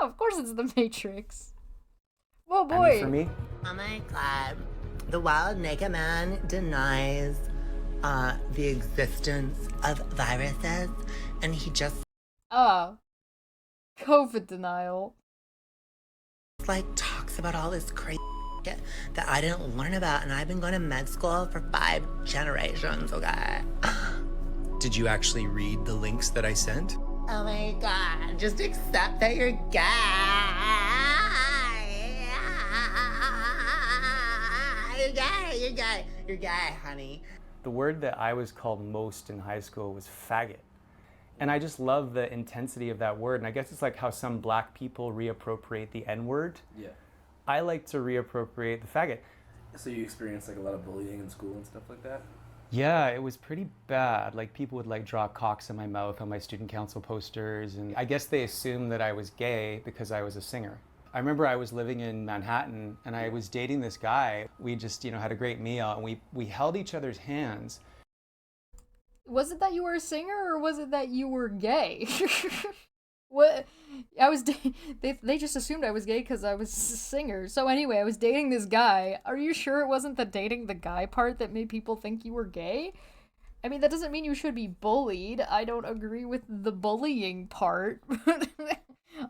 of course it's the Matrix. Oh boy. I mean, for me, oh my god. The wild naked man denies the existence of viruses, and he just COVID denial. Like talks about all this crazy shit that I didn't learn about, and I've been going to med school for 5 generations, okay? Did you actually read the links that I sent? Oh my god, just accept that you're gay. You're gay, honey. the word that I was called most in high school was faggot. And I just love the intensity of that word. And I guess it's like how some black people reappropriate the N-word. Yeah. I like to reappropriate the faggot. So you experienced like a lot of bullying in school and stuff like that? Yeah, it was pretty bad. Like people would like draw cocks in my mouth on my student council posters. And I guess they assumed that I was gay because I was a singer. I remember I was living in Manhattan and I was dating this guy. We just, had a great meal and we held each other's hands. Was it that you were a singer or was it that you were gay? What? They just assumed I was gay because I was a singer. So anyway, I was dating this guy. Are you sure it wasn't the dating the guy part that made people think you were gay? I mean, that doesn't mean you should be bullied. I don't agree with the bullying part.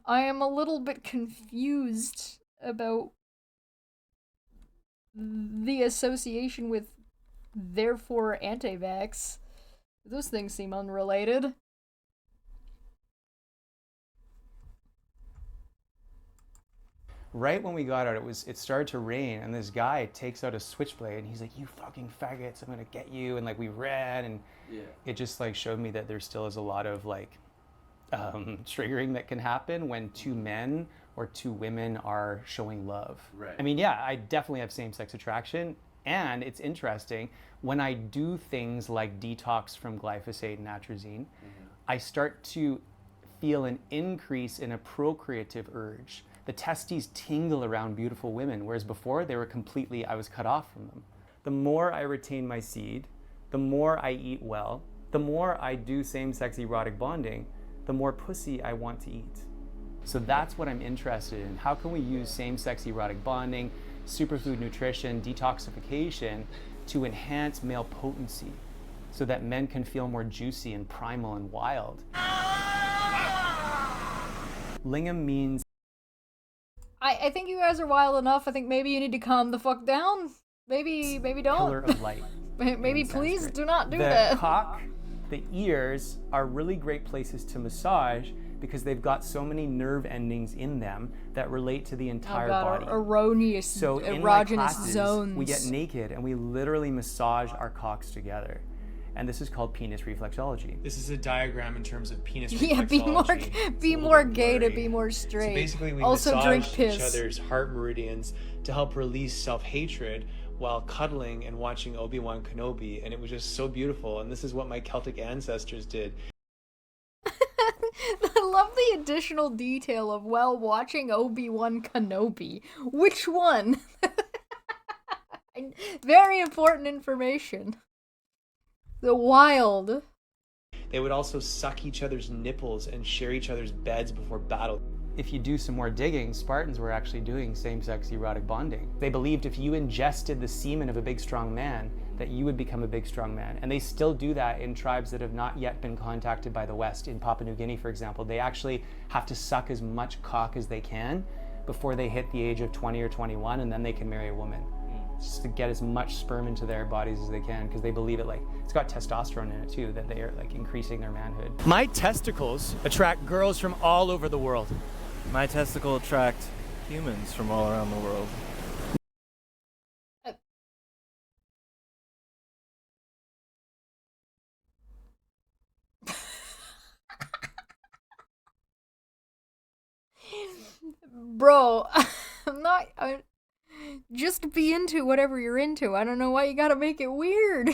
I am a little bit confused about the association with therefore anti-vax. Those things seem unrelated. Right when we got out, it started to rain, and this guy takes out a switchblade, and he's like, "You fucking faggots, I'm gonna get you!" And like we ran, and it just like showed me that there still is a lot of like triggering that can happen when two men or two women are showing love. Right. I mean, yeah, I definitely have same-sex attraction, and it's interesting when I do things like detox from glyphosate and atrazine, I start to feel an increase in a procreative urge. The testes tingle around beautiful women, whereas before they were completely, I was cut off from them. The more I retain my seed, the more I eat well, the more I do same-sex erotic bonding, the more pussy I want to eat. So that's what I'm interested in. How can we use same-sex erotic bonding, superfood nutrition, detoxification to enhance male potency so that men can feel more juicy and primal and wild? Lingam means I think you guys are wild enough. I think maybe you need to calm the fuck down. Maybe don't. Pillar of light. Maybe please Sanskrit. do not do the that. The cock, the ears are really great places to massage because they've got so many nerve endings in them that relate to the entire body. Erroneous, so in erogenous my classes, zones. We get naked and we literally massage our cocks together. And this is called penis reflexology. This is a diagram in terms of penis Yeah, reflexology. be more gay to be more straight. So basically, we also drink massage piss. each other's heart meridians to help release self-hatred while cuddling and watching Obi-Wan Kenobi, and it was just so beautiful. And this is what my Celtic ancestors did. I love the additional detail of while watching Obi-Wan Kenobi. Which one? Very important information. The wild. They would also suck each other's nipples and share each other's beds before battle. If you do some more digging, Spartans were actually doing same-sex erotic bonding. They believed if you ingested the semen of a big strong man, that you would become a big strong man. And they still do that in tribes that have not yet been contacted by the West. In Papua New Guinea, for example, they actually have to suck as much cock as they can before they hit the age of 20 or 21, and then they can marry a woman. Just to get as much sperm into their bodies as they can, because they believe it, like, it's got testosterone in it too, that they are like increasing their manhood. My testicles attract girls from all over the world. My testicle attract humans from all around the world. Bro, just be into whatever you're into. I don't know why you gotta make it weird.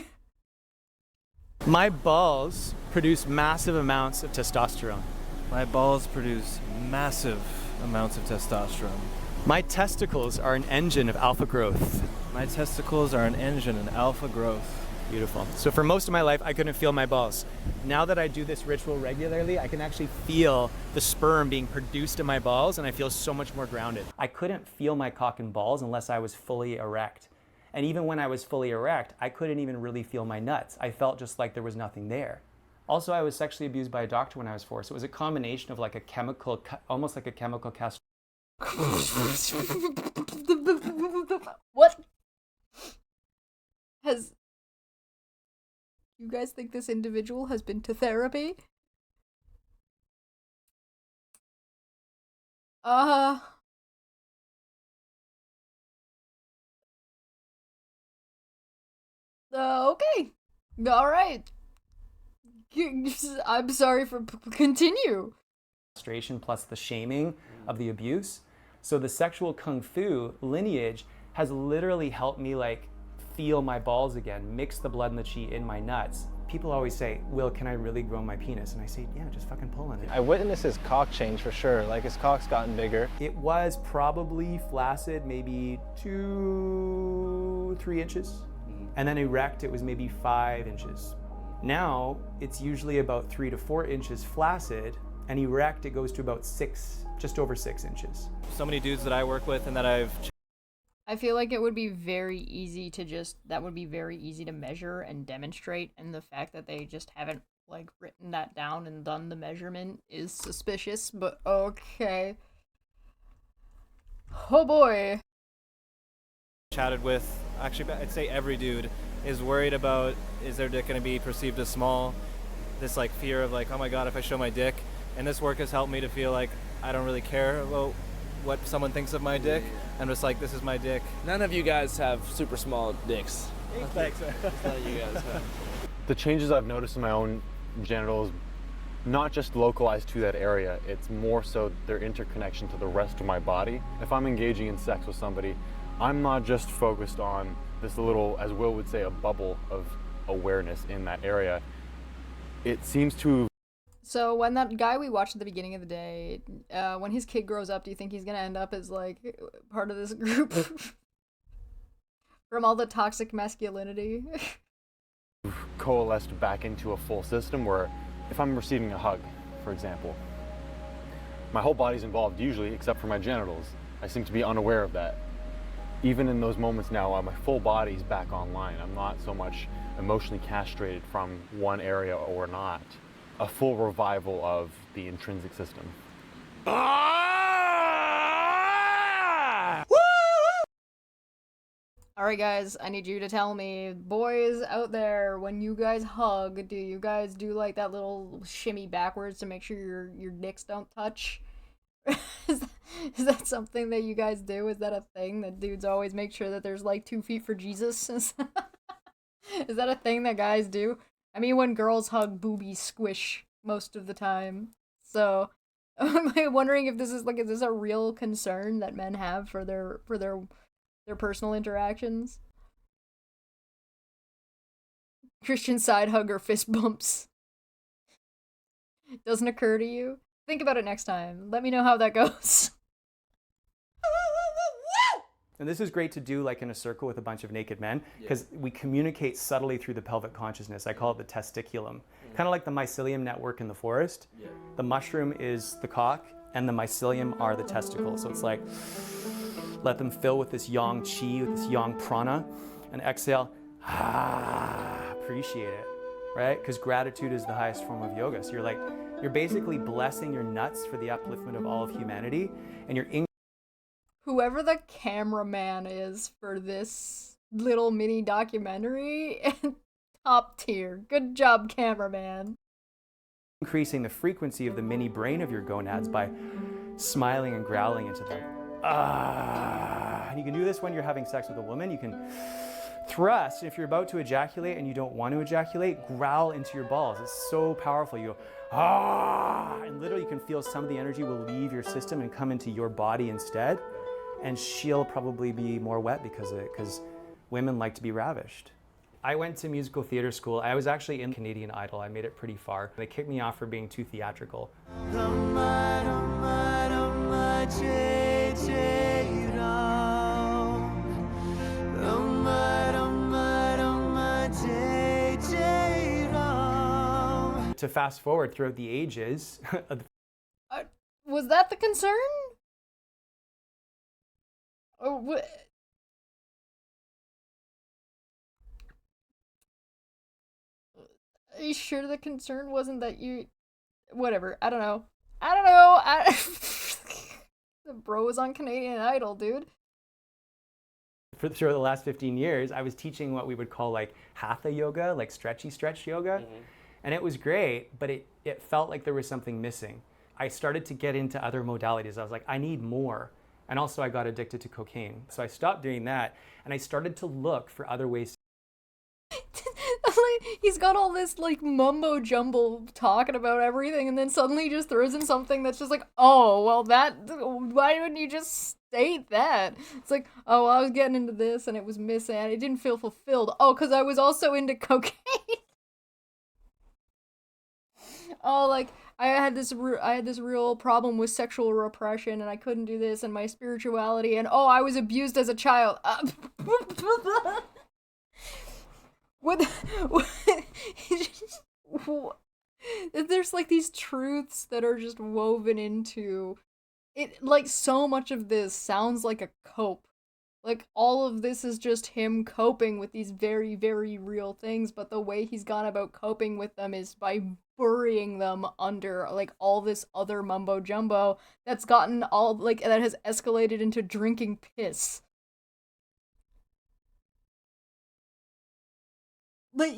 My balls produce massive amounts of testosterone. My balls produce massive amounts of testosterone. My testicles are an engine of alpha growth. My testicles are an engine in alpha growth. Beautiful. So for most of my life, I couldn't feel my balls. Now that I do this ritual regularly, I can actually feel the sperm being produced in my balls, and I feel so much more grounded. I couldn't feel my cock and balls unless I was fully erect. And even when I was fully erect, I couldn't even really feel my nuts. I felt just like there was nothing there. Also, I was sexually abused by a doctor when I was 4, so it was a combination of like a chemical, almost like a chemical castration. What? You guys think this individual has been to therapy? Okay. All right. I'm sorry for continue. Plus the shaming of the abuse. So the sexual kung fu lineage has literally helped me like feel my balls again, mix the blood and the chi in my nuts. People always say, Will, can I really grow my penis? And I say, yeah, just fucking pull on it. I witnessed his cock change for sure. Like his cock's gotten bigger. It was probably flaccid, maybe 2-3 inches. And then erect, it was maybe 5 inches. Now, it's usually about 3 to 4 inches flaccid, and erect, it goes to about 6, just over 6 inches. So many dudes that I work with and that I feel like it would be very easy to measure and demonstrate, and the fact that they just haven't like written that down and done the measurement is suspicious, but okay. Oh boy. chatted with, actually I'd say every dude is worried about, is their dick going to be perceived as small? This like fear of like, oh my god, if I show my dick. And this work has helped me to feel like I don't really care about what someone thinks of my dick. I'm just like, this is my dick. None of you guys have super small dicks. Thanks. None of you guys have. The changes I've noticed in my own genitals, not just localized to that area, it's more so their interconnection to the rest of my body. If I'm engaging in sex with somebody, I'm not just focused on this little, as Will would say, a bubble of awareness in that area. It seems to... So when that guy we watched at the beginning of the day, when his kid grows up, do you think he's gonna end up as like part of this group? From all the toxic masculinity? coalesced back into a full system where if I'm receiving a hug, for example, my whole body's involved usually except for my genitals. I seem to be unaware of that. Even in those moments now, my full body's back online. I'm not so much emotionally castrated from one area or not. A full revival of the intrinsic system. Alright guys, I need you to tell me, boys out there, when you guys hug, do you guys do like that little shimmy backwards to make sure your dicks don't touch? Is that something that you guys do? Is that a thing that dudes always make sure that there's like 2 feet for Jesus? Is that a thing that guys do? I mean, when girls hug, boobies squish most of the time. So, am I wondering if this is like, is this a real concern that men have for their personal interactions? Christian side hug or fist bumps. Doesn't occur to you? Think about it next time. Let me know how that goes. And this is great to do like in a circle with a bunch of naked men because we communicate subtly through the pelvic consciousness. I call it the testiculum. Kind of like the mycelium network in the forest. The mushroom is the cock and the mycelium are the testicles. So it's like, let them fill with this yang chi, with this yang prana, and exhale, appreciate it, right? Because gratitude is the highest form of yoga. So you're basically blessing your nuts for the upliftment of all of humanity, and you're Whoever the cameraman is for this little mini documentary, top tier. Good job, cameraman. increasing the frequency of the mini brain of your gonads by smiling and growling into them. And you can do this when you're having sex with a woman. You can thrust. If you're about to ejaculate and you don't want to ejaculate, growl into your balls. It's so powerful. You go, and literally you can feel some of the energy will leave your system and come into your body instead. And she'll probably be more wet because of it, because women like to be ravished. I went to musical theater school. I was actually in Canadian Idol. I made it pretty far. They kicked me off for being too theatrical. To fast forward throughout the ages. Was that the concern? Oh, what? Are you sure the concern wasn't that you... Whatever, I don't know. The bro was on Canadian Idol, dude. Throughout the last 15 years, I was teaching what we would call like hatha yoga, like stretchy stretch yoga. And it was great, but it felt like there was something missing. I started to get into other modalities. I was like, I need more. And also I got addicted to cocaine. So I stopped doing that and I started to look for other ways. He's got all this like mumbo jumbo talking about everything, and then suddenly he just throws in something that's just like, oh, well, why wouldn't you just state that? It's like, oh, well, I was getting into this and it was missing and it didn't feel fulfilled. Oh, because I was also into cocaine. Oh, like, I had this real problem with sexual repression and I couldn't do this, and my spirituality, and oh, I was abused as a child. There's like these truths that are just woven into it. Like, so much of this sounds like a cope. Like, all of this is just him coping with these very, very real things, but the way he's gone about coping with them is by burying them under, like, all this other mumbo-jumbo that's gotten all, like, that has escalated into drinking piss. Like,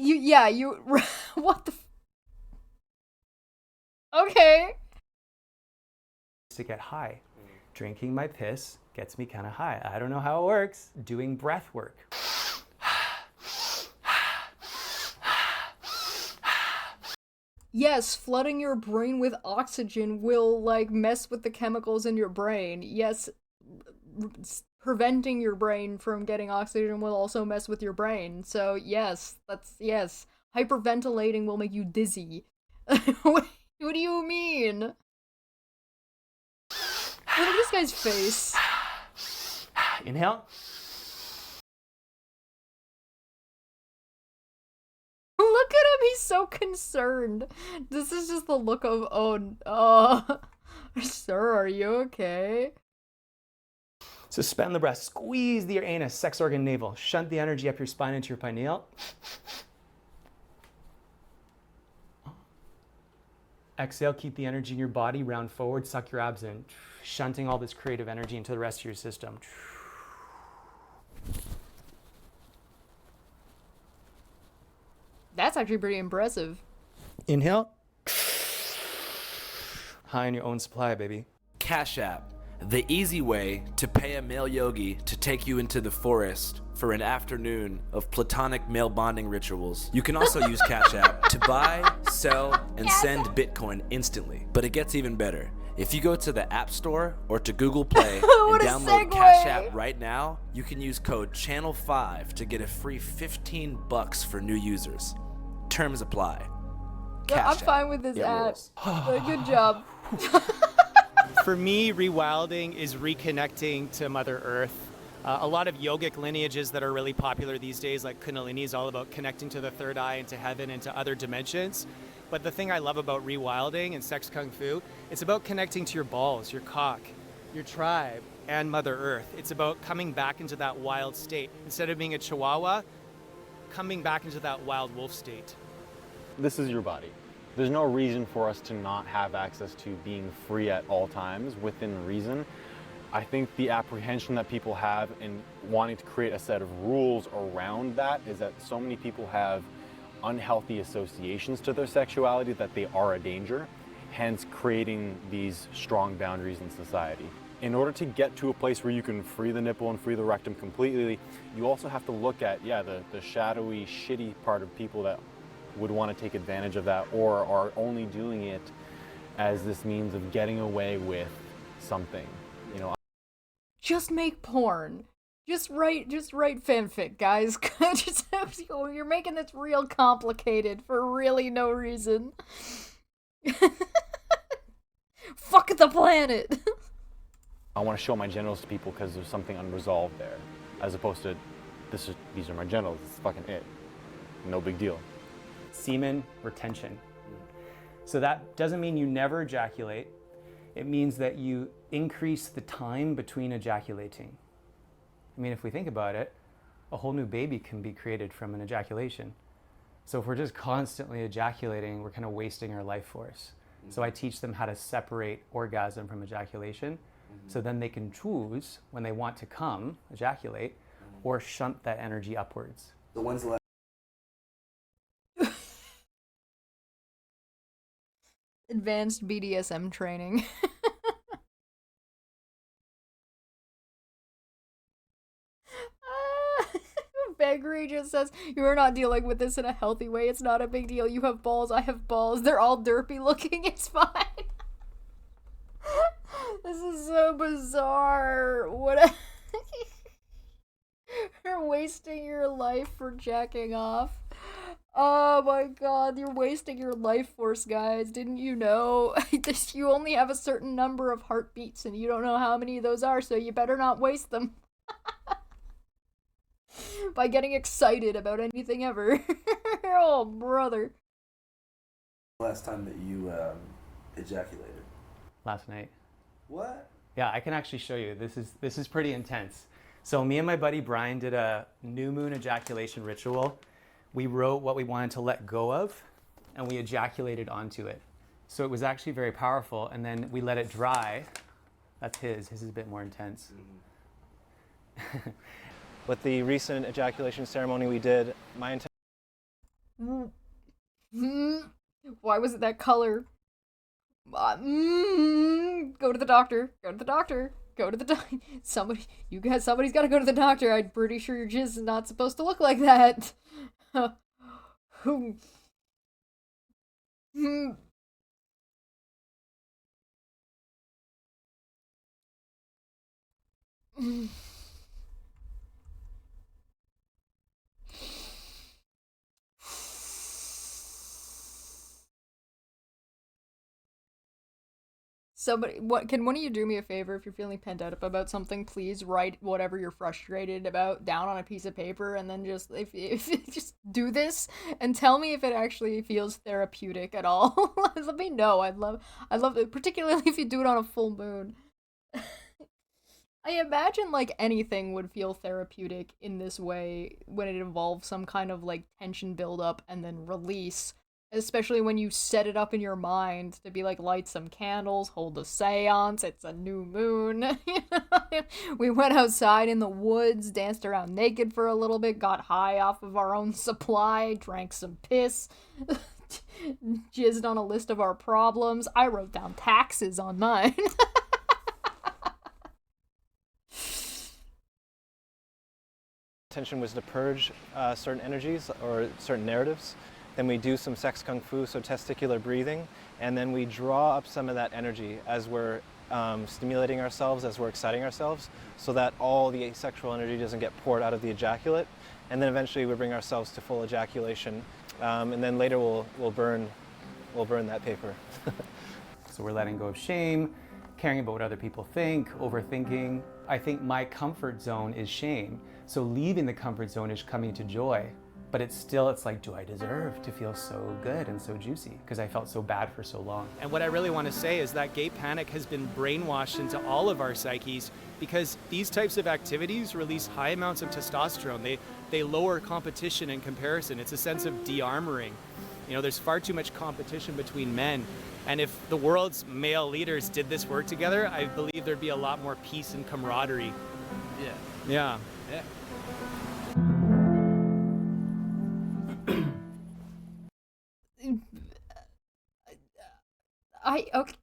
what the okay. To get high. Drinking my piss gets me kind of high. I don't know how it works. Doing breath work. Yes, flooding your brain with oxygen will, like, mess with the chemicals in your brain. Yes, preventing your brain from getting oxygen will also mess with your brain. So, yes, yes. Hyperventilating will make you dizzy. What do you mean? Look at this guy's face. Inhale. Look at him, he's so concerned. This is just the look of, oh, sir, are you okay? Suspend the breath. Squeeze the anus, sex organ, navel. Shunt the energy up your spine into your pineal. Exhale, keep the energy in your body, round forward, suck your abs in, shunting all this creative energy into the rest of your system. That's actually pretty impressive. Inhale. High on your own supply, baby. Cash App. the easy way to pay a male yogi to take you into the forest for an afternoon of platonic male bonding rituals. You can also use Cash App to buy, sell, and send Bitcoin instantly. But it gets even better. If you go to the App Store or to Google Play and download Cash App right now, you can use code CHANNEL5 to get a free $15 for new users. Terms apply. I'm fine with this app. Good job. For me, rewilding is reconnecting to Mother Earth. A lot of yogic lineages that are really popular these days, like Kundalini, is all about connecting to the third eye, into heaven, into other dimensions. But the thing I love about rewilding and sex kung fu, it's about connecting to your balls, your cock, your tribe, and Mother Earth. It's about coming back into that wild state. Instead of being a chihuahua, coming back into that wild wolf state. This is your body. There's no reason for us to not have access to being free at all times within reason. I think the apprehension that people have in wanting to create a set of rules around that is that so many people have unhealthy associations to their sexuality that they are a danger, hence creating these strong boundaries in society. In order to get to a place where you can free the nipple and free the rectum completely, you also have to look at, the shadowy, shitty part of people that would want to take advantage of that or are only doing it as this means of getting away with something. Just make porn. Just write fanfic, guys. You're making this real complicated for really no reason. Fuck the planet. I want to show my genitals to people because there's something unresolved there, as opposed to these are my genitals. It's fucking it. No big deal. Semen retention. So that doesn't mean you never ejaculate. It means that you increase the time between ejaculating. I mean, if we think about it, a whole new baby can be created from an ejaculation. So if we're just constantly ejaculating, we're kind of wasting our life force. So I teach them how to separate orgasm from ejaculation, so then they can choose when they want to come, ejaculate, or shunt that energy upwards. So when's the last? Advanced BDSM training. Beggery just says, you are not dealing with this in a healthy way. It's not a big deal. You have balls, I have balls. They're all derpy looking. It's fine. This is so bizarre. What? You're wasting your life for jacking off. Oh my god, you're wasting your life force, guys. Didn't you know? You only have a certain number of heartbeats and you don't know how many of those are, so you better not waste them. By getting excited about anything ever. Oh, brother. Last time that you ejaculated? Last night. What? Yeah, I can actually show you. This is pretty intense. So me and my buddy Brian did a new moon ejaculation ritual. We wrote what we wanted to let go of, and we ejaculated onto it. So it was actually very powerful, and then we let it dry. That's his. His is a bit more intense. Mm-hmm. With the recent ejaculation ceremony we did, my intent. Why was it that color? Go to the doctor. Go to the doctor. Go to the doctor. Somebody's got to go to the doctor. I'm pretty sure your jizz is not supposed to look like that. Can one of you do me a favor if you're feeling pent up about something? Please write whatever you're frustrated about down on a piece of paper, and then just just do this and tell me if it actually feels therapeutic at all. Let me know. I'd love it, particularly if you do it on a full moon. I imagine like anything would feel therapeutic in this way when it involves some kind of like tension buildup and then release. Especially when you set it up in your mind to be like, light some candles, hold a seance, it's a new moon. We went outside in the woods, danced around naked for a little bit, got high off of our own supply, drank some piss, jizzed on a list of our problems. I wrote down taxes on mine. intention was to purge certain energies or certain narratives. Then we do some sex kung fu, so testicular breathing, and then we draw up some of that energy as we're stimulating ourselves, as we're exciting ourselves, so that all the asexual energy doesn't get poured out of the ejaculate. And then eventually we bring ourselves to full ejaculation, and then later we'll burn that paper. So we're letting go of shame, caring about what other people think, overthinking. I think my comfort zone is shame. So leaving the comfort zone is coming to joy. But it's like, do I deserve to feel so good and so juicy? Because I felt so bad for so long. And what I really want to say is that gay panic has been brainwashed into all of our psyches because these types of activities release high amounts of testosterone. They lower competition and comparison. It's a sense of de-armoring. You know, there's far too much competition between men. And if the world's male leaders did this work together, I believe there'd be a lot more peace and camaraderie. Yeah. Yeah. Yeah.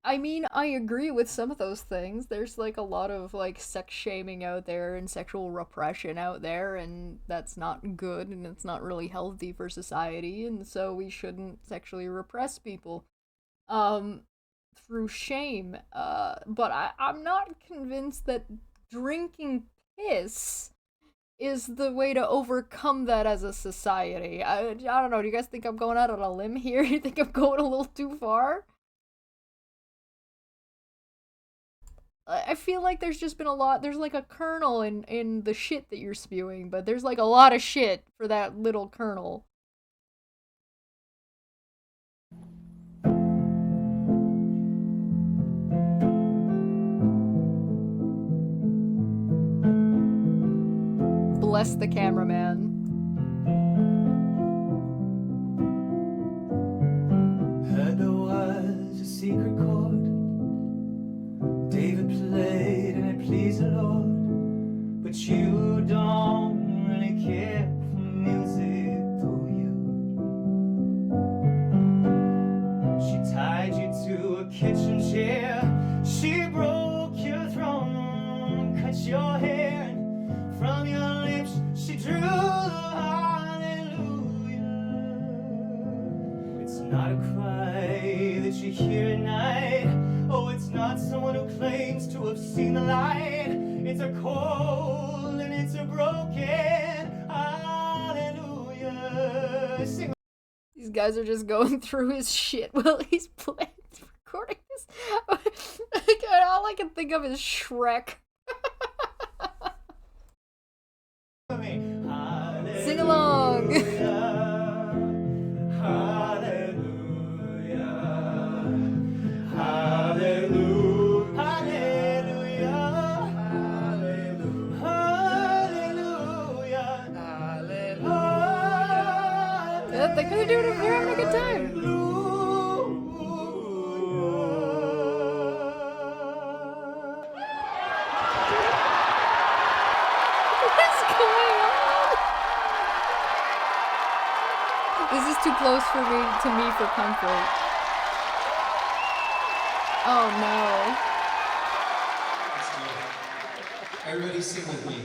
I mean, I agree with some of those things. There's like a lot of like sex shaming out there and sexual repression out there, and that's not good and it's not really healthy for society, and so we shouldn't sexually repress people through shame. But I'm not convinced that drinking piss is the way to overcome that as a society. I don't know, do you guys think I'm going out on a limb here? You think I'm going a little too far? I feel like there's just been a lot, there's like a kernel in the shit that you're spewing, but there's like a lot of shit for that little kernel. Bless the cameraman. Heard there was a secret chord David played and it pleased the Lord, but you don't really care for music, do you? She tied you to a kitchen chair, she broke your throne, cut your hair, and from your lips she drew the hallelujah. It's not a cry that you hear at night. Oh, it's not someone who claims to have seen the light. It's a cold and it's a broken hallelujah. Sing. These guys are just going through his shit while he's playing, recording this. All I can think of is Shrek. Sing along. They're gonna do it if they're having a good time. What's going on? This is too close for me for comfort. Oh no. Everybody sing with me.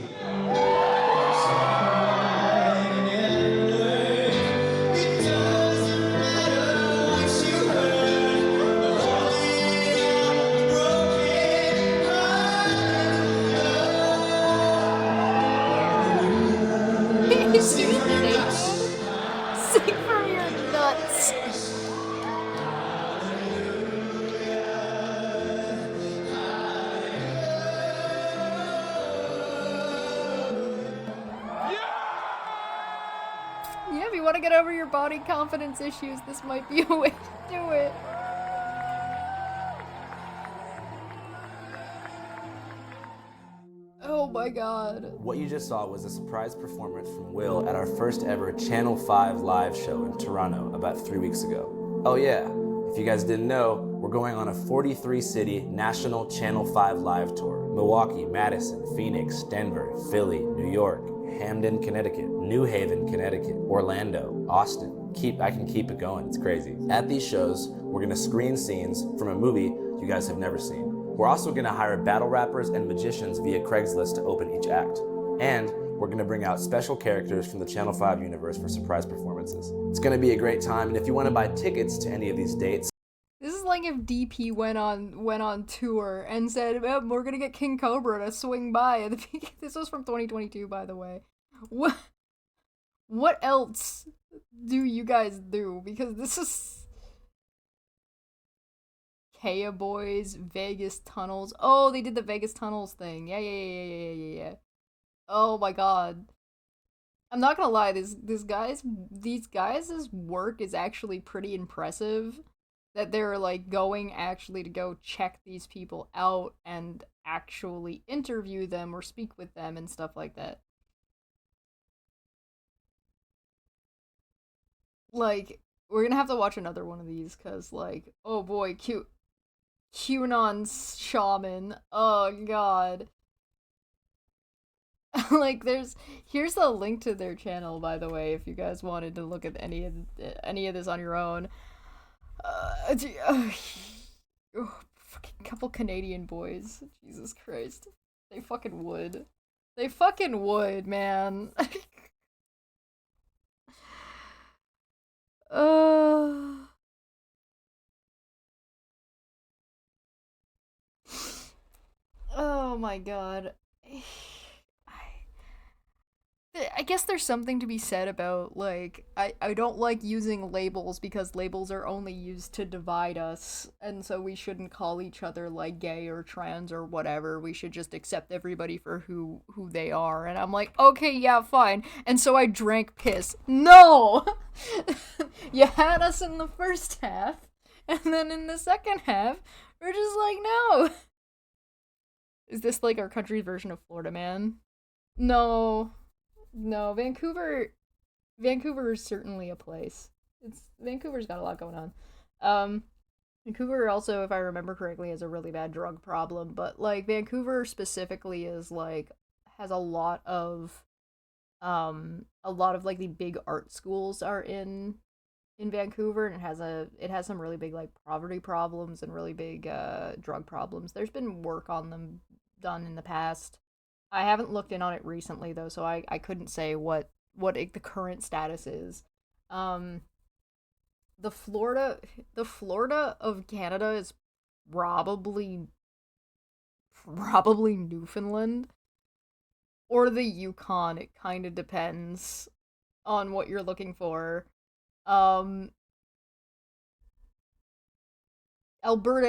Sing from your nuts. Yeah, if you want to get over your body confidence issues, this might be a way to do it. Oh my god. What you just saw was a surprise performance from Will at our first ever Channel 5 live show in Toronto about 3 weeks ago. Oh yeah, if you guys didn't know, we're going on a 43-city national Channel 5 live tour. Milwaukee, Madison, Phoenix, Denver, Philly, New York, Hamden, Connecticut, New Haven, Connecticut, Orlando, Austin. I can keep it going, it's crazy. At these shows, we're gonna screen scenes from a movie you guys have never seen. We're also gonna hire battle rappers and magicians via Craigslist to open each act. And we're going to bring out special characters from the Channel 5 universe for surprise performances. It's going to be a great time, and if you want to buy tickets to any of these dates, This is like if DP went on tour and said, we're gonna get King Cobra to swing by at the beginning. This was from 2022, by the way. What else do you guys do? Because this is Kea Boys, Vegas Tunnels. Oh, they did the Vegas Tunnels thing. Yeah. Oh my god. I'm not gonna lie, these guys' work is actually pretty impressive. That they're like going actually to go check these people out and actually interview them or speak with them and stuff like that. Like, we're gonna have to watch another one of these, cause like, oh boy, QAnon's shaman. Oh god. Like, here's the link to their channel, by the way, if you guys wanted to look at any of this on your own. Fucking couple Canadian boys. Jesus Christ. They fucking would. They fucking would, man. Oh my god. I guess there's something to be said about, like, I don't like using labels because labels are only used to divide us, and so we shouldn't call each other, like, gay or trans or whatever. We should just accept everybody for who they are. And I'm like, okay, yeah, fine. And so I drank piss. No! You had us in the first half, and then in the second half, we're just like, no! Is this, like, our country's version of Florida Man? No, Vancouver is certainly a place. Vancouver's got a lot going on. Vancouver also, if I remember correctly, has a really bad drug problem, but like Vancouver specifically is like has a lot of like the big art schools are in Vancouver, and it has some really big like poverty problems and really big drug problems. There's been work on them done in the past. I haven't looked in on it recently though, so I couldn't say what the current status is. The Florida of Canada is probably Newfoundland or the Yukon. It kind of depends on what you're looking for. Alberta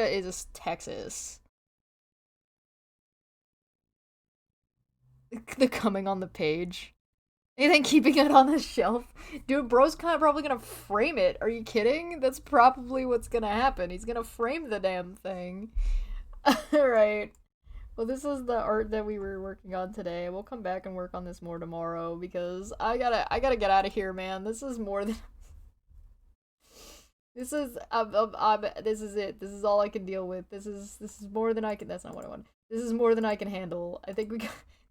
is Texas. The coming on the page. You think keeping it on the shelf? Dude, bro's probably gonna frame it. Are you kidding? That's probably what's gonna happen. He's gonna frame the damn thing. Alright. Well, this is the art that we were working on today. We'll come back and work on this more tomorrow because I gotta get out of here, man. This is more than This is it. This is all I can deal with. This is more than I can. That's not what I want. This is more than I can handle. I think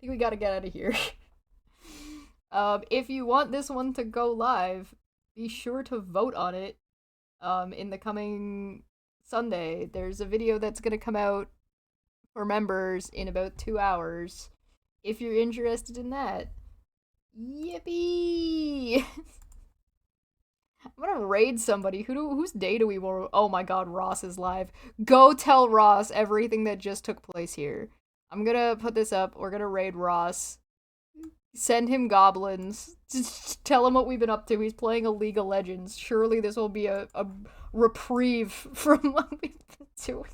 we gotta get out of here. If you want this one to go live, be sure to vote on it. In the coming Sunday, there's a video that's gonna come out for members in about 2 hours. If you're interested in that, yippee! I'm gonna raid somebody. Whose day do we want? Oh my god, Ross is live. Go tell Ross everything that just took place here. I'm gonna put this up. We're gonna raid Ross. Send him goblins. Just tell him what we've been up to. He's playing a League of Legends. Surely this will be a reprieve from what we've been doing.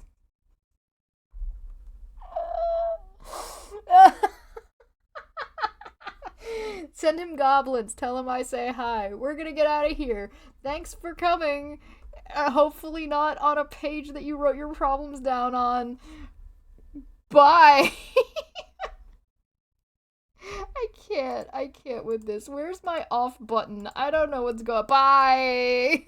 Send him goblins. Tell him I say hi. We're gonna get out of here. Thanks for coming. Hopefully not on a page that you wrote your problems down on. Bye. I can't with this. Where's my off button? I don't know what's going on. Bye.